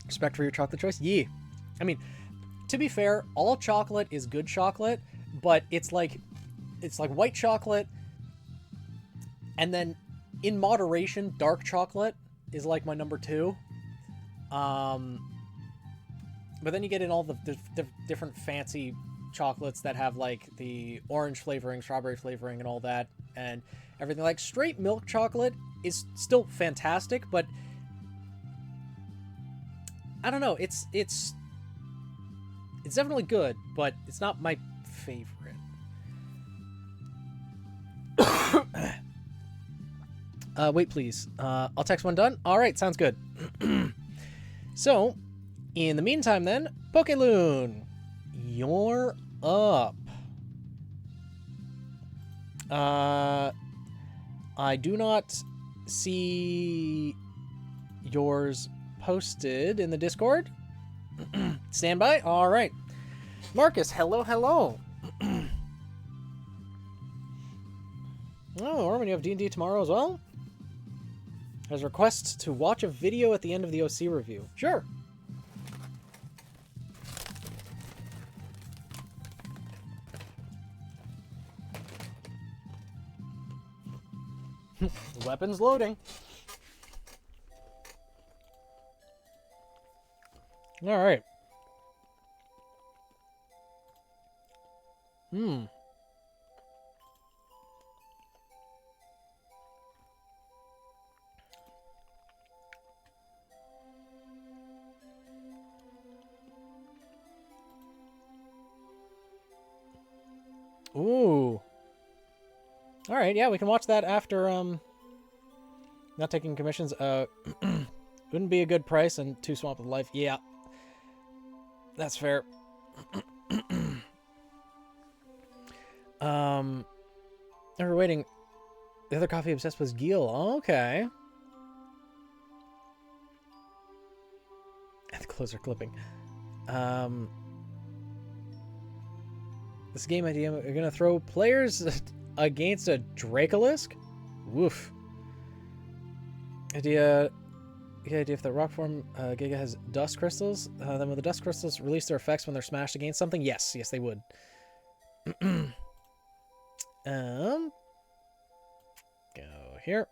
Respect for your chocolate choice? Yeah. I mean, to be fair, all chocolate is good chocolate, but it's like white chocolate, and then in moderation, dark chocolate is like my number 2. But then you get in all the different fancy chocolates that have like the orange flavoring, strawberry flavoring, and all that, and everything. Like straight milk chocolate is still fantastic, but I don't know. It's definitely good, but it's not my favorite. Wait, please. I'll text when done. All right, sounds good. So, in the meantime, then, Pokeloon, you're up. I do not see yours posted in the Discord. Stand by. All right. Marcus, hello, hello. Oh, Orman, you have D&D tomorrow as well? Has requests to watch a video at the end of the OC review. Sure. Weapons loading. All right. Ooh. All right, yeah, we can watch that after not taking commissions. Wouldn't be a good price and too swamped with life. Yeah. That's fair. We're waiting. The other coffee obsessed was Gil. Oh, okay. The clothes are clipping. This game idea, we're gonna throw players against a Dracolisk? Woof. Idea if the rock form Giga has dust crystals, then will the dust crystals release their effects when they're smashed against something? Yes, they would. Go here.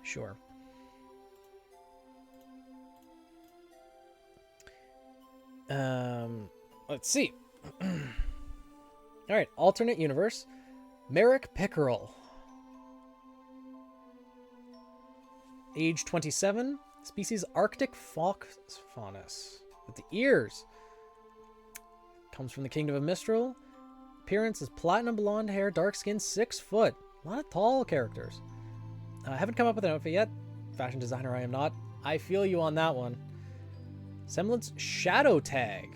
Sure. Let's see. All right, alternate universe. Merrick Pickerel. Age 27. Species Arctic fox faunus. With the ears. Comes from the Kingdom of Mistral. Appearance is platinum blonde hair, dark skin, 6 foot. A lot of tall characters. I haven't come up with an outfit yet. Fashion designer I am not. I feel you on that one. Semblance Shadow Tag.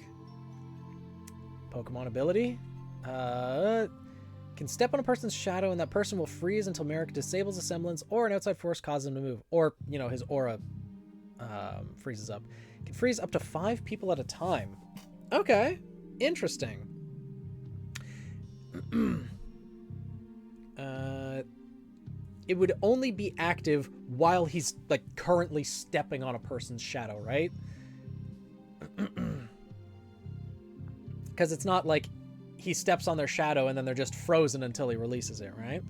Pokemon ability. Can step on a person's shadow and that person will freeze until Merrick disables a semblance or an outside force causes him to move. Or, you know, his aura freezes up. Can freeze up to 5 people at a time. Okay. Interesting. It would only be active while he's, like, currently stepping on a person's shadow, right? Because it's not like he steps on their shadow and then they're just frozen until he releases it, right?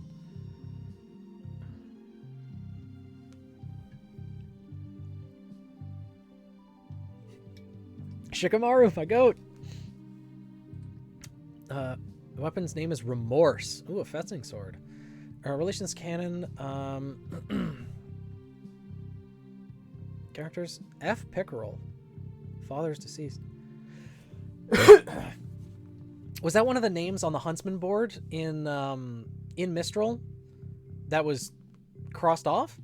Shikamaru, my goat! The weapon's name is Remorse. Ooh, a fencing sword. Relations canon. Characters. F. Pickerel. Father's deceased. Was that one of the names on the Huntsman board in Mistral that was crossed off?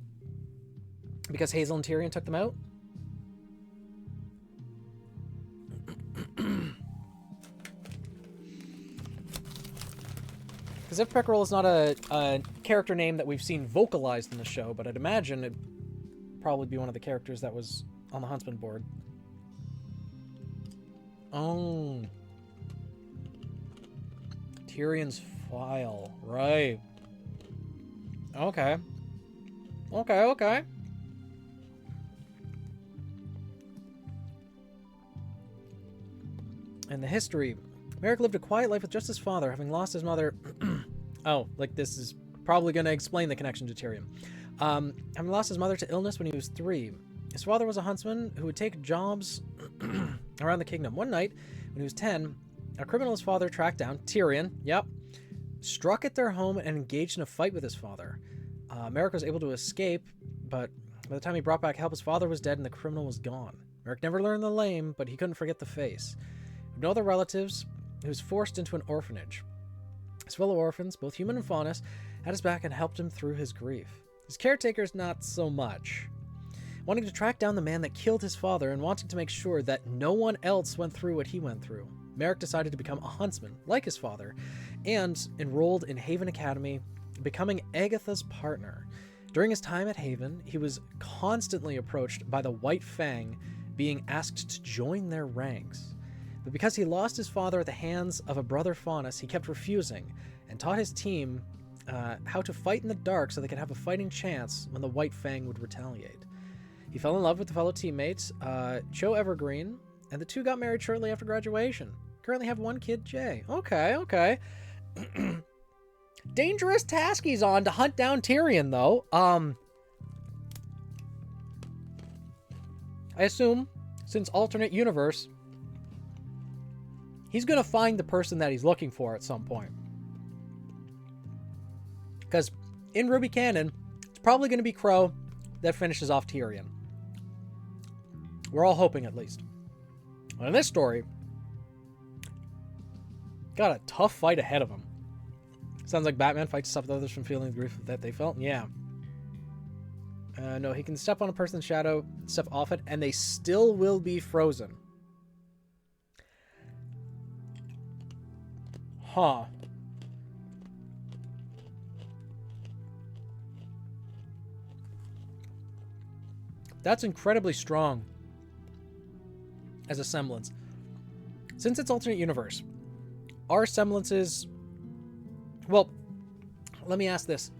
Because Hazel and Tyrion took them out? Because if Pickerel is not a character name that we've seen vocalized in the show, but I'd imagine it'd probably be one of the characters that was on the Huntsman board. Oh. Tyrion's file. Right. Okay. Okay. And the history. Merrick lived a quiet life with just his father, having lost his mother. Oh, like this is probably going to explain the connection to Tyrion. Having lost his mother to illness when he was 3. His father was a huntsman who would take jobs around the kingdom. One night, when he was 10, a criminal his father tracked down, Tyrion, struck at their home and engaged in a fight with his father. Merrick was able to escape, but by the time he brought back help, his father was dead and the criminal was gone. Merrick never learned the name, but he couldn't forget the face. With no other relatives, he was forced into an orphanage. His fellow orphans, both human and faunus, had his back and helped him through his grief. His caretakers, not so much. Wanting to track down the man that killed his father and wanting to make sure that no one else went through what he went through, Merrick decided to become a huntsman, like his father, and enrolled in Haven Academy, becoming Agatha's partner. During his time at Haven, he was constantly approached by the White Fang, being asked to join their ranks. But because he lost his father at the hands of a brother Faunus, he kept refusing, and taught his team how to fight in the dark so they could have a fighting chance when the White Fang would retaliate. He fell in love with the fellow teammate, Cho Evergreen, and the two got married shortly after graduation. Currently have one kid, Jay. Okay. Dangerous task he's on to hunt down Tyrion, though. I assume, since alternate universe, he's going to find the person that he's looking for at some point. Because in RWBY canon, it's probably going to be Crow that finishes off Tyrion. We're all hoping, at least. But in this story, got a tough fight ahead of him. Sounds like Batman fights to stop others from feeling the grief that they felt. Yeah. No, he can step on a person's shadow, step off it, and they still will be frozen. Huh. That's incredibly strong as a semblance. Since it's alternate universe, are semblances... Well, let me ask this.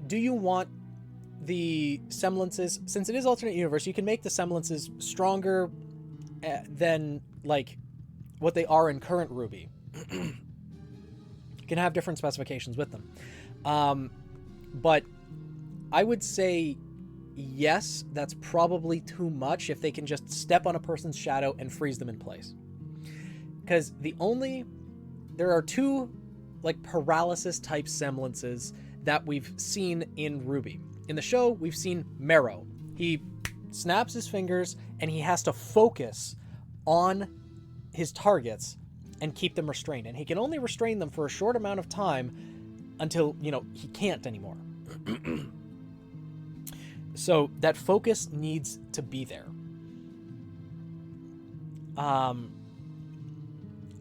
Do you want the semblances... Since it is alternate universe, you can make the semblances stronger than, like, what they are in current RWBY. You can have different specifications with them. But I would say... yes, that's probably too much if they can just step on a person's shadow and freeze them in place. Because there are two, like, paralysis type semblances that we've seen in RWBY. In the show, we've seen Marrow. He snaps his fingers and he has to focus on his targets and keep them restrained. And he can only restrain them for a short amount of time until, you know, he can't anymore. So that focus needs to be there.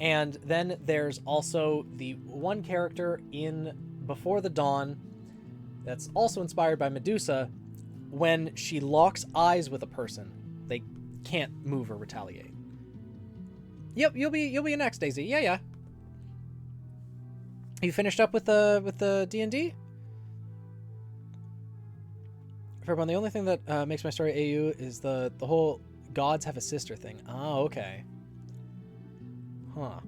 And then there's also the one character in Before the Dawn that's also inspired by Medusa. When she locks eyes with a person, they can't move or retaliate. Yep, you'll be next, Daisy. Yeah. You finished up with the D&D? Everyone, the only thing that makes my story AU is the whole gods have a sister thing. Oh, okay. Huh.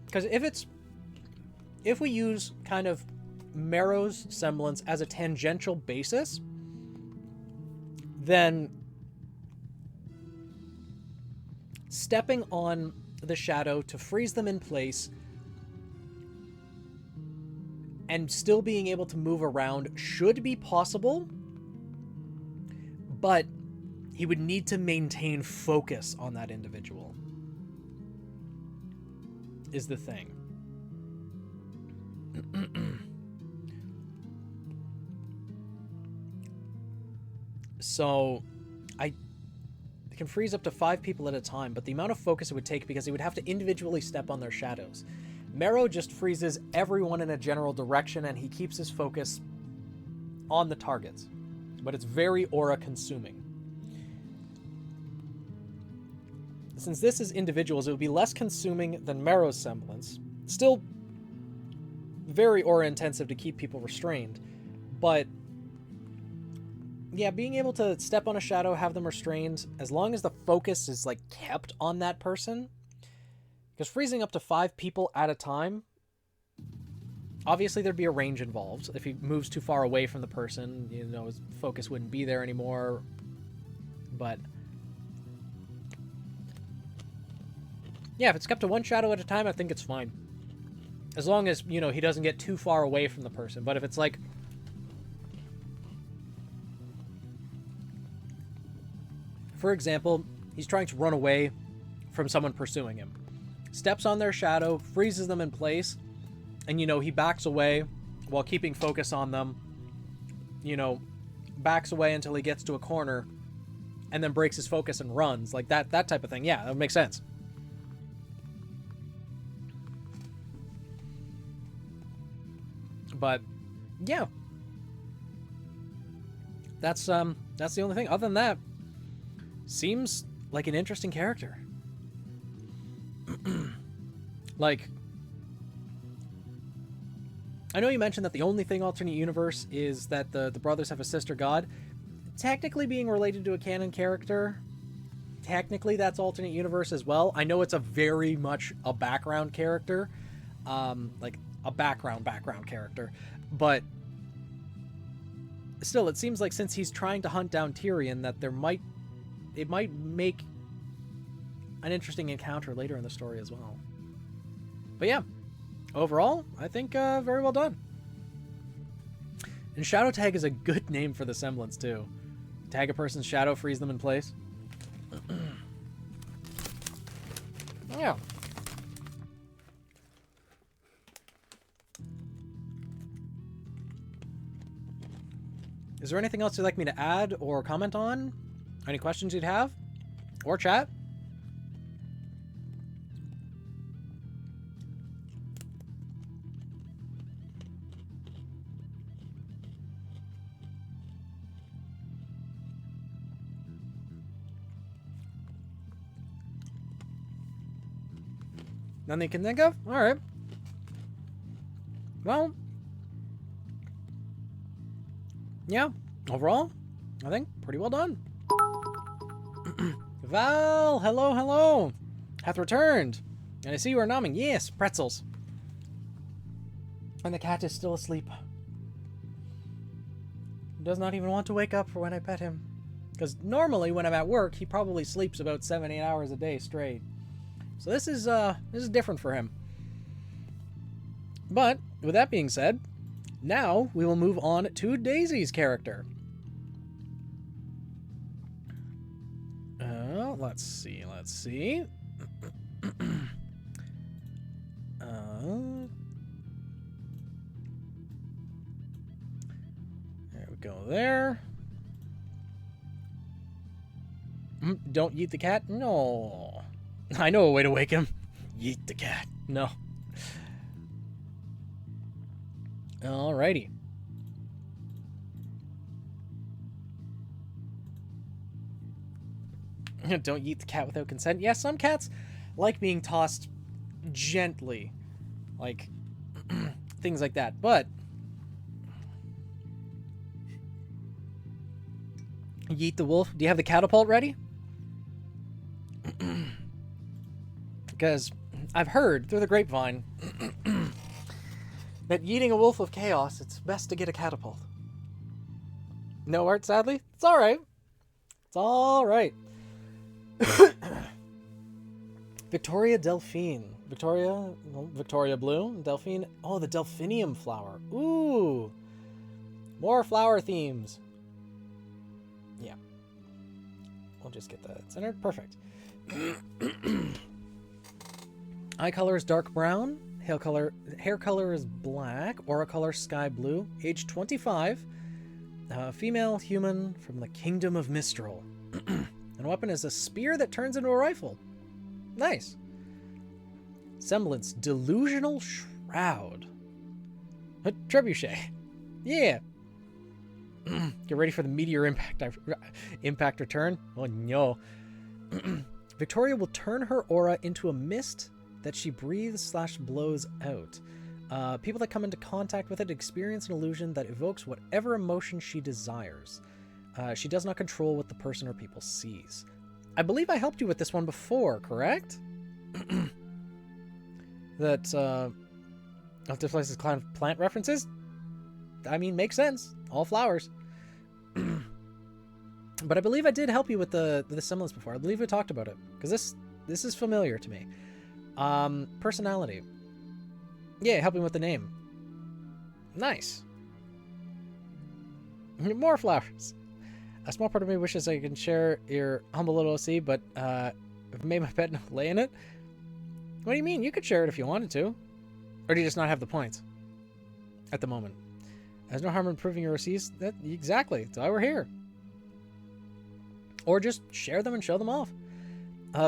Because if we use kind of Marrow's semblance as a tangential basis, then stepping on the shadow to freeze them in place and still being able to move around should be possible, but he would need to maintain focus on that individual, is the thing. So, I can freeze up to 5 people at a time, but the amount of focus it would take, because he would have to individually step on their shadows. Marrow just freezes everyone in a general direction, and he keeps his focus on the targets. But it's very aura-consuming. Since this is individuals, it would be less consuming than Marrow's semblance. Still very aura-intensive to keep people restrained. But, yeah, being able to step on a shadow, have them restrained, as long as the focus is, like, kept on that person... Because freezing up to 5 people at a time, obviously there'd be a range involved. If he moves too far away from the person, you know, his focus wouldn't be there anymore. But yeah, if it's kept to 1 shadow at a time, I think it's fine. As long as, you know, he doesn't get too far away from the person. But if it's like... For example, he's trying to run away from someone pursuing him. Steps on their shadow, freezes them in place, and, you know, he backs away while keeping focus on them. You know, backs away until he gets to a corner, and then breaks his focus and runs. Like, that type of thing. Yeah, that would make sense. But, yeah. That's the only thing. Other than that, seems like an interesting character. Like, I know you mentioned that the only thing alternate universe is that the brothers have a sister god. Technically being related to a canon character, technically that's alternate universe as well. I know it's a very much a background character, like a background character, but still, it seems like since he's trying to hunt down Tyrion, that it might make an interesting encounter later in the story as well. But yeah, overall, I think very well done. And Shadow Tag is a good name for the semblance too. Tag a person's shadow, freeze them in place. Yeah. Is there anything else you'd like me to add or comment on? Any questions you'd have? Or chat? None that you can think of? Alright. Well, yeah, overall, I think pretty well done. Val, hello, hello. Hath returned. And I see you are nomming. Yes, pretzels. And the cat is still asleep. Does not even want to wake up for when I pet him. Because normally when I'm at work, he probably sleeps about 7-8 hours a day straight. So this is different for him. But with that being said, now we will move on to Daisy's character. Let's see. There we go there. Don't yeet the cat? No. I know a way to wake him. Yeet the cat. No. Alrighty. Don't yeet the cat without consent. Yeah, some cats like being tossed gently. Like, things like that. But yeet the wolf. Do you have the catapult ready? Because I've heard through the grapevine that yeeting a wolf of chaos, it's best to get a catapult. No art, sadly? It's alright. It's alright. Victoria Delphine. Victoria Blue. Delphine. Oh, the delphinium flower. Ooh. More flower themes. Yeah. We'll just get that centered. Perfect. Eye color is dark brown. Hair color is black. Aura color sky blue. Age 25. Female human from the Kingdom of Mistral. And weapon is a spear that turns into a rifle. Nice. Semblance. Delusional Shroud. A trebuchet. Yeah. Get ready for the meteor impact return. Oh no. Victoria will turn her aura into a mist that she breathes/blows out. People that come into contact with it experience an illusion that evokes whatever emotion she desires. She does not control what the person or people sees. I believe I helped you with this one before, correct? That, this place is plant references? I mean, makes sense. All flowers. But I believe I did help you with the semblance before. I believe we talked about it. Because this is familiar to me. Personality. Yeah, helping with the name. Nice. More flowers. A small part of me wishes I could share your humble little OC, but I've made my pet lay in it. What do you mean? You could share it if you wanted to. Or do you just not have the points? At the moment. There's no harm in improving your OCs. Exactly. That's why we're here. Or just share them and show them off.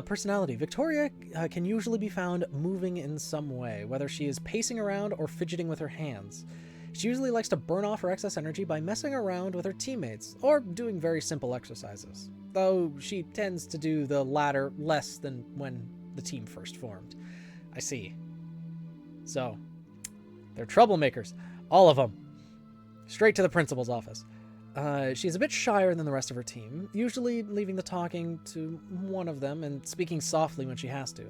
Personality. Victoria can usually be found moving in some way, whether she is pacing around or fidgeting with her hands. She usually likes to burn off her excess energy by messing around with her teammates, or doing very simple exercises, though she tends to do the latter less than when the team first formed. I see. So, they're troublemakers. All of them. Straight to the principal's office. She's a bit shyer than the rest of her team, usually leaving the talking to one of them and speaking softly when she has to.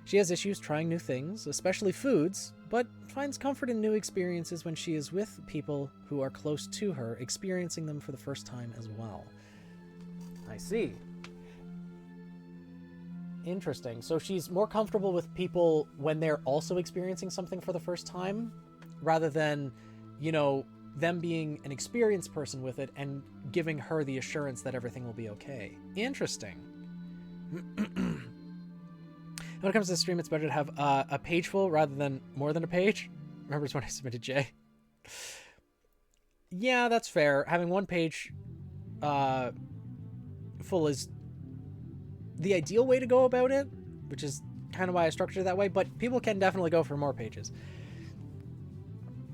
She has issues trying new things, especially foods, but finds comfort in new experiences when she is with people who are close to her, experiencing them for the first time as well. I see. Interesting. So she's more comfortable with people when they're also experiencing something for the first time, rather than, you know, them being an experienced person with it and giving her the assurance that everything will be okay. Interesting. When it comes to the stream, it's better to have a page full rather than more than a page. Remember when I submitted Jay? Yeah, that's fair. Having one page full is the ideal way to go about it, which is kind of why I structured it that way, but people can definitely go for more pages.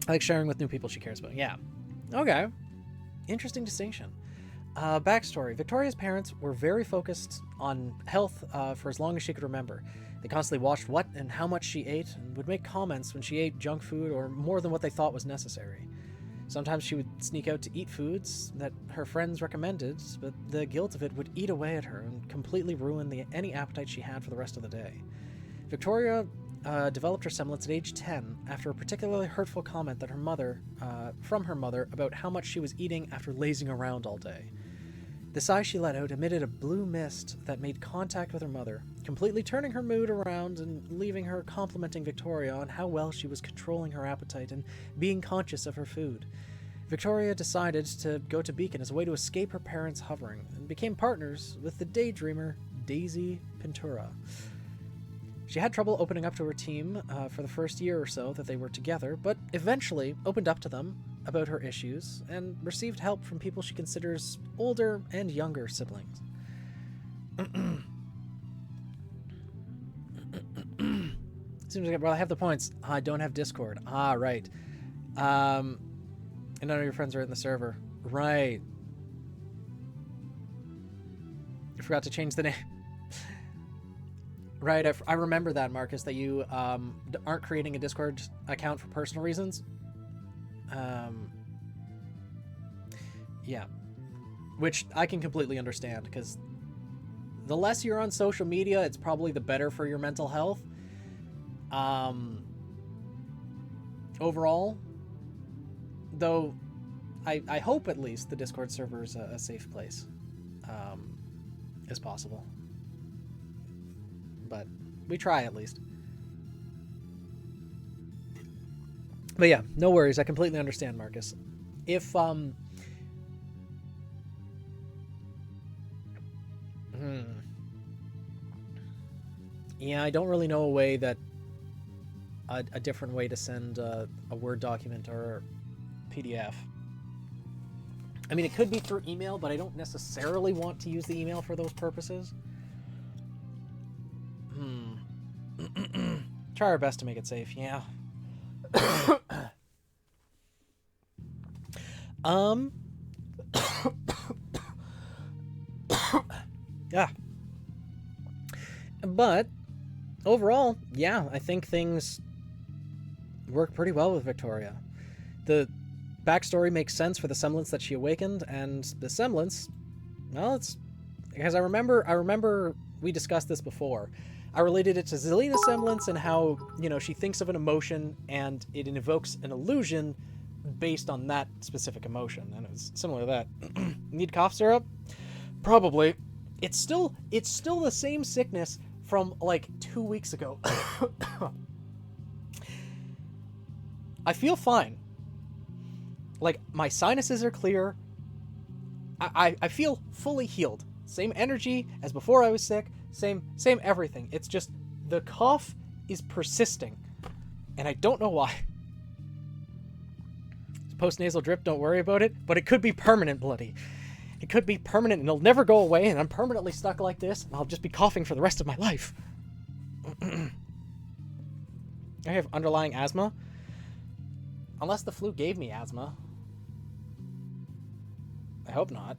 I like sharing with new people she cares about. Yeah. Okay. Interesting distinction. Backstory. Victoria's parents were very focused on health for as long as she could remember. They constantly watched what and how much she ate and would make comments when she ate junk food or more than what they thought was necessary. Sometimes she would sneak out to eat foods that her friends recommended, but the guilt of it would eat away at her and completely ruin any appetite she had for the rest of the day. Victoria developed her semblance at age 10 after a particularly hurtful comment that from her mother about how much she was eating after lazing around all day. The sigh she let out emitted a blue mist that made contact with her mother, completely turning her mood around and leaving her complimenting Victoria on how well she was controlling her appetite and being conscious of her food. Victoria decided to go to Beacon as a way to escape her parents' hovering, and became partners with the daydreamer Daisy Pintura. She had trouble opening up to her team for the first year or so that they were together, but eventually opened up to them about her issues and received help from people she considers older and younger siblings. Seems like, well, I have the points. I don't have Discord. Ah, right. And none of your friends are in the server. Right. I forgot to change the name. Right, I remember that, Marcus, that you aren't creating a Discord account for personal reasons. Yeah. Which I can completely understand, because the less you're on social media, it's probably the better for your mental health. Overall, though, I hope at least the Discord server is a safe place as possible. But we try at least. But yeah, no worries. I completely understand, Marcus. If yeah, I don't really know a way that a different way to send a Word document or PDF. I mean, it could be through email, but I don't necessarily want to use the email for those purposes. Try our best to make it safe, yeah. Yeah. But overall, yeah, I think things work pretty well with Victoria. The backstory makes sense for the semblance that she awakened, and the semblance, well, it's because I remember we discussed this before. I related it to Zelina's semblance and how, you know, she thinks of an emotion and it invokes an illusion based on that specific emotion. And it was similar to that. Need cough syrup? Probably. It's still the same sickness from like 2 weeks ago. I feel fine. Like, my sinuses are clear. I feel fully healed. Same energy as before I was sick. Same everything. It's just the cough is persisting, and I don't know why. It's post-nasal drip, don't worry about it, but it could be permanent, bloody. It could be permanent, and it'll never go away, and I'm permanently stuck like this, and I'll just be coughing for the rest of my life. I have underlying asthma. Unless the flu gave me asthma. I hope not.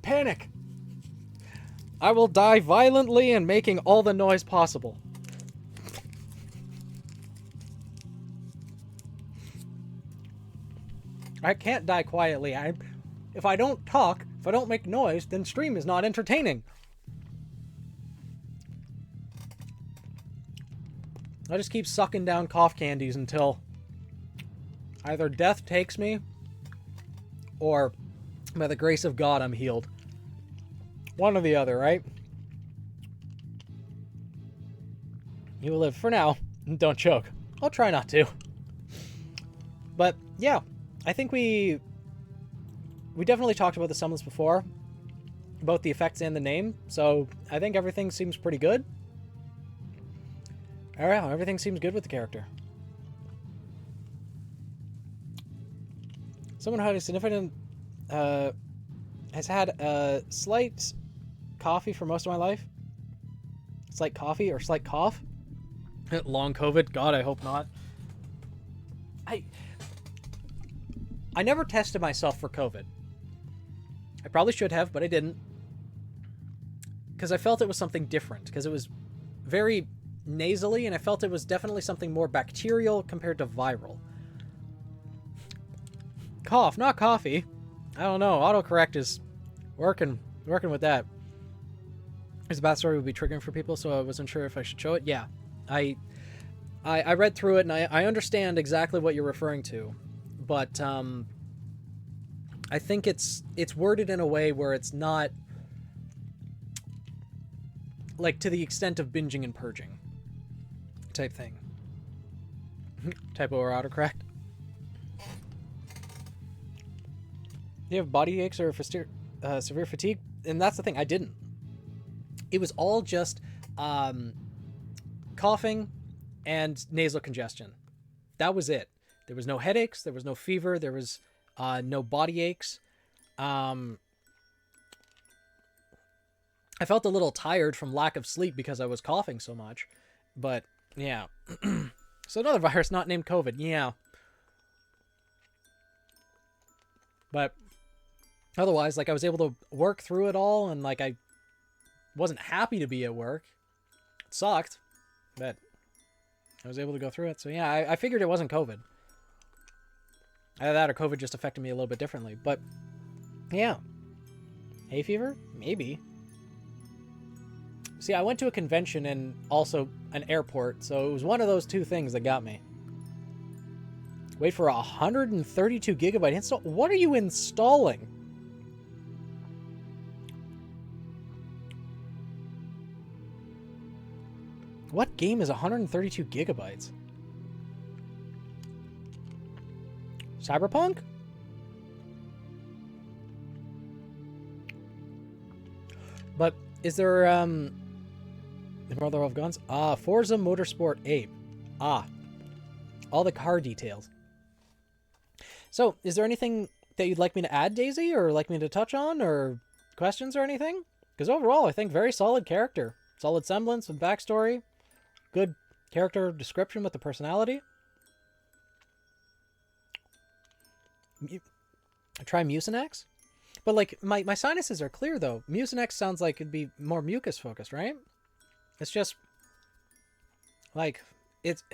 Panic! I will die violently and making all the noise possible. I can't die quietly. If I don't talk, if I don't make noise, then stream is not entertaining. I just keep sucking down cough candies until either death takes me or by the grace of God I'm healed. One or the other, right? You will live for now. Don't choke. I'll try not to. But yeah, I think we definitely talked about the semblance before, both the effects and the name, so I think everything seems pretty good. Alright, everything seems good with the character. Someone who had a significant has had a slight coffee for most of my life. Slight coffee or slight cough. Long COVID. God, I hope not. I never tested myself for COVID. I probably should have, but I didn't. because I felt it was something different, because it was very nasally, and I felt it was definitely something more bacterial compared to viral. Cough, not coffee. I don't know. Autocorrect is working with that. His backstory would be triggering for people, so I wasn't sure if I should show it. Yeah, I read through it, and I understand exactly what you're referring to, but I think it's worded in a way where it's not like to the extent of binging and purging type thing. Typo or autocorrect. You have body aches or severe fatigue? And that's the thing, I didn't. It was all just coughing and nasal congestion. That was it. There was no headaches, there was no fever, there was no body aches. I felt a little tired from lack of sleep because I was coughing so much. But, yeah. So another virus not named COVID. Yeah. But otherwise, like, I was able to work through it all, and, like, I wasn't happy to be at work. It sucked, but I was able to go through it. So, yeah, I figured it wasn't COVID. Either that or COVID just affected me a little bit differently. But, yeah. Hay fever? Maybe. See, I went to a convention and also an airport, so it was one of those two things that got me. Wait for 132 gigabyte install. What are you installing? What game is 132 gigabytes? Cyberpunk? But is there the Mother of Guns? Forza Motorsport 8. All the car details. So, is there anything that you'd like me to add, Daisy, or like me to touch on, or questions or anything? Because overall, I think very solid character. Solid semblance and backstory. Good character description with the personality. Try Mucinex? But, like, my sinuses are clear, though. Mucinex sounds like it'd be more mucus-focused, right? It's just, like, it's...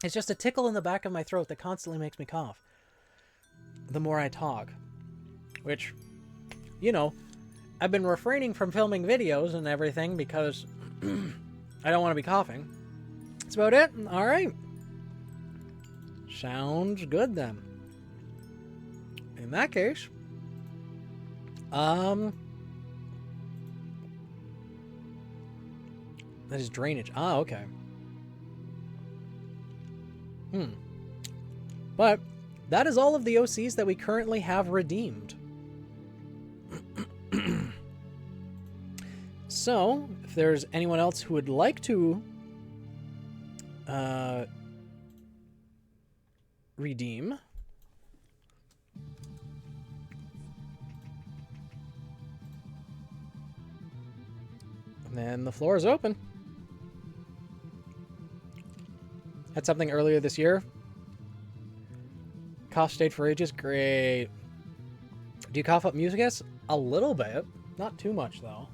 It's just a tickle in the back of my throat that constantly makes me cough. The more I talk. Which, you know, I've been refraining from filming videos and everything because I don't want to be coughing. That's about it. Alright. Sounds good then. In that case, that is drainage. Okay. But that is all of the OCs that we currently have redeemed. So, if there's anyone else who would like to redeem, then the floor is open. Had something earlier this year. Cough stayed for ages. Great. Do you cough up mucus? A little bit. Not too much, though.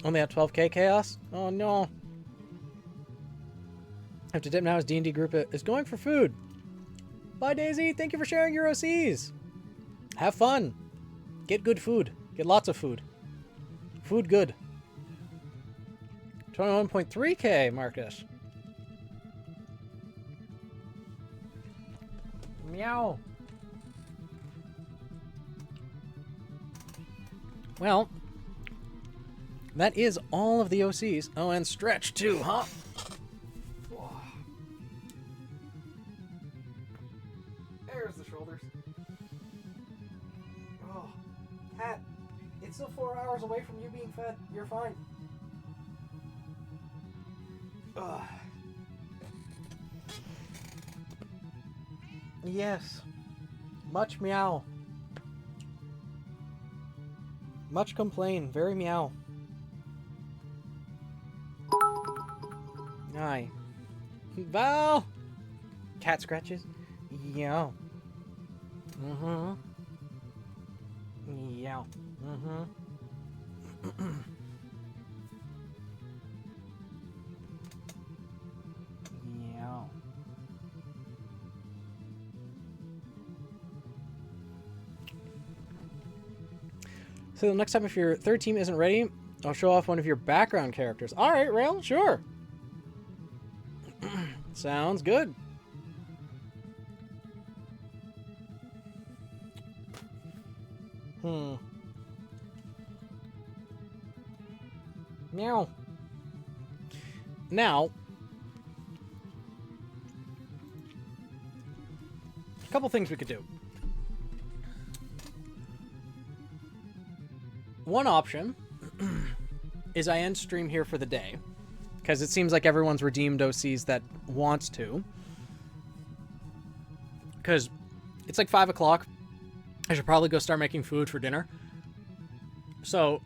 Only at 12k chaos? Oh, no. Have to dip now as D&D group is going for food. Bye, Daisy. Thank you for sharing your OCs. Have fun. Get good food. Get lots of food. Food good. 21.3k, Marcus. Meow. Well, that is all of the OCs. Oh, and stretch too, huh? There's the shoulders. Oh, Cat, it's still 4 hours away from you being fed. You're fine. Ugh. Yes. Much meow. Much complain. Very meow. Aye. Val! Cat scratches? Yeah. Yeah. Mm-hmm. Yeah. So the next time, if your third team isn't ready, I'll show off one of your background characters. All right, Rail, sure. Sounds good. Meow. Now, a couple things we could do. One option is I end stream here for the day, because it seems like everyone's redeemed OCs that wants to. Because it's like 5 o'clock. I should probably go start making food for dinner. So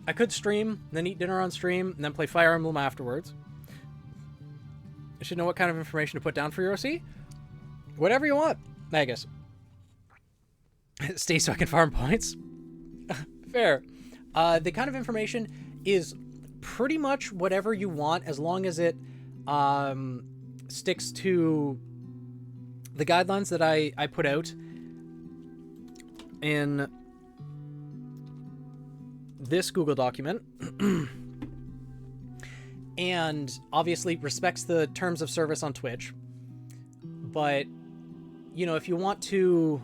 I could stream, then eat dinner on stream, and then play Fire Emblem afterwards. I should know what kind of information to put down for your OC. Whatever you want, Magus. Stay so I can farm points. Fair. The kind of information is pretty much whatever you want, as long as it sticks to the guidelines that I put out in this Google document. And obviously respects the terms of service on Twitch. But, you know, if you want to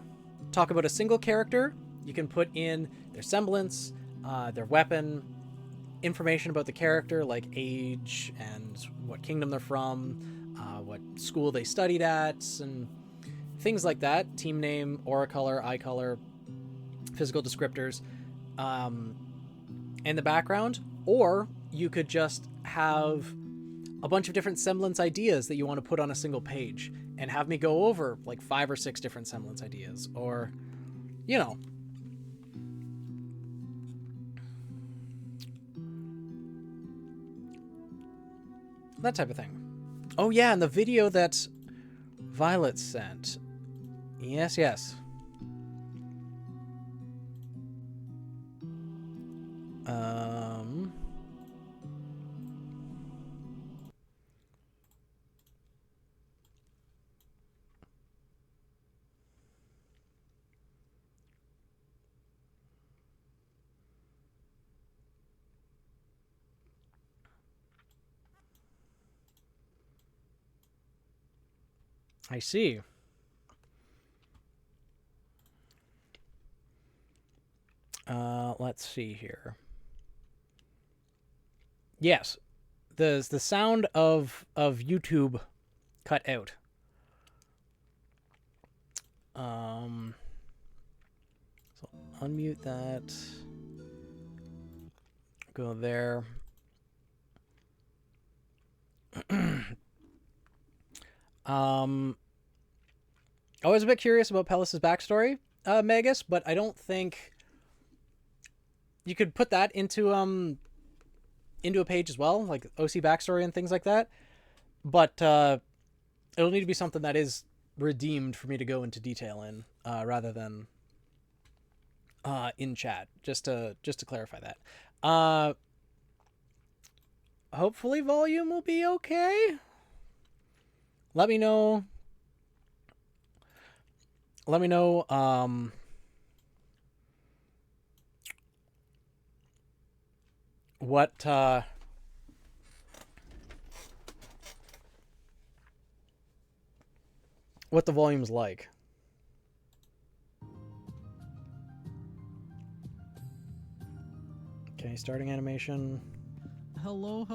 talk about a single character, you can put in their semblance, their weapon, information about the character, like age and what kingdom they're from, what school they studied at, and things like that. Team name, aura color, eye color, physical descriptors, in the background. Or you could just have a bunch of different semblance ideas that you want to put on a single page and have me go over like 5 or 6 different semblance ideas, or, you know, that type of thing. Oh yeah, and the video that Violet sent. Yes. I see. Let's see here. Yes, the sound of YouTube cut out. So unmute that. Go there. I was a bit curious about Pellis's backstory, Magus, but I don't think you could put that into a page as well, like OC backstory and things like that. But it'll need to be something that is redeemed for me to go into detail in, rather than in chat. Just to clarify that. Hopefully volume will be okay. Let me know. What the volume's like. Okay, starting animation. Hello,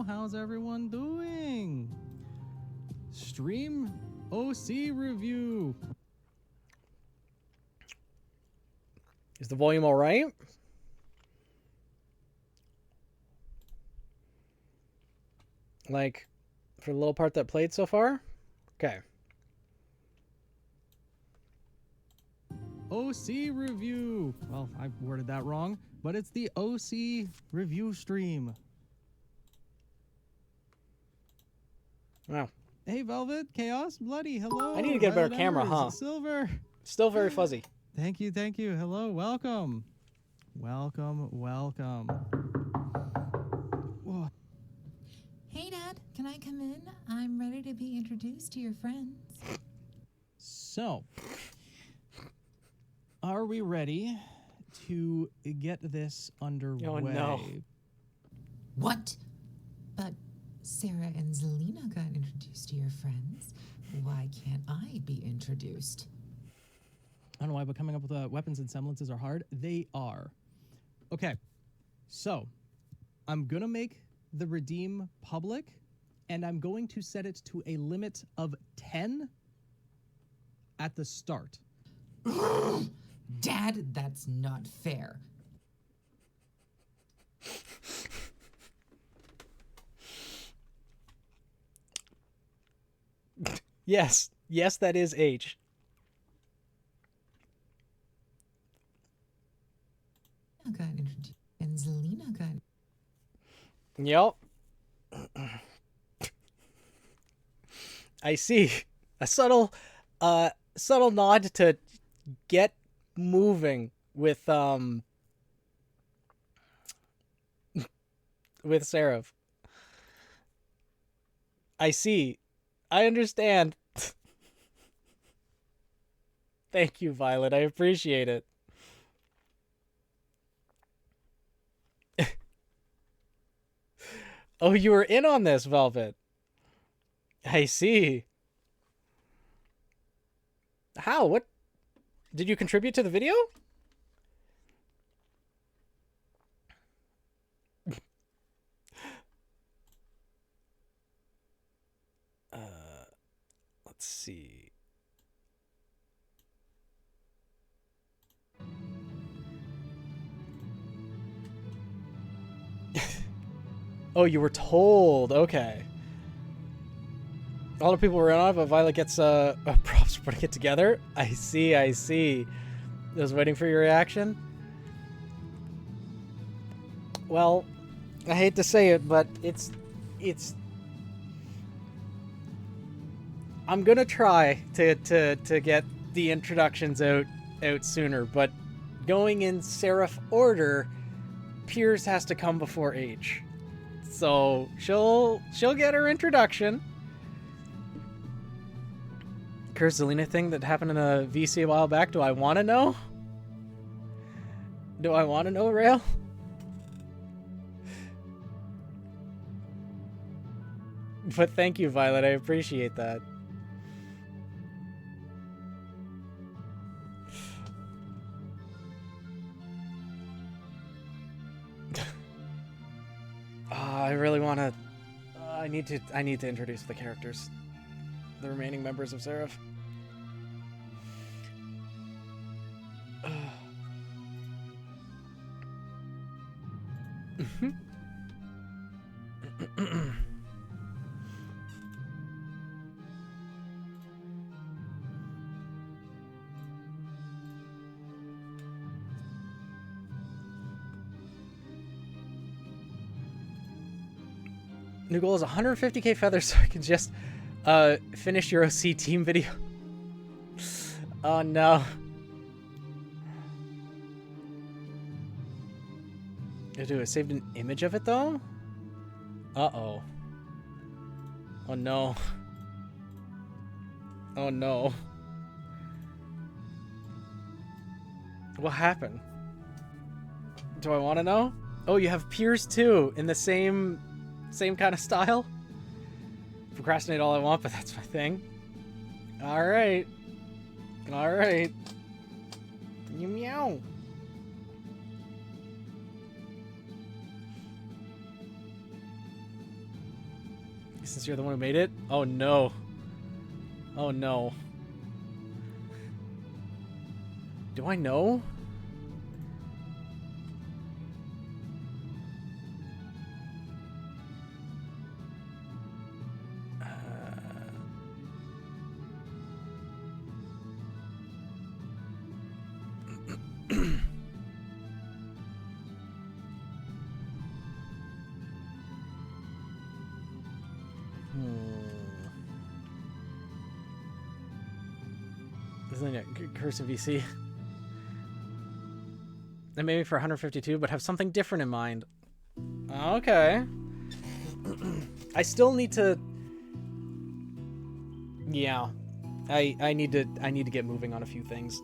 how's everyone doing? Stream OC review. Is the volume all right? Like, for the little part that played so far? Okay. OC review. Well, I worded that wrong, but it's the OC review stream. Wow. Hey, Velvet, Chaos, Bloody, hello. I need to get a better camera, huh? Silver. Still very fuzzy. Thank you, thank you. Hello, welcome. Welcome, welcome. Whoa. Hey, Dad, can I come in? I'm ready to be introduced to your friends. So, are we ready to get this underway? Oh, no. What? But Sarah and Zelina got introduced to your friends. Why can't I be introduced? I don't know why, but coming up with weapons and semblances are hard. They are. Okay, so I'm going to make the redeem public, and I'm going to set it to a limit of 10 at the start. Dad, that's not fair. Yes. Yes, that is H. I got introduced, and Zelina got. Yep. I see. A subtle nod to get moving with Seraph. I see. I understand. Thank you, Violet. I appreciate it. Oh, you were in on this, Velvet. I see. How? What? Did you contribute to the video? Let's see. Oh, you were told. Okay. A lot of people were on it, but Violet gets props for putting it together. I see, I see. I was waiting for your reaction. Well, I hate to say it, but it's I'm gonna try to get the introductions out sooner, but going in serif order, Piers has to come before H. So she'll get her introduction. Zelina thing that happened in a VC a while back. Do I want to know? Do I want to know, Rail? But thank you, Violet. I appreciate that. I really want to. I need to introduce the characters, the remaining members of Seraph. New goal is 150k feathers so I can just finish your OC team video. Oh no. I saved an image of it though? Uh-oh. Oh no. Oh no. What happened? Do I want to know? Oh, you have Piers too in the same kind of style? Procrastinate all I want, but that's my thing. Alright. Alright. Meow. Since you're the one who made it? Oh no. Oh no. Do I know? Isn't it cursive VC? And maybe for 152, but have something different in mind. Okay. I still need to... Yeah. I need to get moving on a few things.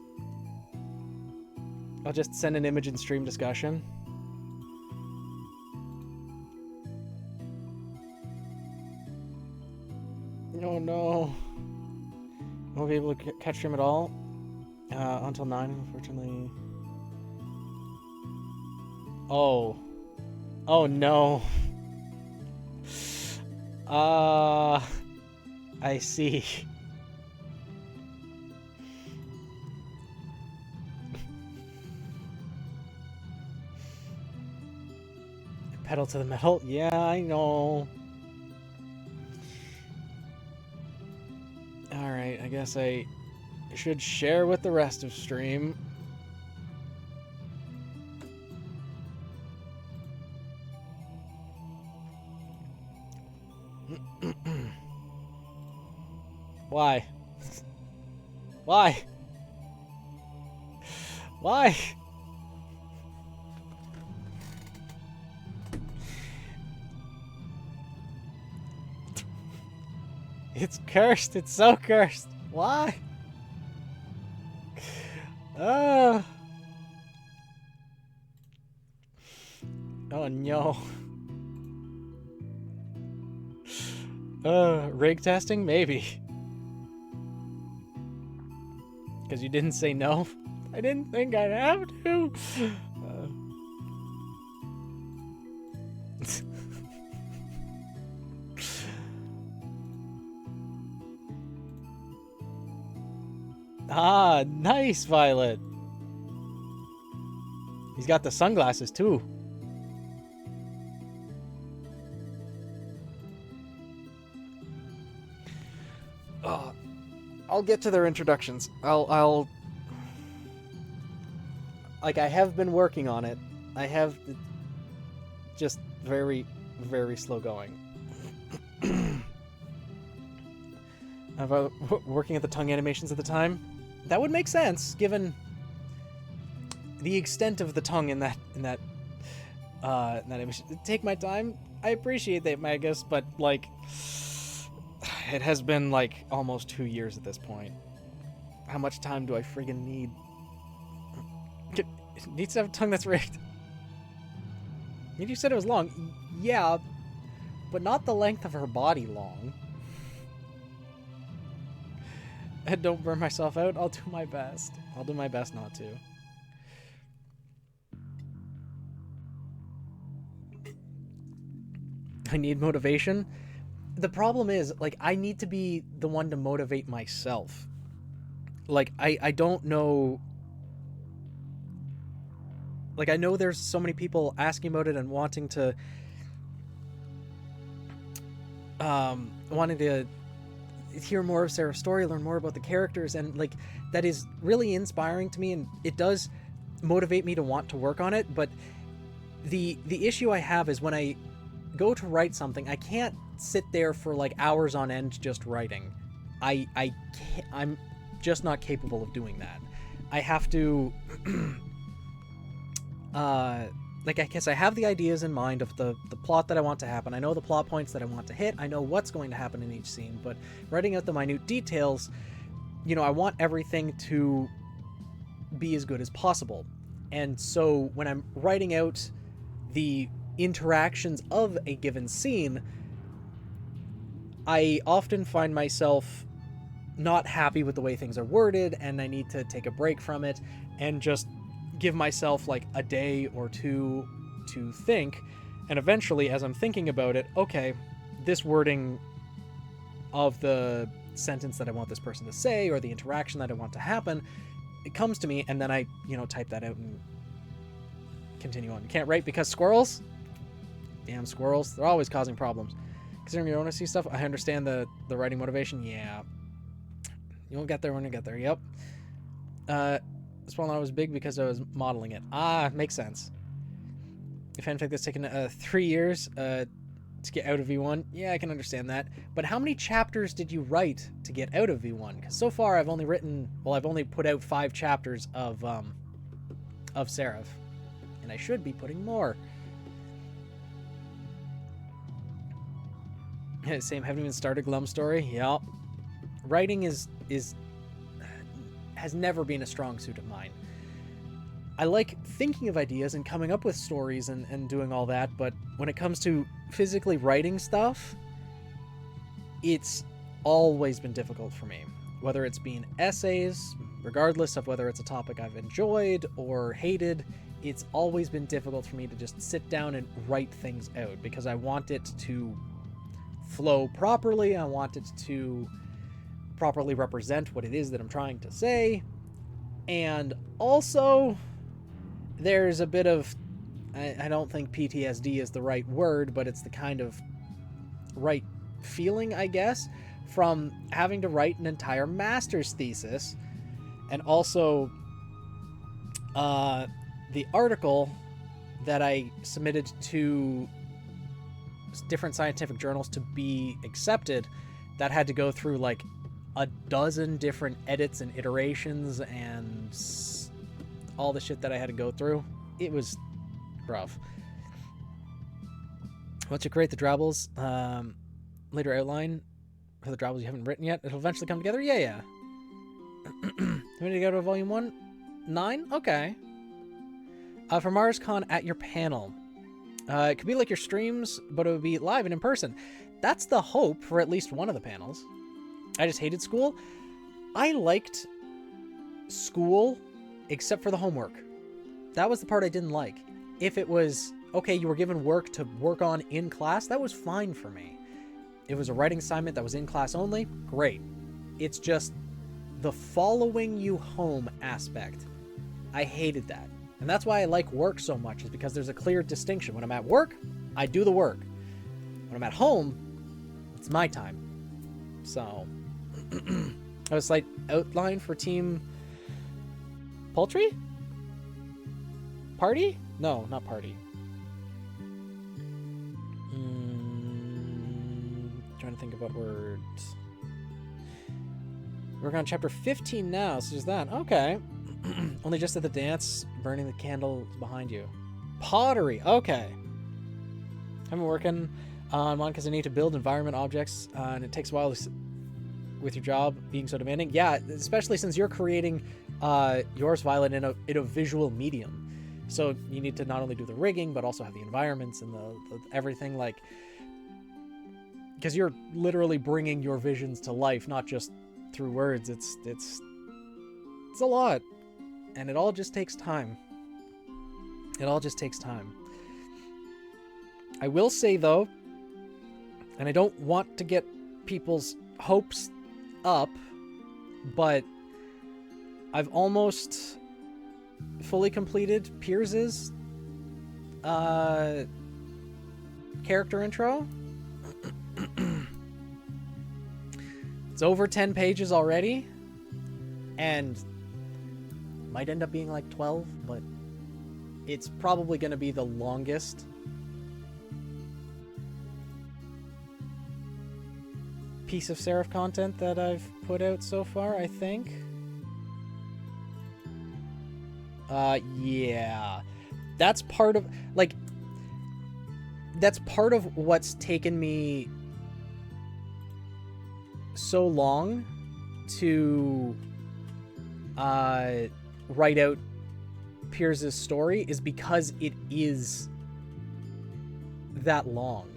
I'll just send an image and stream discussion. Oh no. Won't be able to catch stream at all until 9, unfortunately. Oh. Oh no. I see. Pedal to the metal? Yeah, I know. Alright, I guess I should share with the rest of stream. Why? Why? Why? It's cursed. It's so cursed. Why? Oh no. Rig testing? Maybe. Because you didn't say no? I didn't think I'd have to. Ah, nice, Violet. He's got the sunglasses, too. I'll get to their introductions. I'll... Like, I have been working on it. I have... Just very, very slow going. About working at the tongue animations at the time? That would make sense, given the extent of the tongue in that image. Take my time. I appreciate that, Magus, but, like... It has been, like, almost 2 years at this point. How much time do I friggin' need? It needs to have a tongue that's rigged. You said it was long. Yeah, but not the length of her body long. And don't burn myself out. I'll do my best. I'll do my best not to. I need motivation. The problem is, like, I need to be the one to motivate myself. Like, I don't know... Like, I know there's so many people asking about it and wanting to... wanting to hear more of Sarah's story, learn more about the characters, and, like, that is really inspiring to me, and it does motivate me to want to work on it, but the issue I have is when I go to write something, I can't sit there for, like, hours on end just writing. I'm just not capable of doing that. I have to... like, I guess I have the ideas in mind of the plot that I want to happen. I know the plot points that I want to hit. I know what's going to happen in each scene, but writing out the minute details, you know, I want everything to be as good as possible. And so when I'm writing out the interactions of a given scene, I often find myself not happy with the way things are worded, and I need to take a break from it and just give myself like a day or two to think, and eventually, as I'm thinking about it, okay, this wording of the sentence that I want this person to say or the interaction that I want to happen, it comes to me, and then I, you know, type that out and continue on. You can't write because squirrels? Damn squirrels, they're always causing problems. Considering you don't want to see stuff, I understand the writing motivation. Yeah, you'll get there when you get there. Yep. This one I was big because I was modeling it. Ah, makes sense. A fanfic that's taken 3 years to get out of V1. Yeah, I can understand that. But how many chapters did you write to get out of V1? Because so far I've only written, well, I've only put out 5 chapters of Seraph. and I should be putting more. Same, haven't even started Glum Story. Yep. Writing has never been a strong suit of mine. I like thinking of ideas and coming up with stories and doing all that, but when it comes to physically writing stuff, it's always been difficult for me. Whether it's been essays, regardless of whether it's a topic I've enjoyed or hated, it's always been difficult for me to just sit down and write things out because I want it to flow properly. I want it to properly represent what it is that I'm trying to say. And also, there's a bit of, I don't think PTSD is the right word, but it's the kind of right feeling, I guess, from having to write an entire master's thesis. And also, the article that I submitted to different scientific journals to be accepted, that had to go through like a dozen different edits and iterations and all the shit that I had to go through. It was rough. Once you create the Drabbles, later outline for the Drabbles you haven't written yet, it'll eventually come together. Yeah. We need to go to volume 1? 9? Okay. For MarsCon at your panel. It could be like your streams, but it would be live and in person. That's the hope for at least one of the panels. I just hated school. I liked school, except for the homework. That was the part I didn't like. If it was, okay, you were given work to work on in class, that was fine for me. It was a writing assignment that was in class only, great. It's just the following you home aspect. I hated that. And that's why I like work so much, is because there's a clear distinction. When I'm at work, I do the work. When I'm at home, it's my time. So, I have a slight outline for Team Poultry? Party? No, not party. Trying to think about words. We're on chapter 15 now, so there's that. Okay. Only just at the dance, burning the candle behind you. Pottery. Okay. I've been working on one because I need to build environment objects, and it takes a while with your job being so demanding. Yeah, especially since you're creating yours, Violet, in a visual medium. So you need to not only do the rigging, but also have the environments and the everything, like, because you're literally bringing your visions to life, not just through words. It's a lot, and it all just takes time. It all just takes time. I will say though, and I don't want to get people's hopes up, but I've almost fully completed Piers's character intro. It's over 10 pages already, and might end up being like 12, but it's probably going to be the longest piece of Seraph content that I've put out so far, I think. Yeah. That's part of, like, that's part of what's taken me so long to write out Piers's story, is because it is that long.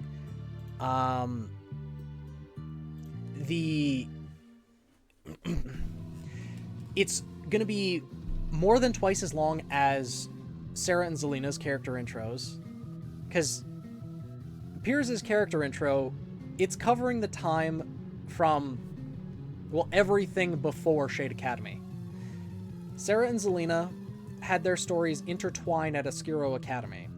It's gonna be more than twice as long as Sarah and Zelina's character intros, because Piers's character intro, it's covering the time from, well, everything before Shade Academy. Sarah and Zelina had their stories intertwine at Askiro Academy,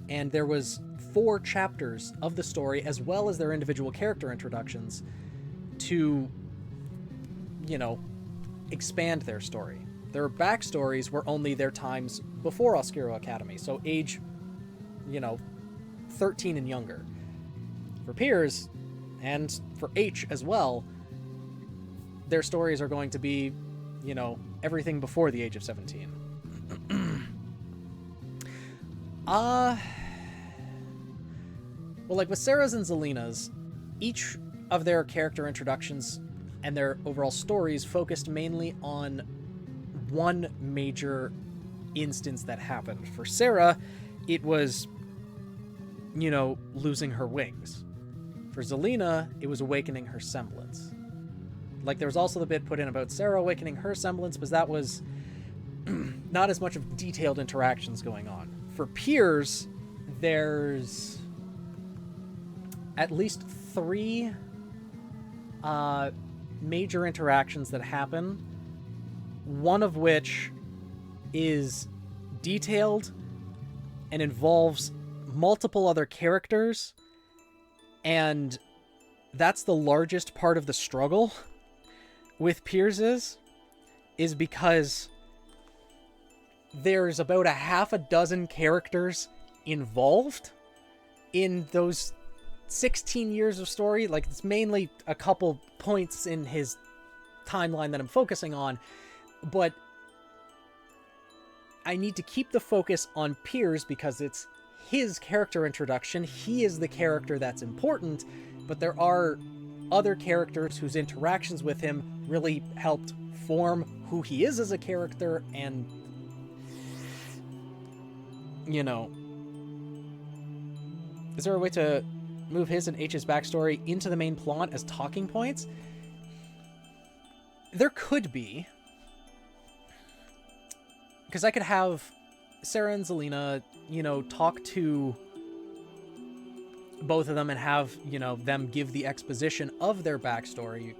and there was 4 chapters of the story, as well as their individual character introductions, to, you know, expand their story. Their backstories were only their times before Askiro Academy, so age, 13 and younger. For Piers, and for H as well, their stories are going to be, everything before the age of 17. Well, like with Sarah's and Zelina's, each of their character introductions and their overall stories focused mainly on one major instance that happened. For Sarah, it was, losing her wings. For Zelina, it was awakening her semblance. Like, there was also the bit put in about Sarah awakening her semblance, but that was not as much of detailed interactions going on. For Piers, there's at least 3 major interactions that happen, one of which is detailed and involves multiple other characters, and that's the largest part of the struggle with Piers is because there's about a half a dozen characters involved in those 16 years of story. Like, it's mainly a couple points in his timeline that I'm focusing on, but I need to keep the focus on Piers because it's his character introduction. He is the character that's important, but there are other characters whose interactions with him really helped form who he is as a character, and is there a way to move his and H's backstory into the main plot as talking points? There could be. Because I could have Sarah and Zelina, talk to both of them and have, them give the exposition of their backstory.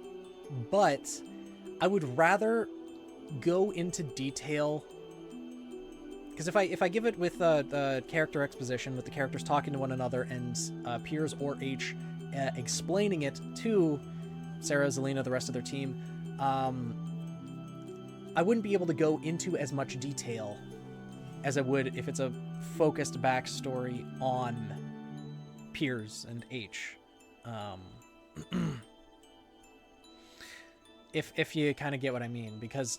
But I would rather go into detail. Because if I give it with the character exposition, with the characters talking to one another and Piers or H explaining it to Sarah, Zelina, the rest of their team, I wouldn't be able to go into as much detail as I would if it's a focused backstory on Piers and H. If you kind of get what I mean, because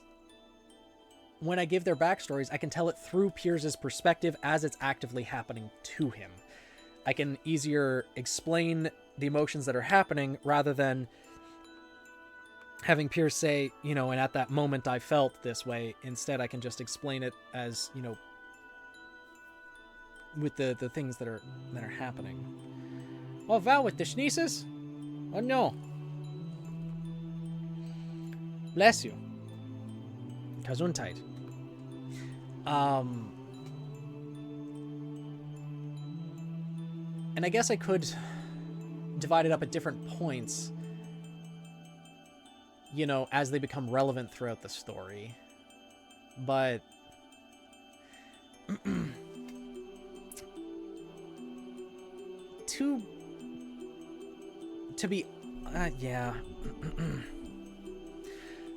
when I give their backstories, I can tell it through Piers' perspective as it's actively happening to him. I can easier explain the emotions that are happening rather than having Piers say, and at that moment I felt this way. Instead, I can just explain it as, with the things that are happening. Oh, Val with the sneezes? Oh, no. Bless you. Gesundheit. And I guess I could divide it up at different points, as they become relevant throughout the story. But to be yeah.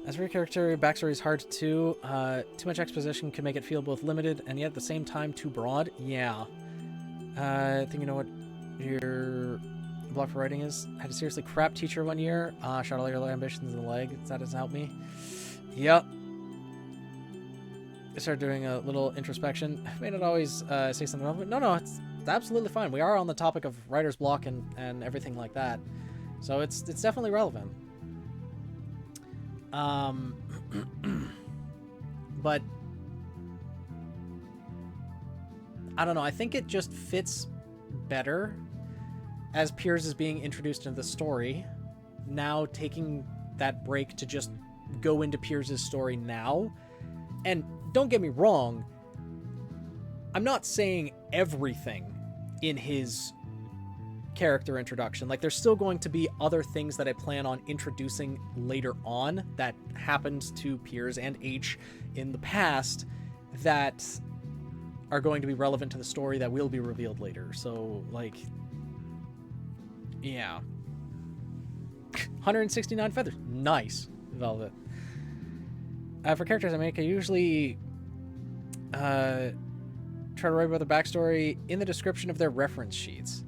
As for your character, backstory is hard too. Too much exposition can make it feel both limited and yet at the same time too broad. Yeah. I think you know what your block for writing is. I had a seriously crap teacher one year. Shot all your ambitions in the leg. That doesn't help me. Yep. I started doing a little introspection. I may not always say something about it. No, it's absolutely fine. We are on the topic of writer's block and everything like that. So it's definitely relevant. But I don't know. I think it just fits better as Piers is being introduced into the story. Now taking that break to just go into Piers' story now. And don't get me wrong, I'm not saying everything in his character introduction. Like, there's still going to be other things that I plan on introducing later on that happened to Piers and H in the past that are going to be relevant to the story that will be revealed later. So, like, yeah. 169 feathers. Nice. Velvet. For characters I make, I usually try to write about their backstory in the description of their reference sheets.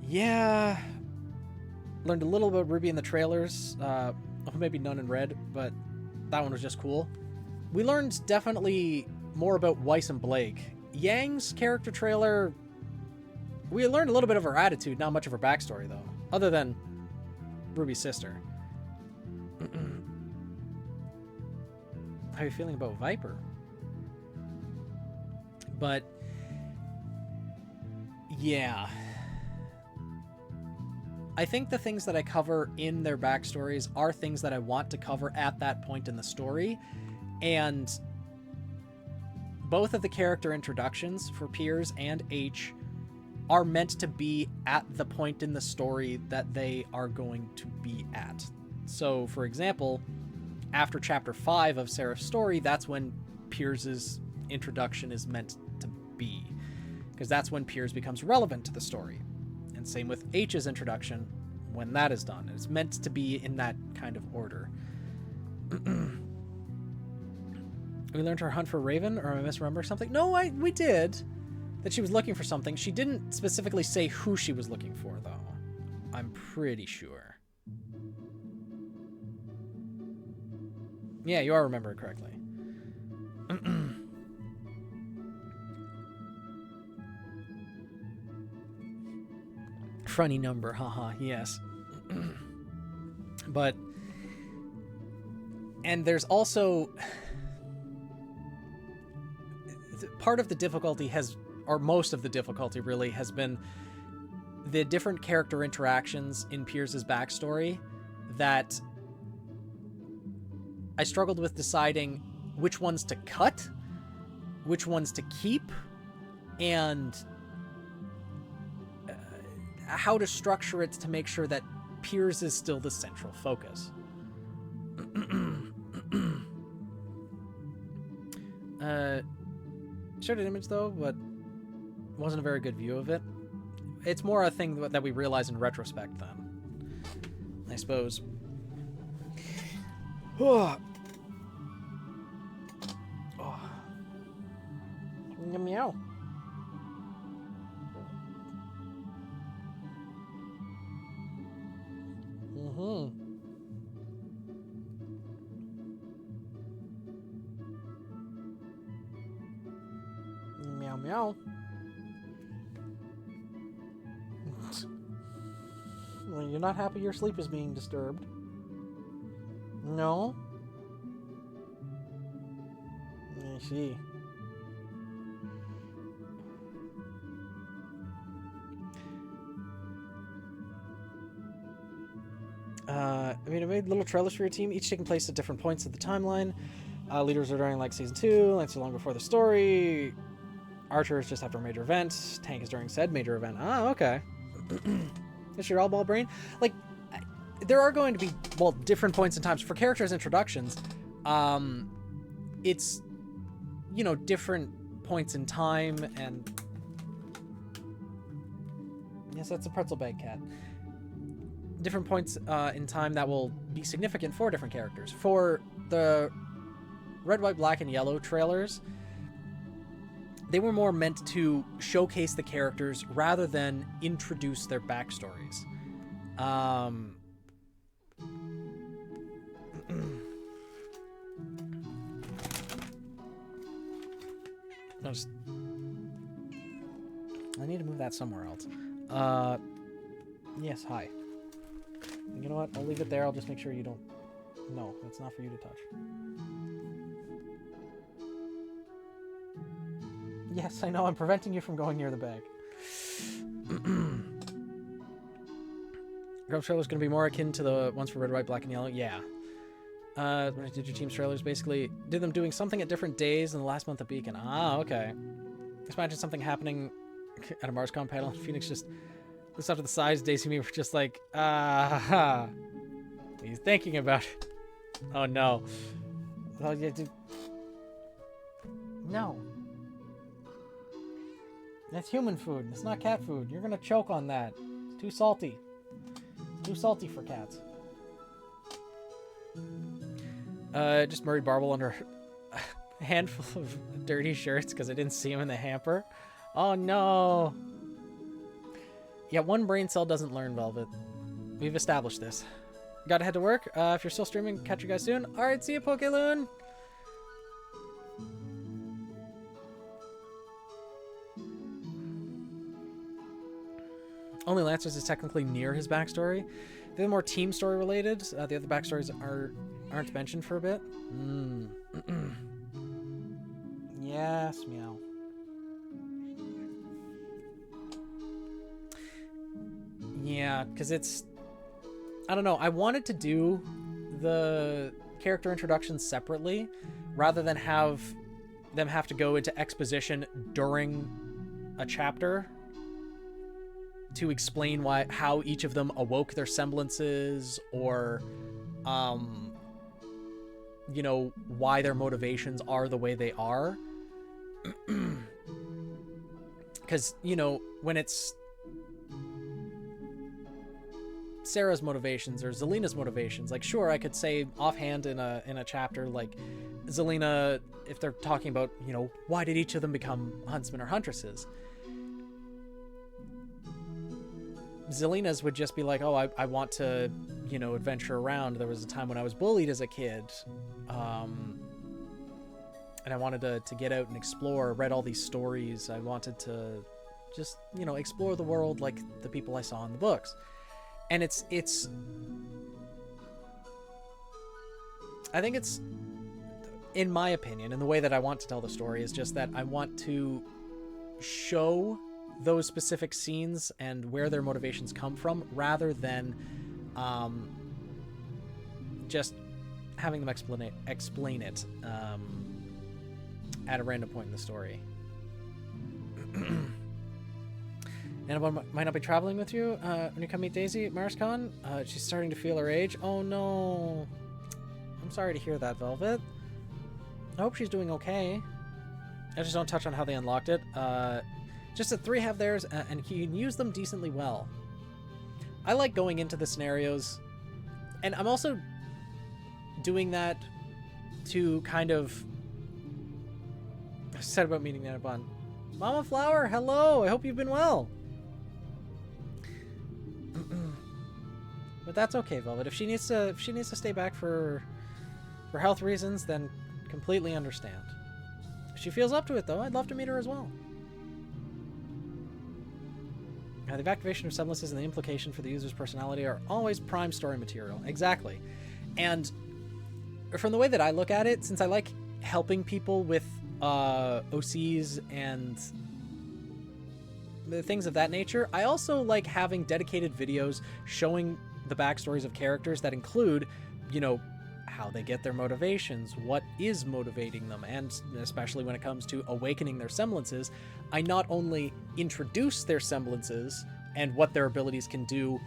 Yeah. Learned a little about RWBY in the trailers. Maybe none in Red, but that one was just cool. We learned definitely more about Weiss and Blake Yang's character trailer, we learned a little bit of her attitude, not much of her backstory, though, other than Ruby's sister. How are you feeling about Viper? But, yeah. I think the things that I cover in their backstories are things that I want to cover at that point in the story, and both of the character introductions for Piers and H are meant to be at the point in the story that they are going to be at. So, for example, after chapter 5 of Seraph's story, that's when Piers's introduction is meant to be, because that's when Piers becomes relevant to the story. And same with H's introduction when that is done. It's meant to be in that kind of order. We learned her hunt for Raven, or am I misremembering something? No, we did. That she was looking for something. She didn't specifically say who she was looking for, though. I'm pretty sure. Yeah, you are remembering correctly. Funny number, haha, yes. But, and there's also, part of the difficulty has, or most of the difficulty really, has been the different character interactions in Piers's backstory that I struggled with deciding which ones to cut, which ones to keep, and how to structure it to make sure that Piers is still the central focus. Showed an image though, but wasn't a very good view of it. It's more a thing that we realize in retrospect then, I suppose. Oh. Meow. Meow meow. Well, you're not happy your sleep is being disturbed. No? I see. I made little trailers for your team, each taking place at different points of the timeline. Leaders are during like season 2, like so long before the story. Archer is just after a major event. Tank is during said major event. Ah, okay. Is your all ball brain? Like, there are going to be, well, different points in times. For characters' introductions, it's, you know, different points in time, and... Yes, that's a pretzel bag cat. Different points in time that will be significant for different characters. For the Red, White, Black, and Yellow trailers, they were more meant to showcase the characters rather than introduce their backstories. I need to move that somewhere else. Yes, hi. You know what? I'll leave it there. I'll just make sure you don't... No, that's not for you to touch. Yes, I know. I'm preventing you from going near the bag. Grove trailer is going to be more akin to the ones for Red, White, Black, and Yellow. Yeah. When I did your team's trailers, basically did them doing something at different days in the last month of Beacon. Ah, okay. Just imagine something happening at a MarsCon panel, and Phoenix just looks up to the sides. Daisy and me were just like, he's thinking about it. Oh no. Oh, yeah, dude. No. That's human food. It's not cat food. You're gonna choke on that. It's too salty. Too salty for cats. Just Murray Barble under a handful of dirty shirts because I didn't see him in the hamper. Oh no. Yeah, one brain cell doesn't learn, Velvet. We've established this. Gotta head to work. If you're still streaming, catch you guys soon. Alright, see you, Pokeloon. only Lancers is technically near his backstory. They're more team story related. The other backstories aren't mentioned for a bit. Yes, meow. Yeah, because it's... I don't know. I wanted to do the character introductions separately rather than have them have to go into exposition during a chapter to explain how each of them awoke their semblances, or you know, why their motivations are the way they are. Because, you know, when it's Sarah's motivations or Zelina's motivations, like, sure, I could say offhand in a chapter, like, Zelina, if they're talking about, you know, why did each of them become huntsmen or huntresses, Zelina's would just be like, oh, I want to, you know, adventure around. There was a time when I was bullied as a kid, and I wanted to get out and explore. Read all these stories. I wanted to just, you know, explore the world like the people I saw in the books. And it's I think it's, in my opinion, and the way that I want to tell the story is just that I want to show those specific scenes and where their motivations come from, rather than just having them explain it at a random point in the story. Anyone might not be traveling with you when you come meet Daisy at MarsCon. She's starting to feel her age. Oh no. I'm sorry to hear that, Velvet. I hope she's doing okay. I just don't touch on how they unlocked it. Just that 3 have theirs, and he can use them decently well. I like going into the scenarios, and I'm also doing that to kind of... I said about meeting Nanabon. Mama Flower, hello! I hope you've been well. But that's okay, Velvet. If she needs to stay back for health reasons, then completely understand. If she feels up to it, though, I'd love to meet her as well. The activation of semblances and the implication for the user's personality are always prime story material. Exactly. And from the way that I look at it, since I like helping people with OCs and the things of that nature, I also like having dedicated videos showing the backstories of characters that include, you know, how they get their motivations, what is motivating them, and especially when it comes to awakening their semblances, I not only introduce their semblances and what their abilities can do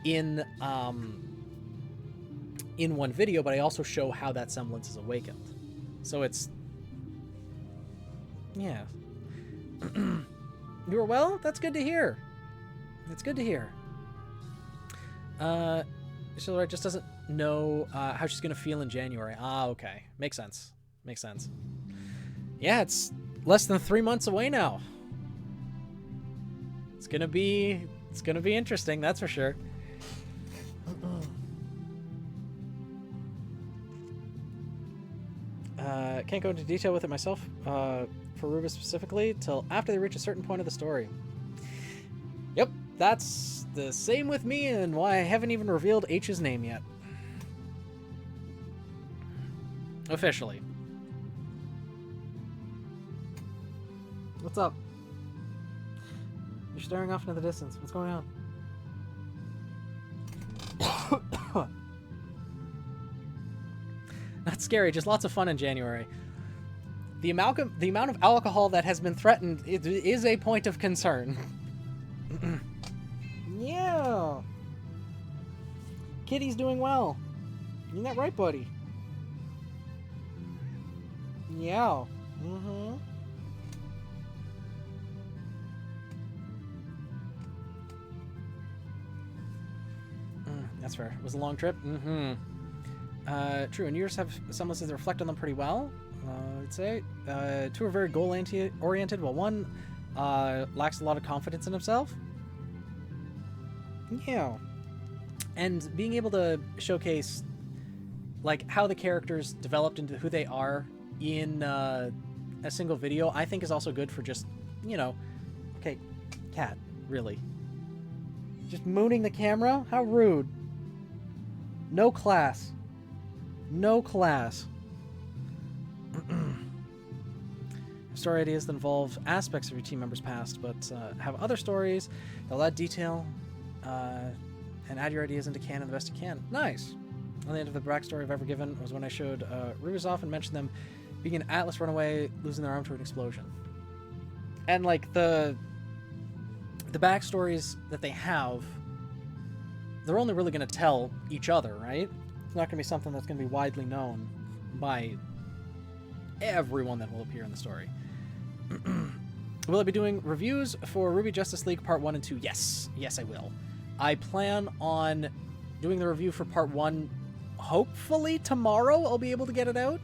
in one video, but I also show how that semblance is awakened. So it's... yeah. You were well? That's good to hear. That's good to hear. Chivalry just doesn't know how she's going to feel in January. Ah, okay. Makes sense. Makes sense. Yeah, it's less than 3 months away now. It's gonna be interesting, that's for sure. Can't go into detail with it myself, for RWBY specifically, till after they reach a certain point of the story. Yep, that's the same with me, and why I haven't even revealed H's name yet. Officially. What's up? You're staring off into the distance. What's going on? Not scary, just lots of fun in January. The amount of alcohol that has been threatened is a point of concern. Yeah. Kitty's doing well. Isn't that right, buddy? Yeah. Mm-hmm. That's fair. It was a long trip. Mm-hmm. True, and yours have semblances that reflect on them pretty well, I'd say. 2 are very goal-oriented, while 1 lacks a lot of confidence in himself. Yeah. And being able to showcase, like, how the characters developed into who they are in a single video, I think is also good for just, you know... Okay, cat, really. Just mooning the camera? How rude. No class. No class. Story ideas that involve aspects of your team member's past, but have other stories that'll add detail and add your ideas into canon the best you can. Nice. On the end of the backstory I've ever given was when I showed RWBY off and mentioned them being an Atlas runaway, losing their arm to an explosion. And like the backstories that they have, they're only really going to tell each other, right? It's not going to be something that's going to be widely known by everyone that will appear in the story. Will I be doing reviews for RWBY Justice League Part 1 and 2? Yes. Yes, I will. I plan on doing the review for Part 1. Hopefully tomorrow I'll be able to get it out.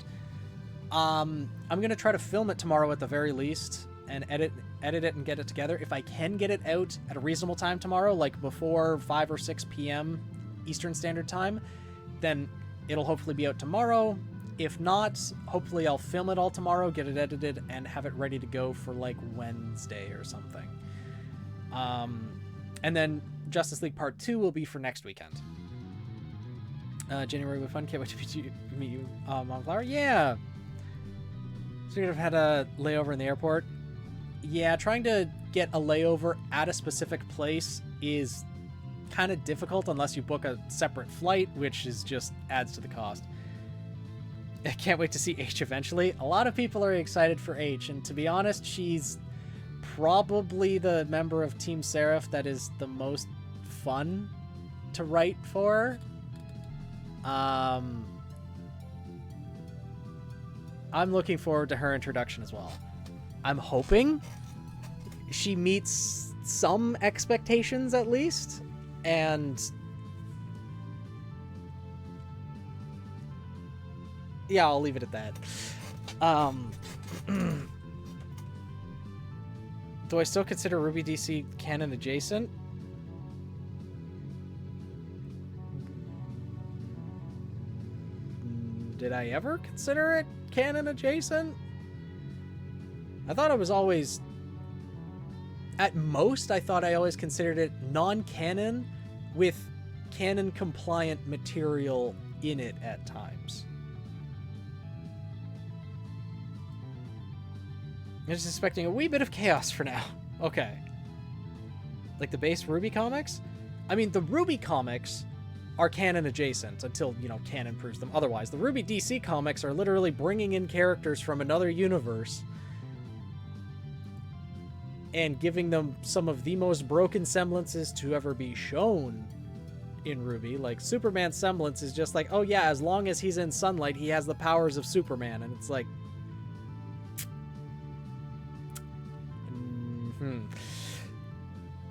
I'm going to try to film it tomorrow at the very least and edit it and get it together. If I can get it out at a reasonable time tomorrow, like before 5 or 6 p.m. Eastern Standard Time, then it'll hopefully be out tomorrow. If not, hopefully I'll film it all tomorrow, get it edited, and have it ready to go for like Wednesday or something. And then Justice League Part 2 will be for next weekend. January will be fun. Can't wait to meet you, Mom Flower. Yeah. So you'd have had a layover in the airport. Yeah, trying to get a layover at a specific place is kind of difficult unless you book a separate flight, which is just adds to the cost. I can't wait to see H eventually. A lot of people are excited for H, and to be honest, she's probably the member of Team Seraph that is the most fun to write for. I'm looking forward to her introduction as well. I'm hoping she meets some expectations at least, and yeah, I'll leave it at that. Do I still consider RWBY DC canon adjacent? Did I ever consider it canon adjacent? I thought it was always... At most, I thought I always considered it non-canon with canon-compliant material in it at times. I'm just expecting a wee bit of chaos for now. Okay. Like the base RWBY comics? I mean, the RWBY comics are canon adjacent until, you know, canon proves them otherwise. The RWBY DC comics are literally bringing in characters from another universe and giving them some of the most broken semblances to ever be shown in RWBY. Like, Superman's semblance is just like, oh yeah, as long as he's in sunlight, he has the powers of Superman. And it's like...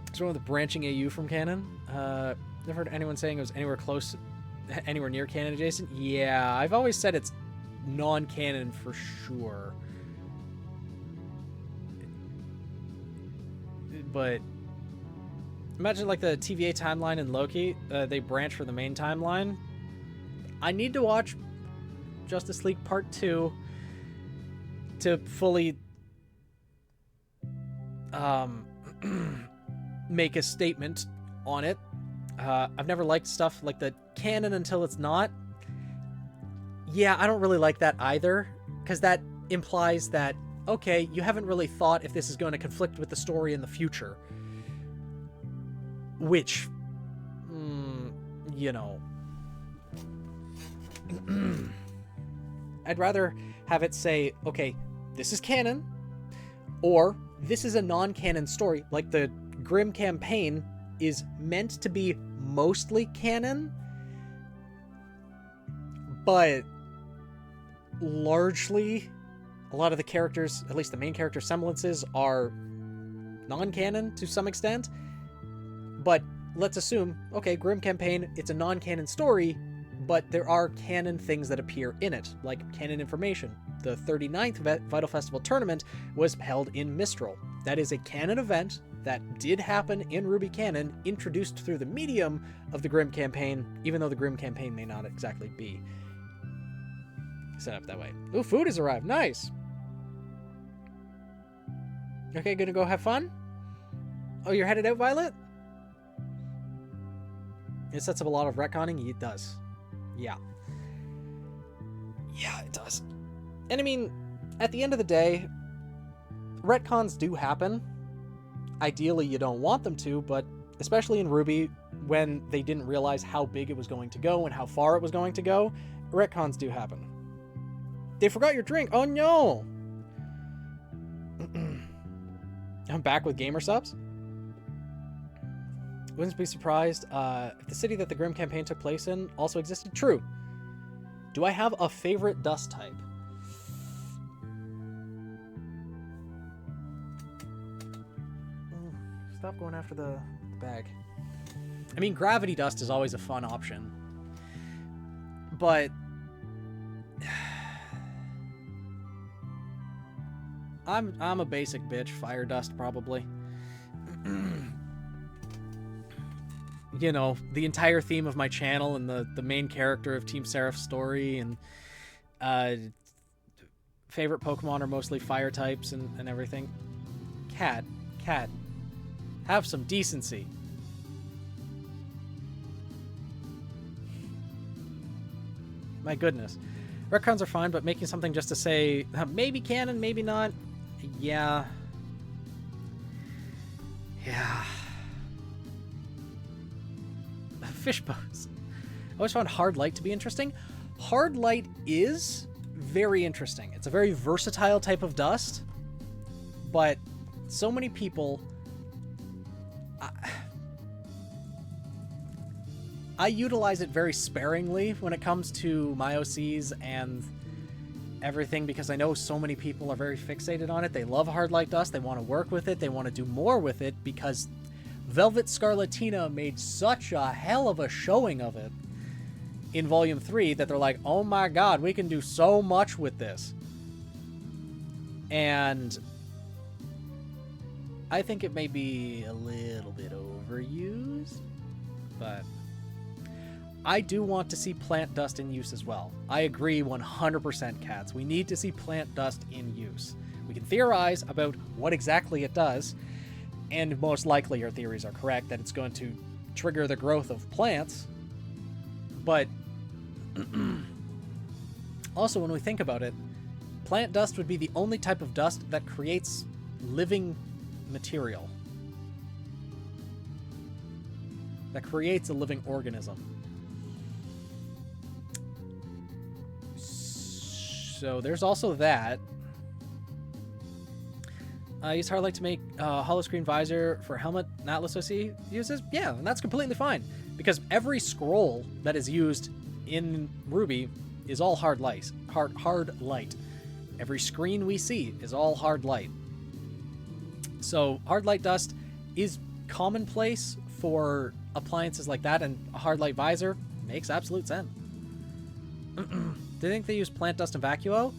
What's wrong with the branching AU from canon? Never heard anyone saying it was anywhere near canon adjacent. Yeah, I've always said it's non-canon for sure. But imagine like the TVA timeline in Loki, they branch from the main timeline. I need to watch Justice League Part 2 to fully make a statement on it. I've never liked stuff like the canon until it's not. Yeah, I don't really like that either, because that implies that, okay, you haven't really thought if this is going to conflict with the story in the future. Which, you know. I'd rather have it say, okay, this is canon, or this is a non-canon story, like the Grimm campaign is meant to be mostly canon, but largely a lot of the characters, at least the main character semblances, are non-canon to some extent. But let's assume, okay, Grimm campaign, it's a non-canon story, but there are canon things that appear in it, like canon information. The 39th Vital Festival tournament was held in Mistral. That is a canon event that did happen in RWBY canon, introduced through the medium of the Grimm campaign, even though the Grimm campaign may not exactly be set up that way. Ooh, food has arrived. Nice. Okay, gonna go have fun? Oh, you're headed out, Violet? It sets up a lot of retconning. It does. Yeah. Yeah, it does. And I mean, at the end of the day, retcons do happen. Ideally, you don't want them to, but especially in RWBY, when they didn't realize how big it was going to go and how far it was going to go, retcons do happen. They forgot your drink. Oh no! I'm back with gamer subs. Wouldn't be surprised if the city that the Grim campaign took place in also existed. True. Do I have a favorite dust type? Stop going after the bag. I mean, gravity dust is always a fun option. But I'm a basic bitch. Fire dust, probably. You know, the entire theme of my channel and the main character of Team Seraph's story, and favorite Pokemon are mostly fire types and everything. Cat, have some decency. My goodness. Retcons are fine, but making something just to say, maybe canon, maybe not. Yeah. Fish bones. I always found hard light to be interesting. Hard light is very interesting. It's a very versatile type of dust, but so many people... I utilize it very sparingly when it comes to my OCs and everything, because I know so many people are very fixated on it. They love hard light dust. They want to work with it. They want to do more with it because Velvet Scarlatina made such a hell of a showing of it in Volume 3 that they're like, oh my god, we can do so much with this. And I think it may be a little bit overused, but I do want to see plant dust in use as well. I agree 100%, Cats. We need to see plant dust in use. We can theorize about what exactly it does, and most likely your theories are correct that it's going to trigger the growth of plants. But also, when we think about it, plant dust would be the only type of dust that creates living material. That creates a living organism. So there's also that. I use Hardlight to make hollow screen visor for helmet Atlas OC uses. Yeah, and that's completely fine. Because every scroll that is used in RWBY is all hard light. Hard light. Every screen we see is all hard light. So hard light dust is commonplace for appliances like that, and a hard light visor makes absolute sense. Do you think they use plant dust in Vacuo?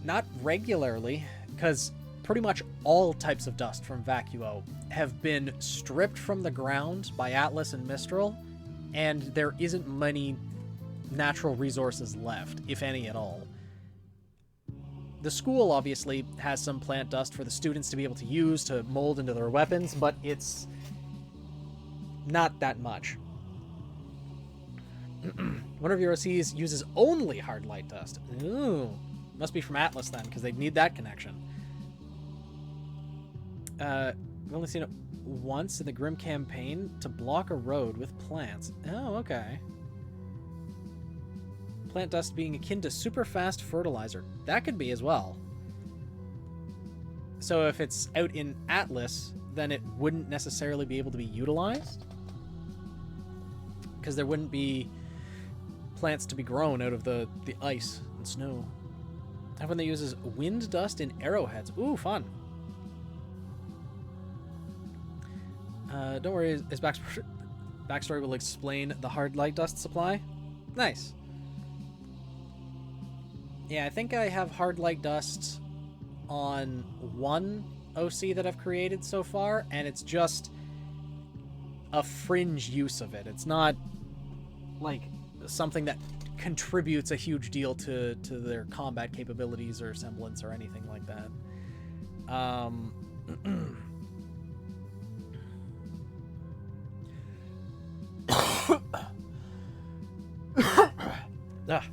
Not regularly, because pretty much all types of dust from Vacuo have been stripped from the ground by Atlas and Mistral, and there isn't many natural resources left, if any at all. The school obviously has some plant dust for the students to be able to use to mold into their weapons, but it's not that much. One of your OCs uses only hard light dust. Ooh, must be from Atlas then, because they'd need that connection. I've only seen it once in the Grim campaign to block a road with plants. Oh, okay. Plant dust being akin to super fast fertilizer. That could be as well. So if it's out in Atlas, then it wouldn't necessarily be able to be utilized, because there wouldn't be plants to be grown out of the ice and snow. I have one that uses wind dust in arrowheads. Ooh, fun. Don't worry, his backstory will explain the hard light dust supply. Nice. Yeah, I think I have hard light dust on one OC that I've created so far, and it's just a fringe use of it. It's not like something that contributes a huge deal to their combat capabilities or semblance or anything like that. Ah.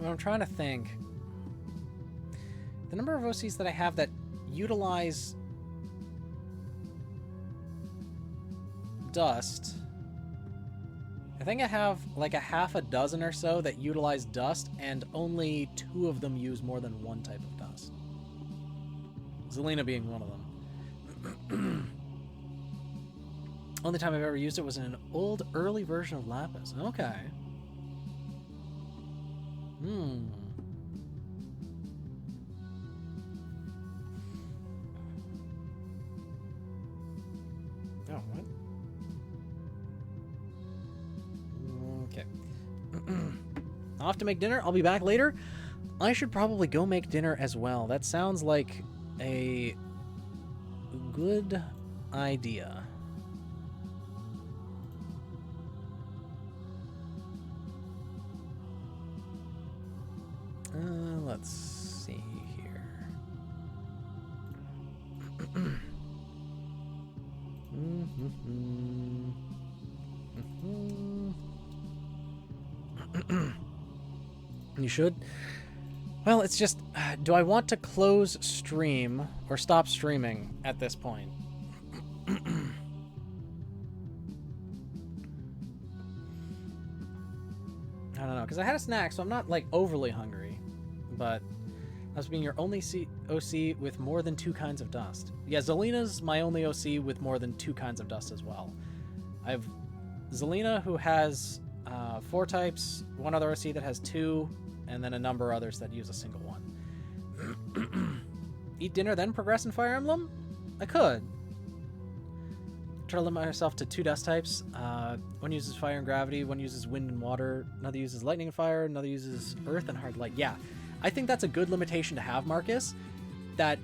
I'm trying to think. The number of OCs that I have that utilize dust. I think I have like a half a dozen or so that utilize dust, and only 2 of them use more than one type of dust. Zelina being one of them. Only time I've ever used it was in an old, early version of Lapis. Okay. Hmm. Oh, what? Okay. I'll have to make dinner. I'll be back later. I should probably go make dinner as well. That sounds like a good idea. Let's see here. You should. Well, it's just, do I want to close stream or stop streaming at this point? I don't know, because I had a snack, so I'm not, like, overly hungry. But as being your only OC with more than 2 kinds of dust. Yeah, Zelina's my only OC with more than 2 kinds of dust as well. I have Zelina, who has 4 types, 1 other OC that has 2, and then a number of others that use a single one. Eat dinner, then progress in Fire Emblem? I could. Try to limit myself to 2 dust types. One uses fire and gravity, one uses wind and water, another uses lightning and fire, another uses earth and hard light. Yeah, I think that's a good limitation to have, Marcus, that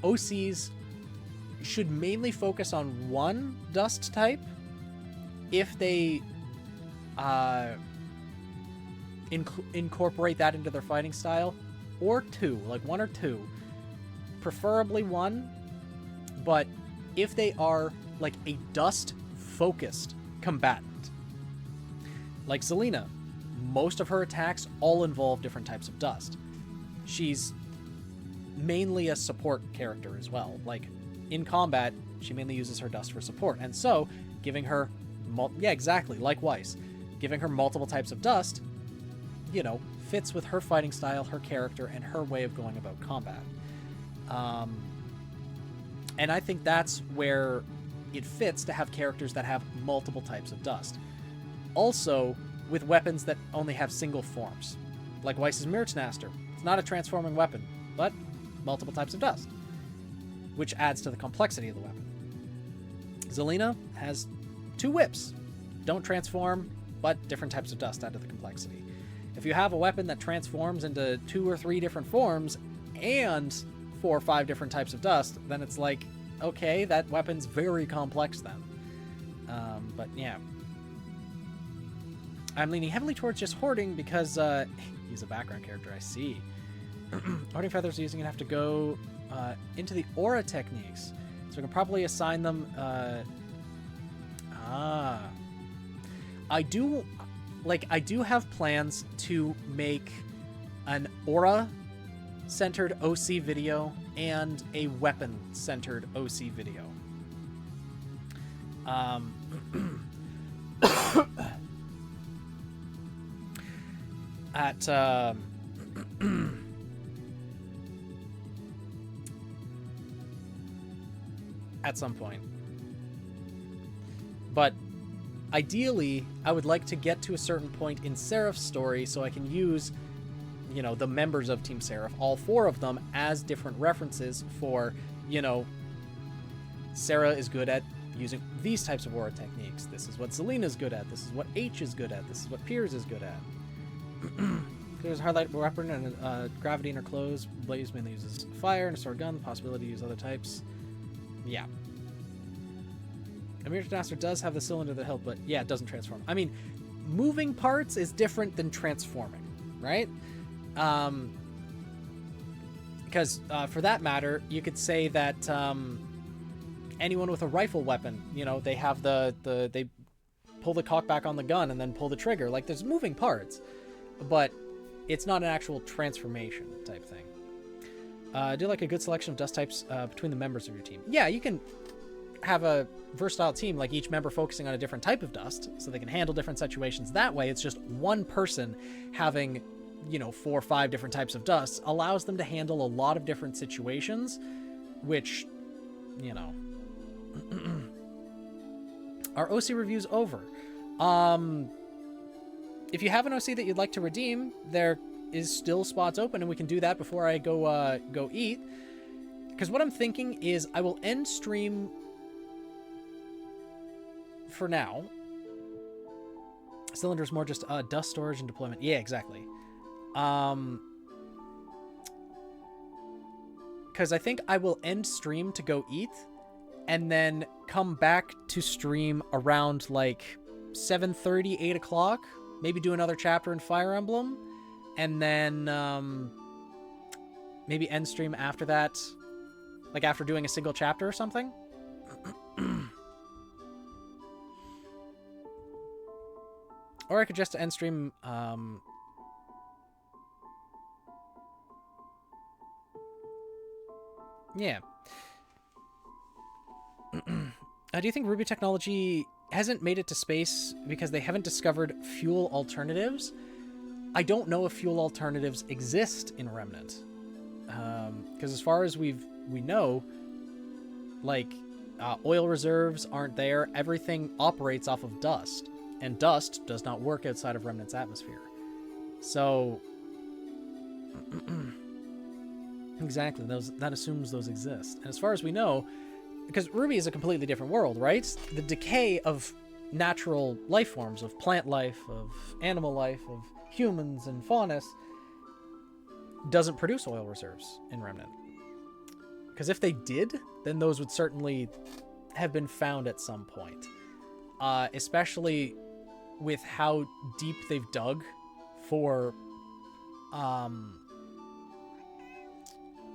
OCs should mainly focus on 1 dust type if they incorporate that into their fighting style, or 2, like 1 or 2, preferably 1, but if they are like a dust focused combatant, like Zelina, most of her attacks all involve different types of dust. She's mainly a support character as well. Like in combat, she mainly uses her dust for support, and so giving her yeah, exactly, like Weiss, giving her multiple types of dust, you know, fits with her fighting style, her character, and her way of going about combat. And I think that's where it fits to have characters that have multiple types of dust. Also, with weapons that only have single forms. Like Weiss's Mirrornaster. It's not a transforming weapon, but multiple types of dust, which adds to the complexity of the weapon. Zelina has 2 whips. Don't transform, but different types of dust add to the complexity. If you have a weapon that transforms into 2 or 3 different forms and 4 or 5 different types of dust, then it's like, okay, that weapon's very complex then. But yeah. I'm leaning heavily towards just hoarding because he's a background character, I see. Hoarding feathers using it have to go into the aura techniques. So we can probably assign them... I do have plans to make an aura-centered OC video and a weapon-centered OC video. At some point. But ideally, I would like to get to a certain point in Seraph's story so I can use, you know, the members of Team Seraph, all 4 of them, as different references for, you know, Sarah is good at using these types of aura techniques. This is what Zelina's good at. This is what H is good at. This is what Piers is good at. There's a hard light weapon and gravity in her clothes. Blaze mainly uses fire and a sword gun. Possibility to use other types. Yeah. Amir's Master does have the cylinder that help, but yeah, it doesn't transform. I mean, moving parts is different than transforming, right? Because for that matter, you could say that anyone with a rifle weapon, you know, they have they pull the cock back on the gun and then pull the trigger. Like, there's moving parts, but it's not an actual transformation type thing. Do like a good selection of dust types between the members of your team. Yeah, you can have a versatile team, like each member focusing on a different type of dust, so they can handle different situations. That way, it's just one person having, you know, 4 or 5 different types of dust allows them to handle a lot of different situations, which, you know. Our OC review's over. If you have an OC that you'd like to redeem, there is still spots open, and we can do that before I go eat. Because what I'm thinking is I will end stream for now. Cylinder's more just dust storage and deployment. Yeah, exactly. Because I think I will end stream to go eat, and then come back to stream around like 7:30, 8 o'clock. Maybe do another chapter in Fire Emblem, and then maybe end stream after that, like after doing a single chapter or something. Or I could just end stream. Yeah. Do you think RWBY technology hasn't made it to space because they haven't discovered fuel alternatives? I don't know if fuel alternatives exist in Remnant. Because as far as we know, like, oil reserves aren't there. Everything operates off of dust. And dust does not work outside of Remnant's atmosphere. So... exactly, that assumes those exist. And as far as we know, because RWBY is a completely different world, right? The decay of natural life forms, of plant life, of animal life, of humans and faunus, doesn't produce oil reserves in Remnant. Because if they did, then those would certainly have been found at some point. Especially with how deep they've dug for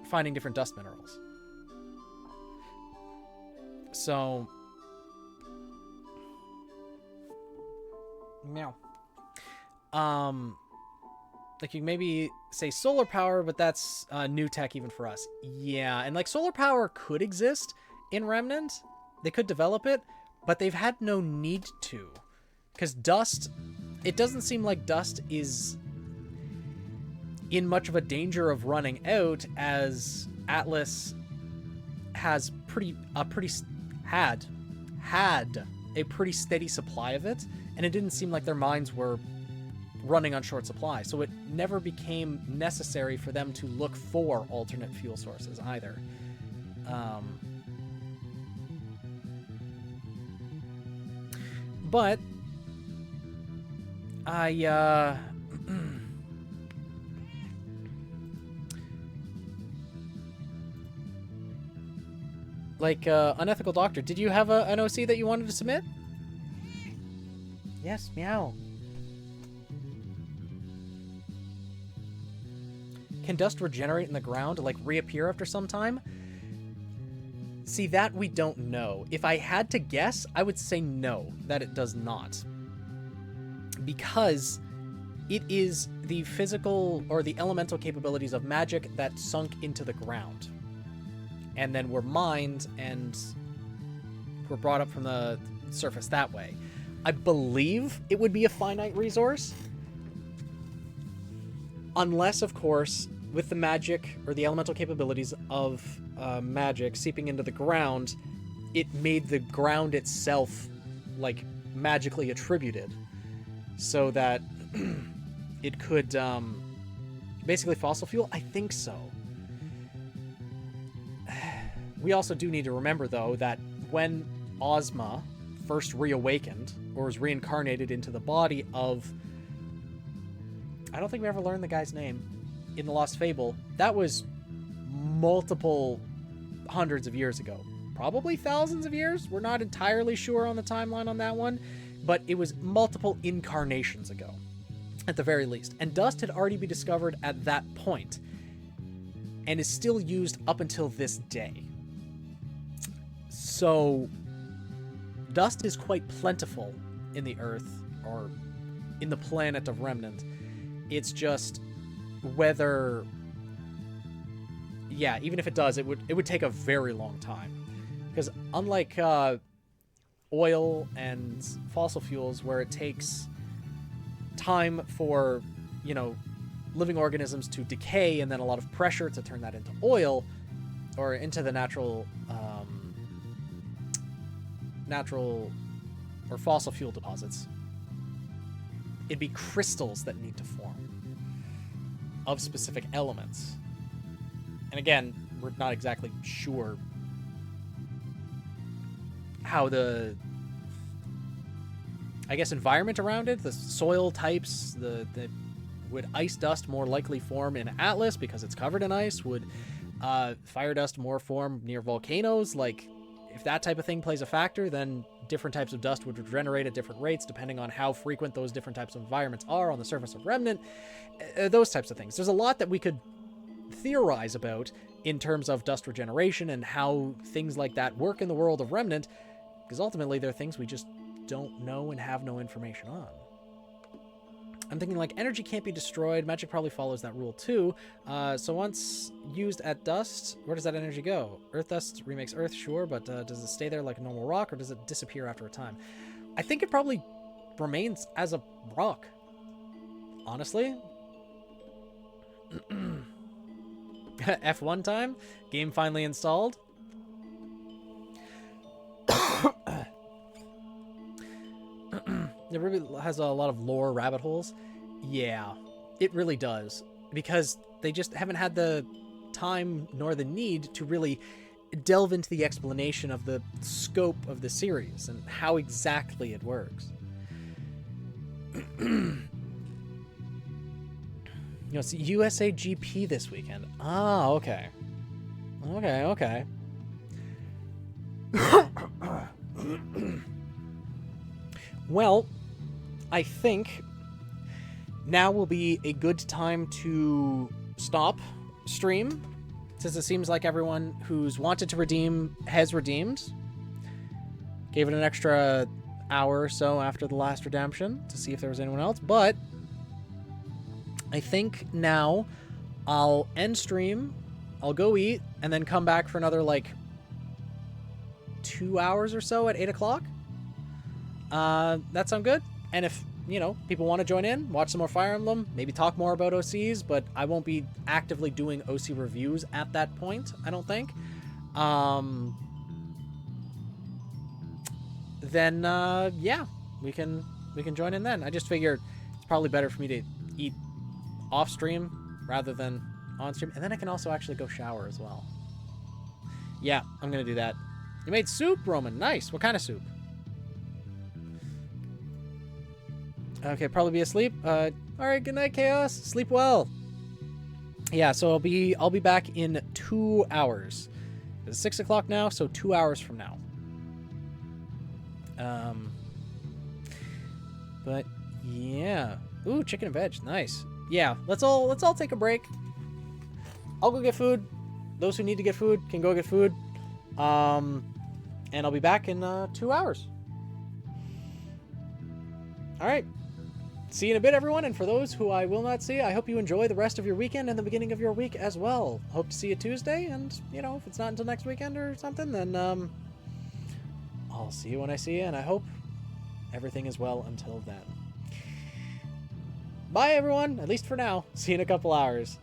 finding different dust minerals. So, meow. Like, you maybe say solar power, but that's new tech even for us. Yeah, and like solar power could exist in Remnant. They could develop it, but they've had no need to. Because dust, it doesn't seem like dust is in much of a danger of running out, as Atlas has had a pretty steady supply of it, and it didn't seem like their mines were running on short supply, so it never became necessary for them to look for alternate fuel sources either. But like, Unethical Doctor, did you have an OC that you wanted to submit? Yes, meow. Can dust regenerate in the ground, like reappear after some time? See, that we don't know. If I had to guess, I would say no, that it does not. Because it is the physical or the elemental capabilities of magic that sunk into the ground, and then were mined and were brought up from the surface that way. I believe it would be a finite resource. Unless, of course, with the magic or the elemental capabilities of magic seeping into the ground, it made the ground itself, like, magically attributed. So that it could, basically fossil fuel? I think so. We also do need to remember, though, that when Ozma first reawakened, or was reincarnated into the body of... I don't think we ever learned the guy's name in The Lost Fable. That was multiple hundreds of years ago. Probably thousands of years? We're not entirely sure on the timeline on that one, but it was multiple incarnations ago, at the very least. And dust had already been discovered at that point, and is still used up until this day. So dust is quite plentiful in the Earth, or in the planet of Remnant. It's just whether, yeah, even if it does, it would take a very long time, because unlike oil and fossil fuels, where it takes time for, you know, living organisms to decay and then a lot of pressure to turn that into oil or into the natural or fossil fuel deposits, it'd be crystals that need to form of specific elements. And again, we're not exactly sure how the, I guess, environment around it, the soil types, would ice dust more likely form in Atlas because it's covered in ice? Would fire dust more form near volcanoes? Like, if that type of thing plays a factor, then different types of dust would regenerate at different rates depending on how frequent those different types of environments are on the surface of Remnant. Those types of things. There's a lot that we could theorize about in terms of dust regeneration and how things like that work in the world of Remnant, because ultimately they're things we just don't know and have no information on. I'm thinking, like, energy can't be destroyed. Magic probably follows that rule too. So once used at dust, where does that energy go? Earth dust remakes Earth, sure, but does it stay there like a normal rock, or does it disappear after a time? I think it probably remains as a rock, honestly. F1 time. Game finally installed. It really has a lot of lore rabbit holes. Yeah, it really does. Because they just haven't had the time nor the need to really delve into the explanation of the scope of the series and how exactly it works. You know, it's USA GP this weekend. Ah, okay. Okay. Well, I think now will be a good time to stop stream, since it seems like everyone who's wanted to redeem has redeemed. Gave it an extra hour or so after the last redemption to see if there was anyone else, but I think now I'll end stream, I'll go eat, and then come back for another, like, 2 hours or so at 8 o'clock. That sound good? And if, you know, people want to join in, watch some more Fire Emblem, maybe talk more about OCs, but I won't be actively doing OC reviews at that point, I don't think. Then, yeah, we can join in then. I just figured it's probably better for me to eat off stream rather than on stream, and then I can also actually go shower as well. Yeah, I'm gonna do that. You made soup, Roman. Nice. What kind of soup? Okay, probably be asleep. All right, good night, Chaos. Sleep well. Yeah, so I'll be back in 2 hours. It's 6 o'clock now, so 2 hours from now. But yeah. Ooh, chicken and veg. Nice. Yeah, let's all take a break. I'll go get food. Those who need to get food can go get food. And I'll be back in 2 hours. All right. See you in a bit, everyone. And for those who I will not see, I hope you enjoy the rest of your weekend and the beginning of your week as well. Hope to see you Tuesday. And, you know, if it's not until next weekend or something, then I'll see you when I see you. And I hope everything is well until then. Bye, everyone. At least for now. See you in a couple hours.